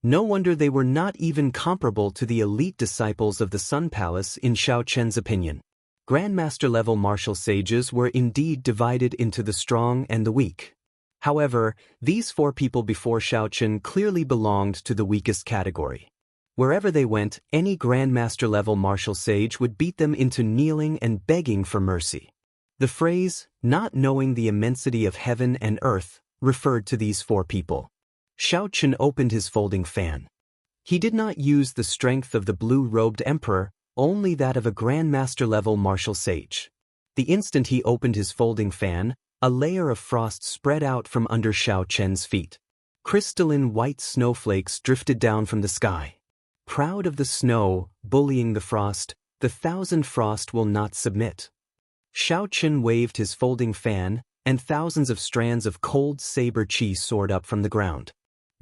No wonder they were not even comparable to the elite disciples of the Sun Palace in Xiaochen's opinion. Grandmaster-level martial sages were indeed divided into the strong and the weak. However, these 4 people before Xiaochen clearly belonged to the weakest category. Wherever they went, any Grandmaster-level martial sage would beat them into kneeling and begging for mercy. The phrase, "not knowing the immensity of heaven and earth," referred to these 4 people. Xiaochen opened his folding fan. He did not use the strength of the blue-robed emperor, only that of a Grandmaster-level martial sage. The instant he opened his folding fan, a layer of frost spread out from under Xiaochen's feet. Crystalline white snowflakes drifted down from the sky. Proud of the snow, bullying the frost, the 1,000 frost will not submit. Xiaochen waved his folding fan, and thousands of strands of cold saber chi soared up from the ground.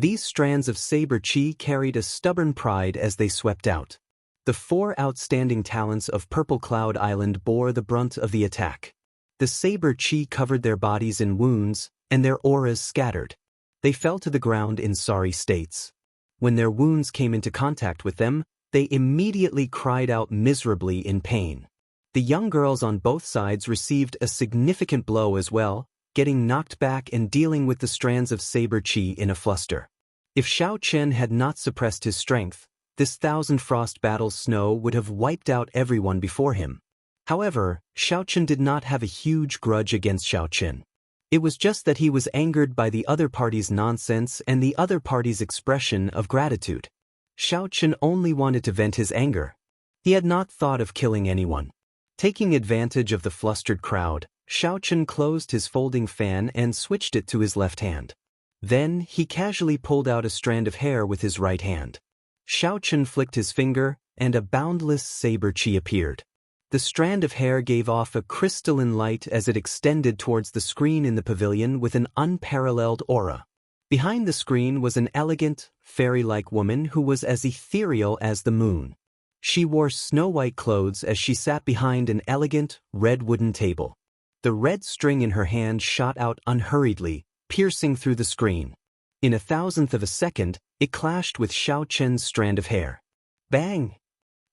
These strands of saber chi carried a stubborn pride as they swept out. The 4 outstanding talents of Purple Cloud Island bore the brunt of the attack. The saber chi covered their bodies in wounds, and their auras scattered. They fell to the ground in sorry states. When their wounds came into contact with them, they immediately cried out miserably in pain. The young girls on both sides received a significant blow as well, getting knocked back and dealing with the strands of saber chi in a fluster. If Xiaochen had not suppressed his strength, this 1,000 frost battle's snow would have wiped out everyone before him. However, Xiaochen did not have a huge grudge against Xiaochen. It was just that he was angered by the other party's nonsense and the other party's expression of gratitude. Xiaochen only wanted to vent his anger. He had not thought of killing anyone. Taking advantage of the flustered crowd, Xiaochen closed his folding fan and switched it to his left hand. Then, he casually pulled out a strand of hair with his right hand. Xiaochen flicked his finger, and a boundless saber chi appeared. The strand of hair gave off a crystalline light as it extended towards the screen in the pavilion with an unparalleled aura. Behind the screen was an elegant, fairy-like woman who was as ethereal as the moon. She wore snow-white clothes as she sat behind an elegant, red wooden table. The red string in her hand shot out unhurriedly, piercing through the screen. In a thousandth of a second, it clashed with Xiao Chen's strand of hair. Bang!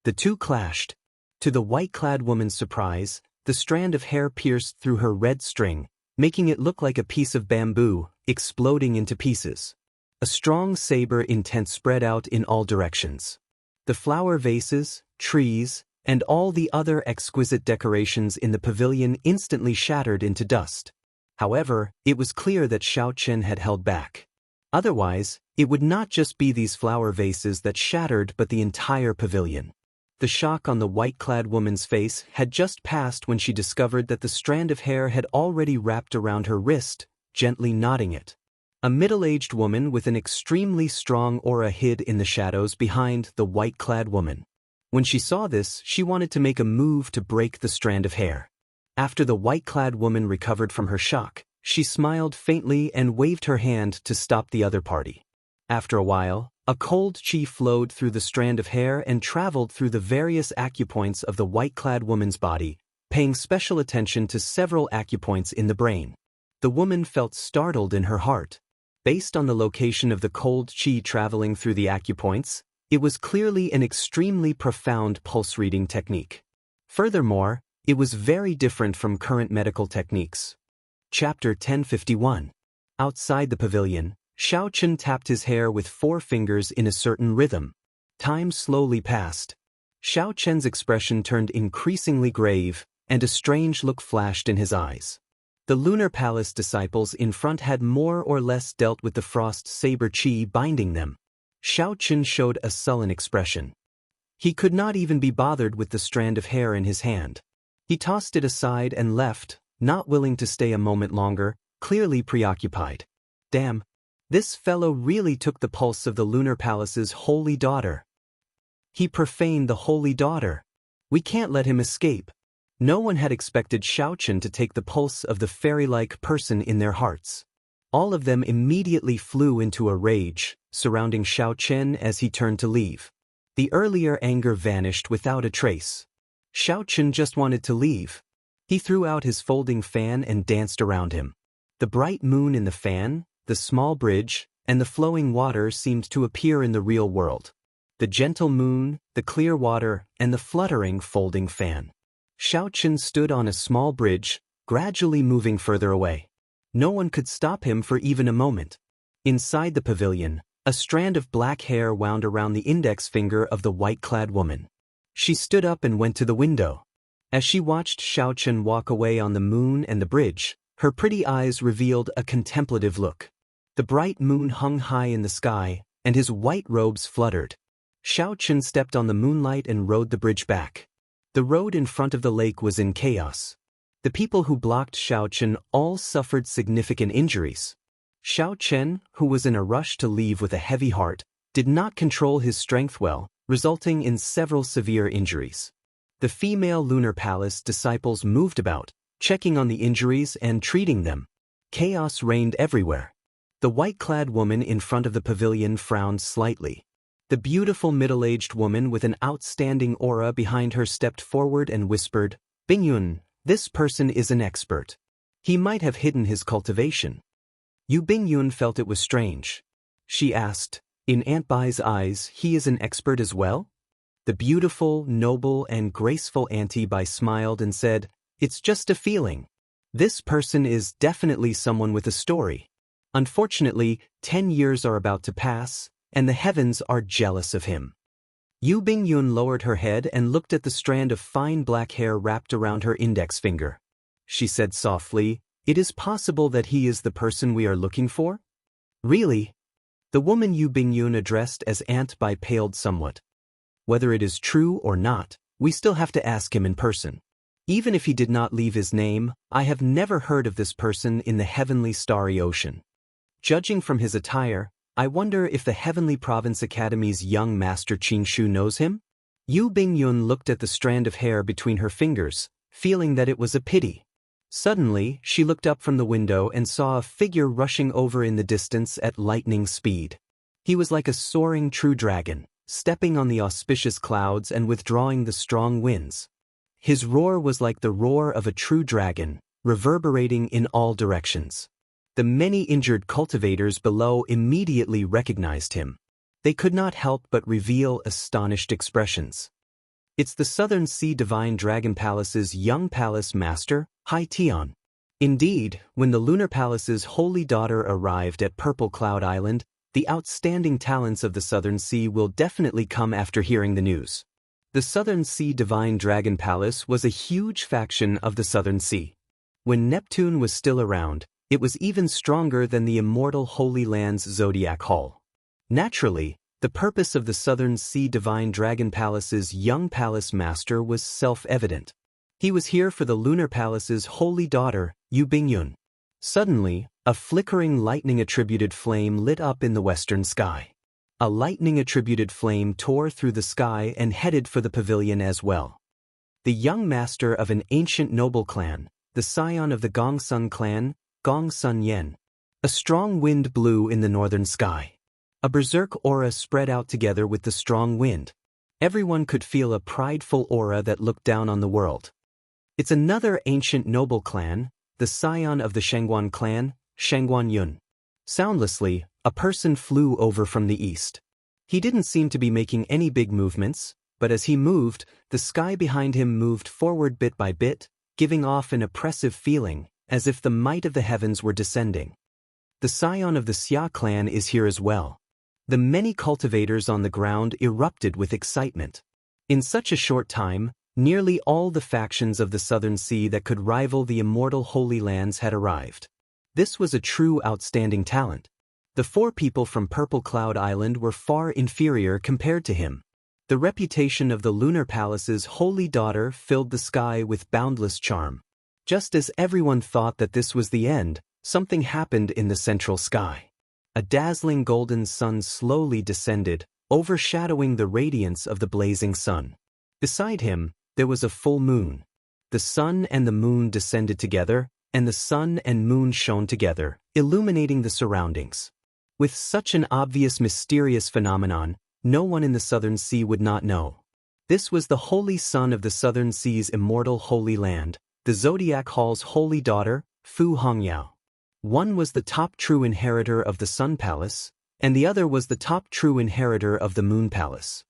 The two clashed. To the white-clad woman's surprise, the strand of hair pierced through her red string, making it look like a piece of bamboo, exploding into pieces. A strong saber intent spread out in all directions. The flower vases, trees, and all the other exquisite decorations in the pavilion instantly shattered into dust. However, it was clear that Xiao Chen had held back. Otherwise, it would not just be these flower vases that shattered but the entire pavilion. The shock on the white-clad woman's face had just passed when she discovered that the strand of hair had already wrapped around her wrist, gently knotting it. A middle-aged woman with an extremely strong aura hid in the shadows behind the white-clad woman. When she saw this, she wanted to make a move to break the strand of hair. After the white-clad woman recovered from her shock, she smiled faintly and waved her hand to stop the other party. After a while, a cold chi flowed through the strand of hair and traveled through the various acupoints of the white-clad woman's body, paying special attention to several acupoints in the brain. The woman felt startled in her heart. Based on the location of the cold chi traveling through the acupoints, it was clearly an extremely profound pulse-reading technique. Furthermore, it was very different from current medical techniques. Chapter 1051. Outside the pavilion, Xiao Chen tapped his hair with 4 fingers in a certain rhythm. Time slowly passed. Xiao Chen's expression turned increasingly grave, and a strange look flashed in his eyes. The Lunar Palace disciples in front had more or less dealt with the frost saber chi binding them. Xiao Chen showed a sullen expression. He could not even be bothered with the strand of hair in his hand. He tossed it aside and left, not willing to stay a moment longer, clearly preoccupied. Damn. This fellow really took the pulse of the Lunar Palace's holy daughter. He profaned the holy daughter. We can't let him escape. No one had expected Xiao Chen to take the pulse of the fairy-like person in their hearts. All of them immediately flew into a rage, surrounding Xiao Chen as he turned to leave. The earlier anger vanished without a trace. Xiao Chen just wanted to leave. He threw out his folding fan and danced around him. The bright moon in the fan, the small bridge, and the flowing water seemed to appear in the real world. The gentle moon, the clear water, and the fluttering folding fan. Xiao Chen stood on a small bridge, gradually moving further away. No one could stop him for even a moment. Inside the pavilion, a strand of black hair wound around the index finger of the white-clad woman. She stood up and went to the window. As she watched Xiao Chen walk away on the moon and the bridge, her pretty eyes revealed a contemplative look. The bright moon hung high in the sky, and his white robes fluttered. Xiao Chen stepped on the moonlight and rode the bridge back. The road in front of the lake was in chaos. The people who blocked Xiao Chen all suffered significant injuries. Xiao Chen, who was in a rush to leave with a heavy heart, did not control his strength well, resulting in several severe injuries. The female Lunar Palace disciples moved about, checking on the injuries and treating them. Chaos reigned everywhere. The white-clad woman in front of the pavilion frowned slightly. The beautiful middle-aged woman with an outstanding aura behind her stepped forward and whispered, "Bingyun, this person is an expert. He might have hidden his cultivation." Yu Bingyun felt it was strange. She asked, "In Aunt Bai's eyes, he is an expert as well?" The beautiful, noble, and graceful Auntie Bai smiled and said, "It's just a feeling. This person is definitely someone with a story. Unfortunately, 10 years are about to pass, and the heavens are jealous of him." Yu Bingyun lowered her head and looked at the strand of fine black hair wrapped around her index finger. She said softly, "It is possible that he is the person we are looking for?" "Really?" The woman Yu Bingyun addressed as Aunt Bai paled somewhat. "Whether it is true or not, we still have to ask him in person. Even if he did not leave his name, I have never heard of this person in the heavenly starry ocean. Judging from his attire, I wonder if the Heavenly Province Academy's young master Qingshu knows him?" Yu Bingyun looked at the strand of hair between her fingers, feeling that it was a pity. Suddenly, she looked up from the window and saw a figure rushing over in the distance at lightning speed. He was like a soaring true dragon, stepping on the auspicious clouds and withdrawing the strong winds. His roar was like the roar of a true dragon, reverberating in all directions. The many injured cultivators below immediately recognized him. They could not help but reveal astonished expressions. It's the Southern Sea Divine Dragon Palace's young palace master, Hai Tian. Indeed, when the Lunar Palace's holy daughter arrived at Purple Cloud Island, the outstanding talents of the Southern Sea will definitely come after hearing the news. The Southern Sea Divine Dragon Palace was a huge faction of the Southern Sea. When Neptune was still around, it was even stronger than the immortal Holy Land's Zodiac Hall. Naturally, the purpose of the Southern Sea Divine Dragon Palace's young palace master was self-evident. He was here for the Lunar Palace's holy daughter, Yu Bingyun. Suddenly, a flickering lightning-attributed flame lit up in the western sky. A lightning-attributed flame tore through the sky and headed for the pavilion as well. The young master of an ancient noble clan, the scion of the Gongsun clan, Gongsun Yen. A strong wind blew in the northern sky. A berserk aura spread out together with the strong wind. Everyone could feel a prideful aura that looked down on the world. It's another ancient noble clan, the scion of the Shangguan clan, Shangguan Yun. Soundlessly, a person flew over from the east. He didn't seem to be making any big movements, but as he moved, the sky behind him moved forward bit by bit, giving off an oppressive feeling, as if the might of the heavens were descending. The scion of the Xia clan is here as well. The many cultivators on the ground erupted with excitement. In such a short time, nearly all the factions of the Southern Sea that could rival the immortal Holy Lands had arrived. This was a true outstanding talent. The 4 people from Purple Cloud Island were far inferior compared to him. The reputation of the Lunar Palace's holy daughter filled the sky with boundless charm. Just as everyone thought that this was the end, something happened in the central sky. A dazzling golden sun slowly descended, overshadowing the radiance of the blazing sun. Beside him, there was a full moon. The sun and the moon descended together, and the sun and moon shone together, illuminating the surroundings. With such an obvious mysterious phenomenon, no one in the Southern Sea would not know. This was the holy son of the Southern Sea's immortal Holy Land, the Zodiac Hall's holy daughter, Fu Hongyao. One was the top true inheritor of the Sun Palace, and the other was the top true inheritor of the Moon Palace.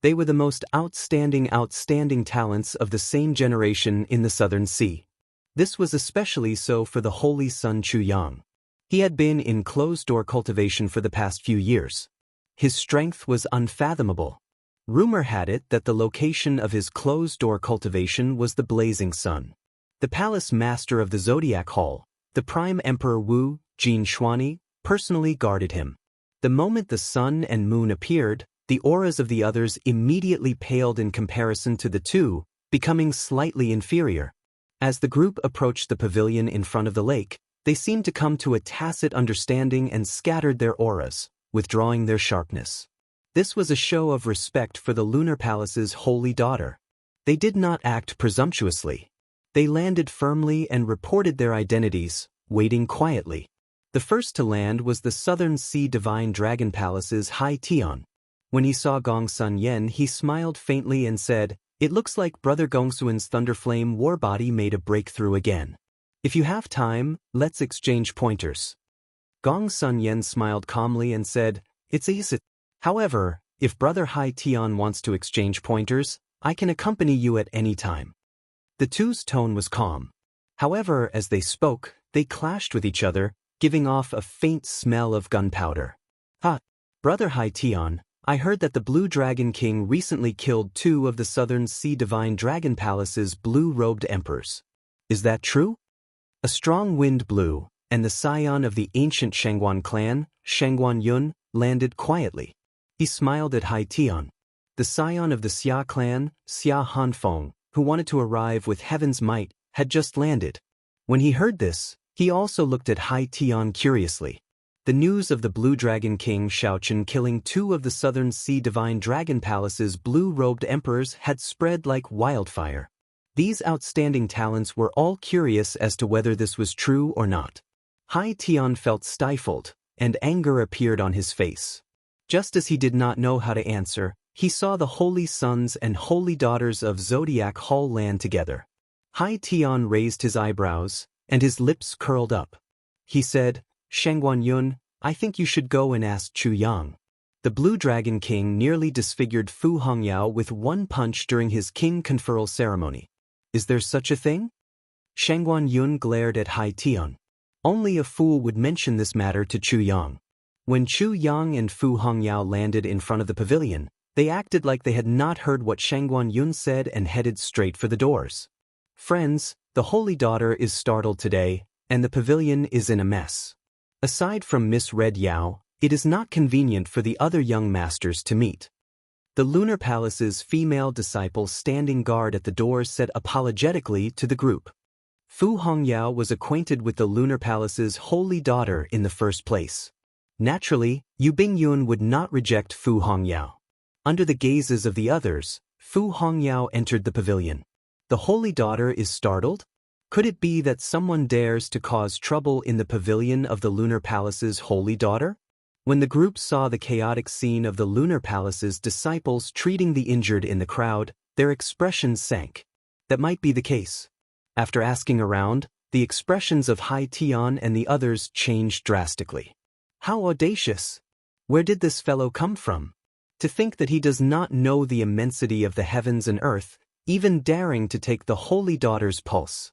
They were the most outstanding talents of the same generation in the Southern Sea. This was especially so for the holy son Chu Yang. He had been in closed-door cultivation for the past few years. His strength was unfathomable. Rumor had it that the location of his closed-door cultivation was the blazing sun. The palace master of the Zodiac Hall, the Prime Emperor Wu, Jin Xuani, personally guarded him. The moment the sun and moon appeared, the auras of the others immediately paled in comparison to the two, becoming slightly inferior. As the group approached the pavilion in front of the lake, they seemed to come to a tacit understanding and scattered their auras, withdrawing their sharpness. This was a show of respect for the Lunar Palace's holy daughter. They did not act presumptuously. They landed firmly and reported their identities, waiting quietly. The first to land was the Southern Sea Divine Dragon Palace's Hai Tian. When he saw Gongsun Yen, he smiled faintly and said, "It looks like Brother Gongsuan's Thunderflame Warbody made a breakthrough again. If you have time, let's exchange pointers." Gongsun Yen smiled calmly and said, "It's easy. However, if Brother Hai Tian wants to exchange pointers, I can accompany you at any time." The two's tone was calm. However, as they spoke, they clashed with each other, giving off a faint smell of gunpowder. "Ha! Brother Hai Tian, I heard that the Blue Dragon King recently killed 2 of the Southern Sea Divine Dragon Palace's blue-robed emperors. Is that true?" A strong wind blew, and the scion of the ancient Shangguan clan, Shangguan Yun, landed quietly. He smiled at Hai Tian. The scion of the Xia clan, Xia Hanfeng, who wanted to arrive with heaven's might, had just landed. When he heard this, he also looked at Hai Tian curiously. The news of the Blue Dragon King Shaochen killing 2 of the Southern Sea Divine Dragon Palace's blue-robed emperors had spread like wildfire. These outstanding talents were all curious as to whether this was true or not. Hai Tian felt stifled, and anger appeared on his face. Just as he did not know how to answer, he saw the holy sons and holy daughters of Zodiac Hall land together. Hai Tian raised his eyebrows, and his lips curled up. He said, "Shangguan Yun, I think you should go and ask Chu Yang." The Blue Dragon King nearly disfigured Fu Hongyao with one punch during his king conferral ceremony. Is there such a thing? Shangguan Yun glared at Hai Tian. Only a fool would mention this matter to Chu Yang. When Chu Yang and Fu Hongyao landed in front of the pavilion, they acted like they had not heard what Shangguan Yun said and headed straight for the doors. "Friends, the holy daughter is startled today, and the pavilion is in a mess. Aside from Miss Red Yao, it is not convenient for the other young masters to meet." The Lunar Palace's female disciple standing guard at the doors said apologetically to the group. Fu Hongyao was acquainted with the Lunar Palace's holy daughter in the first place. Naturally, Yu Bingyun would not reject Fu Hongyao. Under the gazes of the others, Fu Hongyao entered the pavilion. The holy daughter is startled? Could it be that someone dares to cause trouble in the pavilion of the Lunar Palace's holy daughter? When the group saw the chaotic scene of the Lunar Palace's disciples treating the injured in the crowd, their expressions sank. That might be the case. After asking around, the expressions of Hai Tian and the others changed drastically. How audacious! Where did this fellow come from? To think that he does not know the immensity of the heavens and earth, even daring to take the holy daughter's pulse.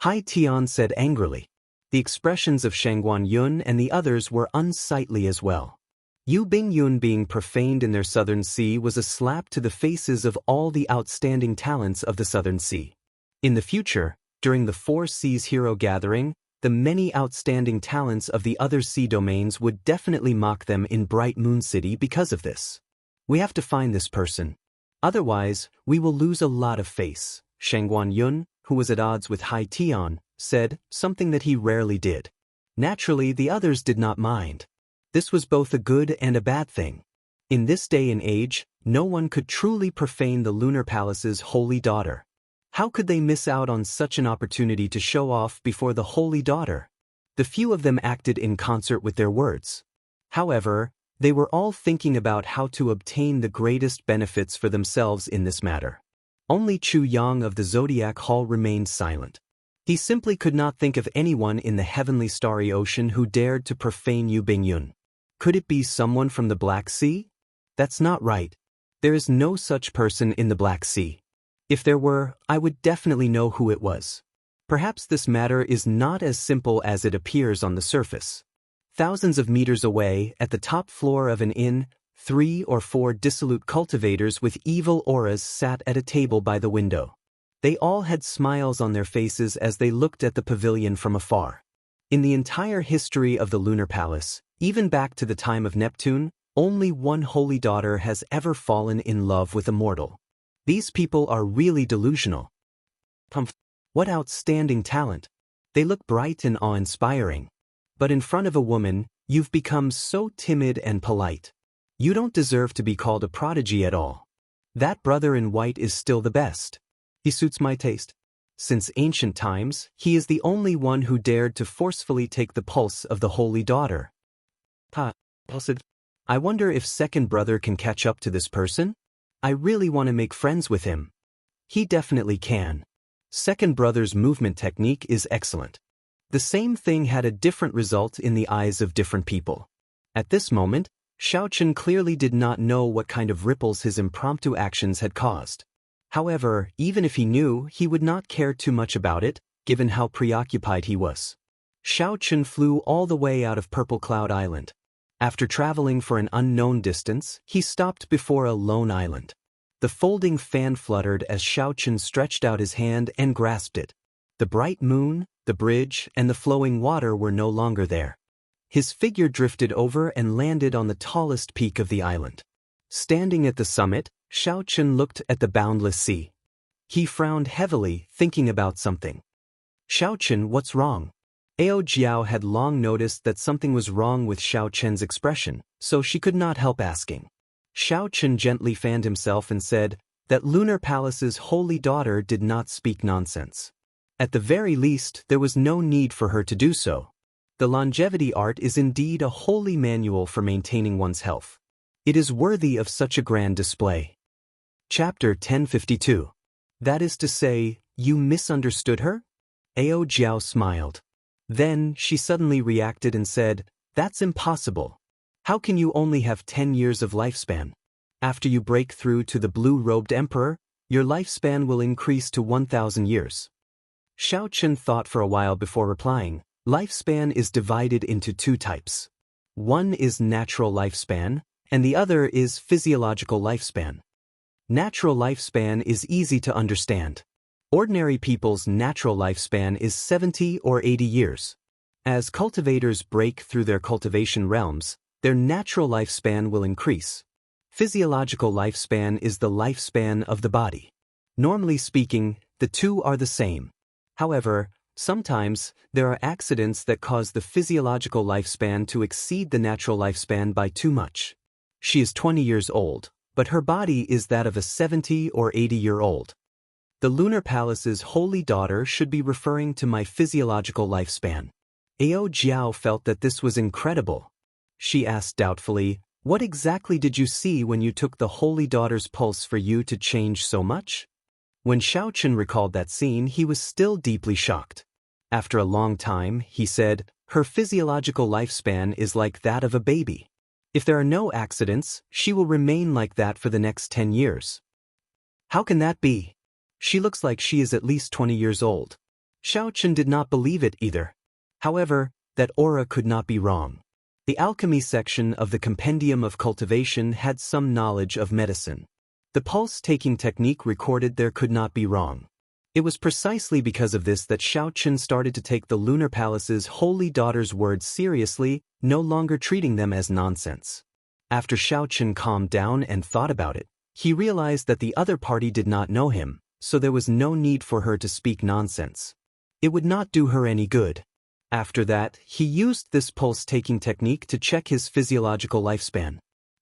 Hai Tian said angrily. The expressions of Shangguan Yun and the others were unsightly as well. Yu Bingyun being profaned in their Southern Sea was a slap to the faces of all the outstanding talents of the Southern Sea. In the future, during the Four Seas Hero Gathering, the many outstanding talents of the other sea domains would definitely mock them in Bright Moon City because of this. We have to find this person. Otherwise, we will lose a lot of face, Shangguan Yun, who was at odds with Hai Tian, said, something that he rarely did. Naturally, the others did not mind. This was both a good and a bad thing. In this day and age, no one could truly profane the Lunar Palace's holy daughter. How could they miss out on such an opportunity to show off before the holy daughter? The few of them acted in concert with their words. However, they were all thinking about how to obtain the greatest benefits for themselves in this matter. Only Chu Yang of the Zodiac Hall remained silent. He simply could not think of anyone in the heavenly starry ocean who dared to profane Yu Bingyun. Could it be someone from the Black Sea? That's not right. There is no such person in the Black Sea. If there were, I would definitely know who it was. Perhaps this matter is not as simple as it appears on the surface. Thousands of meters away, at the top floor of an inn, 3 or 4 dissolute cultivators with evil auras sat at a table by the window. They all had smiles on their faces as they looked at the pavilion from afar. In the entire history of the Lunar Palace, even back to the time of Neptune, only one holy daughter has ever fallen in love with a mortal. These people are really delusional. What outstanding talent! They look bright and awe-inspiring. But in front of a woman, you've become so timid and polite. You don't deserve to be called a prodigy at all. That brother in white is still the best. He suits my taste. Since ancient times, he is the only one who dared to forcefully take the pulse of the holy daughter. I wonder if second brother can catch up to this person? I really want to make friends with him. He definitely can. Second brother's movement technique is excellent. The same thing had a different result in the eyes of different people. At this moment, Shaochen clearly did not know what kind of ripples his impromptu actions had caused. However, even if he knew, he would not care too much about it, given how preoccupied he was. Shaochen flew all the way out of Purple Cloud Island. After traveling for an unknown distance, he stopped before a lone island. The folding fan fluttered as Shaochen stretched out his hand and grasped it. The bright moon, the bridge, and the flowing water were no longer there. His figure drifted over and landed on the tallest peak of the island. Standing at the summit, Shaochen looked at the boundless sea. He frowned heavily, thinking about something. Shaochen, what's wrong? Ao Jiao had long noticed that something was wrong with Xiao Chen's expression, so she could not help asking. Xiao Chen gently fanned himself and said that Lunar Palace's holy daughter did not speak nonsense. At the very least, there was no need for her to do so. The longevity art is indeed a holy manual for maintaining one's health. It is worthy of such a grand display. Chapter 1052. That is to say, you misunderstood her? Ao Jiao smiled. Then, she suddenly reacted and said, that's impossible. How can you only have 10 years of lifespan? After you break through to the blue-robed emperor, your lifespan will increase to 1,000 years. Xiao Chen thought for a while before replying. Lifespan is divided into two types. One is natural lifespan, and the other is physiological lifespan. Natural lifespan is easy to understand. Ordinary people's natural lifespan is 70 or 80 years. As cultivators break through their cultivation realms, their natural lifespan will increase. Physiological lifespan is the lifespan of the body. Normally speaking, the two are the same. However, sometimes there are accidents that cause the physiological lifespan to exceed the natural lifespan by too much. She is 20 years old, but her body is that of a 70 or 80-year-old. The Lunar Palace's holy daughter should be referring to my physiological lifespan. Ao Jiao felt that this was incredible. She asked doubtfully, what exactly did you see when you took the holy daughter's pulse for you to change so much? When Xiao Chen recalled that scene, he was still deeply shocked. After a long time, he said, her physiological lifespan is like that of a baby. If there are no accidents, she will remain like that for the next 10 years. How can that be? She looks like she is at least 20 years old. Xiao Chen did not believe it either. However, that aura could not be wrong. The alchemy section of the Compendium of Cultivation had some knowledge of medicine. The pulse-taking technique recorded there could not be wrong. It was precisely because of this that Xiao Chen started to take the Lunar Palace's holy daughter's words seriously, no longer treating them as nonsense. After Xiao Chen calmed down and thought about it, he realized that the other party did not know him, so there was no need for her to speak nonsense. It would not do her any good. After that, he used this pulse-taking technique to check his physiological lifespan.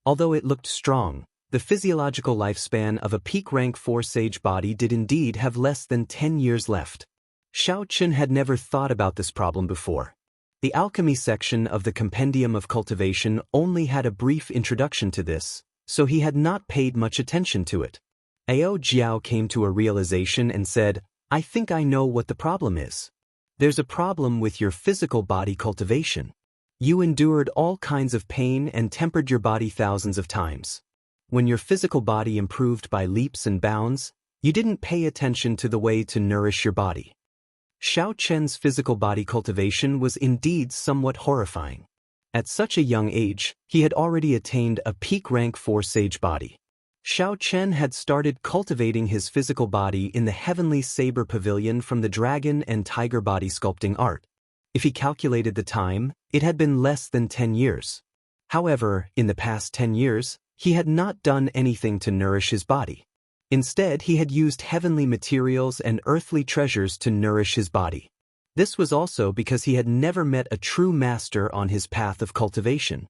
Although it looked strong, the physiological lifespan of a peak rank 4 sage body did indeed have less than 10 years left. Xiao Chen had never thought about this problem before. The alchemy section of the Compendium of Cultivation only had a brief introduction to this, so he had not paid much attention to it. Ao Jiao came to a realization and said, I think I know what the problem is. There's a problem with your physical body cultivation. You endured all kinds of pain and tempered your body thousands of times. When your physical body improved by leaps and bounds, you didn't pay attention to the way to nourish your body. Xiao Chen's physical body cultivation was indeed somewhat horrifying. At such a young age, he had already attained a peak rank 4 sage body. Xiao Chen had started cultivating his physical body in the Heavenly Saber Pavilion from the Dragon and Tiger body sculpting art. If he calculated the time, it had been less than 10 years. However, in the past 10 years, he had not done anything to nourish his body. Instead, he had used heavenly materials and earthly treasures to nourish his body. This was also because he had never met a true master on his path of cultivation.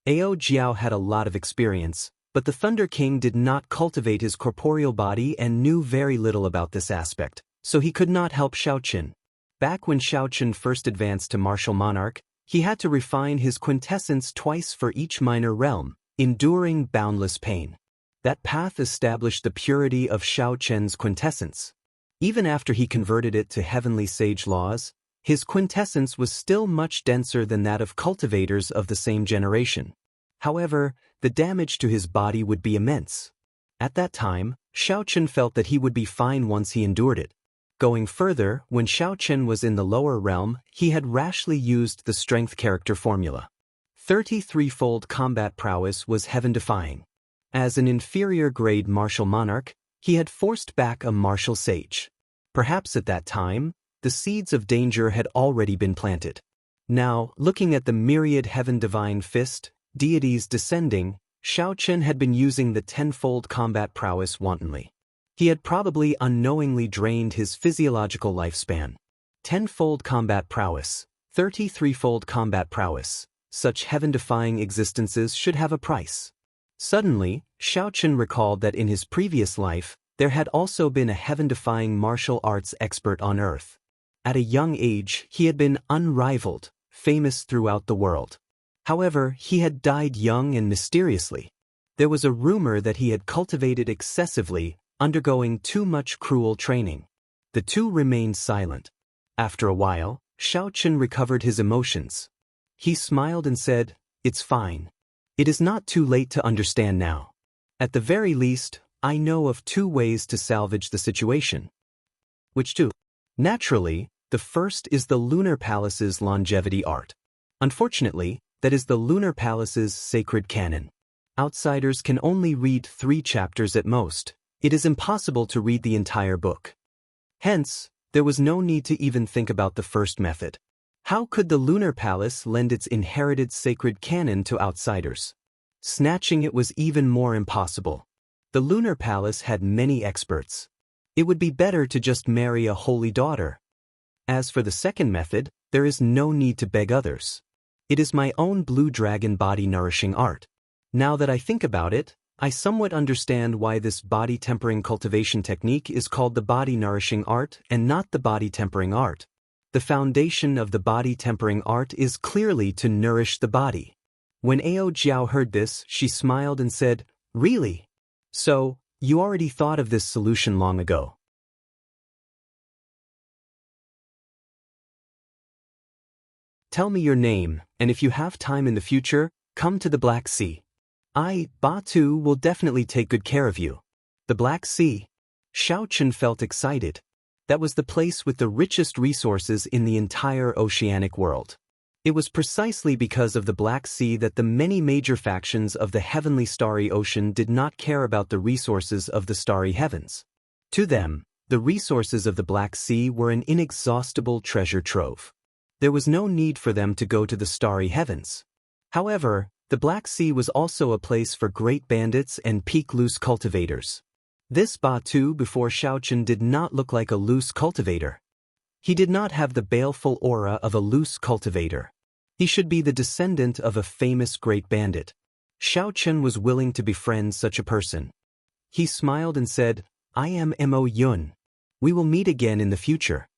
Ao Jiao had a lot of experience, but the Thunder King did not cultivate his corporeal body and knew very little about this aspect, so he could not help Xiao Chen. Back when Xiao Chen first advanced to Martial Monarch, he had to refine his quintessence twice for each minor realm, enduring boundless pain. That path established the purity of Xiao Chen's quintessence. Even after he converted it to heavenly sage laws, his quintessence was still much denser than that of cultivators of the same generation. However, the damage to his body would be immense. At that time, Xiao Chen felt that he would be fine once he endured it. Going further, when Xiao Chen was in the lower realm, he had rashly used the strength character formula. 33-fold combat prowess was heaven-defying. As an inferior-grade martial monarch, he had forced back a martial sage. Perhaps at that time, the seeds of danger had already been planted. Now, looking at the myriad heaven-divine fist, deities descending, Xiao Chen had been using the 10-fold combat prowess wantonly. He had probably unknowingly drained his physiological lifespan. 10-fold combat prowess, 33-fold combat prowess. Such heaven-defying existences should have a price. Suddenly, Xiaochen recalled that in his previous life, there had also been a heaven-defying martial arts expert on Earth. At a young age, he had been unrivaled, famous throughout the world. However, he had died young and mysteriously. There was a rumor that he had cultivated excessively, undergoing too much cruel training. The two remained silent. After a while, Xiaochen recovered his emotions. He smiled and said, "It's fine. It is not too late to understand now. At the very least, I know of 2 ways to salvage the situation." Which 2? Naturally, the first is the Lunar Palace's longevity art. Unfortunately, that is the Lunar Palace's sacred canon. Outsiders can only read 3 chapters at most. It is impossible to read the entire book. Hence, there was no need to even think about the first method. How could the Lunar Palace lend its inherited sacred canon to outsiders? Snatching it was even more impossible. The Lunar Palace had many experts. It would be better to just marry a holy daughter. As for the second method, there is no need to beg others. It is my own blue dragon body nourishing art. Now that I think about it, I somewhat understand why this body tempering cultivation technique is called the body nourishing art and not the body tempering art. The foundation of the body tempering art is clearly to nourish the body. When Ao Jiao heard this, she smiled and said, "Really? So, you already thought of this solution long ago." Tell me your name, and if you have time in the future, come to the Black Sea. I, Batu, will definitely take good care of you. The Black Sea. Xiaochen felt excited. That was the place with the richest resources in the entire oceanic world. It was precisely because of the Black Sea that the many major factions of the heavenly starry ocean did not care about the resources of the starry heavens. To them, the resources of the Black Sea were an inexhaustible treasure trove. There was no need for them to go to the starry heavens. However, the Black Sea was also a place for great bandits and peak loose cultivators. This Batu before Xiaochen did not look like a loose cultivator. He did not have the baleful aura of a loose cultivator. He should be the descendant of a famous great bandit. Xiaochen was willing to befriend such a person. He smiled and said, "I am Mo Yun. We will meet again in the future."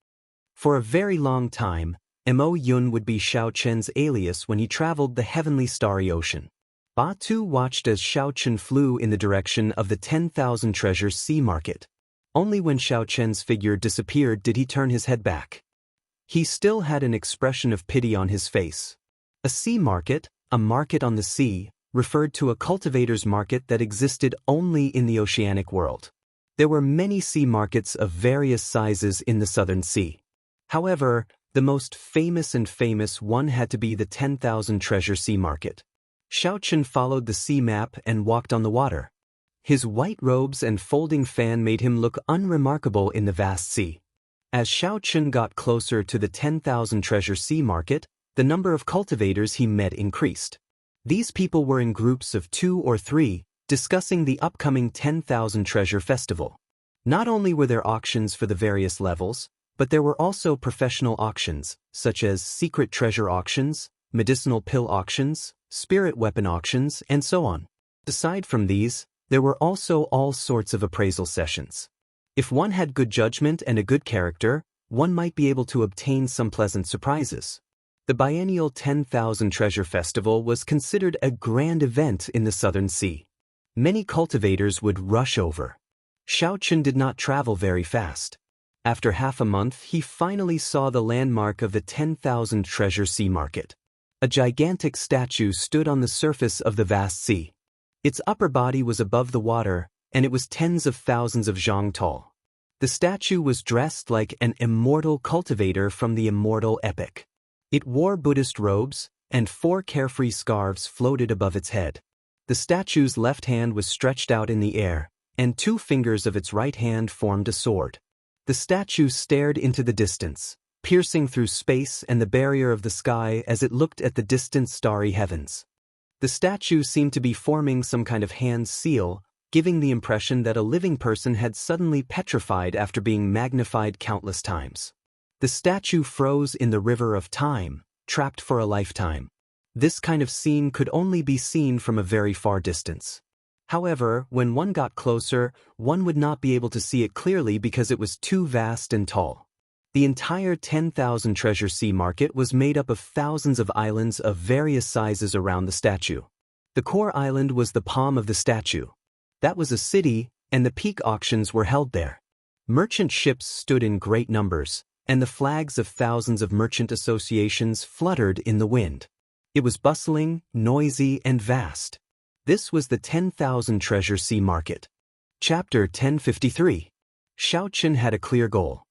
For a very long time, Mo Yun would be Xiaochen's alias when he traveled the heavenly starry ocean. Batu watched as Xiaochen flew in the direction of the 10,000 treasure sea market. Only when Xiaochen's figure disappeared did he turn his head back. He still had an expression of pity on his face. A sea market, a market on the sea, referred to a cultivator's market that existed only in the oceanic world. There were many sea markets of various sizes in the Southern Sea. However, the most famous one had to be the 10,000 treasure sea market. Xiaochen followed the sea map and walked on the water. His white robes and folding fan made him look unremarkable in the vast sea. As Xiaochen got closer to the 10,000 treasure sea market, the number of cultivators he met increased. These people were in groups of 2 or 3, discussing the upcoming 10,000 treasure festival. Not only were there auctions for the various levels, but there were also professional auctions, such as secret treasure auctions, medicinal pill auctions, spirit weapon auctions, and so on. Aside from these, there were also all sorts of appraisal sessions. If one had good judgment and a good character, one might be able to obtain some pleasant surprises. The biennial 10,000 Treasure Festival was considered a grand event in the Southern Sea. Many cultivators would rush over. Xiaochen did not travel very fast. After half a month, he finally saw the landmark of the 10,000 Treasure Sea Market. A gigantic statue stood on the surface of the vast sea. Its upper body was above the water, and it was tens of thousands of zhang tall. The statue was dressed like an immortal cultivator from the immortal epic. It wore Buddhist robes, and 4 carefree scarves floated above its head. The statue's left hand was stretched out in the air, and 2 fingers of its right hand formed a sword. The statue stared into the distance, piercing through space and the barrier of the sky as it looked at the distant starry heavens. The statue seemed to be forming some kind of hand seal, giving the impression that a living person had suddenly petrified after being magnified countless times. The statue froze in the river of time, trapped for a lifetime. This kind of scene could only be seen from a very far distance. However, when one got closer, one would not be able to see it clearly because it was too vast and tall. The entire 10,000 Treasure Sea market was made up of thousands of islands of various sizes around the statue. The core island was the palm of the statue. That was a city, and the peak auctions were held there. Merchant ships stood in great numbers, and the flags of thousands of merchant associations fluttered in the wind. It was bustling, noisy, and vast. This was the 10,000 Treasure Sea market. Chapter 1053. Xiaochen had a clear goal.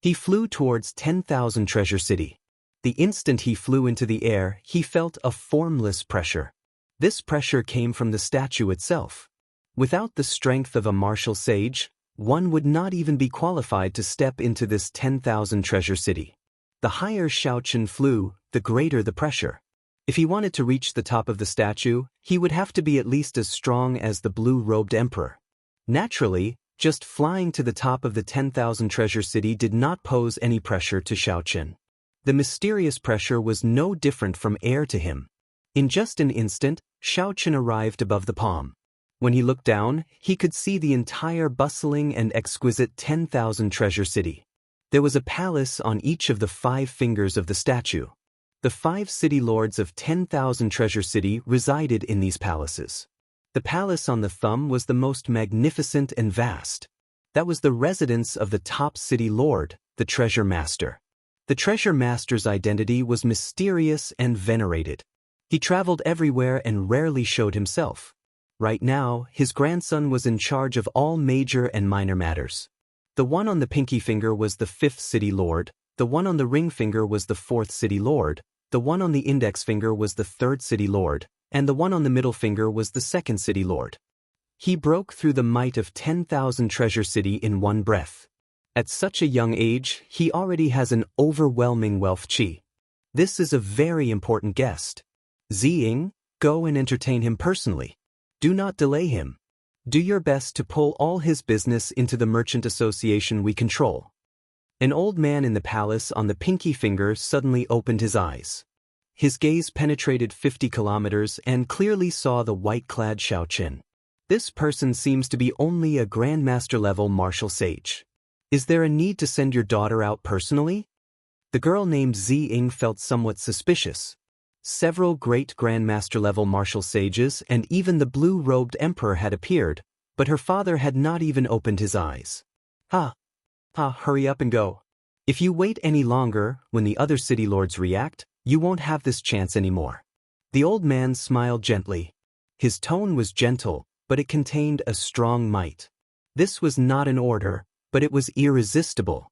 He flew towards 10,000 Treasure City. The instant he flew into the air, he felt a formless pressure. This pressure came from the statue itself. Without the strength of a martial sage, one would not even be qualified to step into this 10,000 Treasure City. The higher Xiaochen flew, the greater the pressure. If he wanted to reach the top of the statue, he would have to be at least as strong as the blue-robed emperor. Naturally, just flying to the top of the 10,000 Treasure City did not pose any pressure to Xiaochen. The mysterious pressure was no different from air to him. In just an instant, Xiaochen arrived above the palm. When he looked down, he could see the entire bustling and exquisite 10,000 Treasure City. There was a palace on each of the 5 fingers of the statue. The 5 city lords of 10,000 Treasure City resided in these palaces. The palace on the thumb was the most magnificent and vast. That was the residence of the top city lord, the Treasure Master. The Treasure Master's identity was mysterious and venerated. He traveled everywhere and rarely showed himself. Right now, his grandson was in charge of all major and minor matters. The one on the pinky finger was the 5th city lord, the one on the ring finger was the 4th city lord, the one on the index finger was the 3rd city lord, and the one on the middle finger was the 2nd city lord. He broke through the might of 10,000 Treasure City in one breath. At such a young age, he already has an overwhelming wealth qi. This is a very important guest. Ziying, go and entertain him personally. Do not delay him. Do your best to pull all his business into the merchant association we control. An old man in the palace on the pinky finger suddenly opened his eyes. His gaze penetrated 50 kilometers and clearly saw the white-clad Xiaochen. This person seems to be only a grandmaster-level martial sage. Is there a need to send your daughter out personally? The girl named Ziying felt somewhat suspicious. Several great grandmaster-level martial sages and even the blue-robed emperor had appeared, but her father had not even opened his eyes. Hurry up and go. If you wait any longer, when the other city lords react, you won't have this chance anymore. The old man smiled gently. His tone was gentle, but it contained a strong might. This was not an order, but it was irresistible.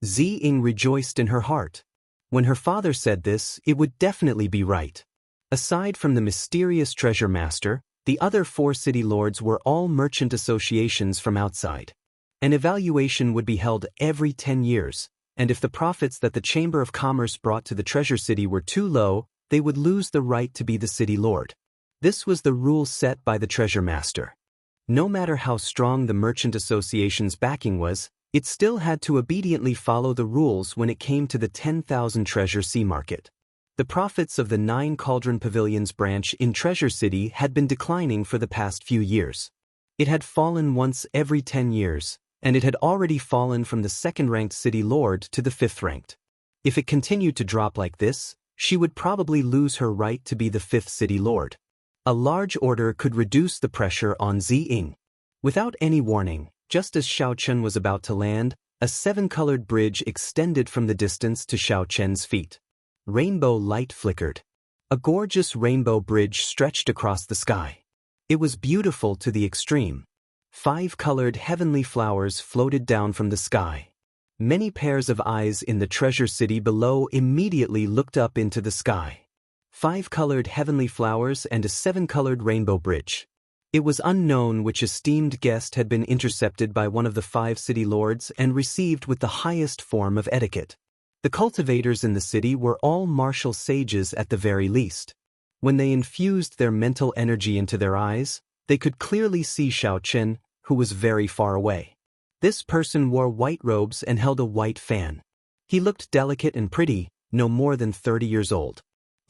Ziying rejoiced in her heart. When her father said this, it would definitely be right. Aside from the mysterious treasure master, the other 4 city lords were all merchant associations from outside. An evaluation would be held every 10 years, and if the profits that the Chamber of Commerce brought to the Treasure City were too low, they would lose the right to be the city lord. This was the rule set by the treasure master. No matter how strong the merchant association's backing was, it still had to obediently follow the rules when it came to the 10,000 Treasure Sea market. The profits of the 9 Cauldron Pavilions branch in Treasure City had been declining for the past few years. It had fallen once every 10 years, and it had already fallen from the 2nd-ranked city lord to the 5th-ranked. If it continued to drop like this, she would probably lose her right to be the 5th city lord. A large order could reduce the pressure on Ziying. Without any warning, just as Xiaochen was about to land, a 7-colored bridge extended from the distance to Xiaochen's feet. Rainbow light flickered. A gorgeous rainbow bridge stretched across the sky. It was beautiful to the extreme. 5-colored heavenly flowers floated down from the sky. Many pairs of eyes in the treasure city below immediately looked up into the sky. 5-colored heavenly flowers and a 7-colored rainbow bridge. It was unknown which esteemed guest had been intercepted by one of the 5 city lords and received with the highest form of etiquette. The cultivators in the city were all martial sages at the very least. When they infused their mental energy into their eyes, they could clearly see Xiaochen, who was very far away. This person wore white robes and held a white fan. He looked delicate and pretty, no more than 30 years old.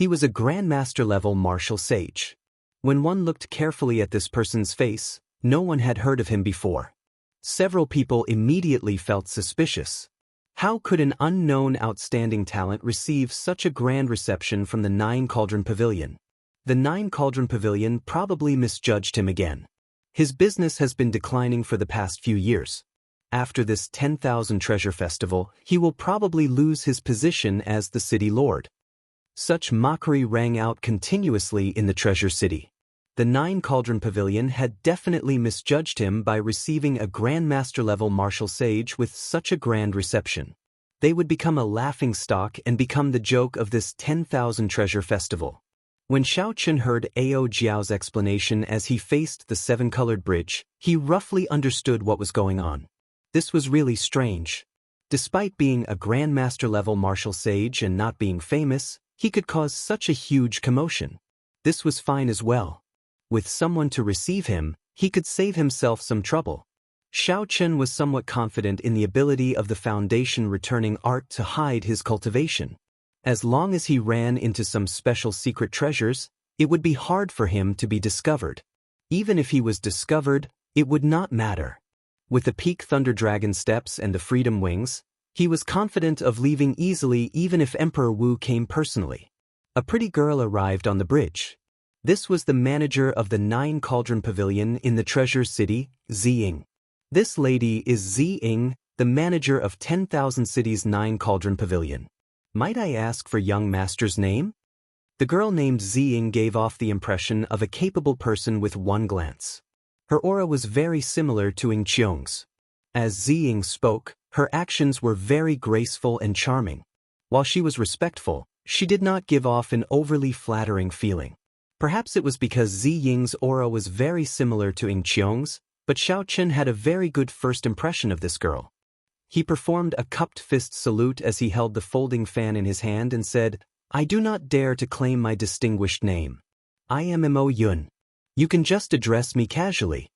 He was a Grandmaster-level martial sage. When one looked carefully at this person's face, no one had heard of him before. Several people immediately felt suspicious. How could an unknown outstanding talent receive such a grand reception from the Nine Cauldron Pavilion? The Nine Cauldron Pavilion probably misjudged him again. His business has been declining for the past few years. After this 10,000 treasure festival, he will probably lose his position as the city lord. Such mockery rang out continuously in the treasure city. The Nine Cauldron Pavilion had definitely misjudged him by receiving a Grandmaster-level martial sage with such a grand reception. They would become a laughingstock and become the joke of this 10,000 treasure festival. When Xiao Chen heard Ao Jiao's explanation as he faced the seven-colored bridge, he roughly understood what was going on. This was really strange. Despite being a Grandmaster-level martial sage and not being famous, he could cause such a huge commotion. This was fine as well. With someone to receive him, he could save himself some trouble. Xiao Chen was somewhat confident in the ability of the Foundation returning art to hide his cultivation. As long as he ran into some special secret treasures, it would be hard for him to be discovered. Even if he was discovered, it would not matter. With the Peak Thunder Dragon steps and the Freedom Wings, he was confident of leaving easily even if Emperor Wu came personally. A pretty girl arrived on the bridge. This was the manager of the Nine Cauldron Pavilion in the Treasure City, Ziying. This lady is Ziying, the manager of 10,000 Cities' Nine Cauldron Pavilion. Might I ask for young master's name? The girl named Ziying gave off the impression of a capable person with one glance. Her aura was very similar to Ying Qiong's. As Ziying spoke, her actions were very graceful and charming. While she was respectful, she did not give off an overly flattering feeling. Perhaps it was because Ziying's aura was very similar to Ying Qiong's, but Xiao Chen had a very good first impression of this girl. He performed a cupped fist salute as he held the folding fan in his hand and said, "I do not dare to claim my distinguished name. I am Mo Yun. You can just address me casually."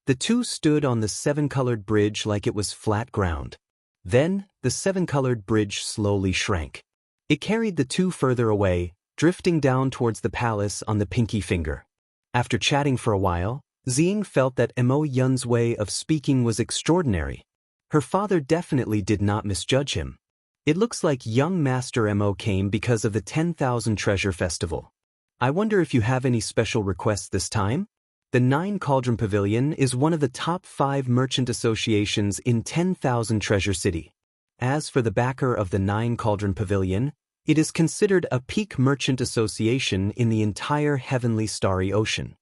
The two stood on the seven-colored bridge like it was flat ground. Then, the seven-colored bridge slowly shrank. It carried the two further away, drifting down towards the palace on the pinky finger. After chatting for a while, Ziying felt that Mo Yun's way of speaking was extraordinary. Her father definitely did not misjudge him. It looks like young Master Mo came because of the 10,000 Treasure Festival. I wonder if you have any special requests this time? The Nine Cauldron Pavilion is one of the top 5 merchant associations in 10,000 Treasure City. As for the backer of the Nine Cauldron Pavilion, it is considered a peak merchant association in the entire heavenly starry ocean.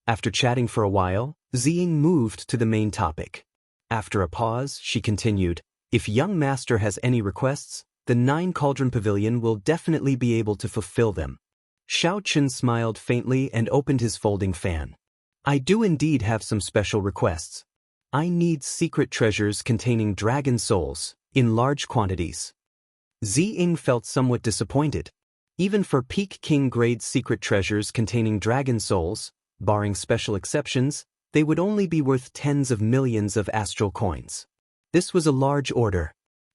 After chatting for a while, Ziying moved to the main topic. After a pause, she continued, "If young master has any requests, the Nine Cauldron Pavilion will definitely be able to fulfill them." Xiao Chen smiled faintly and opened his folding fan. "I do indeed have some special requests. I need secret treasures containing dragon souls, in large quantities." Ziying felt somewhat disappointed. Even for Peak King grade secret treasures containing dragon souls, barring special exceptions, they would only be worth tens of millions of astral coins. This was a large order.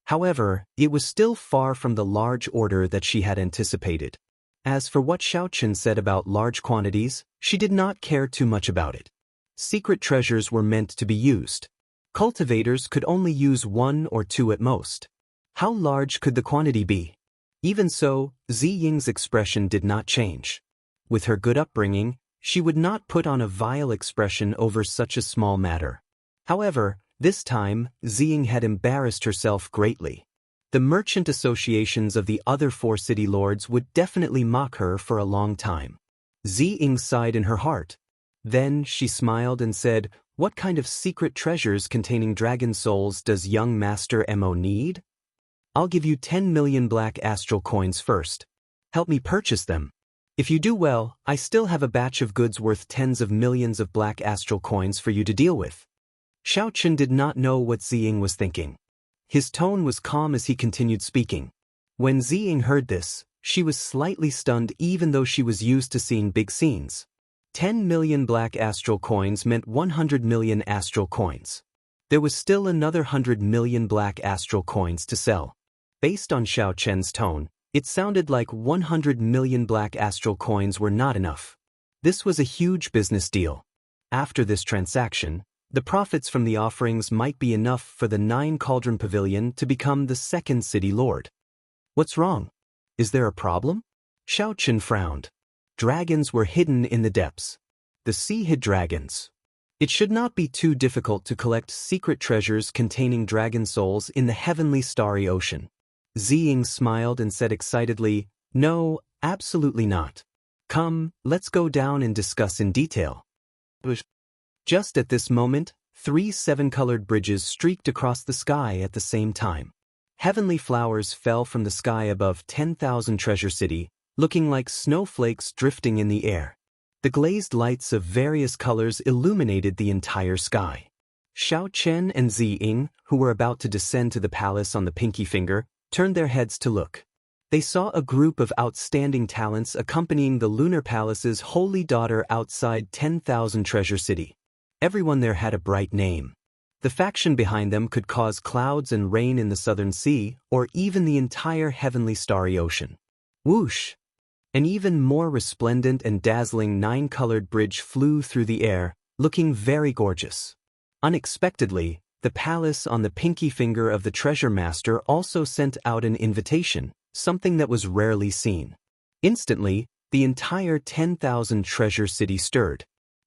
However, it was still far from the large order that she had anticipated. As for what Xiao Chen said about large quantities, she did not care too much about it. Secret treasures were meant to be used. Cultivators could only use 1 or 2 at most. How large could the quantity be? Even so, Ziying's expression did not change. With her good upbringing, she would not put on a vile expression over such a small matter. However, this time, Ziying had embarrassed herself greatly. The merchant associations of the other 4 city lords would definitely mock her for a long time. Ziying sighed in her heart. Then she smiled and said, "What kind of secret treasures containing dragon souls does young Master Mo need? I'll give you 10 million black astral coins first. Help me purchase them. If you do well, I still have a batch of goods worth tens of millions of black astral coins for you to deal with." Xiao Chen did not know what Ziying was thinking. His tone was calm as he continued speaking. When Ziying heard this, she was slightly stunned even though she was used to seeing big scenes. 10 million black astral coins meant 100 million astral coins. There was still another 100 million black astral coins to sell. Based on Xiao Chen's tone, It sounded like 100 million black astral coins were not enough. This was a huge business deal. After this transaction, the profits from the offerings might be enough for the 9-cauldron pavilion to become the second city lord. What's wrong? Is there a problem? Xiao Chen frowned. Dragons were hidden in the depths. The sea hid dragons. It should not be too difficult to collect secret treasures containing dragon souls in the heavenly starry ocean. Ziying smiled and said excitedly, "No, absolutely not. Come, let's go down and discuss in detail." Just at this moment, 3 7-colored bridges streaked across the sky at the same time. Heavenly flowers fell from the sky above 10,000 Treasure City, looking like snowflakes drifting in the air. The glazed lights of various colors illuminated the entire sky. Xiao Chen and Ziying, who were about to descend to the palace on the pinky finger, turned their heads to look. They saw a group of outstanding talents accompanying the Lunar Palace's holy daughter outside 10,000 Treasure City. Everyone there had a bright name. The faction behind them could cause clouds and rain in the southern sea, or even the entire heavenly starry ocean. Whoosh! An even more resplendent and dazzling 9-colored bridge flew through the air, looking very gorgeous. Unexpectedly, the palace on the pinky finger of the treasure master also sent out an invitation, something that was rarely seen. Instantly, the entire 10,000 Treasure City stirred.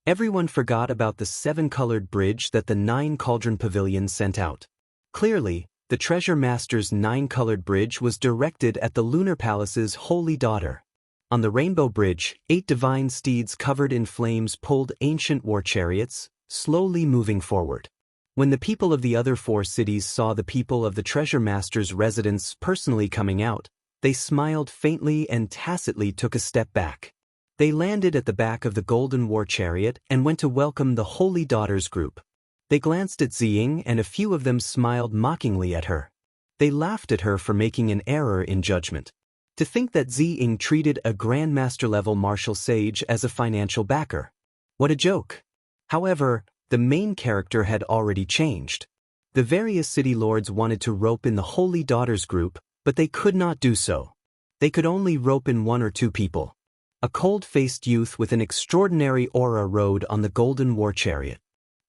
Everyone forgot about the 7-colored bridge that the 9-cauldron pavilion sent out. Clearly, the treasure master's 9-colored bridge was directed at the Lunar Palace's holy daughter. On the Rainbow Bridge, 8 divine steeds covered in flames pulled ancient war chariots, slowly moving forward. When the people of the other 4 cities saw the people of the treasure master's residence personally coming out, they smiled faintly and tacitly took a step back. They landed at the back of the golden war chariot and went to welcome the holy daughters group. They glanced at Ziying and a few of them smiled mockingly at her. They laughed at her for making an error in judgment. To think that Ziying treated a grandmaster-level martial sage as a financial backer. What a joke. However, the main character had already changed. The various city lords wanted to rope in the holy daughters group, but they could not do so. They could only rope in 1 or 2 people. A cold-faced youth with an extraordinary aura rode on the golden war chariot.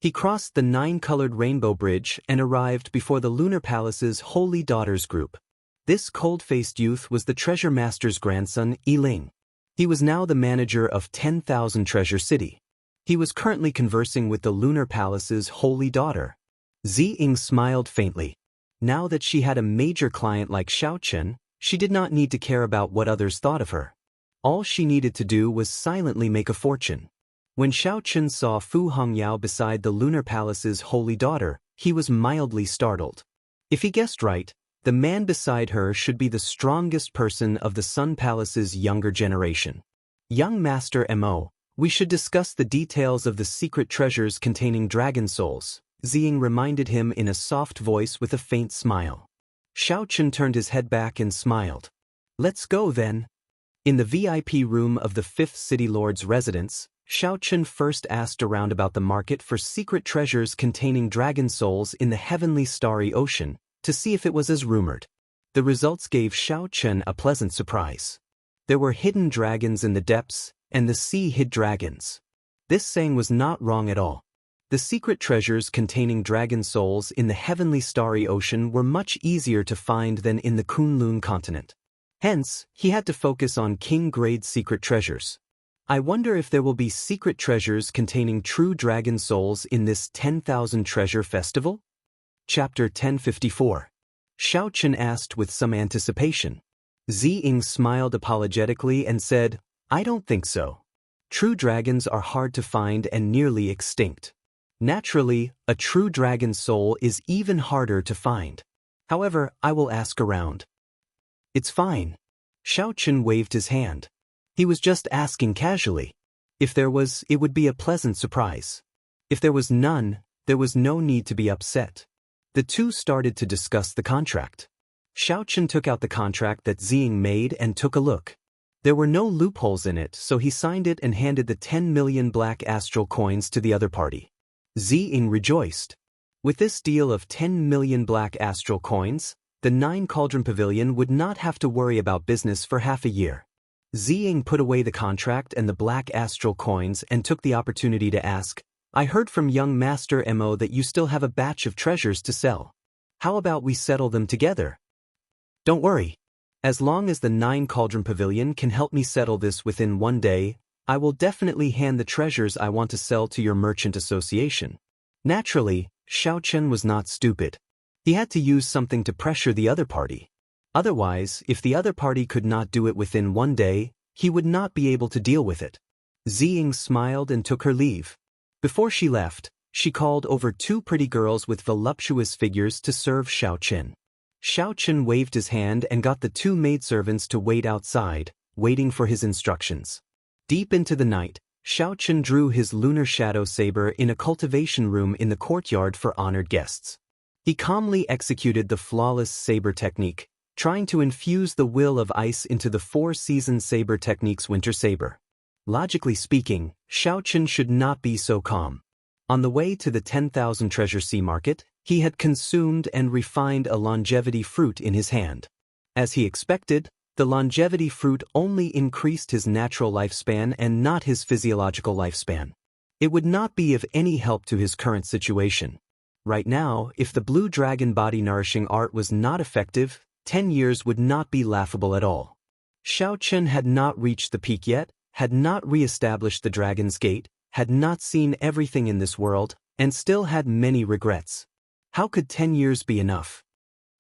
He crossed the 9-colored rainbow bridge and arrived before the Lunar Palace's holy daughters group. This cold-faced youth was the treasure master's grandson, Yiling. He was now the manager of 10,000 Treasure City. He was currently conversing with the Lunar Palace's holy daughter. Ziying smiled faintly. Now that she had a major client like Xiao Chen, she did not need to care about what others thought of her. All she needed to do was silently make a fortune. When Xiao Chen saw Fu Hongyao beside the Lunar Palace's holy daughter, he was mildly startled. If he guessed right, the man beside her should be the strongest person of the Sun Palace's younger generation. Young Master Mo, we should discuss the details of the secret treasures containing dragon souls, Ziying reminded him in a soft voice with a faint smile. Xiao Chen turned his head back and smiled. Let's go then. In the VIP room of the 5th City Lord's residence, Xiao Chen first asked around about the market for secret treasures containing dragon souls in the heavenly starry ocean, to see if it was as rumored. The results gave Xiao Chen a pleasant surprise. There were hidden dragons in the depths, and the sea hid dragons. This saying was not wrong at all. The secret treasures containing dragon souls in the heavenly starry ocean were much easier to find than in the Kunlun continent. Hence, he had to focus on king-grade secret treasures. I wonder if there will be secret treasures containing true dragon souls in this 10,000 treasure festival? Chapter 1054. Xiao Chen asked with some anticipation. Ziying smiled apologetically and said, I don't think so. True dragons are hard to find and nearly extinct. Naturally, a true dragon soul is even harder to find. However, I will ask around. It's fine. Xiao Chen waved his hand. He was just asking casually. If there was, it would be a pleasant surprise. If there was none, there was no need to be upset. The two started to discuss the contract. Xiao Chen took out the contract that Ziying made and took a look. There were no loopholes in it, so he signed it and handed the 10 million black astral coins to the other party. Ziying rejoiced. With this deal of 10 million black astral coins, the 9 Cauldron Pavilion would not have to worry about business for half a year. Ziying put away the contract and the black astral coins and took the opportunity to ask, "I heard from young Master Mo that you still have a batch of treasures to sell. How about we settle them together?" "Don't worry. As long as the 9 Cauldron Pavilion can help me settle this within one day, I will definitely hand the treasures I want to sell to your merchant association." Naturally, Xiao Chen was not stupid. He had to use something to pressure the other party. Otherwise, if the other party could not do it within one day, he would not be able to deal with it. Ziying smiled and took her leave. Before she left, she called over 2 pretty girls with voluptuous figures to serve Xiao Chen. Xiao Chen waved his hand and got the 2 maidservants to wait outside, waiting for his instructions. Deep into the night, Xiao Chen drew his lunar shadow saber in a cultivation room in the courtyard for honored guests. He calmly executed the flawless saber technique, trying to infuse the will of ice into the 4-season saber technique's winter saber. Logically speaking, Xiao Chen should not be so calm. On the way to the 10,000 Treasure Sea Market, he had consumed and refined a longevity fruit in his hand. As he expected, the longevity fruit only increased his natural lifespan and not his physiological lifespan. It would not be of any help to his current situation. Right now, if the blue dragon body nourishing art was not effective, 10 years would not be laughable at all. Xiao Chen had not reached the peak yet, had not re-established the Dragon's Gate, had not seen everything in this world, and still had many regrets. How could 10 years be enough?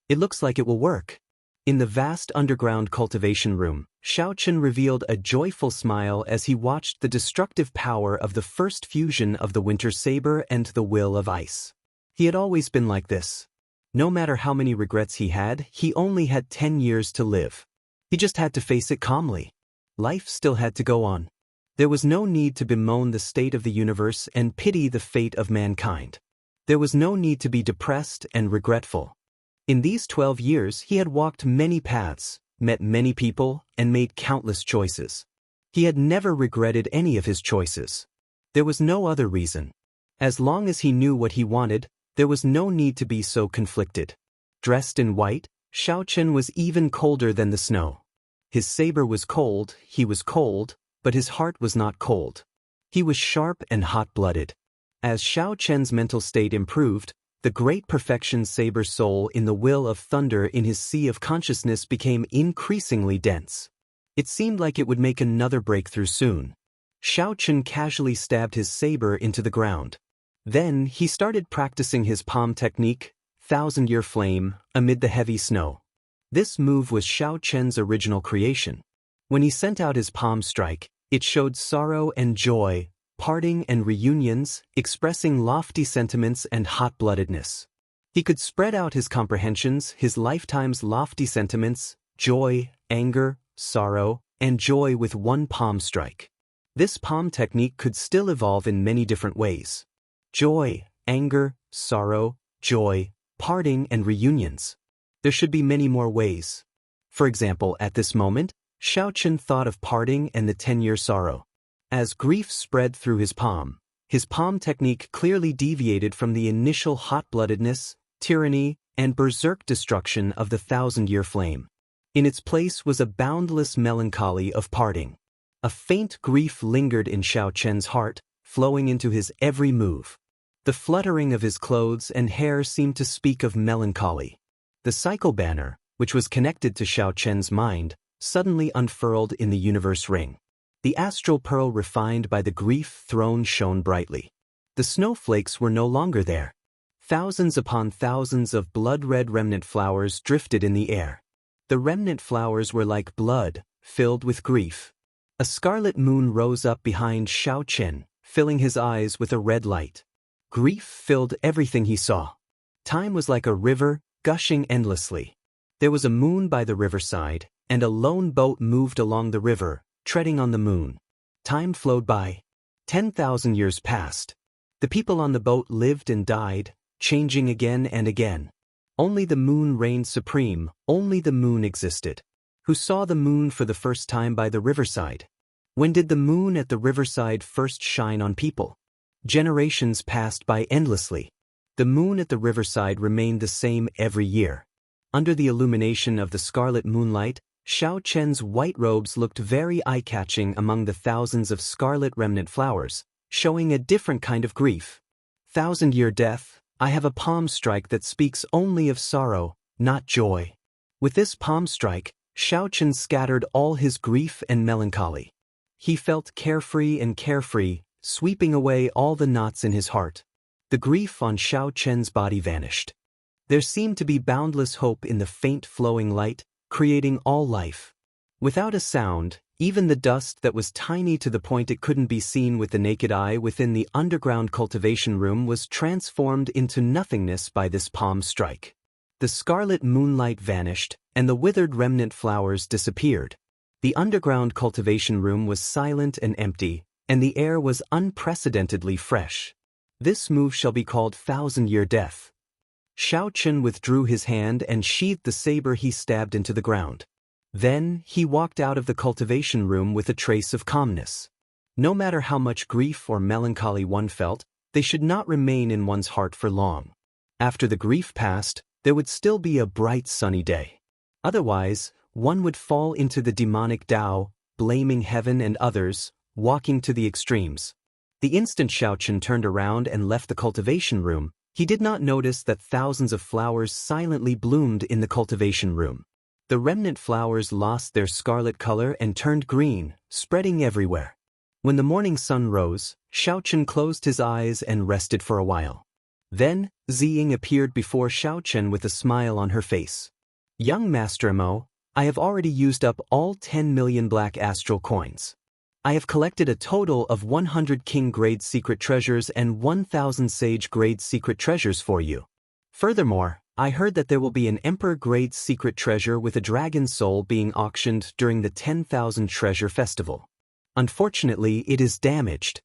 It looks like it will work. In the vast underground cultivation room, Xiao Chen revealed a joyful smile as he watched the destructive power of the first fusion of the Winter Saber and the Will of Ice. He had always been like this. No matter how many regrets he only had 10 years to live. He just had to face it calmly. Life still had to go on. There was no need to bemoan the state of the universe and pity the fate of mankind. There was no need to be depressed and regretful. In these 12 years he had walked many paths, met many people, and made countless choices. He had never regretted any of his choices. There was no other reason. As long as he knew what he wanted, there was no need to be so conflicted. Dressed in white, Xiao Chen was even colder than the snow. His saber was cold, he was cold, but his heart was not cold. He was sharp and hot-blooded. As Xiao Chen's mental state improved, the great perfection saber soul in the will of thunder in his sea of consciousness became increasingly dense. It seemed like it would make another breakthrough soon. Xiao Chen casually stabbed his saber into the ground. Then he started practicing his palm technique, 1,000-year flame, amid the heavy snow. This move was Xiao Chen's original creation. When he sent out his palm strike, it showed sorrow and joy, parting and reunions, expressing lofty sentiments and hot-bloodedness. He could spread out his comprehensions, his lifetime's lofty sentiments, joy, anger, sorrow, and joy with one palm strike. This palm technique could still evolve in many different ways. Joy, anger, sorrow, joy, parting, and reunions. There should be many more ways. For example, at this moment, Xiao Chen thought of parting and the 10-year sorrow. As grief spread through his palm technique clearly deviated from the initial hot-bloodedness, tyranny, and berserk destruction of the 1,000-year flame. In its place was a boundless melancholy of parting. A faint grief lingered in Xiao Chen's heart, flowing into his every move. The fluttering of his clothes and hair seemed to speak of melancholy. The cycle banner, which was connected to Xiao Chen's mind, suddenly unfurled in the universe ring. The astral pearl refined by the grief throne shone brightly. The snowflakes were no longer there. Thousands upon thousands of blood-red remnant flowers drifted in the air. The remnant flowers were like blood, filled with grief. A scarlet moon rose up behind Xiao Chen, filling his eyes with a red light. Grief filled everything he saw. Time was like a river, gushing endlessly. There was a moon by the riverside, and a lone boat moved along the river, treading on the moon. Time flowed by. 10,000 years passed. The people on the boat lived and died, changing again and again. Only the moon reigned supreme, only the moon existed. Who saw the moon for the first time by the riverside? When did the moon at the riverside first shine on people? Generations passed by endlessly. The moon at the riverside remained the same every year. Under the illumination of the scarlet moonlight, Xiao Chen's white robes looked very eye-catching among the thousands of scarlet remnant flowers, showing a different kind of grief. 1,000-year death, I have a palm strike that speaks only of sorrow, not joy. With this palm strike, Xiao Chen scattered all his grief and melancholy. He felt carefree, sweeping away all the knots in his heart. The grief on Xiao Chen's body vanished. There seemed to be boundless hope in the faint flowing light, creating all life. Without a sound, even the dust that was tiny to the point it couldn't be seen with the naked eye within the underground cultivation room was transformed into nothingness by this palm strike. The scarlet moonlight vanished, and the withered remnant flowers disappeared. The underground cultivation room was silent and empty, and the air was unprecedentedly fresh. This move shall be called 1,000-year death. Xiao Chen withdrew his hand and sheathed the saber he stabbed into the ground. Then, he walked out of the cultivation room with a trace of calmness. No matter how much grief or melancholy one felt, they should not remain in one's heart for long. After the grief passed, there would still be a bright sunny day. Otherwise, one would fall into the demonic Tao, blaming heaven and others, walking to the extremes. The instant Xiao Chen turned around and left the cultivation room, he did not notice that thousands of flowers silently bloomed in the cultivation room. The remnant flowers lost their scarlet color and turned green, spreading everywhere. When the morning sun rose, Xiao Chen closed his eyes and rested for a while. Then, Ziying appeared before Xiao Chen with a smile on her face. Young Master Mo, I have already used up all 10 million black astral coins. I have collected a total of 100 king-grade secret treasures and 1,000 sage-grade secret treasures for you. Furthermore, I heard that there will be an emperor-grade secret treasure with a dragon soul being auctioned during the 10,000 treasure festival. Unfortunately, it is damaged.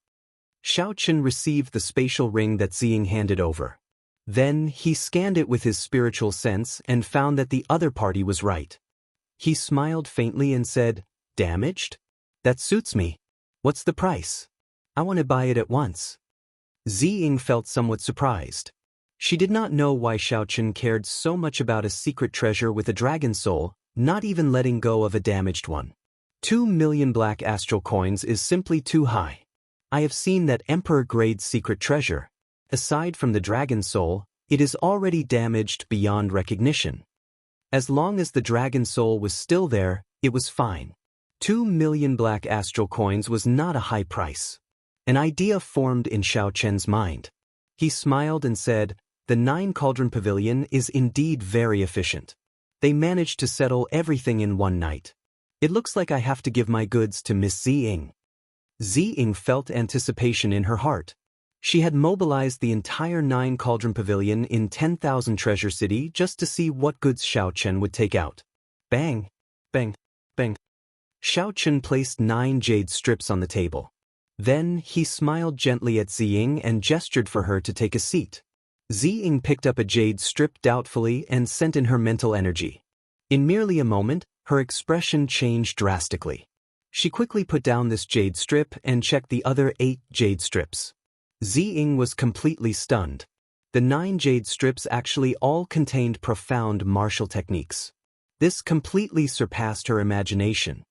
Xiao Chen received the spatial ring that Ziying handed over. Then, he scanned it with his spiritual sense and found that the other party was right. He smiled faintly and said, "Damaged? That suits me. What's the price? I want to buy it at once." Ziying felt somewhat surprised. She did not know why Xiao Chen cared so much about a secret treasure with a dragon soul, not even letting go of a damaged one. 2 million black astral coins is simply too high. I have seen that emperor-grade secret treasure. Aside from the dragon soul, it is already damaged beyond recognition. As long as the dragon soul was still there, it was fine. 2 million black astral coins was not a high price. An idea formed in Xiao Chen's mind. He smiled and said, "The 9-cauldron pavilion is indeed very efficient. They managed to settle everything in one night. It looks like I have to give my goods to Miss Ziying." Ziying felt anticipation in her heart. She had mobilized the entire 9-cauldron pavilion in 10,000 Treasure City just to see what goods Xiao Chen would take out. Bang! Bang! Bang! Xiao Chen placed 9 jade strips on the table. Then, he smiled gently at Ziying and gestured for her to take a seat. Ziying picked up a jade strip doubtfully and sent in her mental energy. In merely a moment, her expression changed drastically. She quickly put down this jade strip and checked the other 8 jade strips. Ziying was completely stunned. The 9 jade strips actually all contained profound martial techniques. This completely surpassed her imagination.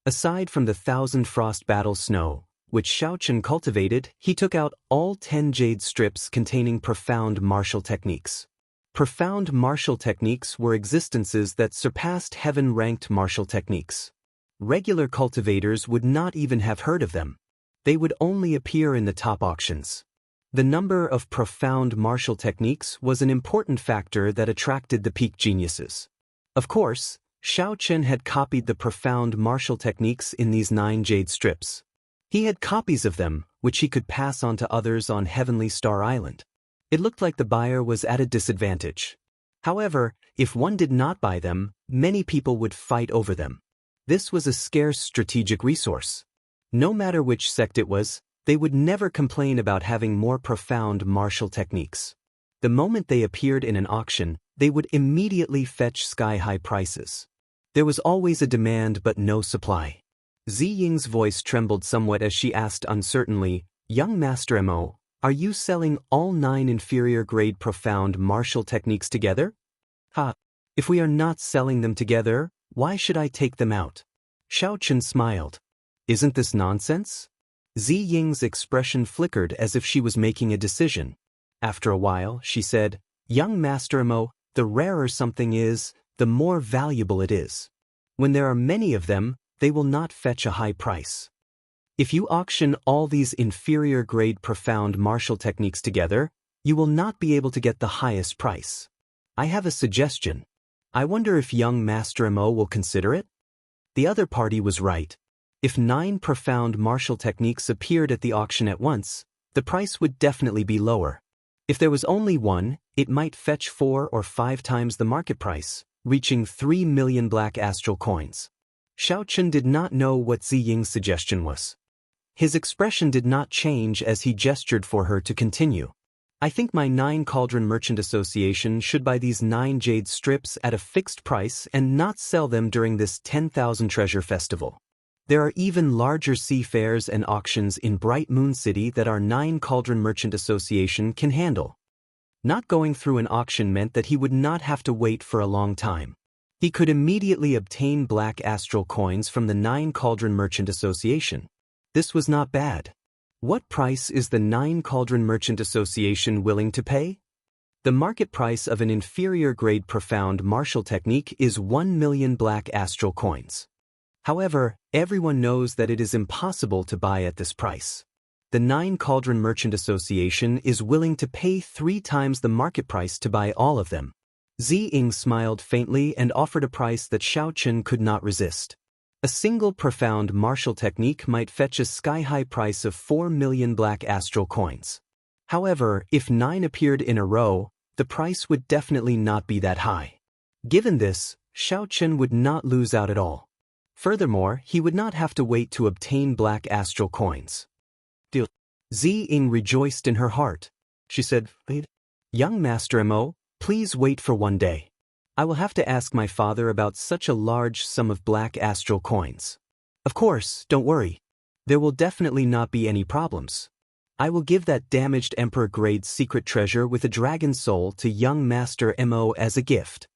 Aside from the 1,000 frost battle snow, which Xiao Chen cultivated, he took out all 10 jade strips containing profound martial techniques. Profound martial techniques were existences that surpassed heaven-ranked martial techniques. Regular cultivators would not even have heard of them. They would only appear in the top auctions. The number of profound martial techniques was an important factor that attracted the peak geniuses. Of course, Xiao Chen had copied the profound martial techniques in these 9 jade strips. He had copies of them, which he could pass on to others on Heavenly Star Island. It looked like the buyer was at a disadvantage. However, if one did not buy them, many people would fight over them. This was a scarce strategic resource. No matter which sect it was, they would never complain about having more profound martial techniques. The moment they appeared in an auction, they would immediately fetch sky-high prices. There was always a demand but no supply. Ziying's voice trembled somewhat as she asked uncertainly, "Young Master Mo, are you selling all 9 inferior-grade profound martial techniques together?" "Ha! If we are not selling them together, why should I take them out? Xiao Chen smiled. Isn't this nonsense? Zi Ying's expression flickered as if she was making a decision. After a while, she said, Young Master Mo, the rarer something is, the more valuable it is. When there are many of them, they will not fetch a high price. If you auction all these inferior-grade profound martial techniques together, you will not be able to get the highest price. I have a suggestion. I wonder if young Master Mo will consider it? The other party was right. If 9 profound martial techniques appeared at the auction at once, the price would definitely be lower. If there was only one, it might fetch 4 or 5 times the market price, reaching 3 million black astral coins. Xiao Chen did not know what Zi Ying's suggestion was. His expression did not change as he gestured for her to continue. I think my 9 Cauldron Merchant Association should buy these 9 jade strips at a fixed price and not sell them during this 10,000 treasure festival. There are even larger sea fairs and auctions in Bright Moon City that our 9 Cauldron Merchant Association can handle. Not going through an auction meant that he would not have to wait for a long time. He could immediately obtain black astral coins from the 9 Cauldron Merchant Association. This was not bad. What price is the 9 Cauldron Merchant Association willing to pay? The market price of an inferior-grade profound martial technique is 1 million black astral coins. However, everyone knows that it is impossible to buy at this price. The 9 Cauldron Merchant Association is willing to pay 3 times the market price to buy all of them. Zi Ying smiled faintly and offered a price that Xiao Chen could not resist. A single profound martial technique might fetch a sky-high price of 4 million black astral coins. However, if 9 appeared in a row, the price would definitely not be that high. Given this, Xiao Chen would not lose out at all. Furthermore, he would not have to wait to obtain black astral coins. Deal. Zi Ying rejoiced in her heart. She said, Young Master Mo, please wait for one day. I will have to ask my father about such a large sum of black astral coins. Of course, don't worry. There will definitely not be any problems. I will give that damaged Emperor-grade secret treasure with a dragon soul to young Master Mo as a gift.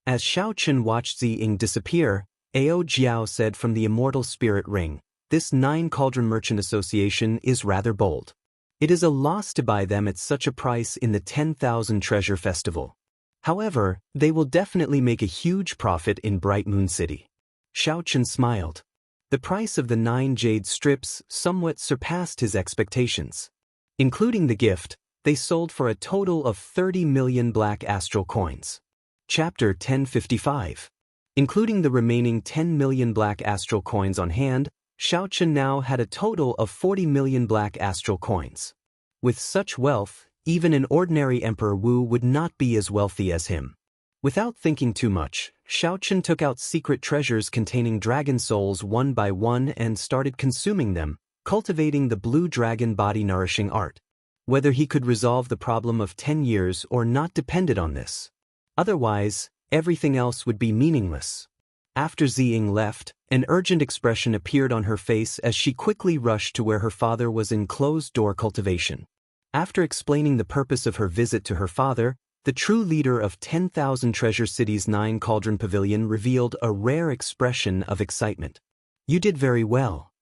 As Xiao Chen watched Zi Ying disappear, Ao Jiao said from the Immortal Spirit Ring, This 9 Cauldron Merchant Association is rather bold. It is a loss to buy them at such a price in the 10,000 Treasure Festival. However, they will definitely make a huge profit in Bright Moon City. Xiao Chen smiled. The price of the 9 jade strips somewhat surpassed his expectations. Including the gift, they sold for a total of 30 million black astral coins. Chapter 1055. Including the remaining 10 million black astral coins on hand, Xiao Chen now had a total of 40 million black astral coins. With such wealth, even an ordinary Emperor Wu would not be as wealthy as him. Without thinking too much, Xiao Chen took out secret treasures containing dragon souls one by one and started consuming them, cultivating the blue dragon body nourishing art. Whether he could resolve the problem of 10 years or not depended on this. Otherwise, everything else would be meaningless. After Zi Ying left, an urgent expression appeared on her face as she quickly rushed to where her father was in closed-door cultivation. After explaining the purpose of her visit to her father, the true leader of 10,000 Treasure City's 9 Cauldron Pavilion revealed a rare expression of excitement. You did very well.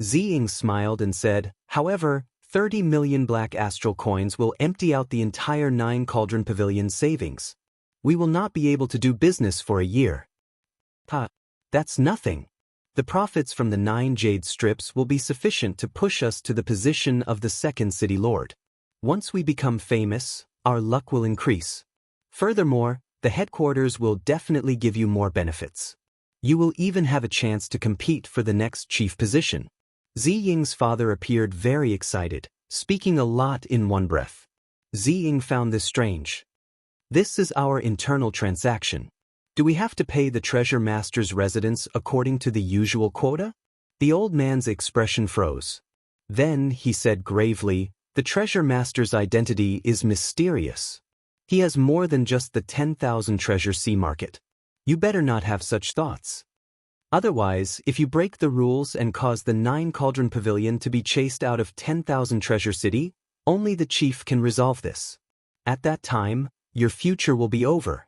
Zi Ying smiled and said, however, 30 million black astral coins will empty out the entire 9 Cauldron Pavilion savings. We will not be able to do business for a year. That's nothing. The profits from the 9 jade strips will be sufficient to push us to the position of the second city lord. Once we become famous, our luck will increase. Furthermore, the headquarters will definitely give you more benefits. You will even have a chance to compete for the next chief position. Zi Ying's father appeared very excited, speaking a lot in one breath. Zi Ying found this strange. This is our internal transaction. Do we have to pay the treasure master's residence according to the usual quota? The old man's expression froze. Then, he said gravely, the treasure master's identity is mysterious. He has more than just the 10,000 treasure sea market. You better not have such thoughts. Otherwise, if you break the rules and cause the 9 Cauldron Pavilion to be chased out of 10,000 Treasure City, only the chief can resolve this. At that time, your future will be over.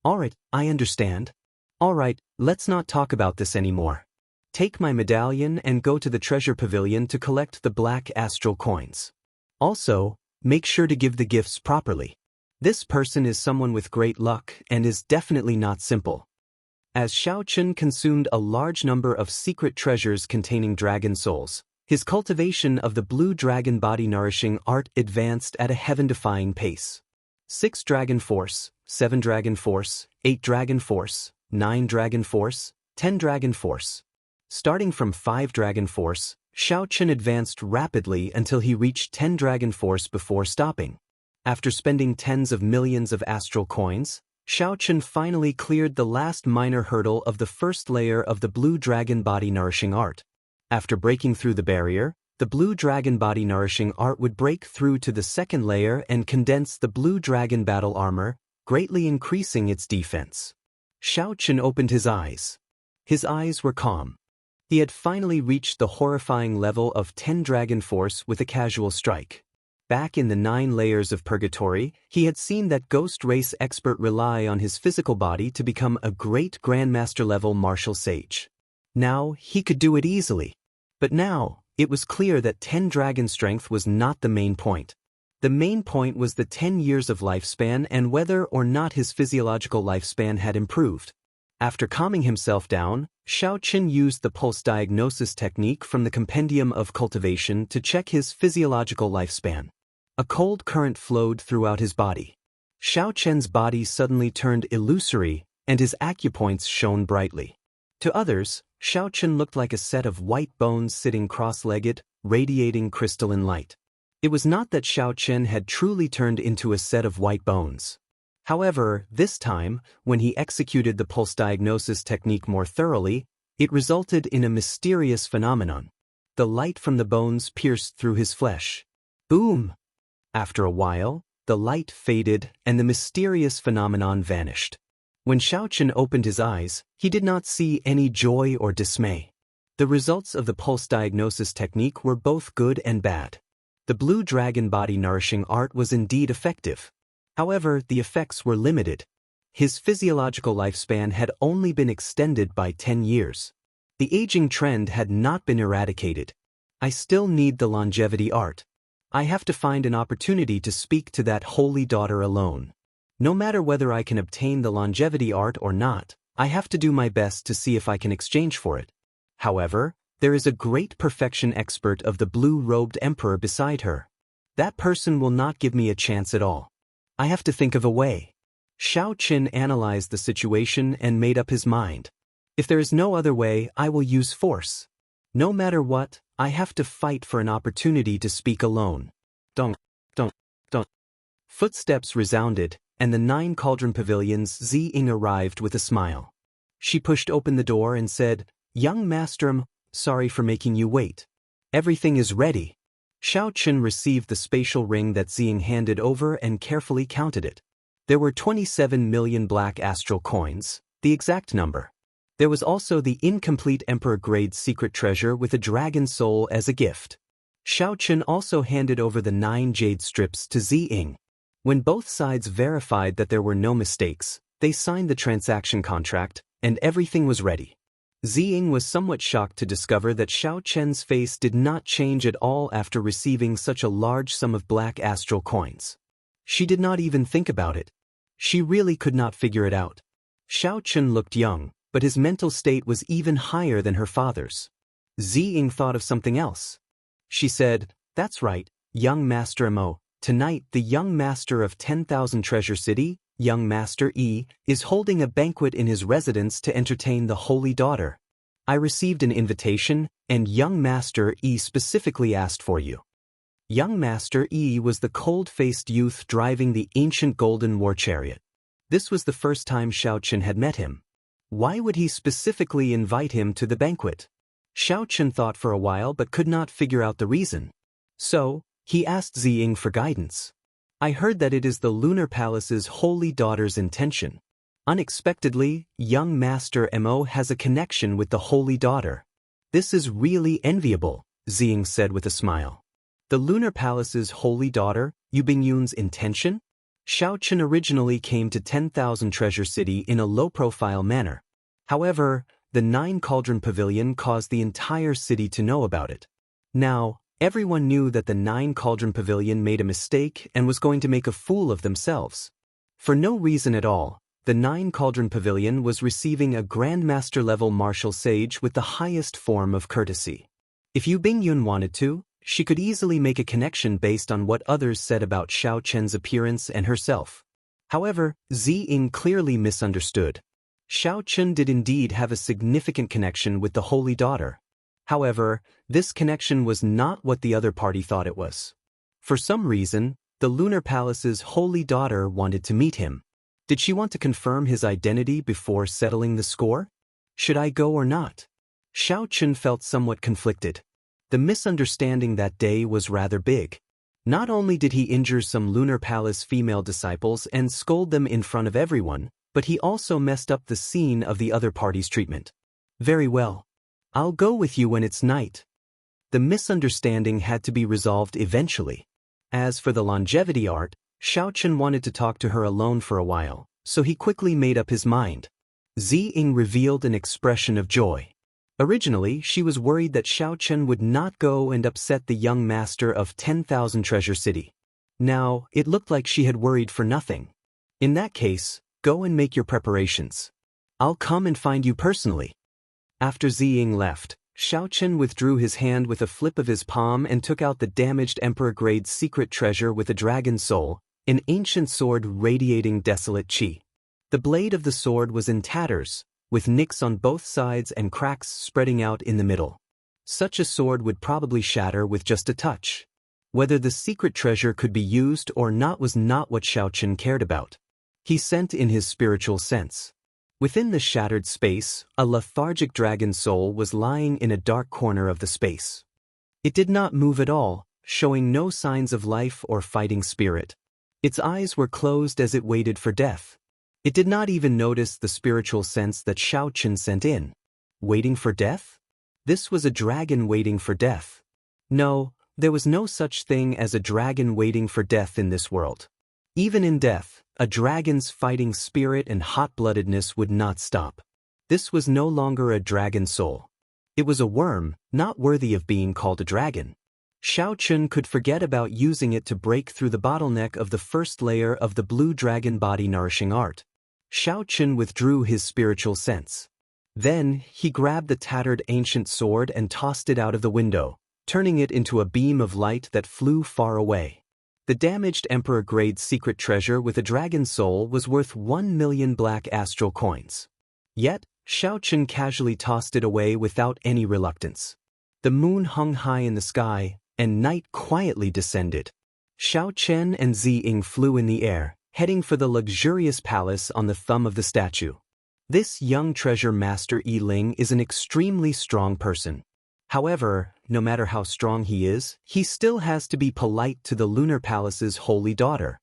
Alright, I understand. Alright, let's not talk about this anymore. Take my medallion and go to the treasure pavilion to collect the black astral coins. Also, make sure to give the gifts properly. This person is someone with great luck and is definitely not simple. As Xiao Chun consumed a large number of secret treasures containing dragon souls, his cultivation of the blue dragon body nourishing art advanced at a heaven-defying pace. 6 Dragon Force, 7 Dragon Force, 8 Dragon Force, 9 Dragon Force, 10 Dragon Force. Starting from 5 Dragon Force, Xiao Chun advanced rapidly until he reached 10 Dragon Force before stopping. After spending tens of millions of astral coins, Xiao Chun finally cleared the last minor hurdle of the first layer of the blue dragon body nourishing art. After breaking through the barrier, the blue dragon body nourishing art would break through to the second layer and condense the blue dragon battle armor, greatly increasing its defense. Xiao Chun opened his eyes. His eyes were calm. He had finally reached the horrifying level of 10 Dragon Force with a casual strike. Back in the 9 layers of purgatory, he had seen that ghost race expert rely on his physical body to become a great grandmaster-level martial sage. Now, he could do it easily. But now, it was clear that 10 dragon strength was not the main point. The main point was the 10 years of lifespan and whether or not his physiological lifespan had improved. After calming himself down, Xiao Chun used the pulse diagnosis technique from the Compendium of Cultivation to check his physiological lifespan. A cold current flowed throughout his body. Xiao Chun's body suddenly turned illusory, and his acupoints shone brightly. To others, Xiao Chun looked like a set of white bones sitting cross-legged, radiating crystalline light. It was not that Xiao Chun had truly turned into a set of white bones. However, this time, when he executed the pulse diagnosis technique more thoroughly, it resulted in a mysterious phenomenon. The light from the bones pierced through his flesh. Boom! After a while, the light faded and the mysterious phenomenon vanished. When Xiao Chun opened his eyes, he did not see any joy or dismay. The results of the pulse diagnosis technique were both good and bad. The blue dragon body nourishing art was indeed effective. However, the effects were limited. His physiological lifespan had only been extended by 10 years. The aging trend had not been eradicated. I still need the longevity art. I have to find an opportunity to speak to that holy daughter alone. No matter whether I can obtain the longevity art or not, I have to do my best to see if I can exchange for it. However, there is a great perfection expert of the blue-robed emperor beside her. That person will not give me a chance at all. I have to think of a way. Xiao Chun analyzed the situation and made up his mind. If there is no other way, I will use force. No matter what, I have to fight for an opportunity to speak alone. Dong, dong, dong. Footsteps resounded, and the 9 cauldron pavilions Ziying arrived with a smile. She pushed open the door and said, "Young master, I'm sorry for making you wait. Everything is ready." Xiao Chun received the spatial ring that Ziying handed over and carefully counted it. There were 27 million black astral coins, the exact number. There was also the incomplete Emperor-grade secret treasure with a dragon soul as a gift. Xiao Chun also handed over the 9 jade strips to Ziying. When both sides verified that there were no mistakes, they signed the transaction contract, and everything was ready. Ziying was somewhat shocked to discover that Xiao Chun's face did not change at all after receiving such a large sum of black astral coins. She did not even think about it. She really could not figure it out. Xiao Chun looked young, but his mental state was even higher than her father's. Ziying thought of something else. She said, "That's right, young Master Mo. Tonight the young master of 10,000 Treasure City, young Master E, is holding a banquet in his residence to entertain the Holy Daughter. I received an invitation, and young Master E specifically asked for you." Young Master E was the cold-faced youth driving the ancient golden war chariot. This was the first time Xiao Chun had met him. Why would he specifically invite him to the banquet? Xiao Chun thought for a while but could not figure out the reason. So, he asked Ziying for guidance. "I heard that it is the Lunar Palace's holy daughter's intention." Unexpectedly, young Master Mo has a connection with the holy daughter. "This is really enviable," Ziying said with a smile. "The Lunar Palace's holy daughter, Yu Bingyun's intention?" Xiao Chen originally came to 10,000 Treasure City in a low-profile manner. However, the 9 Cauldron Pavilion caused the entire city to know about it. Now, everyone knew that the 9 Cauldron Pavilion made a mistake and was going to make a fool of themselves. For no reason at all, the 9 Cauldron Pavilion was receiving a Grandmaster-level martial sage with the highest form of courtesy. If Yu Bingyun wanted to, she could easily make a connection based on what others said about Xiao Chen's appearance and herself. However, Ziying clearly misunderstood. Xiao Chen did indeed have a significant connection with the Holy Daughter. However, this connection was not what the other party thought it was. For some reason, the Lunar Palace's Holy Daughter wanted to meet him. Did she want to confirm his identity before settling the score? Should I go or not? Xiao Chen felt somewhat conflicted. The misunderstanding that day was rather big. Not only did he injure some Lunar Palace female disciples and scold them in front of everyone, but he also messed up the scene of the other party's treatment. Very well. I'll go with you when it's night. The misunderstanding had to be resolved eventually. As for the longevity art, Xiao Chen wanted to talk to her alone for a while, so he quickly made up his mind. Ziying revealed an expression of joy. Originally, she was worried that Xiao Chen would not go and upset the young master of 10,000 Treasure City. Now, it looked like she had worried for nothing. In that case, go and make your preparations. I'll come and find you personally. After Ziying left, Xiao Chen withdrew his hand with a flip of his palm and took out the damaged Emperor-grade secret treasure with a dragon soul, an ancient sword radiating desolate qi. The blade of the sword was in tatters, with nicks on both sides and cracks spreading out in the middle. Such a sword would probably shatter with just a touch. Whether the secret treasure could be used or not was not what Xiao Chen cared about. He sent in his spiritual sense. Within the shattered space, a lethargic dragon soul was lying in a dark corner of the space. It did not move at all, showing no signs of life or fighting spirit. Its eyes were closed as it waited for death. It did not even notice the spiritual sense that Xiao Chen sent in. Waiting for death? This was a dragon waiting for death. No, there was no such thing as a dragon waiting for death in this world. Even in death, a dragon's fighting spirit and hot-bloodedness would not stop. This was no longer a dragon soul. It was a worm, not worthy of being called a dragon. Xiao Chen could forget about using it to break through the bottleneck of the first layer of the blue dragon body nourishing art. Xiao Chen withdrew his spiritual sense. Then, he grabbed the tattered ancient sword and tossed it out of the window, turning it into a beam of light that flew far away. The damaged Emperor-grade secret treasure with a dragon soul was worth 1 million black astral coins. Yet, Xiao Chen casually tossed it away without any reluctance. The moon hung high in the sky, and night quietly descended. Xiao Chen and Ziying flew in the air, heading for the luxurious palace on the thumb of the statue. This young treasure master Yi Ling is an extremely strong person. However, no matter how strong he is, he still has to be polite to the Lunar Palace's Holy Daughter.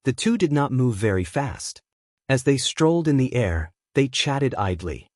The two did not move very fast. As they strolled in the air, they chatted idly.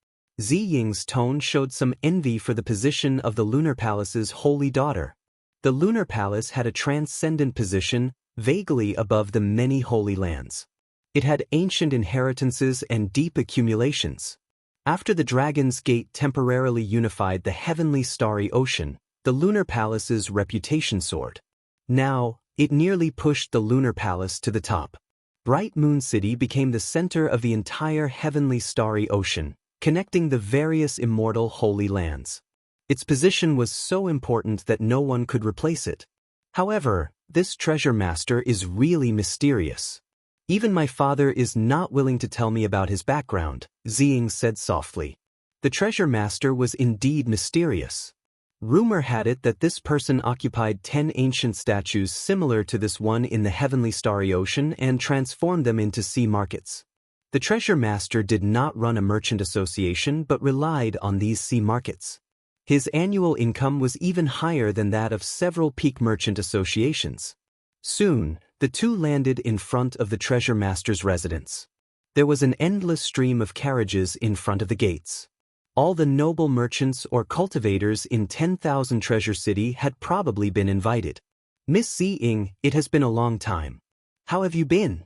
Ziying's tone showed some envy for the position of the Lunar Palace's Holy Daughter. The Lunar Palace had a transcendent position, vaguely above the many holy lands. It had ancient inheritances and deep accumulations. After the Dragon's Gate temporarily unified the heavenly starry ocean, the Lunar Palace's reputation soared. Now, it nearly pushed the Lunar Palace to the top. Bright Moon City became the center of the entire heavenly starry ocean, connecting the various immortal holy lands. Its position was so important that no one could replace it. However, this treasure master is really mysterious. Even my father is not willing to tell me about his background, Ziying said softly. The treasure master was indeed mysterious. Rumor had it that this person occupied 10 ancient statues similar to this one in the heavenly starry ocean and transformed them into sea markets. The treasure master did not run a merchant association but relied on these sea markets. His annual income was even higher than that of several peak merchant associations. Soon, the two landed in front of the treasure master's residence. There was an endless stream of carriages in front of the gates. All the noble merchants or cultivators in 10,000 Treasure City had probably been invited. Miss Ziying, it has been a long time. How have you been?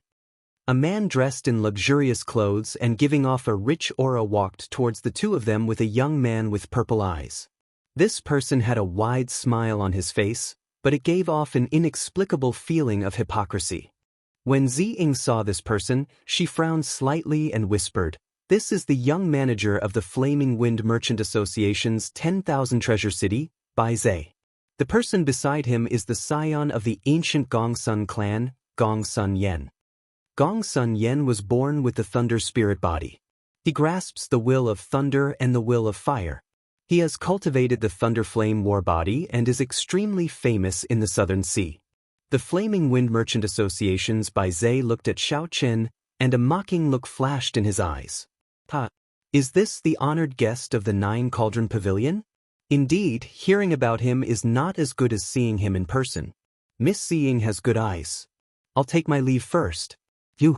A man dressed in luxurious clothes and giving off a rich aura walked towards the two of them with a young man with purple eyes. This person had a wide smile on his face, but it gave off an inexplicable feeling of hypocrisy. When Ziying saw this person, she frowned slightly and whispered, "This is the young manager of the Flaming Wind Merchant Association's 10,000 Treasure City, Bai Zhe." The person beside him is the scion of the ancient Gongsun clan, Gongsun Yen. Gongsun Yen was born with the thunder spirit body. He grasps the will of thunder and the will of fire. He has cultivated the thunder flame war body and is extremely famous in the Southern Sea. The Flaming Wind Merchant Association's Bai Zhe looked at Xiao Chen, and a mocking look flashed in his eyes. "Ha! Is this the honored guest of the Nine Cauldron Pavilion? Indeed, hearing about him is not as good as seeing him in person. Miss Ziying has good eyes. I'll take my leave first." "You."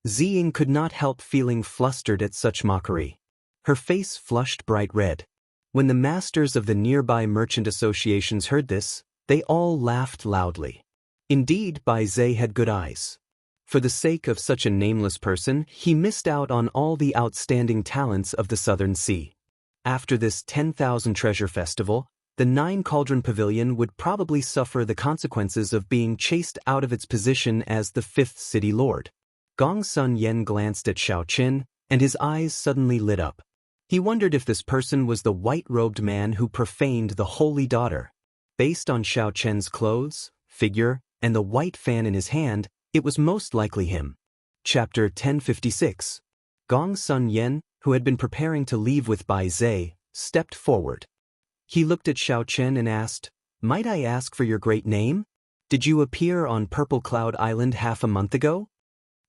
Ziying could not help feeling flustered at such mockery. Her face flushed bright red. When the masters of the nearby merchant associations heard this, they all laughed loudly. Indeed, Bai Zhe had good eyes. For the sake of such a nameless person, he missed out on all the outstanding talents of the Southern Sea. After this 10,000 Treasure Festival, the Nine Cauldron Pavilion would probably suffer the consequences of being chased out of its position as the fifth city lord. Gongsun Yen glanced at Xiao Chen, and his eyes suddenly lit up. He wondered if this person was the white-robed man who profaned the Holy Daughter. Based on Xiao Chen's clothes, figure, and the white fan in his hand, it was most likely him. Chapter 1056. Gongsun Yen, who had been preparing to leave with Bai Zhe, stepped forward. He looked at Xiao Chen and asked, "Might I ask for your great name? Did you appear on Purple Cloud Island half a month ago?"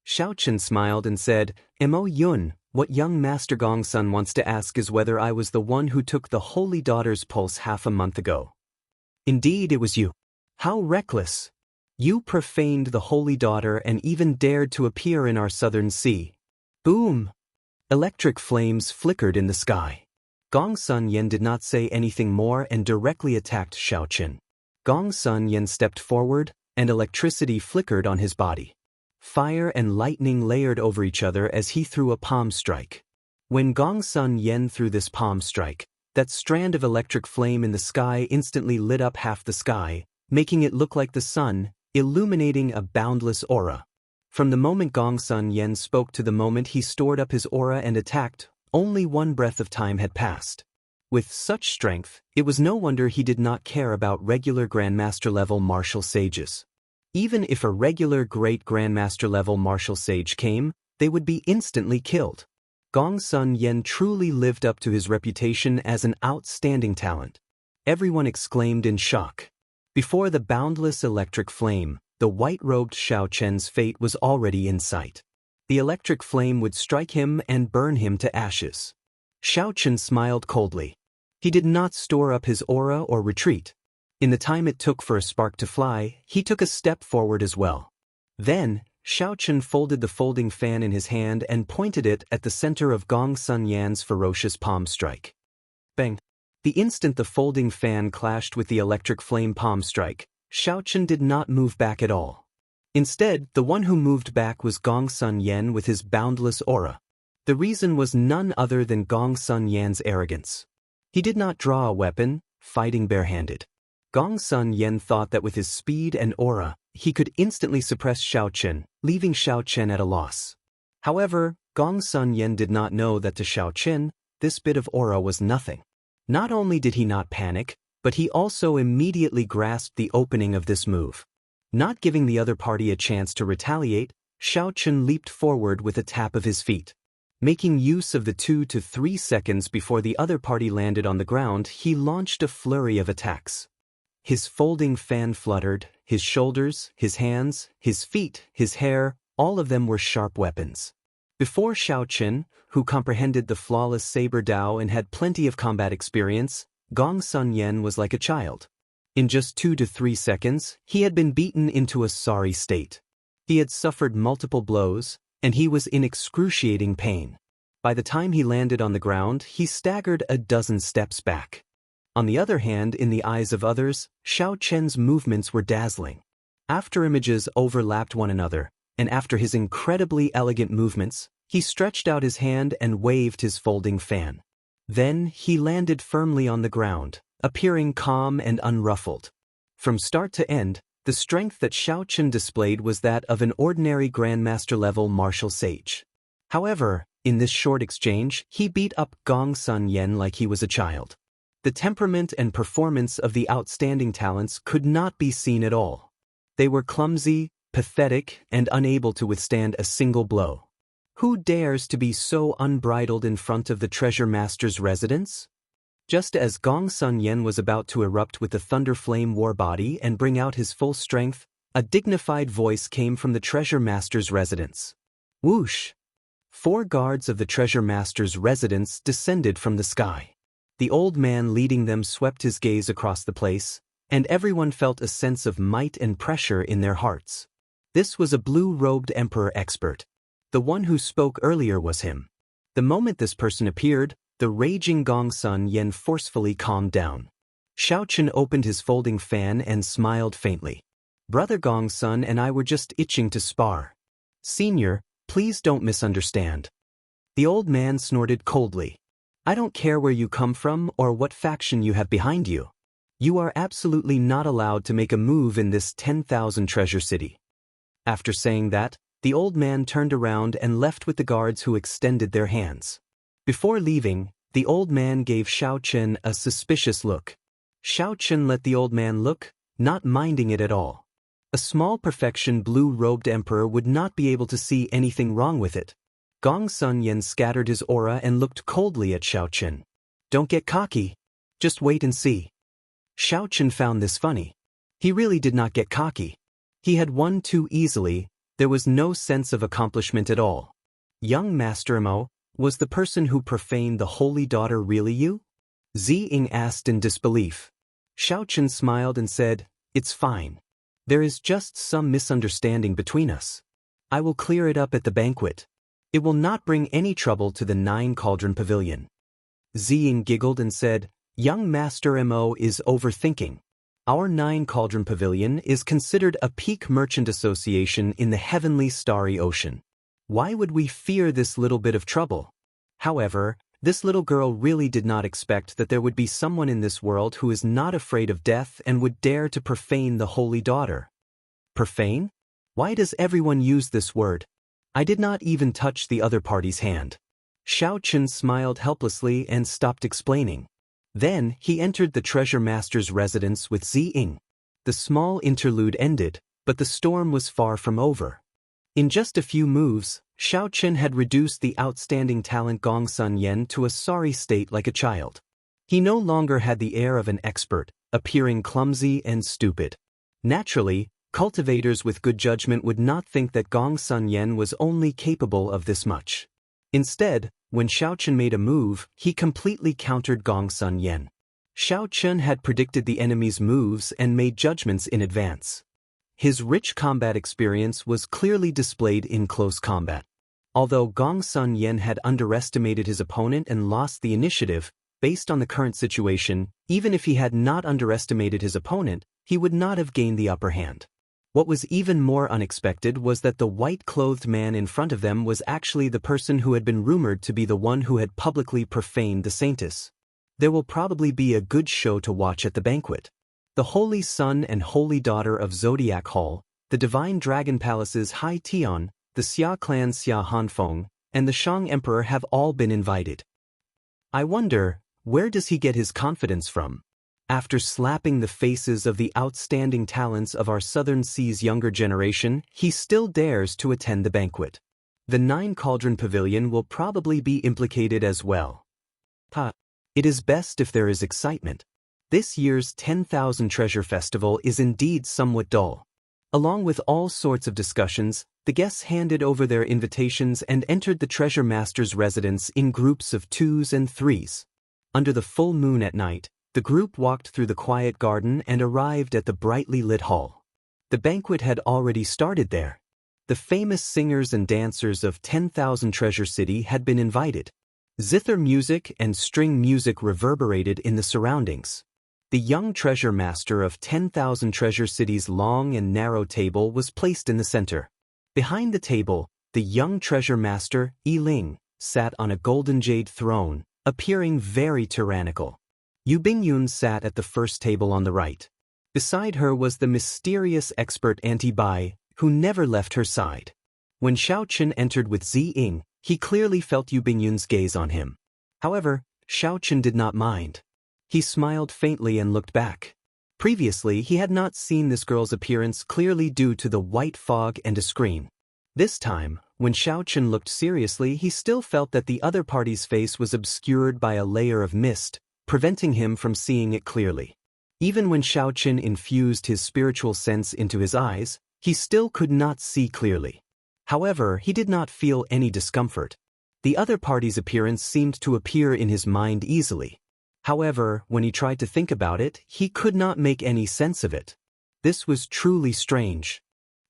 Xiao Chen smiled and said, "Mo Yun, what young Master Gongsun wants to ask is whether I was the one who took the Holy Daughter's pulse half a month ago." "Indeed it was you. How reckless! You profaned the Holy Daughter and even dared to appear in our Southern Sea." Boom! Electric flames flickered in the sky. Gongsun Yen did not say anything more and directly attacked Xiao Chen. Gongsun Yen stepped forward, and electricity flickered on his body. Fire and lightning layered over each other as he threw a palm strike. When Gongsun Yen threw this palm strike, that strand of electric flame in the sky instantly lit up half the sky, making it look like the sun, illuminating a boundless aura. From the moment Gongsun Yen spoke to the moment he stored up his aura and attacked, only one breath of time had passed. With such strength, it was no wonder he did not care about regular Grandmaster-level martial sages. Even if a regular Great Grandmaster-level martial sage came, they would be instantly killed. Gongsun Yen truly lived up to his reputation as an outstanding talent. Everyone exclaimed in shock. Before the boundless electric flame, the white-robed Xiao Chen's fate was already in sight. The electric flame would strike him and burn him to ashes. Xiao Chen smiled coldly. He did not store up his aura or retreat. In the time it took for a spark to fly, he took a step forward as well. Then, Xiao Chen folded the folding fan in his hand and pointed it at the center of Gongsun Yan's ferocious palm strike. Bang! The instant the folding fan clashed with the electric flame palm strike, Xiao Chen did not move back at all. Instead, the one who moved back was Gongsun Yen with his boundless aura. The reason was none other than Gongsun Yan's arrogance. He did not draw a weapon, fighting barehanded. Gongsun Yen thought that with his speed and aura, he could instantly suppress Xiao Chen, leaving Xiao Chen at a loss. However, Gongsun Yen did not know that to Xiao Chen, this bit of aura was nothing. Not only did he not panic, but he also immediately grasped the opening of this move. Not giving the other party a chance to retaliate, Xiao Chen leaped forward with a tap of his feet. Making use of the 2 to 3 seconds before the other party landed on the ground, he launched a flurry of attacks. His folding fan fluttered, his shoulders, his hands, his feet, his hair, all of them were sharp weapons. Before Xiao Chen, who comprehended the flawless saber Dao and had plenty of combat experience, Gongsun Yen was like a child. In just 2 to 3 seconds, he had been beaten into a sorry state. He had suffered multiple blows, and he was in excruciating pain. By the time he landed on the ground, he staggered a dozen steps back. On the other hand, in the eyes of others, Xiao Chen's movements were dazzling. After images overlapped one another, and after his incredibly elegant movements, he stretched out his hand and waved his folding fan. Then he landed firmly on the ground, appearing calm and unruffled. From start to end, the strength that Xiao Chen displayed was that of an ordinary Grandmaster-level martial sage. However, in this short exchange, he beat up Gong Sun Yen like he was a child. The temperament and performance of the outstanding talents could not be seen at all. They were clumsy, pathetic, and unable to withstand a single blow. Who dares to be so unbridled in front of the Treasure Master's residence? Just as Gong Sun Yen was about to erupt with the Thunder Flame War Body and bring out his full strength, a dignified voice came from the Treasure Master's residence. Whoosh! 4 guards of the Treasure Master's residence descended from the sky. The old man leading them swept his gaze across the place, and everyone felt a sense of might and pressure in their hearts. This was a blue-robed emperor expert. The one who spoke earlier was him. The moment this person appeared, the raging Gong Sun Yen forcefully calmed down. Xiao Chen opened his folding fan and smiled faintly. Brother Gong Sun and I were just itching to spar. Senior, please don't misunderstand. The old man snorted coldly. I don't care where you come from or what faction you have behind you. You are absolutely not allowed to make a move in this 10,000 treasure city. After saying that, the old man turned around and left with the guards who extended their hands. Before leaving, the old man gave Xiao Chen a suspicious look. Xiao Chen let the old man look, not minding it at all. A small perfection blue-robed emperor would not be able to see anything wrong with it. Gong Sun Yen scattered his aura and looked coldly at Xiao Chen. Don't get cocky. Just wait and see. Xiao Chen found this funny. He really did not get cocky. He had won too easily. There was no sense of accomplishment at all. Young Master Mo, was the person who profaned the holy daughter really you? Ziying asked in disbelief. Xiao Chen smiled and said, It's fine. There is just some misunderstanding between us. I will clear it up at the banquet. It will not bring any trouble to the 9 Cauldron Pavilion. Ziying giggled and said, Young Master Mo is overthinking. Our 9 Cauldron Pavilion is considered a peak merchant association in the heavenly starry ocean. Why would we fear this little bit of trouble? However, this little girl really did not expect that there would be someone in this world who is not afraid of death and would dare to profane the holy daughter. Profane? Why does everyone use this word? I did not even touch the other party's hand. Xiao Chen smiled helplessly and stopped explaining. Then he entered the Treasure Master's residence with Ziying. The small interlude ended, but the storm was far from over. In just a few moves, Xiao Chen had reduced the outstanding talent Gong Sun Yen to a sorry state like a child. He no longer had the air of an expert, appearing clumsy and stupid. Naturally, cultivators with good judgment would not think that Gong Sun Yen was only capable of this much. Instead, when Xiao Chen made a move, he completely countered Gong Sun Yen. Xiao Chen had predicted the enemy's moves and made judgments in advance. His rich combat experience was clearly displayed in close combat. Although Gong Sun Yen had underestimated his opponent and lost the initiative, based on the current situation, even if he had not underestimated his opponent, he would not have gained the upper hand. What was even more unexpected was that the white-clothed man in front of them was actually the person who had been rumored to be the one who had publicly profaned the saintess. There will probably be a good show to watch at the banquet. The Holy Son and Holy Daughter of Zodiac Hall, the Divine Dragon Palace's Hai Tian, the Xia Clan's Xia Hanfeng, and the Shang Emperor have all been invited. I wonder, where does he get his confidence from? After slapping the faces of the outstanding talents of our Southern Seas younger generation, he still dares to attend the banquet. The 9 Cauldron Pavilion will probably be implicated as well. It is best if there is excitement. This year's 10,000 Treasure Festival is indeed somewhat dull. Along with all sorts of discussions, the guests handed over their invitations and entered the Treasure Master's residence in groups of 2s and 3s. Under the full moon at night, the group walked through the quiet garden and arrived at the brightly lit hall. The banquet had already started there. The famous singers and dancers of 10,000 Treasure City had been invited. Zither music and string music reverberated in the surroundings. The young treasure master of 10,000 Treasure City's long and narrow table was placed in the center. Behind the table, the young treasure master, Yi Ling, sat on a golden jade throne, appearing very tyrannical. Yu Bingyun sat at the first table on the right. Beside her was the mysterious expert Auntie Bai, who never left her side. When Xiaochen entered with Zi Ying, he clearly felt Yu Bingyun's gaze on him. However, Xiaochen did not mind. He smiled faintly and looked back. Previously, he had not seen this girl's appearance clearly due to the white fog and a screen. This time, when Xiaochen looked seriously, he still felt that the other party's face was obscured by a layer of mist, preventing him from seeing it clearly. Even when Xiaochen infused his spiritual sense into his eyes, he still could not see clearly. However, he did not feel any discomfort. The other party's appearance seemed to appear in his mind easily. However, when he tried to think about it, he could not make any sense of it. This was truly strange.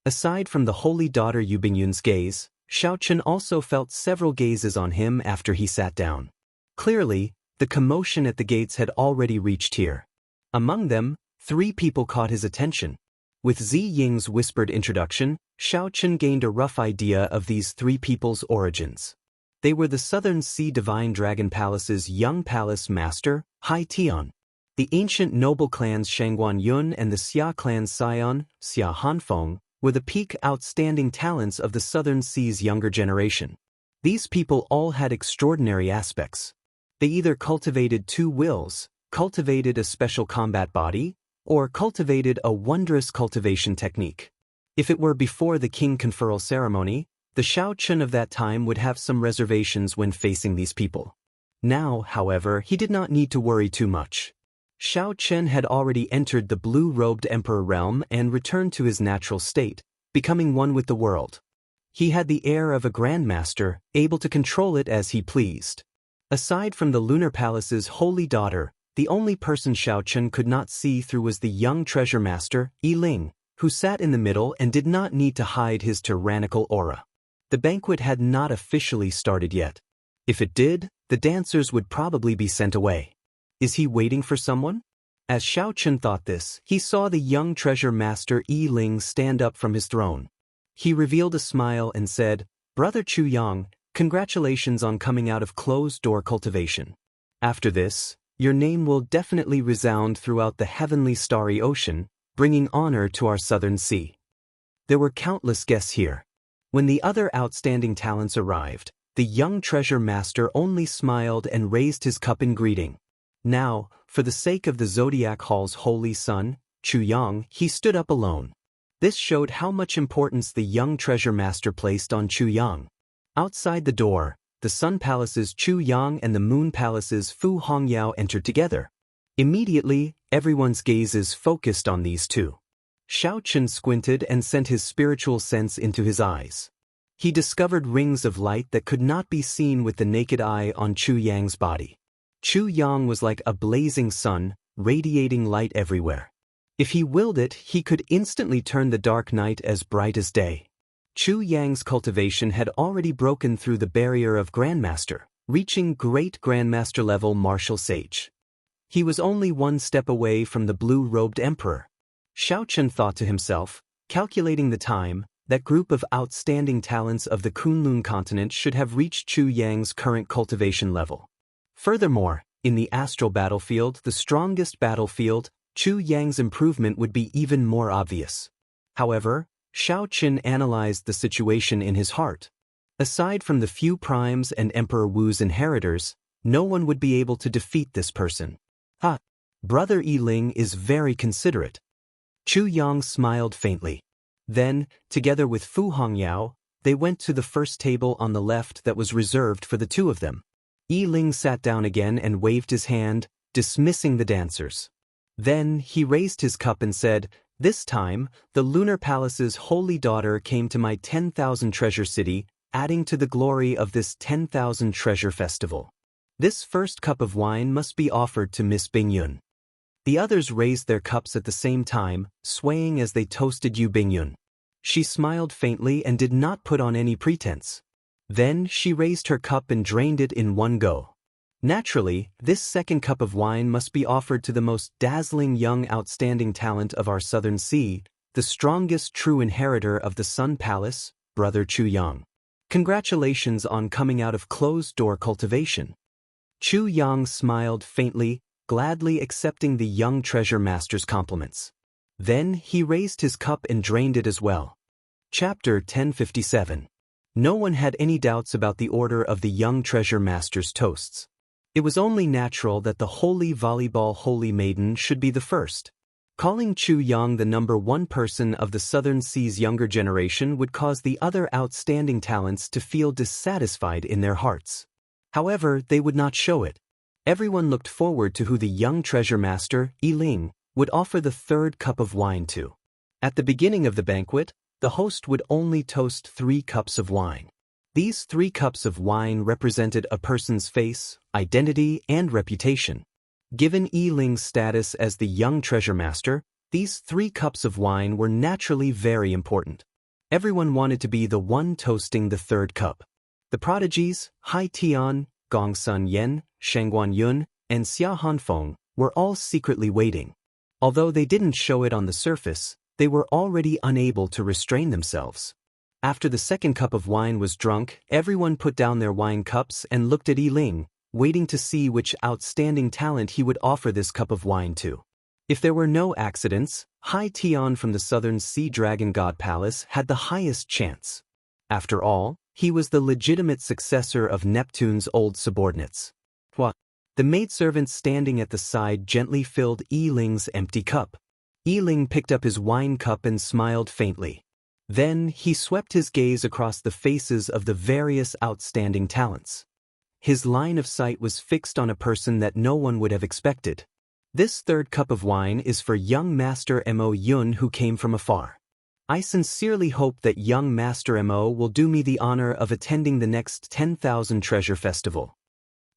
Aside from the holy daughter Yu Bingyun's gaze, Xiaochen also felt several gazes on him after he sat down. Clearly, the commotion at the gates had already reached here. Among them, 3 people caught his attention. With Zi Ying's whispered introduction, Xiaochen gained a rough idea of these 3 people's origins. They were the Southern Sea Divine Dragon Palace's young palace master, Hai Tian. The ancient noble clans Shangguan Yun and the Xia clan's scion, Xia Hanfeng, were the peak outstanding talents of the Southern Sea's younger generation. These people all had extraordinary aspects. They either cultivated 2 wills, cultivated a special combat body, or cultivated a wondrous cultivation technique. If it were before the king conferral ceremony, the Xiaochen of that time would have some reservations when facing these people. Now, however, he did not need to worry too much. Xiaochen had already entered the blue-robed emperor realm and returned to his natural state, becoming one with the world. He had the air of a grandmaster, able to control it as he pleased. Aside from the Lunar Palace's holy daughter, the only person Xiaochen could not see through was the young treasure master, Yi Ling, who sat in the middle and did not need to hide his tyrannical aura. The banquet had not officially started yet. If it did, the dancers would probably be sent away. Is he waiting for someone? As Xiaochen thought this, he saw the young treasure master Yi Ling stand up from his throne. He revealed a smile and said, "Brother Chu Yang, congratulations on coming out of closed-door cultivation. After this, your name will definitely resound throughout the heavenly starry ocean, bringing honor to our southern sea." There were countless guests here. When the other outstanding talents arrived, the young treasure master only smiled and raised his cup in greeting. Now, for the sake of the Zodiac Hall's holy son, Chu Yang, he stood up alone. This showed how much importance the young treasure master placed on Chu Yang. Outside the door, the Sun Palace's Chu Yang and the Moon Palace's Fu Hongyao entered together. Immediately, everyone's gazes focused on these 2. Xiaochen squinted and sent his spiritual sense into his eyes. He discovered rings of light that could not be seen with the naked eye on Chu Yang's body. Chu Yang was like a blazing sun, radiating light everywhere. If he willed it, he could instantly turn the dark night as bright as day. Chu Yang's cultivation had already broken through the barrier of Grandmaster, reaching great Grandmaster level martial sage. He was only 1 step away from the blue-robed emperor. Xiaochen thought to himself, calculating the time, that group of outstanding talents of the Kunlun continent should have reached Chu Yang's current cultivation level. Furthermore, in the astral battlefield, the strongest battlefield, Chu Yang's improvement would be even more obvious. However, Xiaochen analyzed the situation in his heart. Aside from the few primes and Emperor Wu's inheritors, no one would be able to defeat this person. Ha! Brother Yi Ling is very considerate. Chu Yang smiled faintly. Then, together with Fu Hongyao, they went to the first table on the left that was reserved for the 2 of them. Yi Ling sat down again and waved his hand, dismissing the dancers. Then, he raised his cup and said, "This time, the Lunar Palace's holy daughter came to my 10,000 treasure city, adding to the glory of this 10,000 treasure festival. This first cup of wine must be offered to Miss Bingyun." The others raised their cups at the same time, swaying as they toasted Yu Bingyun. She smiled faintly and did not put on any pretense. Then she raised her cup and drained it in one go. Naturally, this second cup of wine must be offered to the most dazzling young outstanding talent of our southern sea, the strongest true inheritor of the Sun Palace, brother Chu Yang. Congratulations on coming out of closed-door cultivation. Chu Yang smiled faintly, gladly accepting the young treasure master's compliments. Then he raised his cup and drained it as well. Chapter 1057. No one had any doubts about the order of the young treasure master's toasts. It was only natural that the holy volleyball holy maiden should be the first. Calling Chu Yang the number one person of the Southern Sea's younger generation would cause the other outstanding talents to feel dissatisfied in their hearts. However, they would not show it. Everyone looked forward to who the young treasure master, Yi Ling, would offer the third cup of wine to. At the beginning of the banquet, the host would only toast 3 cups of wine. These 3 cups of wine represented a person's face, identity, and reputation. Given Yi Ling's status as the young treasure master, these 3 cups of wine were naturally very important. Everyone wanted to be the one toasting the third cup. The prodigies, Hai Tian, Gong Sun Yen, Shangguan Yun, and Xia Hanfeng, were all secretly waiting. Although they didn't show it on the surface, they were already unable to restrain themselves. After the second cup of wine was drunk, everyone put down their wine cups and looked at Yi Ling, waiting to see which outstanding talent he would offer this cup of wine to. If there were no accidents, Hai Tian from the Southern Sea Dragon God Palace had the highest chance. After all, he was the legitimate successor of Neptune's old subordinates. What? The maidservant standing at the side gently filled Yi Ling's empty cup. Yi Ling picked up his wine cup and smiled faintly. Then he swept his gaze across the faces of the various outstanding talents. His line of sight was fixed on a person that no one would have expected. This third cup of wine is for young Master Mo Yun, who came from afar. I sincerely hope that young Master Mo will do me the honor of attending the next 10,000 Treasure Festival.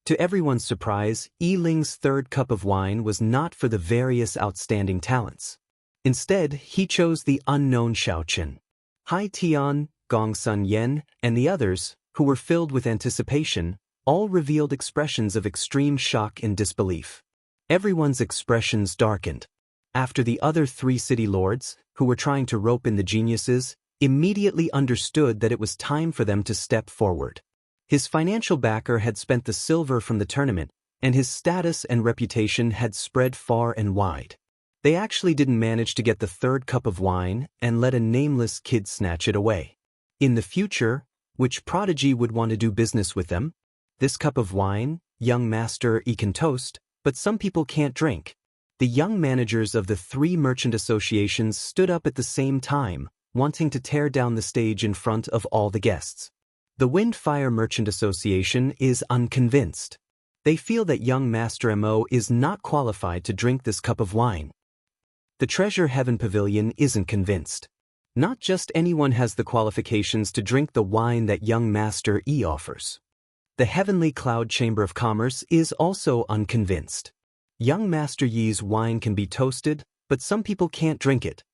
To everyone's surprise, Yi Ling's third cup of wine was not for the various outstanding talents. Instead, he chose the unknown Xiao Chen. Hai Tian, Gong Sun Yen, and the others, who were filled with anticipation, all revealed expressions of extreme shock and disbelief. Everyone's expressions darkened. After the other 3 city lords, who were trying to rope in the geniuses, immediately understood that it was time for them to step forward. His financial backer had spent the silver from the tournament, and his status and reputation had spread far and wide. They actually didn't manage to get the third cup of wine and let a nameless kid snatch it away. In the future, which prodigy would want to do business with them? This cup of wine, young Master Yi can toast, but some people can't drink. The young managers of the 3 merchant associations stood up at the same time, wanting to tear down the stage in front of all the guests. The Windfire Merchant Association is unconvinced. They feel that young Master Mo is not qualified to drink this cup of wine. The Treasure Heaven Pavilion isn't convinced. Not just anyone has the qualifications to drink the wine that young Master Yi offers. The Heavenly Cloud Chamber of Commerce is also unconvinced. Young Master Yi's wine can be toasted, but some people can't drink it.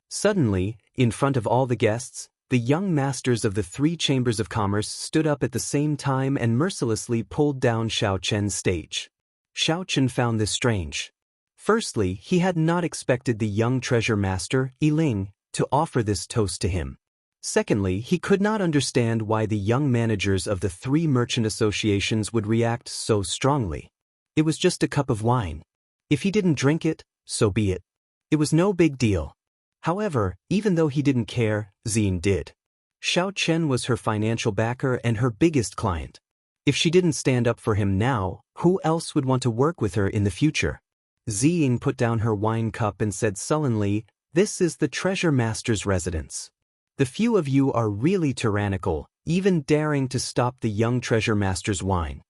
Suddenly, in front of all the guests, the young masters of the 3 chambers of commerce stood up at the same time and mercilessly pulled down Xiao Chen's stage. Xiao Chen found this strange. Firstly, he had not expected the young treasure master, Yi Ling, to offer this toast to him. Secondly, he could not understand why the young managers of the 3 merchant associations would react so strongly. It was just a cup of wine. If he didn't drink it, so be it. It was no big deal. However, even though he didn't care, Xin did. Xiao Chen was her financial backer and her biggest client. If she didn't stand up for him now, who else would want to work with her in the future? Ziying put down her wine cup and said sullenly, "This is the treasure master's residence. The few of you are really tyrannical, even daring to stop the young treasure master's wine."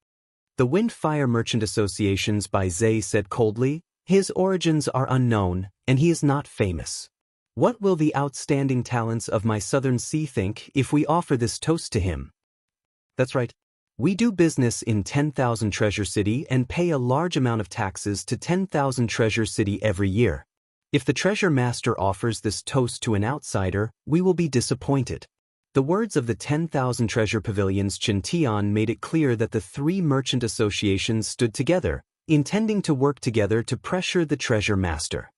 The Windfire Merchant Associations by Zay said coldly, "His origins are unknown, and he is not famous. What will the outstanding talents of my Southern Sea think if we offer this toast to him?" That's right. We do business in 10,000 Treasure City and pay a large amount of taxes to 10,000 Treasure City every year. If the treasure master offers this toast to an outsider, we will be disappointed. The words of the 10,000 Treasure Pavilions Chen Tian made it clear that the 3 merchant associations stood together, intending to work together to pressure the treasure master.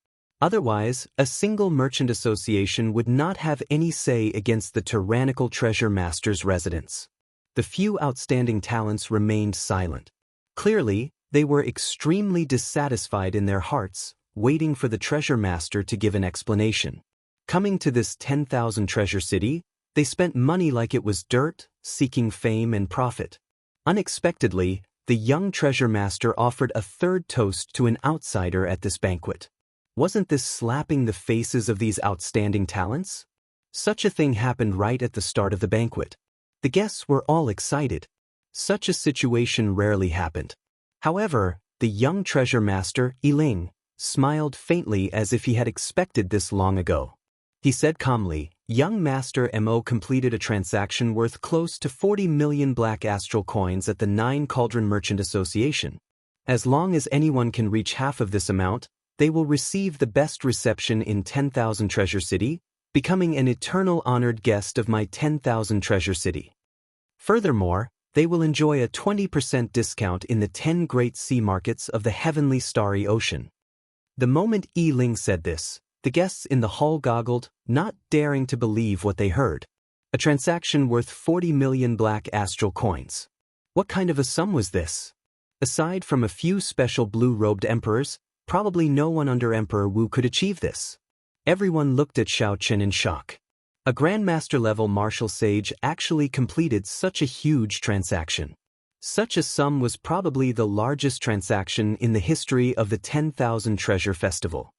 Otherwise, a single merchant association would not have any say against the tyrannical treasure master's residence. The few outstanding talents remained silent. Clearly, they were extremely dissatisfied in their hearts, waiting for the treasure master to give an explanation. Coming to this 10,000 treasure city, they spent money like it was dirt, seeking fame and profit. Unexpectedly, the young treasure master offered a third toast to an outsider at this banquet. Wasn't this slapping the faces of these outstanding talents? Such a thing happened right at the start of the banquet. The guests were all excited. Such a situation rarely happened. However, the young treasure master, Yiling, smiled faintly as if he had expected this long ago. He said calmly, "Young Master Mo completed a transaction worth close to 40 million black astral coins at the 9 Cauldron Merchant Association. As long as anyone can reach half of this amount, they will receive the best reception in 10,000 Treasure City, becoming an eternal honored guest of my 10,000 Treasure City. Furthermore, they will enjoy a 20% discount in the 10 great sea markets of the heavenly starry ocean." The moment Yiling said this, the guests in the hall goggled, not daring to believe what they heard. A transaction worth 40 million black astral coins. What kind of a sum was this? Aside from a few special blue-robed emperors, probably no one under Emperor Wu could achieve this. Everyone looked at Xiao Chen in shock. A Grandmaster-level martial sage actually completed such a huge transaction. Such a sum was probably the largest transaction in the history of the 10,000 Treasure Festival.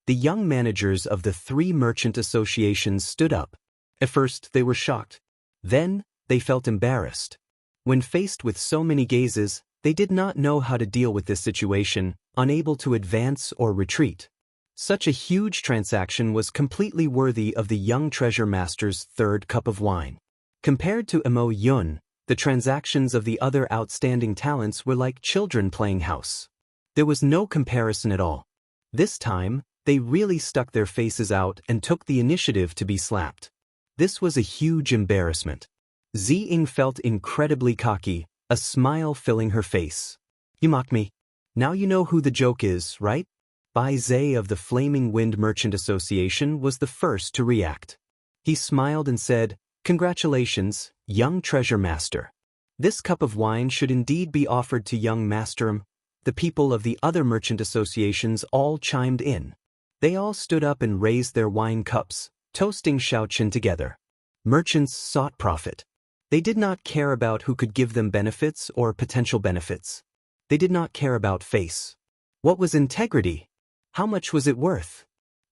The young managers of the 3 merchant associations stood up. At first, they were shocked. Then, they felt embarrassed. When faced with so many gazes, they did not know how to deal with this situation, unable to advance or retreat. Such a huge transaction was completely worthy of the young treasure master's third cup of wine. Compared to Mo Yun, the transactions of the other outstanding talents were like children playing house. There was no comparison at all. This time, they really stuck their faces out and took the initiative to be slapped. This was a huge embarrassment. Ziying felt incredibly cocky, a smile filling her face. "You mock me. Now you know who the joke is, right?" Bai Zhe of the Flaming Wind Merchant Association was the first to react. He smiled and said, "Congratulations, young treasure master. This cup of wine should indeed be offered to young master." The people of the other merchant associations all chimed in. They all stood up and raised their wine cups, toasting Xiao Chen together. Merchants sought profit. They did not care about who could give them benefits or potential benefits. They did not care about face. What was integrity? How much was it worth?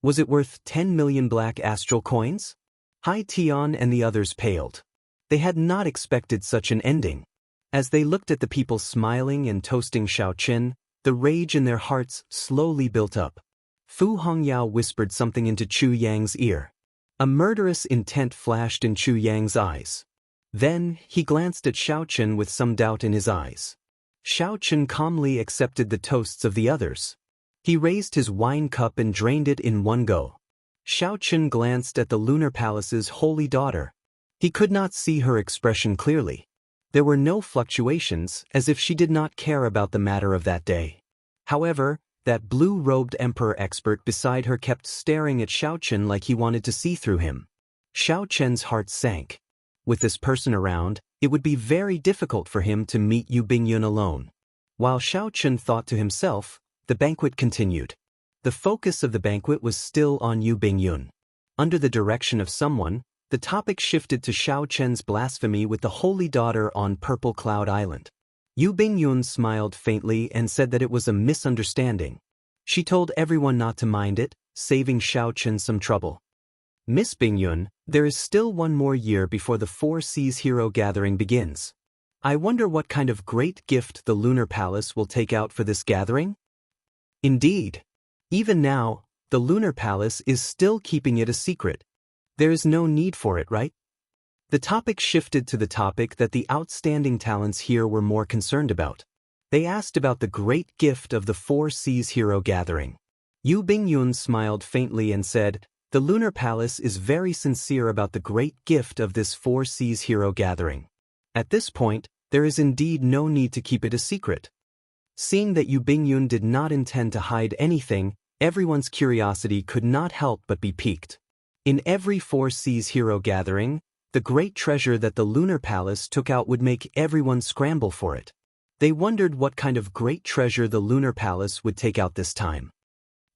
Was it worth 10 million black astral coins? Hai Tian and the others paled. They had not expected such an ending. As they looked at the people smiling and toasting Xiao Chen, the rage in their hearts slowly built up. Fu Hongyao whispered something into Chu Yang's ear. A murderous intent flashed in Chu Yang's eyes. Then, he glanced at Xiao Chen with some doubt in his eyes. Xiao Chen calmly accepted the toasts of the others. He raised his wine cup and drained it in one go. Xiao Chen glanced at the Lunar Palace's holy daughter. He could not see her expression clearly. There were no fluctuations, as if she did not care about the matter of that day. However, that blue-robed emperor expert beside her kept staring at Xiao Chen like he wanted to see through him. Xiao Chen's heart sank. With this person around, it would be very difficult for him to meet Yu Bingyun alone. While Xiao Chen thought to himself, the banquet continued. The focus of the banquet was still on Yu Bingyun. Under the direction of someone, the topic shifted to Xiao Chen's blasphemy with the holy daughter on Purple Cloud Island. Yu Bingyun smiled faintly and said that it was a misunderstanding. She told everyone not to mind it, saving Xiao Chen some trouble. "Miss Bingyun, there is still one more year before the Four Seas Hero Gathering begins. I wonder what kind of great gift the Lunar Palace will take out for this gathering?" Indeed. Even now, the Lunar Palace is still keeping it a secret. There is no need for it, right? The topic shifted to the topic that the outstanding talents here were more concerned about. They asked about the great gift of the Four Seas Hero Gathering. Yu Bingyun smiled faintly and said, "The Lunar Palace is very sincere about the great gift of this Four Seas Hero Gathering. At this point, there is indeed no need to keep it a secret." Seeing that Yu Bingyun did not intend to hide anything, Everyone's curiosity could not help but be piqued. In every Four Seas hero gathering, the great treasure that the Lunar Palace took out would make everyone scramble for it. They wondered what kind of great treasure the Lunar Palace would take out this time.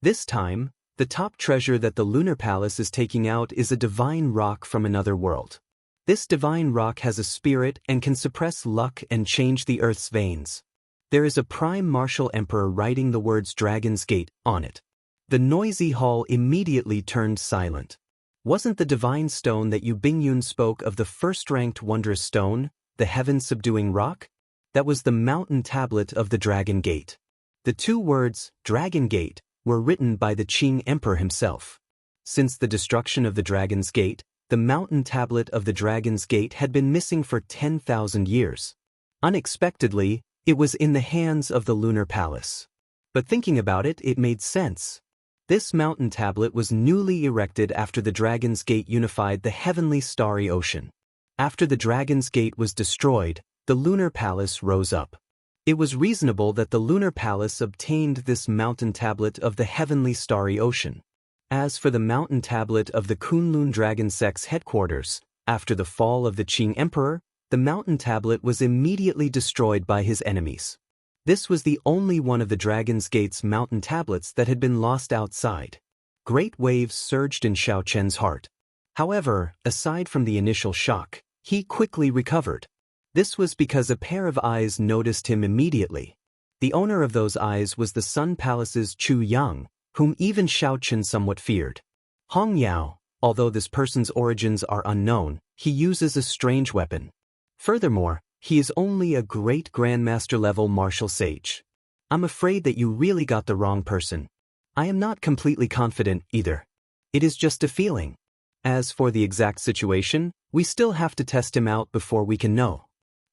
This time, the top treasure that the Lunar Palace is taking out is a divine rock from another world. This divine rock has a spirit and can suppress luck and change the Earth's veins. There is a prime martial emperor writing the words Dragon's Gate on it. The noisy hall immediately turned silent. Wasn't the divine stone that Yu Bingyun spoke of the first-ranked wondrous stone, the heaven-subduing rock? That was the mountain tablet of the Dragon Gate. The two words, Dragon Gate, were written by the Qing Emperor himself. Since the destruction of the Dragon's Gate, the mountain tablet of the Dragon's Gate had been missing for 10,000 years. Unexpectedly, it was in the hands of the Lunar Palace. But thinking about it, it made sense. This mountain tablet was newly erected after the Dragon's Gate unified the heavenly starry ocean. After the Dragon's Gate was destroyed, the Lunar Palace rose up. It was reasonable that the Lunar Palace obtained this mountain tablet of the heavenly starry ocean. As for the mountain tablet of the Kunlun Dragon Sect's headquarters, after the fall of the Qing Emperor, the mountain tablet was immediately destroyed by his enemies. This was the only one of the Dragon's Gate's mountain tablets that had been lost outside. Great waves surged in Xiao Chen's heart. However, aside from the initial shock, he quickly recovered. This was because a pair of eyes noticed him immediately. The owner of those eyes was the Sun Palace's Chu Yang, whom even Xiao Chen somewhat feared. Hong Yao, although this person's origins are unknown, he uses a strange weapon. Furthermore, he is only a great grandmaster-level martial sage. I'm afraid that you really got the wrong person. I am not completely confident either. It is just a feeling. As for the exact situation, we still have to test him out before we can know.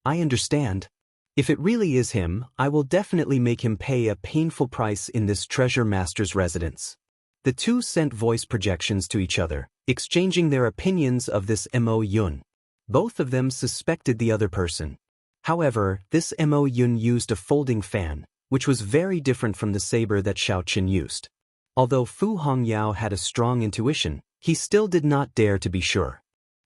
I understand. If it really is him, I will definitely make him pay a painful price in this treasure master's residence. The two sent voice projections to each other, exchanging their opinions of this Mo Yun. Both of them suspected the other person. However, this Mo Yun used a folding fan, which was very different from the saber that Xiao Chen used. Although Fu Hongyao had a strong intuition, he still did not dare to be sure.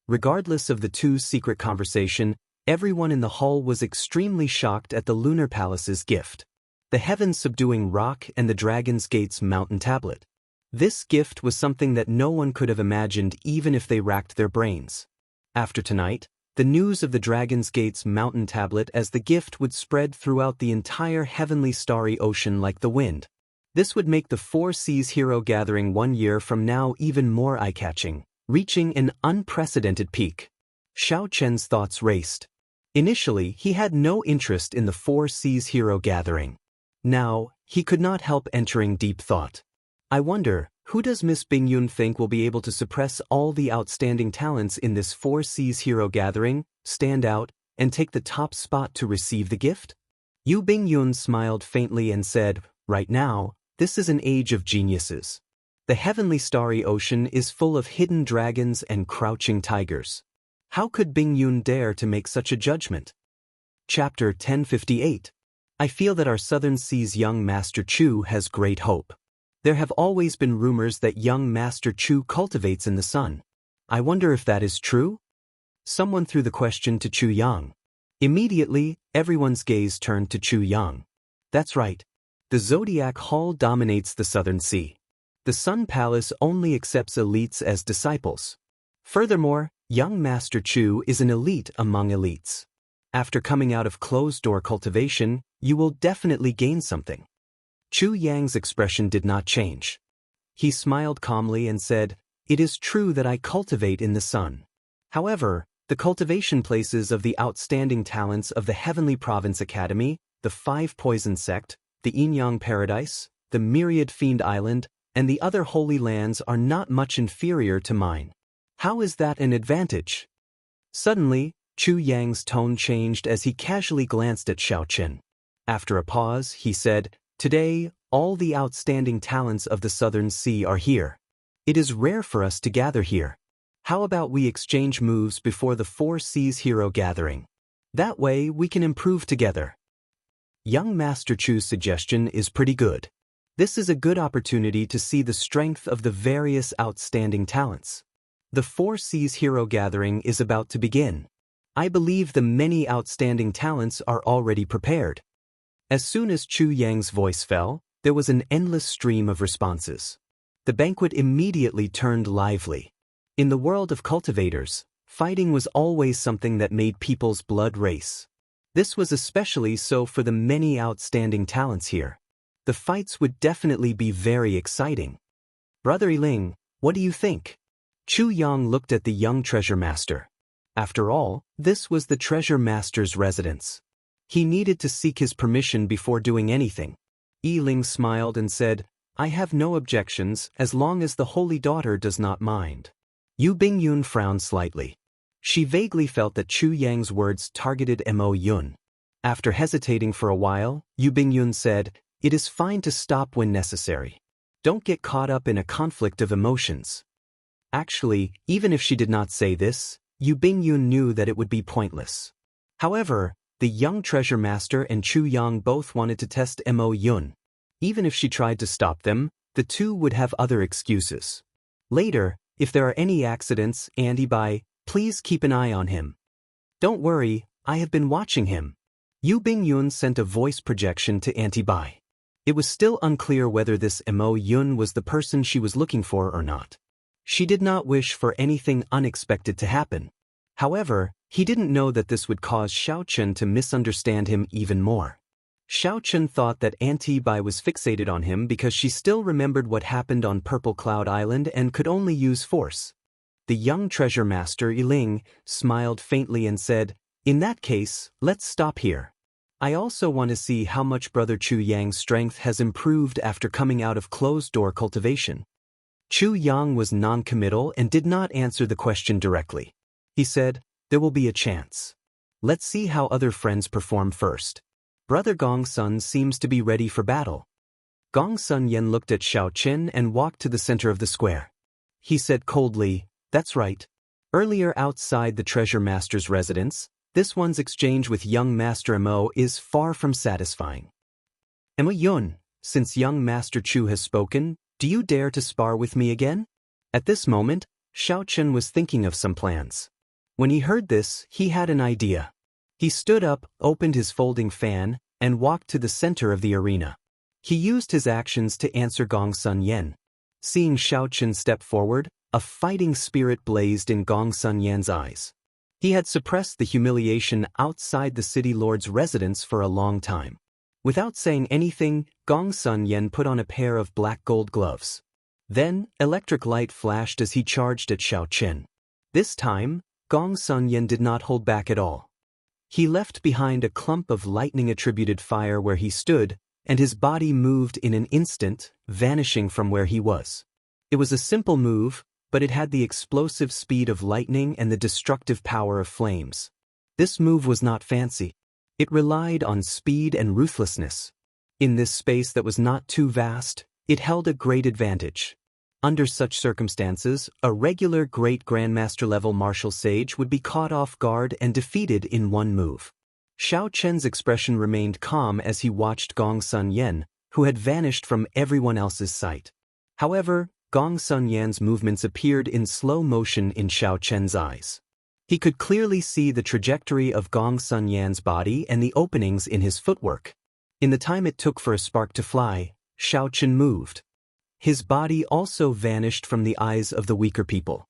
Regardless of the two's secret conversation, everyone in the hall was extremely shocked at the Lunar Palace's gift. The heaven-subduing rock and the Dragon's Gate's mountain tablet. This gift was something that no one could have imagined even if they racked their brains. After tonight, the news of the Dragon's Gate's mountain tablet as the gift would spread throughout the entire heavenly starry ocean like the wind. This would make the Four Seas hero gathering 1 year from now even more eye-catching, reaching an unprecedented peak. Xiao Chen's thoughts raced. Initially, he had no interest in the Four Seas hero gathering. Now, he could not help entering deep thought. I wonder, who does Miss Bingyun think will be able to suppress all the outstanding talents in this Four Seas hero gathering, stand out, and take the top spot to receive the gift? Yu Bingyun smiled faintly and said, right now, this is an age of geniuses. The heavenly starry ocean is full of hidden dragons and crouching tigers. How could Bingyun dare to make such a judgment? Chapter 1058. I feel that our Southern Sea's young Master Chu has great hope. There have always been rumors that young Master Chu cultivates in the sun. I wonder if that is true? Someone threw the question to Chu Yang. Immediately, everyone's gaze turned to Chu Yang. That's right. The Zodiac Hall dominates the Southern Sea. The Sun Palace only accepts elites as disciples. Furthermore, young Master Chu is an elite among elites. After coming out of closed-door cultivation, you will definitely gain something. Chu Yang's expression did not change. He smiled calmly and said, "It is true that I cultivate in the sun. However, the cultivation places of the outstanding talents of the Heavenly Province Academy, the Five Poison Sect, the Yin-Yang Paradise, the Myriad Fiend Island, and the other holy lands are not much inferior to mine. How is that an advantage?" Suddenly, Chu Yang's tone changed as he casually glanced at Xiao Chen. After a pause, he said, "Today, all the outstanding talents of the Southern Sea are here. It is rare for us to gather here. How about we exchange moves before the Four Seas hero gathering? That way we can improve together." Young Master Chu's suggestion is pretty good. This is a good opportunity to see the strength of the various outstanding talents. The 4C's Hero Gathering is about to begin. I believe the many outstanding talents are already prepared. As soon as Chu Yang's voice fell, there was an endless stream of responses. The banquet immediately turned lively. In the world of cultivators, fighting was always something that made people's blood race. This was especially so for the many outstanding talents here. The fights would definitely be very exciting. Brother Yiling, what do you think? Chu Yang looked at the young treasure master. After all, this was the treasure master's residence. He needed to seek his permission before doing anything. Yiling smiled and said, I have no objections as long as the holy daughter does not mind. Yu Bingyun frowned slightly. She vaguely felt that Chu Yang's words targeted Mo Yun. After hesitating for a while, Yu Bingyun said, It is fine to stop when necessary. Don't get caught up in a conflict of emotions. Actually, even if she did not say this, Yu Bingyun knew that it would be pointless. However, the young treasure master and Chu Yang both wanted to test Mo Yun. Even if she tried to stop them, the two would have other excuses. Later, if there are any accidents, Bai, please keep an eye on him. Don't worry, I have been watching him. Yu Bingyun sent a voice projection to Bai. It was still unclear whether this Mo Yun was the person she was looking for or not. She did not wish for anything unexpected to happen. However, he didn't know that this would cause Xiao Chen to misunderstand him even more. Xiao Chen thought that Bai was fixated on him because she still remembered what happened on Purple Cloud Island and could only use force. The young treasure master Yiling smiled faintly and said, In that case, let's stop here. I also want to see how much Brother Chu Yang's strength has improved after coming out of closed-door cultivation. Chu Yang was non-committal and did not answer the question directly. He said, There will be a chance. Let's see how other friends perform first. Brother Gong Sun seems to be ready for battle. Gong Sun Yen looked at Xiao Chen and walked to the center of the square. He said coldly, That's right. Earlier outside the treasure master's residence, this one's exchange with young Master Mo is far from satisfying. Mo Yun, since young Master Chu has spoken, do you dare to spar with me again? At this moment, Xiao Chen was thinking of some plans. When he heard this, he had an idea. He stood up, opened his folding fan, and walked to the center of the arena. He used his actions to answer Gong Sun Yen. Seeing Xiao Chen step forward, a fighting spirit blazed in Gong Sun Yen's eyes. He had suppressed the humiliation outside the city lord's residence for a long time. Without saying anything, Gong Sun Yen put on a pair of black gold gloves. Then, electric light flashed as he charged at Xiao Chen. This time, Gong Sun Yen did not hold back at all. He left behind a clump of lightning-attributed fire where he stood, and his body moved in an instant, vanishing from where he was. It was a simple move, but it had the explosive speed of lightning and the destructive power of flames. This move was not fancy. It relied on speed and ruthlessness. In this space that was not too vast, it held a great advantage. Under such circumstances, a regular great grandmaster level martial sage would be caught off guard and defeated in one move. Xiao Chen's expression remained calm as he watched Gong Sun Yen, who had vanished from everyone else's sight. However, Gong Sun Yen's movements appeared in slow motion in Xiao Chen's eyes. He could clearly see the trajectory of Gong Sun Yen's body and the openings in his footwork. In the time it took for a spark to fly, Xiao Chen moved. His body also vanished from the eyes of the weaker people.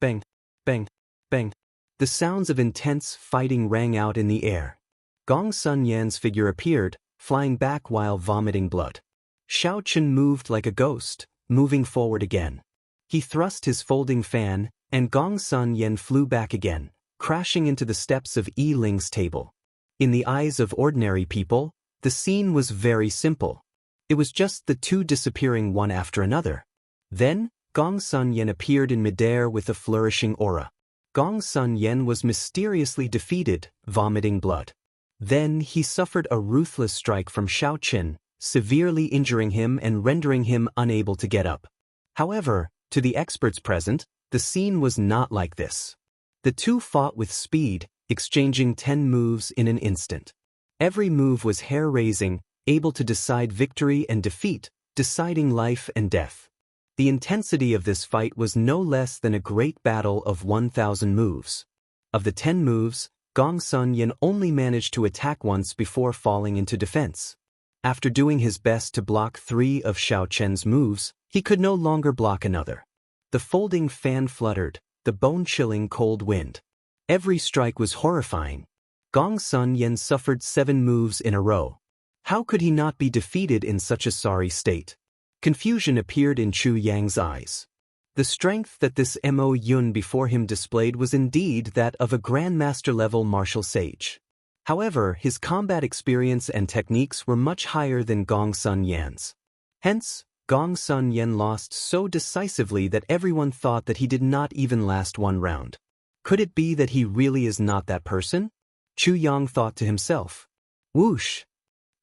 Bang, bang, bang. The sounds of intense fighting rang out in the air. Gong Sun Yen's figure appeared, flying back while vomiting blood. Xiao Chen moved like a ghost, moving forward again. He thrust his folding fan, and Gong Sun Yen flew back again, crashing into the steps of Yiling's table. In the eyes of ordinary people, the scene was very simple. It was just the two disappearing one after another. Then, Gong Sun Yen appeared in midair with a flourishing aura. Gong Sun Yen was mysteriously defeated, vomiting blood. Then he suffered a ruthless strike from Xiao Chen, severely injuring him and rendering him unable to get up. However, to the experts present, the scene was not like this. The two fought with speed, exchanging 10 moves in an instant. Every move was hair-raising, able to decide victory and defeat, deciding life and death. The intensity of this fight was no less than a great battle of 1,000 moves. Of the 10 moves, Gong Sun Yin only managed to attack once before falling into defense. After doing his best to block 3 of Xiao Chen's moves, he could no longer block another. The folding fan fluttered, the bone-chilling cold wind. Every strike was horrifying. Gong Sun Yin suffered 7 moves in a row. How could he not be defeated in such a sorry state? Confusion appeared in Chu Yang's eyes. The strength that this Mo Yun before him displayed was indeed that of a grandmaster-level martial sage. However, his combat experience and techniques were much higher than Gong Sun Yan's. Hence, Gong Sun Yan lost so decisively that everyone thought that he did not even last one round. Could it be that he really is not that person? Chu Yang thought to himself. Whoosh!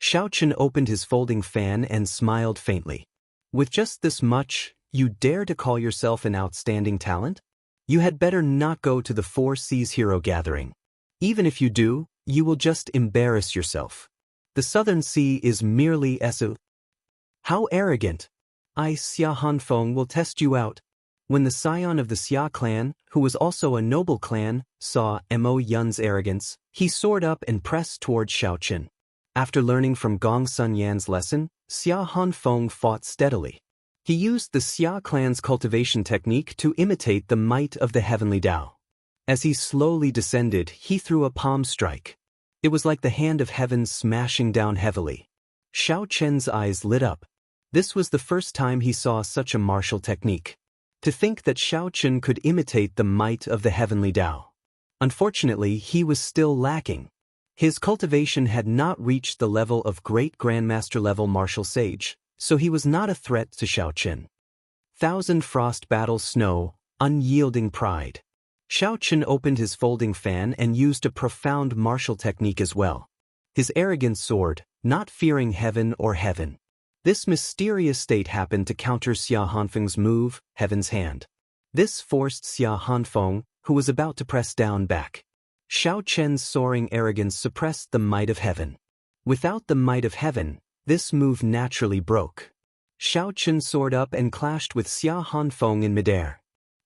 Xiao Chen opened his folding fan and smiled faintly. With just this much, you dare to call yourself an outstanding talent? You had better not go to the Four Seas Hero Gathering. Even if you do, you will just embarrass yourself. The Southern Sea is merely Esu. How arrogant! I, Xia Hanfeng, will test you out. When the scion of the Xia clan, who was also a noble clan, saw Mo Yun's arrogance, he soared up and pressed toward Xiao Chen. After learning from Gong Sun Yan's lesson, Xia Hanfeng fought steadily. He used the Xia clan's cultivation technique to imitate the might of the heavenly Tao. As he slowly descended, he threw a palm strike. It was like the hand of heaven smashing down heavily. Xiao Chen's eyes lit up. This was the first time he saw such a martial technique. To think that Xiao Chen could imitate the might of the heavenly Tao. Unfortunately, he was still lacking. His cultivation had not reached the level of great grandmaster-level martial sage, so he was not a threat to Xiao Chen. Thousand Frost Battle Snow, Unyielding Pride. Xiao Chen opened his folding fan and used a profound martial technique as well. His arrogance soared, not fearing heaven or heaven. This mysterious state happened to counter Xia Hanfeng's move, Heaven's Hand. This forced Xia Hanfeng, who was about to press down, back. Xiao Chen's soaring arrogance suppressed the might of heaven. Without the might of heaven, this move naturally broke. Xiao Chen soared up and clashed with Xia Hanfeng in midair.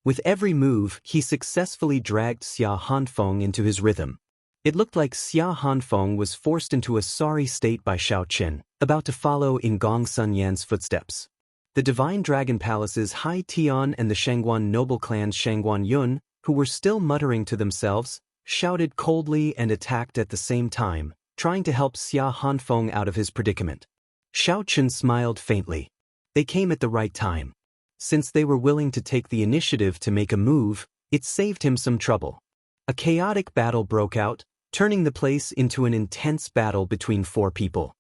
With every move, he successfully dragged Xia Hanfeng into his rhythm. It looked like Xia Hanfeng was forced into a sorry state by Xiao Chen, about to follow in Gong Sun Yan's footsteps. The Divine Dragon Palace's Hai Tian and the Shangguan noble clan's Shangguan Yun, who were still muttering to themselves, shouted coldly and attacked at the same time, trying to help Xia Hanfeng out of his predicament. Xiao Chen smiled faintly. They came at the right time. Since they were willing to take the initiative to make a move, it saved him some trouble. A chaotic battle broke out, turning the place into an intense battle between 4 people.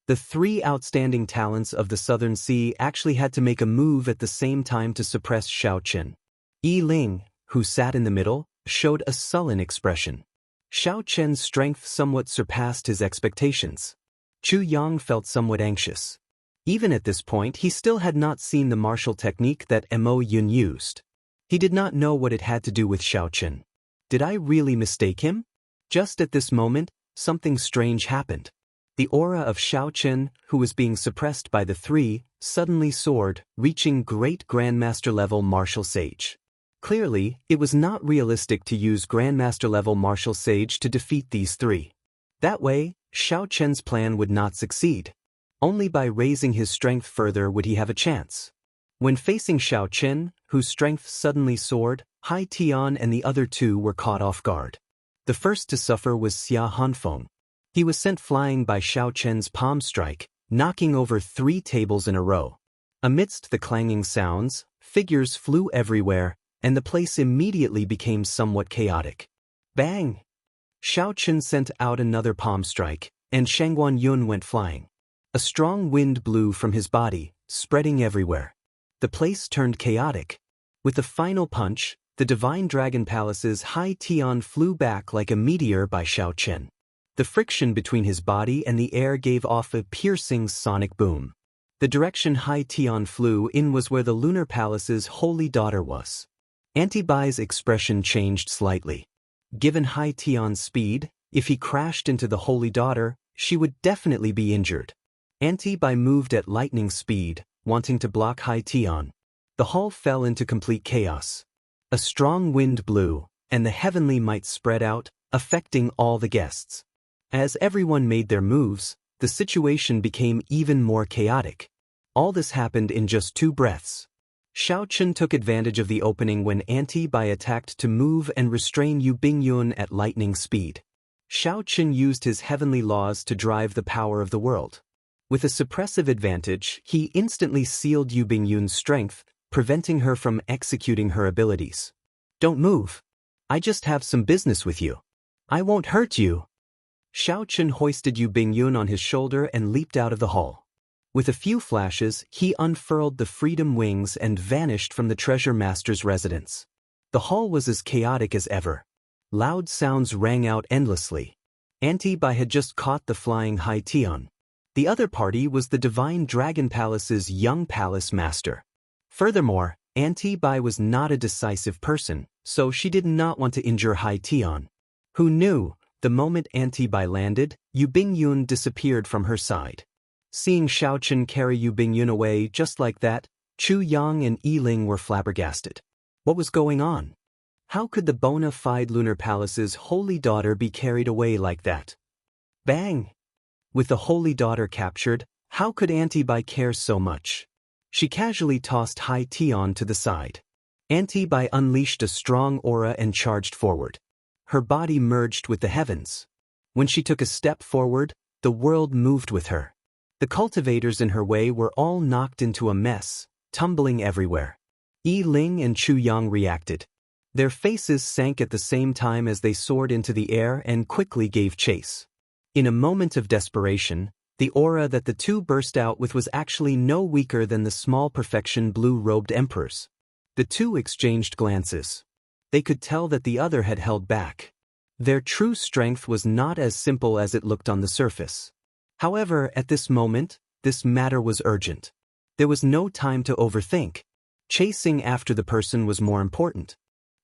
The 3 outstanding talents of the Southern Sea actually had to make a move at the same time to suppress Xiao Chen. Yi Ling, who sat in the middle, showed a sullen expression. Xiao Chen's strength somewhat surpassed his expectations. Chu Yang felt somewhat anxious. Even at this point, he still had not seen the martial technique that Mo Yun used. He did not know what it had to do with Xiao Chen. Did I really mistake him? Just at this moment, something strange happened. The aura of Xiao Chen, who was being suppressed by the 3, suddenly soared, reaching great grandmaster-level martial sage. Clearly, it was not realistic to use grandmaster-level martial sage to defeat these 3. That way, Xiao Chen's plan would not succeed. Only by raising his strength further would he have a chance. When facing Xiao Chen, whose strength suddenly soared, Hai Tian and the other 2 were caught off guard. The first to suffer was Xia Hanfeng. He was sent flying by Xiao Chen's palm strike, knocking over 3 tables in a row. Amidst the clanging sounds, figures flew everywhere, and the place immediately became somewhat chaotic. Bang! Xiao Chen sent out another palm strike, and Shangguan Yun went flying. A strong wind blew from his body, spreading everywhere. The place turned chaotic. With the final punch, the Divine Dragon Palace's Hai Tian flew back like a meteor by Xiao Chen. The friction between his body and the air gave off a piercing sonic boom. The direction Hai Tian flew in was where the Lunar Palace's Holy Daughter was. Auntie Bai's expression changed slightly. Given Hai Tian's speed, if he crashed into the Holy Daughter, she would definitely be injured. Auntie Bai moved at lightning speed, wanting to block Haitian. The hall fell into complete chaos. A strong wind blew, and the heavenly might spread out, affecting all the guests. As everyone made their moves, the situation became even more chaotic. All this happened in just 2 breaths. Xiao Chun took advantage of the opening when Anti-Bai attacked to move and restrain Yu Bingyun at lightning speed. Xiao Chun used his heavenly laws to drive the power of the world. With a suppressive advantage, he instantly sealed Yu Bingyun's strength, preventing her from executing her abilities. "Don't move. I just have some business with you. I won't hurt you." Xiao Chun hoisted Yu Bingyun on his shoulder and leaped out of the hall. With a few flashes, he unfurled the freedom wings and vanished from the treasure master's residence. The hall was as chaotic as ever. Loud sounds rang out endlessly. Anti-Bai had just caught the flying Haitian. The other party was the Divine Dragon Palace's young palace master. Furthermore, Anti-Bai was not a decisive person, so she did not want to injure Haitian. Who knew, the moment Anti-Bai landed, Yu Bingyun disappeared from her side. Seeing Xiao Chun carry Yu Bingyun away just like that, Chu Yang and Yi Ling were flabbergasted. What was going on? How could the bona fide Lunar Palace's holy daughter be carried away like that? Bang! With the holy daughter captured, how could Anti-Bai care so much? She casually tossed Haitian to the side. Anti-Bai unleashed a strong aura and charged forward. Her body merged with the heavens. When she took a step forward, the world moved with her. The cultivators in her way were all knocked into a mess, tumbling everywhere. Yi Ling and Chu Yang reacted. Their faces sank at the same time as they soared into the air and quickly gave chase. In a moment of desperation, the aura that the two burst out with was actually no weaker than the small perfection blue-robed emperors. The two exchanged glances. They could tell that the other had held back. Their true strength was not as simple as it looked on the surface. However, at this moment, this matter was urgent. There was no time to overthink. Chasing after the person was more important.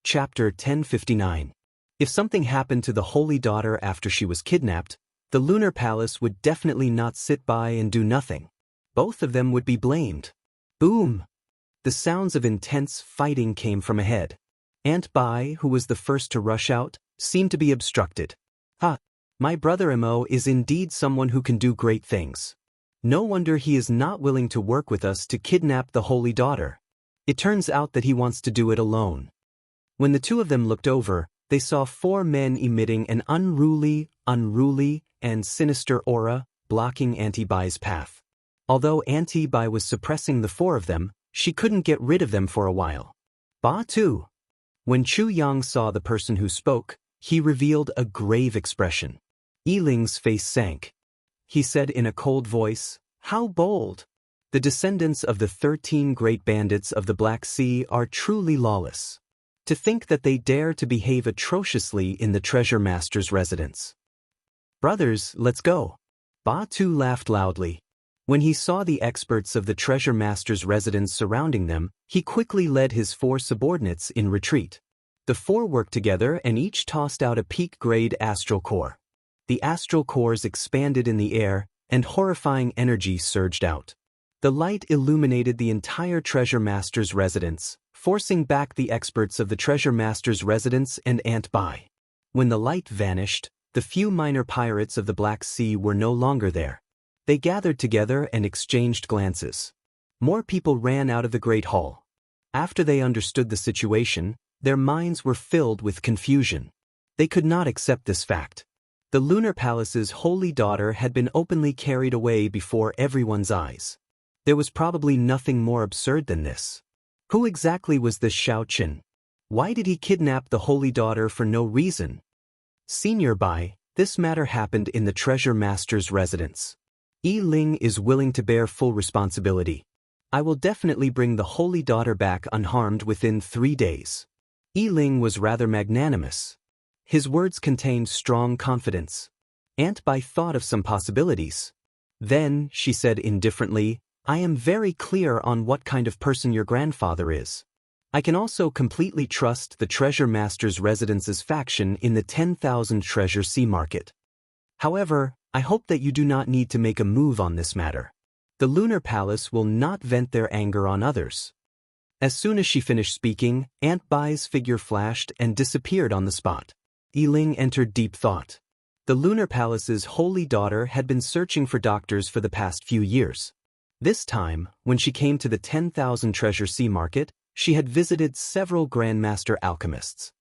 Chapter 1059. If something happened to the Holy Daughter after she was kidnapped, the Lunar Palace would definitely not sit by and do nothing. Both of them would be blamed. Boom! The sounds of intense fighting came from ahead. Anti-Bai, who was the first to rush out, seemed to be obstructed. My brother Mo is indeed someone who can do great things. No wonder he is not willing to work with us to kidnap the Holy Daughter. It turns out that he wants to do it alone. When the two of them looked over, they saw 4 men emitting an unruly, and sinister aura, blocking Anti-Bai's path. Although Anti-Bai was suppressing the 4 of them, she couldn't get rid of them for a while. Ba too. When Chu Yang saw the person who spoke, he revealed a grave expression. Yi Ling's face sank. He said in a cold voice, "How bold! The descendants of the 13 great bandits of the Black Sea are truly lawless. To think that they dare to behave atrociously in the treasure master's residence. Brothers, let's go." Ba Tu laughed loudly. When he saw the experts of the treasure master's residence surrounding them, he quickly led his 4 subordinates in retreat. The 4 worked together and each tossed out a peak-grade astral core. The astral cores expanded in the air, and horrifying energy surged out. The light illuminated the entire treasure master's residence, forcing back the experts of the treasure master's residence and Anti-Bai. When the light vanished, the few minor pirates of the Black Sea were no longer there. They gathered together and exchanged glances. More people ran out of the Great Hall. After they understood the situation, their minds were filled with confusion. They could not accept this fact. The Lunar Palace's holy daughter had been openly carried away before everyone's eyes. There was probably nothing more absurd than this. Who exactly was this Xiao Chun? Why did he kidnap the holy daughter for no reason? Senior Bai, this matter happened in the treasure master's residence. Yi Ling is willing to bear full responsibility. I will definitely bring the holy daughter back unharmed within 3 days. Yi Ling was rather magnanimous. His words contained strong confidence. Anti-Bai thought of some possibilities. Then, she said indifferently, I am very clear on what kind of person your grandfather is. I can also completely trust the treasure master's residence's faction in the 10,000 treasure sea market. However, I hope that you do not need to make a move on this matter. The lunar palace will not vent their anger on others. As soon as she finished speaking, Aunt Bai's figure flashed and disappeared on the spot. Yiling entered deep thought. The lunar palace's holy daughter had been searching for doctors for the past few years. This time, when she came to the 10,000 Treasure Sea Market, she had visited several Grandmaster alchemists.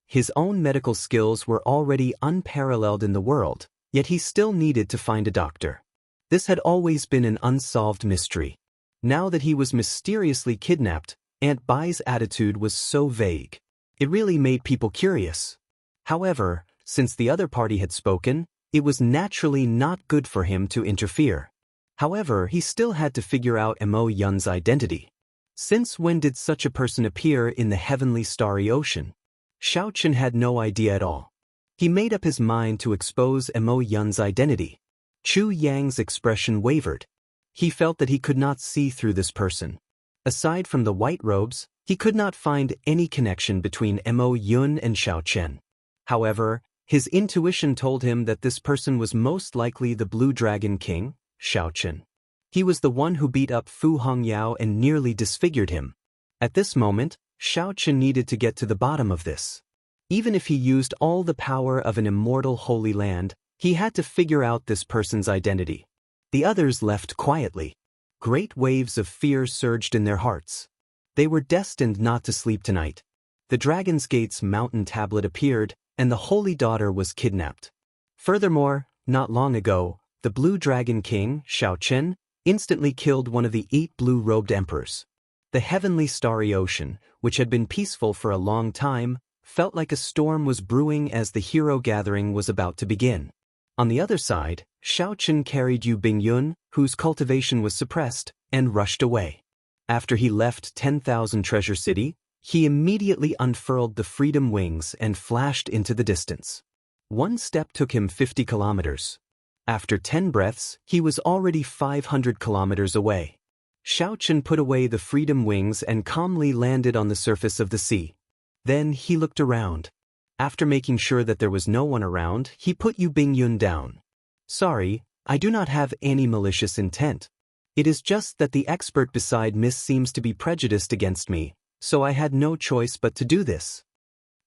His own medical skills were already unparalleled in the world, yet he still needed to find a doctor. This had always been an unsolved mystery. Now that he was mysteriously kidnapped, Aunt Bai's attitude was so vague. It really made people curious. However, since the other party had spoken, it was naturally not good for him to interfere. However, he still had to figure out Mo Yun's identity. Since when did such a person appear in the heavenly starry ocean? Xiao Chen had no idea at all. He made up his mind to expose Mo Yun's identity. Chu Yang's expression wavered. He felt that he could not see through this person. Aside from the white robes, he could not find any connection between Mo Yun and Xiao Chen. However, his intuition told him that this person was most likely the Blue Dragon King, Xiao Chen. He was the one who beat up Fu Hongyao and nearly disfigured him. At this moment, Xiao Chen needed to get to the bottom of this. Even if he used all the power of an immortal holy land, he had to figure out this person's identity. The others left quietly. Great waves of fear surged in their hearts. They were destined not to sleep tonight. The Dragon's Gate's mountain tablet appeared, and the Holy Daughter was kidnapped. Furthermore, not long ago, the Blue Dragon King, Xiao Chen, instantly killed one of the 8 blue-robed emperors. The heavenly starry ocean, which had been peaceful for a long time, felt like a storm was brewing as the hero gathering was about to begin. On the other side, Xiao Chen carried Yu Bingyun, whose cultivation was suppressed, and rushed away. After he left 10,000 Treasure City, he immediately unfurled the freedom wings and flashed into the distance. One step took him 50 kilometers. After 10 breaths, he was already 500 kilometers away. Xiao Chen put away the freedom wings and calmly landed on the surface of the sea. Then he looked around. After making sure that there was no one around, he put Yu Bingyun down. Sorry, I do not have any malicious intent. It is just that the expert beside Miss seems to be prejudiced against me, so I had no choice but to do this.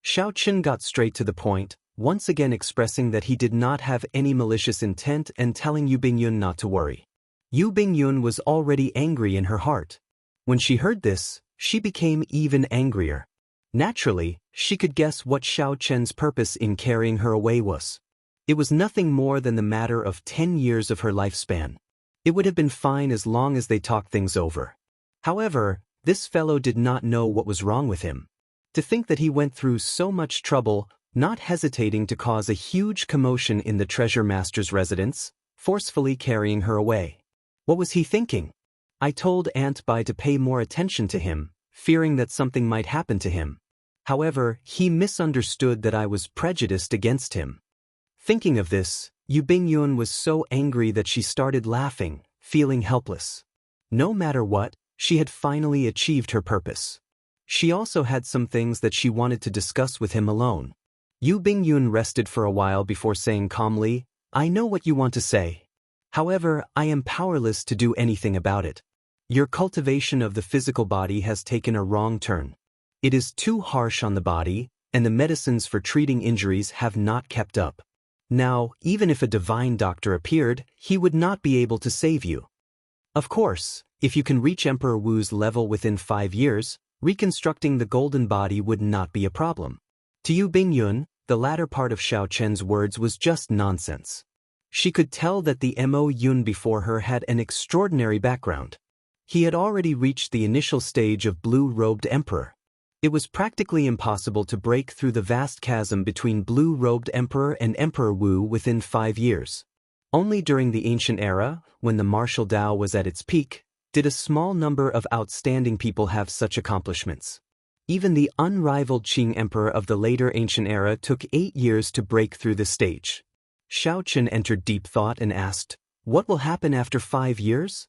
Xiao Chen got straight to the point, once again expressing that he did not have any malicious intent and telling Yu Bingyun not to worry. Yu Bingyun was already angry in her heart. When she heard this, she became even angrier. Naturally, she could guess what Xiao Chen's purpose in carrying her away was. It was nothing more than the matter of 10 years of her lifespan. It would have been fine as long as they talked things over. However, this fellow did not know what was wrong with him. To think that he went through so much trouble, not hesitating to cause a huge commotion in the treasure master's residence, forcefully carrying her away. What was he thinking? I told Aunt Bai to pay more attention to him, fearing that something might happen to him. However, he misunderstood that I was prejudiced against him. Thinking of this, Yu Bingyun was so angry that she started laughing, feeling helpless. No matter what, she had finally achieved her purpose. She also had some things that she wanted to discuss with him alone. Yu Bingyun rested for a while before saying calmly, I know what you want to say. However, I am powerless to do anything about it. Your cultivation of the physical body has taken a wrong turn. It is too harsh on the body, and the medicines for treating injuries have not kept up. Now, even if a divine doctor appeared, he would not be able to save you. Of course, if you can reach Emperor Wu's level within 5 years, reconstructing the golden body would not be a problem. To Yu Bingyun, the latter part of Xiao Chen's words was just nonsense. She could tell that the Mo Yun before her had an extraordinary background. He had already reached the initial stage of blue-robed emperor. It was practically impossible to break through the vast chasm between blue-robed emperor and Emperor Wu within 5 years. Only during the ancient era, when the martial Tao was at its peak, did a small number of outstanding people have such accomplishments. Even the unrivaled Qing emperor of the later ancient era took 8 years to break through the stage. Xiao Chen entered deep thought and asked, what will happen after 5 years?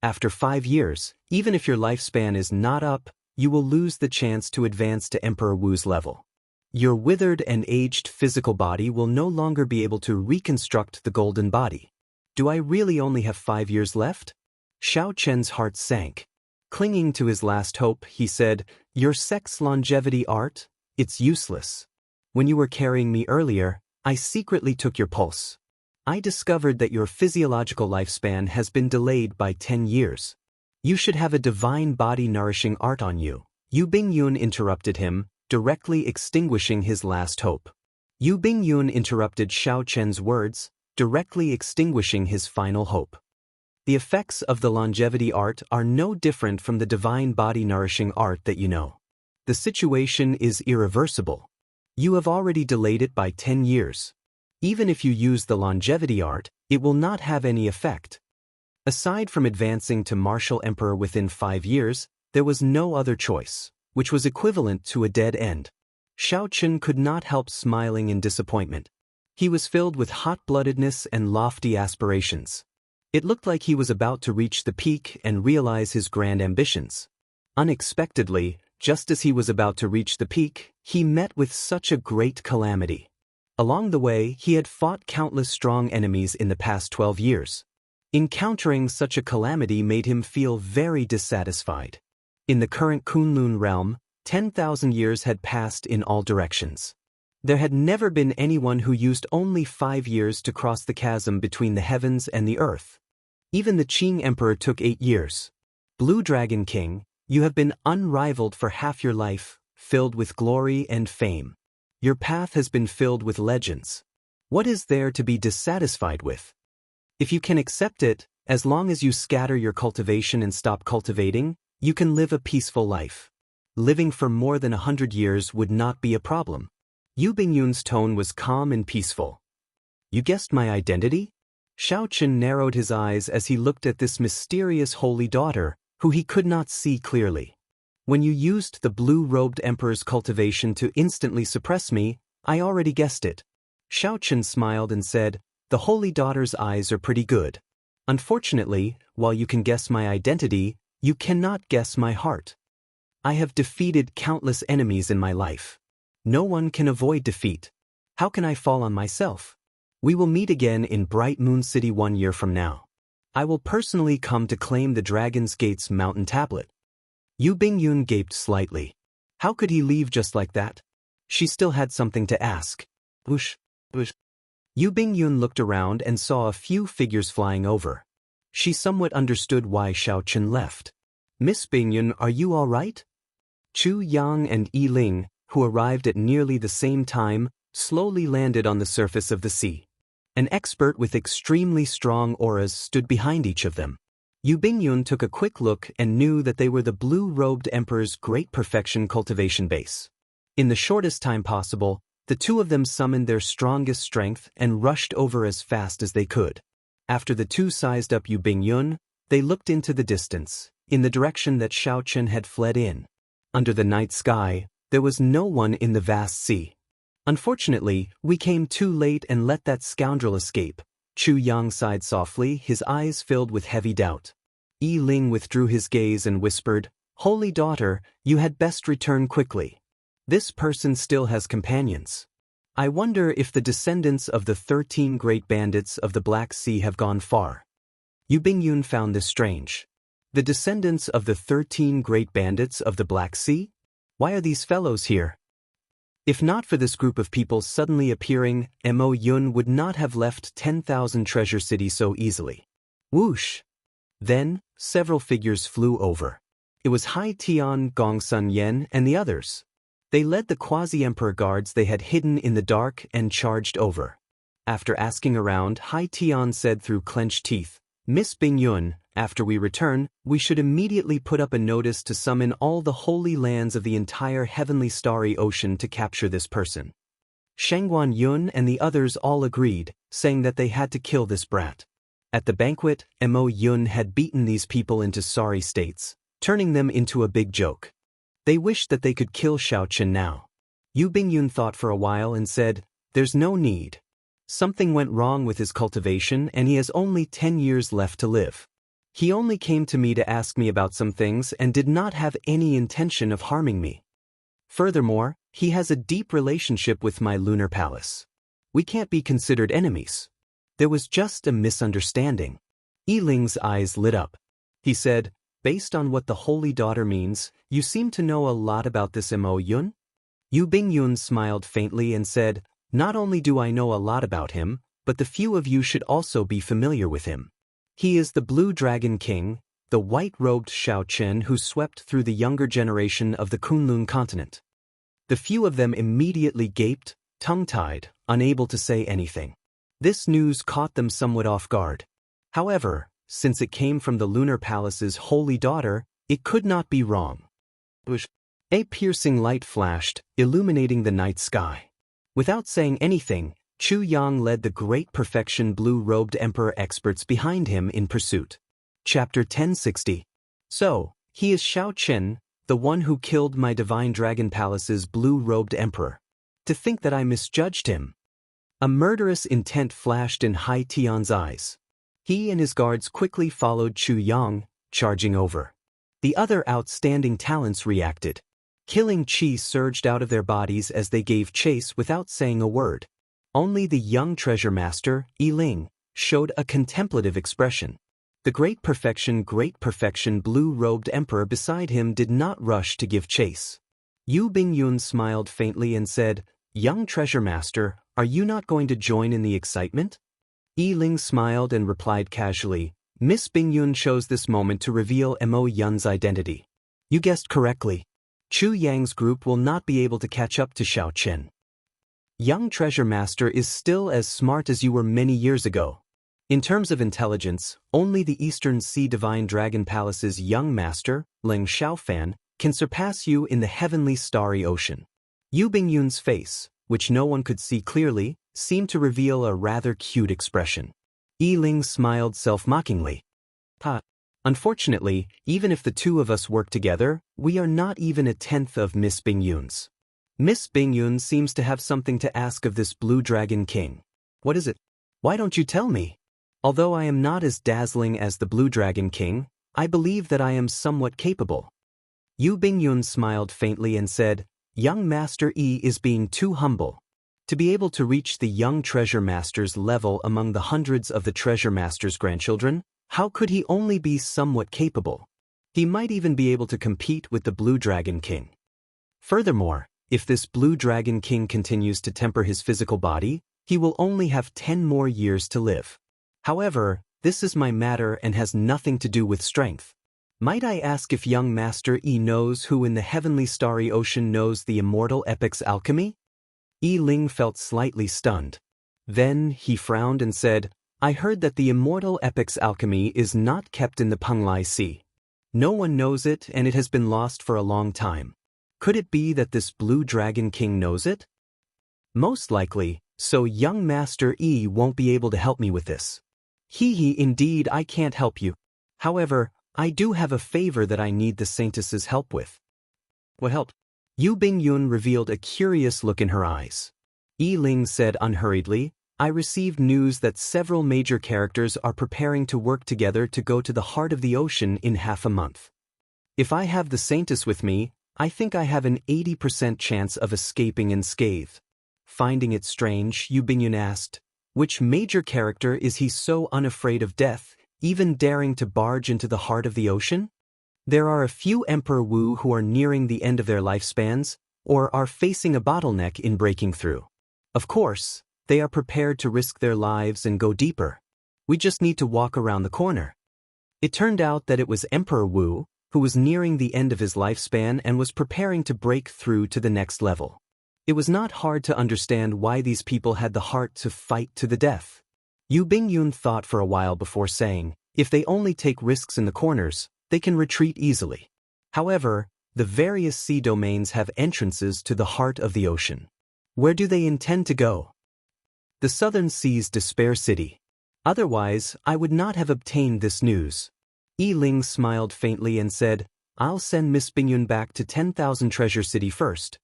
After 5 years, even if your lifespan is not up, you will lose the chance to advance to Emperor Wu's level. Your withered and aged physical body will no longer be able to reconstruct the golden body. Do I really only have 5 years left? Xiao Chen's heart sank. Clinging to his last hope, he said, "Your sex longevity art? It's useless. When you were carrying me earlier, I secretly took your pulse. I discovered that your physiological lifespan has been delayed by 10 years. You should have a divine body-nourishing art on you." Yu Bingyun interrupted him, directly extinguishing his last hope. Yu Bingyun interrupted Xiao Chen's words, directly extinguishing his final hope. The effects of the longevity art are no different from the divine body-nourishing art that you know. The situation is irreversible. You have already delayed it by 10 years. Even if you use the longevity art, it will not have any effect. Aside from advancing to Martial Emperor within 5 years, there was no other choice, which was equivalent to a dead end. Xiao Chen could not help smiling in disappointment. He was filled with hot-bloodedness and lofty aspirations. It looked like he was about to reach the peak and realize his grand ambitions. Unexpectedly, just as he was about to reach the peak, he met with such a great calamity. Along the way, he had fought countless strong enemies in the past 12 years. Encountering such a calamity made him feel very dissatisfied. In the current Kunlun realm, 10,000 years had passed in all directions. There had never been anyone who used only 5 years to cross the chasm between the heavens and the earth. Even the Qing Emperor took 8 years. Blue Dragon King, you have been unrivaled for half your life, filled with glory and fame. Your path has been filled with legends. What is there to be dissatisfied with? If you can accept it, as long as you scatter your cultivation and stop cultivating, you can live a peaceful life. Living for more than 100 years would not be a problem. Yu Bingyun's tone was calm and peaceful. You guessed my identity? Xiao Chen narrowed his eyes as he looked at this mysterious holy daughter, who he could not see clearly. When you used the blue-robed emperor's cultivation to instantly suppress me, I already guessed it. Xiao Chen smiled and said, "The holy daughter's eyes are pretty good. Unfortunately, while you can guess my identity, you cannot guess my heart. I have defeated countless enemies in my life. No one can avoid defeat. How can I fall on myself? We will meet again in Bright Moon City 1 year from now. I will personally come to claim the Dragon's Gate's mountain tablet." Yu Bingyun gaped slightly. How could he leave just like that? She still had something to ask. Whoosh, whoosh. Yu Bingyun looked around and saw a few figures flying over. She somewhat understood why Xiao Chen left. "Miss Bingyun, are you all right?" Chu Yang and Yi Ling, who arrived at nearly the same time, slowly landed on the surface of the sea. An expert with extremely strong auras stood behind each of them. Yu Bingyun took a quick look and knew that they were the blue-robed emperor's great perfection cultivation base. In the shortest time possible, the two of them summoned their strongest strength and rushed over as fast as they could. After the two sized up Yu Bingyun, they looked into the distance, in the direction that Xiao Chen had fled in. Under the night sky, there was no one in the vast sea. "Unfortunately, we came too late and let that scoundrel escape." Chu Yang sighed softly, his eyes filled with heavy doubt. Yi Ling withdrew his gaze and whispered, "Holy daughter, you had best return quickly. This person still has companions. I wonder if the descendants of the 13 great bandits of the Black Sea have gone far." Yu Bingyun found this strange. The descendants of the 13 great bandits of the Black Sea? Why are these fellows here? If not for this group of people suddenly appearing, Mo Yun would not have left 10,000 Treasure City so easily. Whoosh! Then, several figures flew over. It was Hai Tian, Gong Sun Yen, and the others. They led the quasi-emperor guards they had hidden in the dark and charged over. After asking around, Hai Tian said through clenched teeth, "Miss Bingyun, after we return, we should immediately put up a notice to summon all the holy lands of the entire heavenly starry ocean to capture this person." Shengguan Yun and the others all agreed, saying that they had to kill this brat. At the banquet, Mo Yun had beaten these people into sorry states, turning them into a big joke. They wished that they could kill Xiao Chen now. Yu Bingyun thought for a while and said, "There's no need. Something went wrong with his cultivation and he has only 10 years left to live. He only came to me to ask me about some things and did not have any intention of harming me. Furthermore, he has a deep relationship with my lunar palace. We can't be considered enemies. There was just a misunderstanding." Yi Ling's eyes lit up. He said, based on what the Holy Daughter means, you seem to know a lot about this Mo Yun? Yu Bingyun smiled faintly and said, not only do I know a lot about him, but the few of you should also be familiar with him. He is the Blue Dragon King, the white-robed Shao Chen who swept through the younger generation of the Kunlun continent. The few of them immediately gaped, tongue-tied, unable to say anything. This news caught them somewhat off guard. However, since it came from the Lunar Palace's Holy Daughter, it could not be wrong. A piercing light flashed, illuminating the night sky. Without saying anything, Chu Yang led the Great Perfection blue-robed Emperor experts behind him in pursuit. Chapter 1060. So, he is Shao Chen, the one who killed my Divine Dragon Palace's blue-robed Emperor. To think that I misjudged him. A murderous intent flashed in Hai Tian's eyes. He and his guards quickly followed Chu Yang, charging over. The other outstanding talents reacted. Killing chi surged out of their bodies as they gave chase without saying a word. Only the young treasure master, Yi Ling, showed a contemplative expression. The Great Perfection blue-robed emperor beside him did not rush to give chase. Yu Bingyun smiled faintly and said, young treasure master, are you not going to join in the excitement? Yi Ling smiled and replied casually, Miss Bingyun chose this moment to reveal Mo Yun's identity. You guessed correctly. Chu Yang's group will not be able to catch up to Shao Chen. Young treasure master is still as smart as you were many years ago. In terms of intelligence, only the Eastern Sea Divine Dragon Palace's young master, Leng Xiaofan, can surpass you in the heavenly starry ocean. Yu Bingyun's face, which no one could see clearly, seemed to reveal a rather cute expression. Yi Ling smiled self-mockingly. Unfortunately, even if the two of us work together, we are not even a tenth of Miss Bingyun's. Miss Bingyun seems to have something to ask of this Blue Dragon King. What is it? Why don't you tell me? Although I am not as dazzling as the Blue Dragon King, I believe that I am somewhat capable. Yu Bingyun smiled faintly and said, young Master Yi is being too humble. To be able to reach the young treasure master's level among the hundreds of the treasure master's grandchildren, how could he only be somewhat capable? He might even be able to compete with the Blue Dragon King. Furthermore, if this Blue Dragon King continues to temper his physical body, he will only have 10 more years to live. However, this is my matter and has nothing to do with strength. Might I ask if young Master Yi knows who in the heavenly starry ocean knows the immortal epic's alchemy? Yi Ling felt slightly stunned. Then he frowned and said, I heard that the immortal epic's alchemy is not kept in the Penglai Sea. No one knows it and it has been lost for a long time. Could it be that this Blue Dragon King knows it? Most likely, so young Master Yi won't be able to help me with this. Indeed I can't help you. However, I do have a favor that I need the Saintess's help with. What help? Yu Bingyun revealed a curious look in her eyes. Yi Ling said unhurriedly, I received news that several major characters are preparing to work together to go to the heart of the ocean in half a month. If I have the Saintess with me, I think I have an 80% chance of escaping unscathed. Finding it strange, Yu Bingyun asked, which major character is he so unafraid of death, even daring to barge into the heart of the ocean? There are a few Emperor Wu who are nearing the end of their lifespans, or are facing a bottleneck in breaking through. Of course, they are prepared to risk their lives and go deeper. We just need to walk around the corner. It turned out that it was Emperor Wu, who was nearing the end of his lifespan and was preparing to break through to the next level. It was not hard to understand why these people had the heart to fight to the death. Yu Bingyun thought for a while before saying, if they only take risks in the corners, they can retreat easily. However, the various sea domains have entrances to the heart of the ocean. Where do they intend to go? The Southern Sea's Despair City. Otherwise, I would not have obtained this news. Yi Ling smiled faintly and said, I'll send Miss Bingyun back to 10,000 Treasure City first.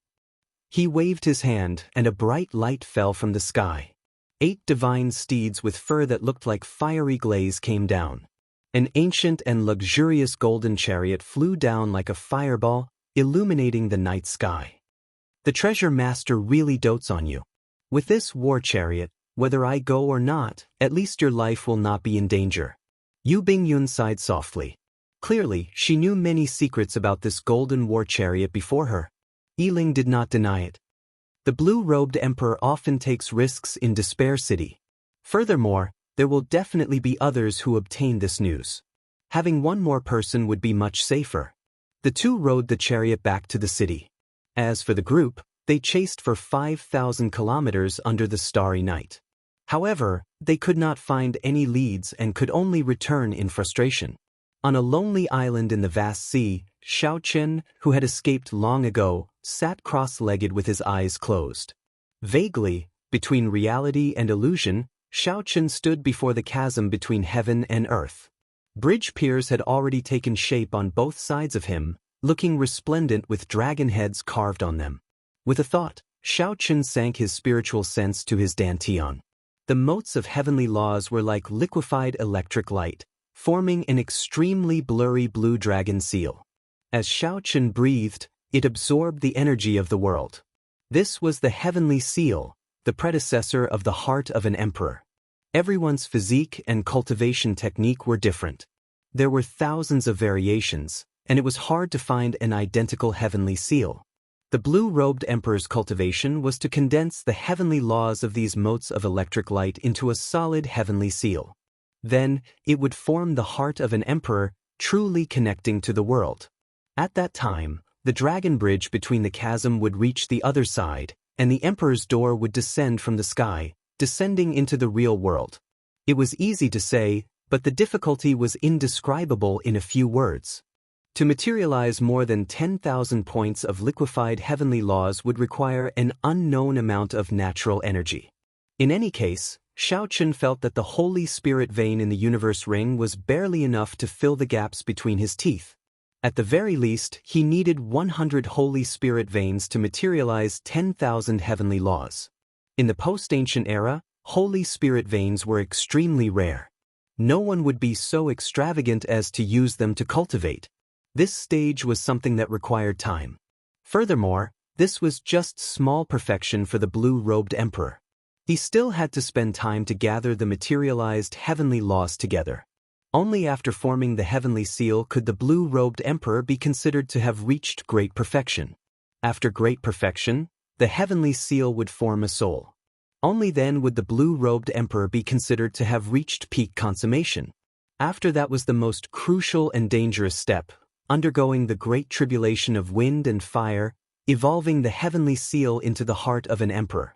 He waved his hand and a bright light fell from the sky. 8 divine steeds with fur that looked like fiery glaze came down. An ancient and luxurious golden chariot flew down like a fireball, illuminating the night sky. The treasure master really dotes on you. With this war chariot, whether I go or not, at least your life will not be in danger. Yu Bingyun sighed softly. Clearly, she knew many secrets about this golden war chariot before her. Yiling did not deny it. The blue-robed emperor often takes risks in Despair City. Furthermore, there will definitely be others who obtain this news. Having one more person would be much safer. The two rode the chariot back to the city. As for the group, they chased for 5,000 kilometers under the starry night. However, they could not find any leads and could only return in frustration. On a lonely island in the vast sea, Xiaochen, who had escaped long ago, sat cross-legged with his eyes closed. Vaguely, between reality and illusion, Xiaochen stood before the chasm between heaven and earth. Bridge piers had already taken shape on both sides of him, looking resplendent with dragon heads carved on them. With a thought, Xiaochen sank his spiritual sense to his dantian. The motes of heavenly laws were like liquefied electric light, forming an extremely blurry blue dragon seal. As Xiaochen breathed, it absorbed the energy of the world. This was the heavenly seal, the predecessor of the heart of an emperor. Everyone's physique and cultivation technique were different. There were thousands of variations, and it was hard to find an identical heavenly seal. The blue-robed emperor's cultivation was to condense the heavenly laws of these motes of electric light into a solid heavenly seal. Then, it would form the heart of an emperor, truly connecting to the world. At that time, the dragon bridge between the chasm would reach the other side, and the emperor's door would descend from the sky, descending into the real world. It was easy to say, but the difficulty was indescribable in a few words. To materialize more than 10,000 points of liquefied heavenly laws would require an unknown amount of natural energy. In any case, Xiaochen felt that the Holy Spirit vein in the universe ring was barely enough to fill the gaps between his teeth. At the very least, he needed 100 Holy Spirit veins to materialize 10,000 heavenly laws. In the post-ancient era, Holy Spirit veins were extremely rare. No one would be so extravagant as to use them to cultivate. This stage was something that required time. Furthermore, this was just small perfection for the blue-robed emperor. He still had to spend time to gather the materialized heavenly laws together. Only after forming the heavenly seal could the blue-robed emperor be considered to have reached great perfection. After great perfection, the heavenly seal would form a soul. Only then would the blue-robed emperor be considered to have reached peak consummation. After that was the most crucial and dangerous step, undergoing the great tribulation of wind and fire, evolving the heavenly seal into the heart of an emperor.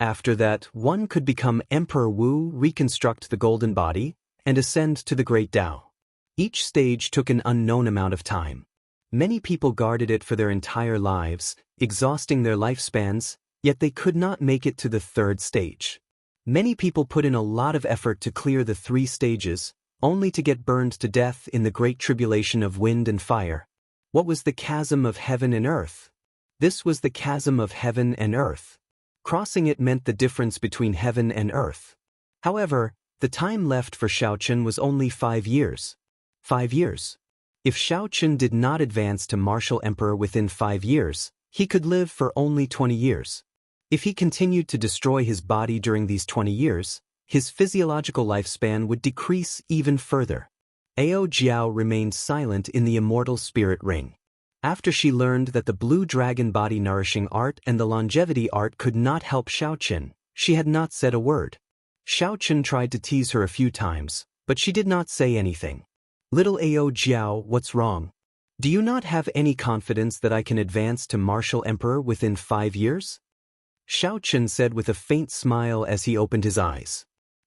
After that, one could become Emperor Wu, reconstruct the golden body, and ascend to the great Tao. Each stage took an unknown amount of time. Many people guarded it for their entire lives, exhausting their lifespans, yet they could not make it to the third stage. Many people put in a lot of effort to clear the 3 stages, only to get burned to death in the great tribulation of wind and fire. What was the chasm of heaven and earth? This was the chasm of heaven and earth. Crossing it meant the difference between heaven and earth. However, the time left for Xiaochen was only 5 years. 5 years. If Xiaochen did not advance to martial emperor within 5 years, he could live for only 20 years. If he continued to destroy his body during these 20 years, his physiological lifespan would decrease even further. Ao Jiao remained silent in the immortal spirit ring. After she learned that the blue dragon body nourishing art and the longevity art could not help Xiaochen, she had not said a word. Xiaochen tried to tease her a few times, but she did not say anything. Little Ao Jiao, what's wrong? Do you not have any confidence that I can advance to martial emperor within 5 years? Xiaochen said with a faint smile as he opened his eyes.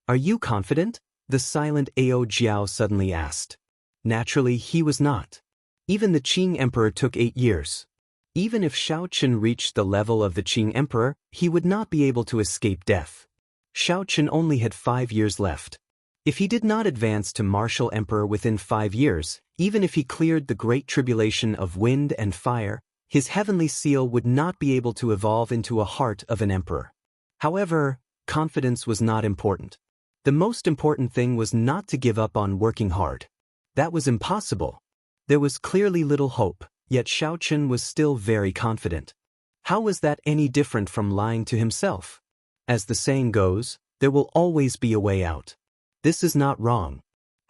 Are you confident? The silent Ao Jiao suddenly asked. Naturally, he was not. Even the Qing Emperor took 8 years. Even if Xiaochen reached the level of the Qing Emperor, he would not be able to escape death. Xiaochen only had 5 years left. If he did not advance to martial emperor within 5 years, even if he cleared the great tribulation of wind and fire, his heavenly seal would not be able to evolve into a heart of an emperor. However, confidence was not important. The most important thing was not to give up on working hard. That was impossible. There was clearly little hope, yet Xiaochen was still very confident. How was that any different from lying to himself? As the saying goes, there will always be a way out. This is not wrong.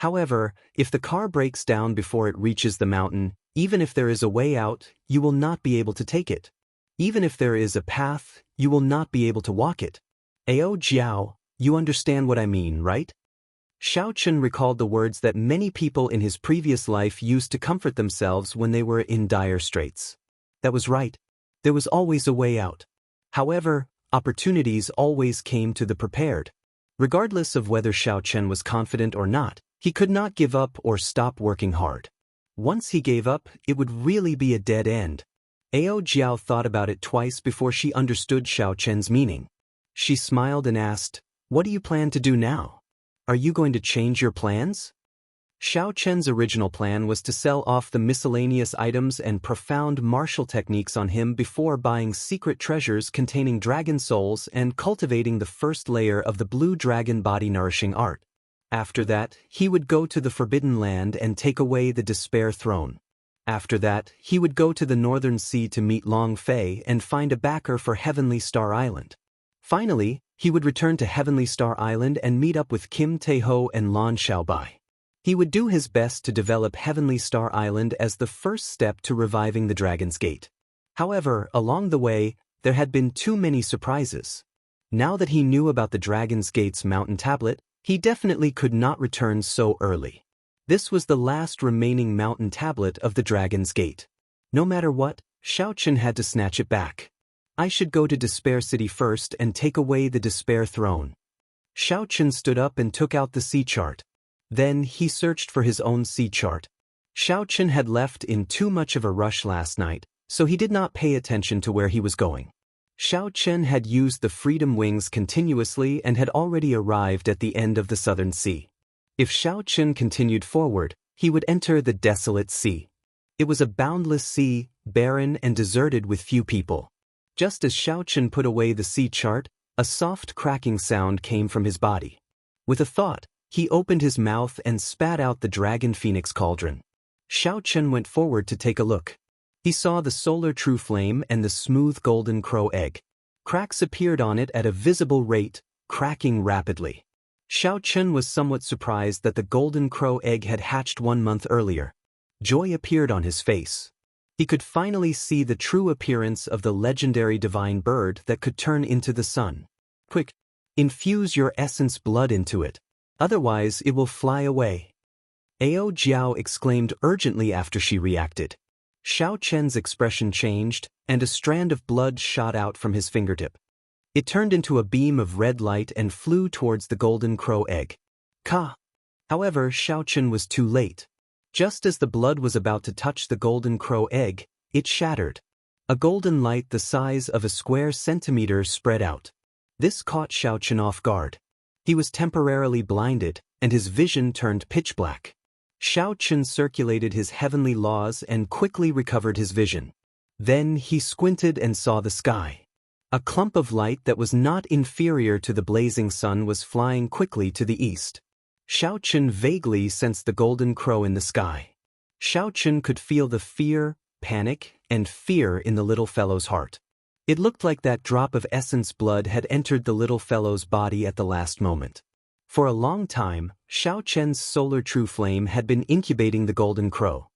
However, if the car breaks down before it reaches the mountain, even if there is a way out, you will not be able to take it. Even if there is a path, you will not be able to walk it. Ao Jiao, you understand what I mean, right? Xiao Chen recalled the words that many people in his previous life used to comfort themselves when they were in dire straits. That was right. There was always a way out. However, opportunities always came to the prepared. Regardless of whether Xiao Chen was confident or not, he could not give up or stop working hard. Once he gave up, it would really be a dead end. Ao Jiao thought about it twice before she understood Xiao Chen's meaning. She smiled and asked, "What do you plan to do now? Are you going to change your plans?" Xiao Chen's original plan was to sell off the miscellaneous items and profound martial techniques on him before buying secret treasures containing dragon souls and cultivating the first layer of the blue dragon body nourishing art. After that, he would go to the Forbidden Land and take away the Despair Throne. After that, he would go to the Northern Sea to meet Long Fei and find a backer for Heavenly Star Island. Finally, he would return to Heavenly Star Island and meet up with Kim Tae-ho and Lan Xiaobai. He would do his best to develop Heavenly Star Island as the first step to reviving the Dragon's Gate. However, along the way, there had been too many surprises. Now that he knew about the Dragon's Gate's mountain tablet, he definitely could not return so early. This was the last remaining mountain tablet of the Dragon's Gate. No matter what, Xiao Chen had to snatch it back. "I should go to Despair City first and take away the Despair Throne." Xiao Chen stood up and took out the sea chart. Then he searched for his own sea chart. Xiao Chen had left in too much of a rush last night, so he did not pay attention to where he was going. Xiao Chen had used the Freedom Wings continuously and had already arrived at the end of the Southern Sea. If Xiao Chen continued forward, he would enter the Desolate Sea. It was a boundless sea, barren and deserted with few people. Just as Xiao Chen put away the sea chart, a soft cracking sound came from his body. With a thought, he opened his mouth and spat out the Dragon Phoenix Cauldron. Xiao Chen went forward to take a look. He saw the solar true flame and the smooth golden crow egg. Cracks appeared on it at a visible rate, cracking rapidly. Xiao Chen was somewhat surprised that the golden crow egg had hatched 1 month earlier. Joy appeared on his face. He could finally see the true appearance of the legendary divine bird that could turn into the sun. "Quick, infuse your essence blood into it. Otherwise it will fly away." Ao Jiao exclaimed urgently after she reacted. Xiao Chen's expression changed, and a strand of blood shot out from his fingertip. It turned into a beam of red light and flew towards the golden crow egg. Ka! However, Xiao Chen was too late. Just as the blood was about to touch the golden crow egg, it shattered. A golden light the size of a square centimeter spread out. This caught Xiao Chen off guard. He was temporarily blinded, and his vision turned pitch black. Xiao Chen circulated his heavenly laws and quickly recovered his vision. Then he squinted and saw the sky. A clump of light that was not inferior to the blazing sun was flying quickly to the east. Xiao Chen vaguely sensed the golden crow in the sky. Xiao Chen could feel the fear, panic, and fear in the little fellow's heart. It looked like that drop of essence blood had entered the little fellow's body at the last moment. For a long time, Xiao Chen's solar true flame had been incubating the golden crow.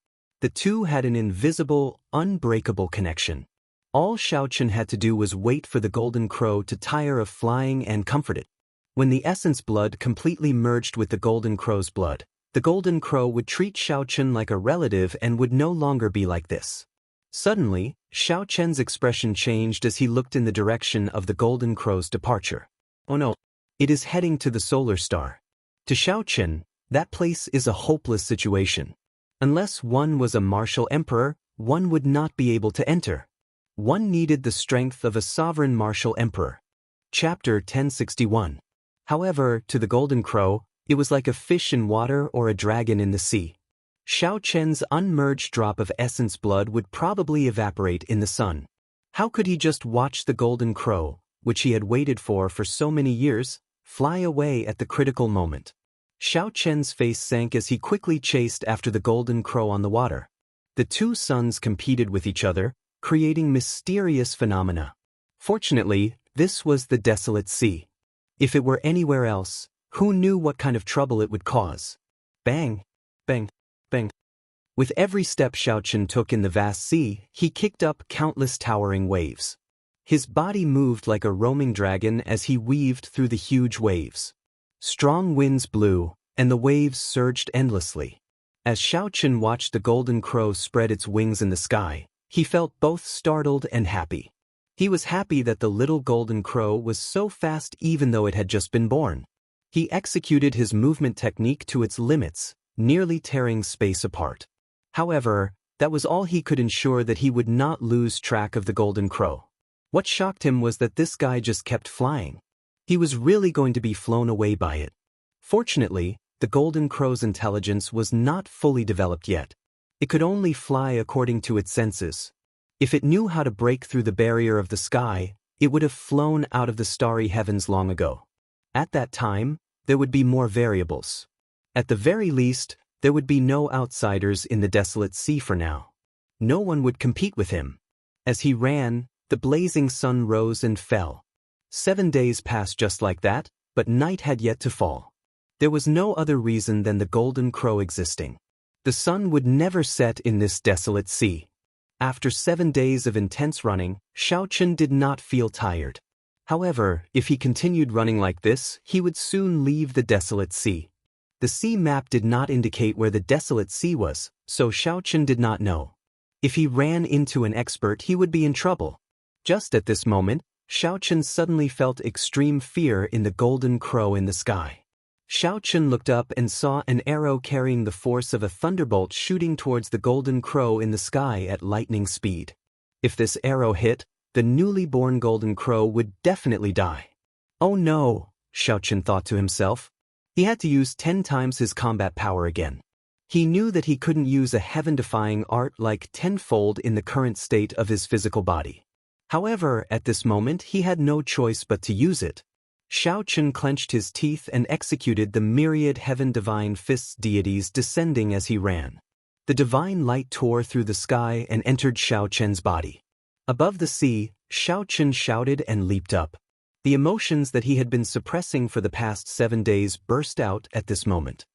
The two had an invisible, unbreakable connection. All Xiao Chen had to do was wait for the golden crow to tire of flying and comfort it. When the essence blood completely merged with the golden crow's blood, the golden crow would treat Xiao Chen like a relative and would no longer be like this. Suddenly, Xiao Chen's expression changed as he looked in the direction of the golden crow's departure. "Oh no, it is heading to the solar star." To Xiao Chen, that place is a hopeless situation. Unless one was a martial emperor, one would not be able to enter. One needed the strength of a sovereign martial emperor. Chapter 1061. However, to the golden crow, it was like a fish in water or a dragon in the sea. Xiao Chen's unmerged drop of essence blood would probably evaporate in the sun. How could he just watch the golden crow, which he had waited for so many years, fly away at the critical moment? Xiao Chen's face sank as he quickly chased after the golden crow on the water. The two suns competed with each other, creating mysterious phenomena. Fortunately, this was the Desolate Sea. If it were anywhere else, who knew what kind of trouble it would cause? Bang! Bang! Bang! With every step Xiaochen took in the vast sea, he kicked up countless towering waves. His body moved like a roaming dragon as he weaved through the huge waves. Strong winds blew, and the waves surged endlessly. As Xiaochen watched the golden crow spread its wings in the sky, he felt both startled and happy. He was happy that the little golden crow was so fast even though it had just been born. He executed his movement technique to its limits, nearly tearing space apart. However, that was all he could ensure that he would not lose track of the golden crow. What shocked him was that this guy just kept flying. He was really going to be flown away by it. Fortunately, the golden crow's intelligence was not fully developed yet. It could only fly according to its senses. If it knew how to break through the barrier of the sky, it would have flown out of the starry heavens long ago. At that time, there would be more variables. At the very least, there would be no outsiders in the desolate sea for now. No one would compete with him. As he ran, the blazing sun rose and fell. 7 days passed just like that, but night had yet to fall. There was no other reason than the golden crow existing. The sun would never set in this desolate sea. After 7 days of intense running, Xiaochen did not feel tired. However, if he continued running like this, he would soon leave the desolate sea. The sea map did not indicate where the desolate sea was, so Xiaochen did not know. If he ran into an expert, he would be in trouble. Just at this moment, Xiaochen suddenly felt extreme fear in the golden crow in the sky. Xiaochen looked up and saw an arrow carrying the force of a thunderbolt shooting towards the golden crow in the sky at lightning speed. If this arrow hit, the newly born golden crow would definitely die. Oh no, Xiaochen thought to himself. He had to use 10 times his combat power again. He knew that he couldn't use a heaven-defying art like tenfold in the current state of his physical body. However, at this moment he had no choice but to use it. Xiaochen clenched his teeth and executed the myriad heaven-divine fists deities descending as he ran. The divine light tore through the sky and entered Xiaochen's body. Above the sea, Xiaochen shouted and leaped up. The emotions that he had been suppressing for the past 7 days burst out at this moment.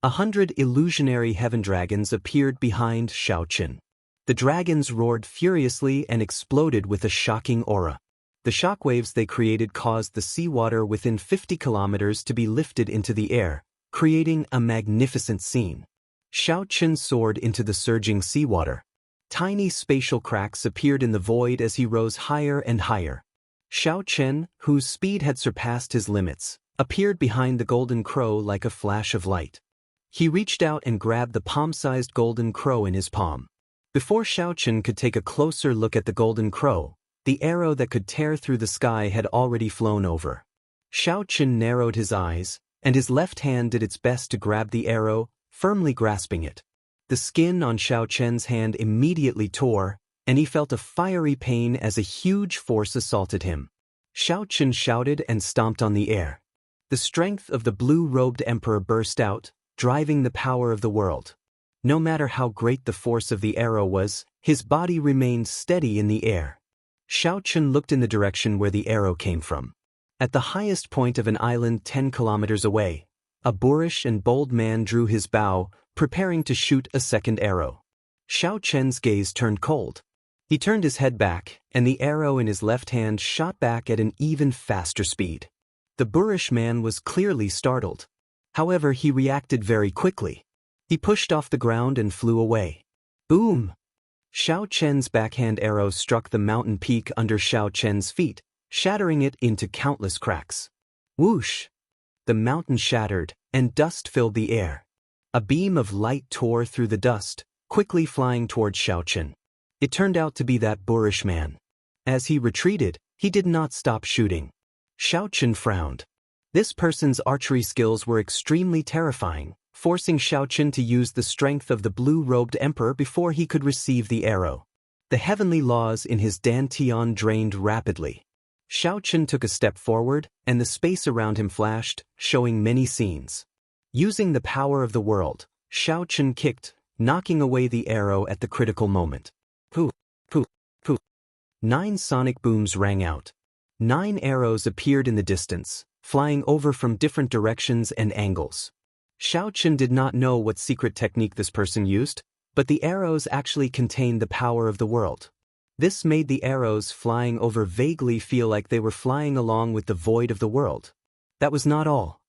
100 illusionary heaven dragons appeared behind Xiaochen. The dragons roared furiously and exploded with a shocking aura. The shockwaves they created caused the seawater within 50 kilometers to be lifted into the air, creating a magnificent scene. Xiaochen soared into the surging seawater. Tiny spatial cracks appeared in the void as he rose higher and higher. Xiaochen, whose speed had surpassed his limits, appeared behind the golden crow like a flash of light. He reached out and grabbed the palm-sized golden crow in his palm. Before Xiaochen could take a closer look at the golden crow, the arrow that could tear through the sky had already flown over. Xiaochen narrowed his eyes, and his left hand did its best to grab the arrow, firmly grasping it. The skin on Xiaochen's hand immediately tore, and he felt a fiery pain as a huge force assaulted him. Xiaochen shouted and stomped on the air. The strength of the blue-robed emperor burst out, driving the power of the world. No matter how great the force of the arrow was, his body remained steady in the air. Xiaochen looked in the direction where the arrow came from. At the highest point of an island 10 kilometers away, a boorish and bold man drew his bow, preparing to shoot a second arrow. Xiaochen's gaze turned cold. He turned his head back, and the arrow in his left hand shot back at an even faster speed. The boorish man was clearly startled. However, he reacted very quickly. He pushed off the ground and flew away. Boom! Xiaochen's backhand arrow struck the mountain peak under Xiaochen's feet, shattering it into countless cracks. Whoosh! The mountain shattered, and dust filled the air. A beam of light tore through the dust, quickly flying toward Xiaochen. It turned out to be that boorish man. As he retreated, he did not stop shooting. Xiaochen frowned. This person's archery skills were extremely terrifying, forcing Xiaochen to use the strength of the blue-robed emperor before he could receive the arrow. The heavenly laws in his dantian drained rapidly. Xiaochen took a step forward, and the space around him flashed, showing many scenes. Using the power of the world, Xiaochen kicked, knocking away the arrow at the critical moment. Poof, poof, poof. 9 sonic booms rang out. 9 arrows appeared in the distance, flying over from different directions and angles. Xiao Chen did not know what secret technique this person used, but the arrows actually contained the power of the world. This made the arrows flying over vaguely feel like they were flying along with the void of the world. That was not all.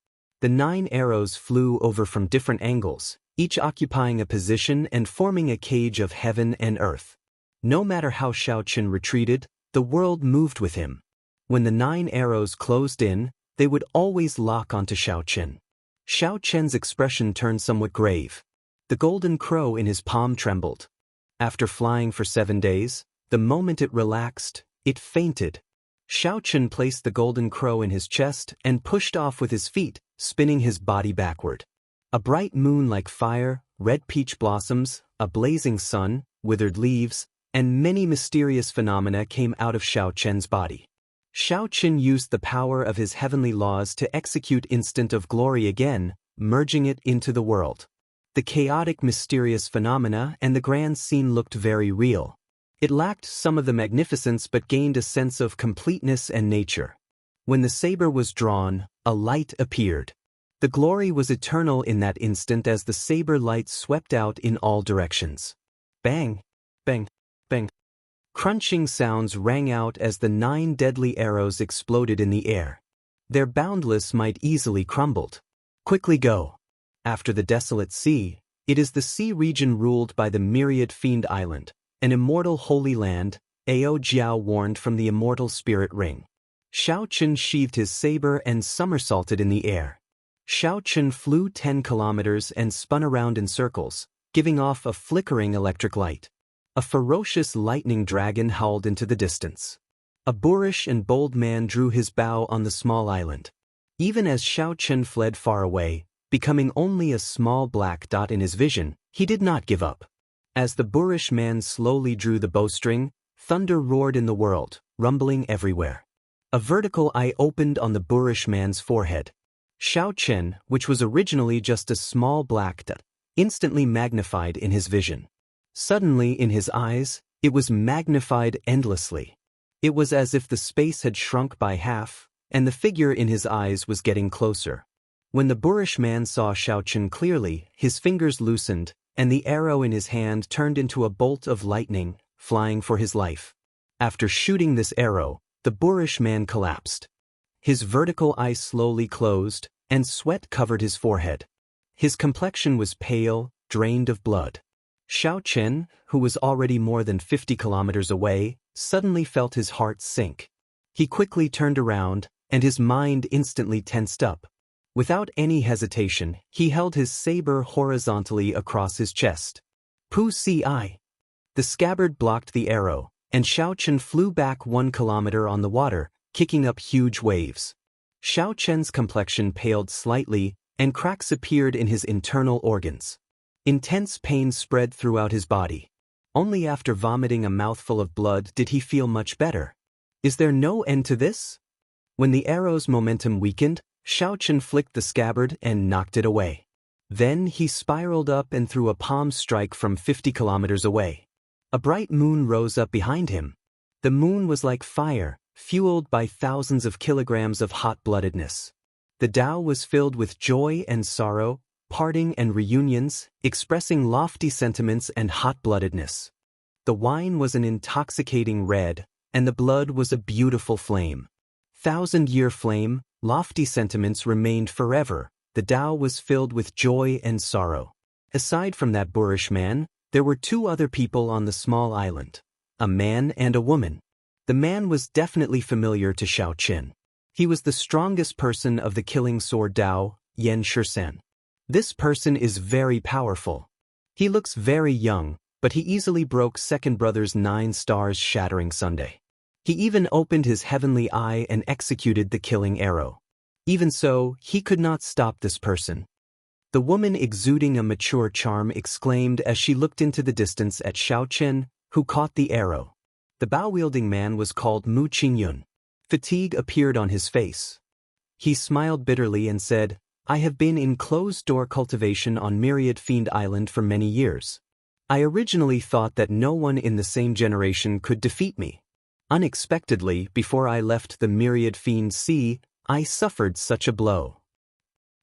The 9 arrows flew over from different angles, each occupying a position and forming a cage of heaven and earth. No matter how Xiao Chen retreated, the world moved with him. When the 9 arrows closed in, they would always lock onto Xiao Chen. Xiao Chen's expression turned somewhat grave. The golden crow in his palm trembled. After flying for 7 days, the moment it relaxed, it fainted. Xiao Chen placed the golden crow in his chest and pushed off with his feet, spinning his body backward. A bright moon like fire, red peach blossoms, a blazing sun, withered leaves, and many mysterious phenomena came out of Xiao Chen's body. Xiao Chen used the power of his heavenly laws to execute instant of glory again, merging it into the world. The chaotic mysterious phenomena and the grand scene looked very real. It lacked some of the magnificence but gained a sense of completeness and nature. When the saber was drawn, a light appeared. The glory was eternal in that instant as the saber light swept out in all directions. Bang! Bang! Bang! Crunching sounds rang out as the 9 deadly arrows exploded in the air. Their boundless might easily crumbled. Quickly go! After the desolate sea, it is the sea region ruled by the myriad fiend island, an immortal holy land, Ao Jiao warned from the immortal spirit ring. Xiao Chen sheathed his saber and somersaulted in the air. Xiao Chen flew 10 kilometers and spun around in circles, giving off a flickering electric light. A ferocious lightning dragon howled into the distance. A boorish and bold man drew his bow on the small island. Even as Xiao Chen fled far away, becoming only a small black dot in his vision, he did not give up. As the boorish man slowly drew the bowstring, thunder roared in the world, rumbling everywhere. A vertical eye opened on the boorish man's forehead. Xiao Chen, which was originally just a small black dot, instantly magnified in his vision. Suddenly in his eyes, it was magnified endlessly. It was as if the space had shrunk by half, and the figure in his eyes was getting closer. When the boorish man saw Xiao Chen clearly, his fingers loosened, and the arrow in his hand turned into a bolt of lightning, flying for his life. After shooting this arrow, the boorish man collapsed. His vertical eye slowly closed, and sweat covered his forehead. His complexion was pale, drained of blood. Xiao Chen, who was already more than 50 kilometers away, suddenly felt his heart sink. He quickly turned around, and his mind instantly tensed up. Without any hesitation, he held his saber horizontally across his chest. Pu Si. The scabbard blocked the arrow, and Xiao Chen flew back 1 kilometer on the water, kicking up huge waves. Xiao Chen's complexion paled slightly, and cracks appeared in his internal organs. Intense pain spread throughout his body. Only after vomiting a mouthful of blood did he feel much better. Is there no end to this? When the arrow's momentum weakened, Xiao Chen flicked the scabbard and knocked it away. Then he spiraled up and threw a palm strike from 50 kilometers away. A bright moon rose up behind him. The moon was like fire, fueled by thousands of kilograms of hot-bloodedness. The Tao was filled with joy and sorrow, parting and reunions, expressing lofty sentiments and hot-bloodedness. The wine was an intoxicating red, and the blood was a beautiful flame. Thousand-year flame, lofty sentiments remained forever. The Tao was filled with joy and sorrow. Aside from that boorish man, there were 2 other people on the small island, a man and a woman. The man was definitely familiar to Xiao Chen. He was the strongest person of the killing sword Tao, Yan Shisan. This person is very powerful. He looks very young, but he easily broke Second Brother's 9 stars shattering Sunday. He even opened his heavenly eye and executed the killing arrow. Even so, he could not stop this person. The woman exuding a mature charm exclaimed as she looked into the distance at Xiao Chen, who caught the arrow. The bow-wielding man was called Mu Qingyun. Fatigue appeared on his face. He smiled bitterly and said, "I have been in closed-door cultivation on Myriad Fiend Island for many years. I originally thought that no one in the same generation could defeat me. Unexpectedly, before I left the Myriad Fiend Sea, I suffered such a blow.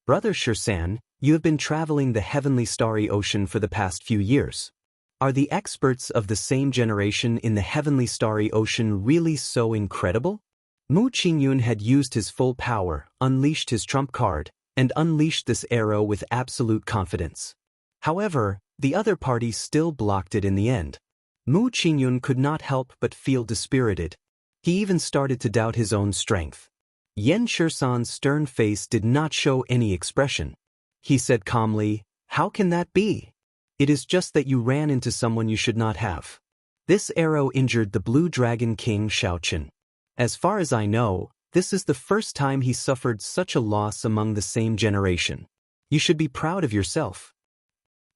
Brother Shisan, You have been traveling the heavenly starry ocean for the past few years. Are the experts of the same generation in the heavenly starry ocean really so incredible? Mu Qingyun had used his full power, unleashed his trump card, and unleashed this arrow with absolute confidence. However, the other party still blocked it in the end. Mu Qingyun could not help but feel dispirited. He even started to doubt his own strength. Yan Shisan's stern face did not show any expression. He said calmly, "How can that be? It is just that you ran into someone you should not have." This arrow injured the Blue Dragon King Shaoqun. As far as I know, this is the first time he suffered such a loss among the same generation. You should be proud of yourself.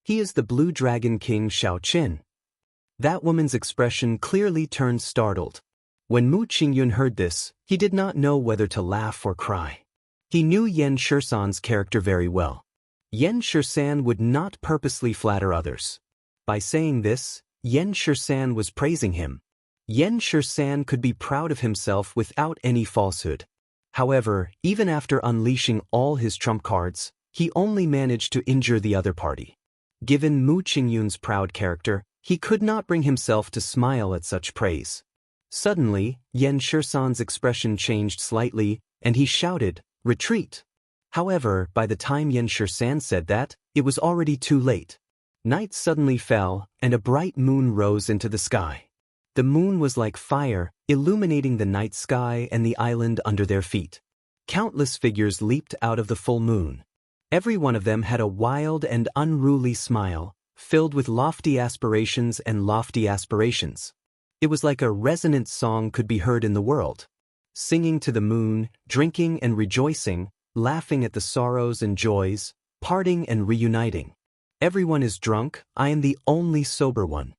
He is the Blue Dragon King Shaoqun. That woman's expression clearly turned startled. When Mu Qingyun heard this, he did not know whether to laugh or cry. He knew Yan Shisan's character very well. Yan Shisan would not purposely flatter others. By saying this, Yan Shisan was praising him. Yan Shisan could be proud of himself without any falsehood. However, even after unleashing all his trump cards, he only managed to injure the other party. Given Mu Qingyun's proud character, he could not bring himself to smile at such praise. Suddenly, Yan Shisan's expression changed slightly, and he shouted, "Retreat!" However, by the time Yan Shisan said that, it was already too late. Night suddenly fell, and a bright moon rose into the sky. The moon was like fire, illuminating the night sky and the island under their feet. Countless figures leaped out of the full moon. Every one of them had a wild and unruly smile, filled with lofty aspirations and lofty aspirations. It was like a resonant song could be heard in the world. Singing to the moon, drinking and rejoicing, laughing at the sorrows and joys, parting and reuniting. Everyone is drunk, I am the only sober one.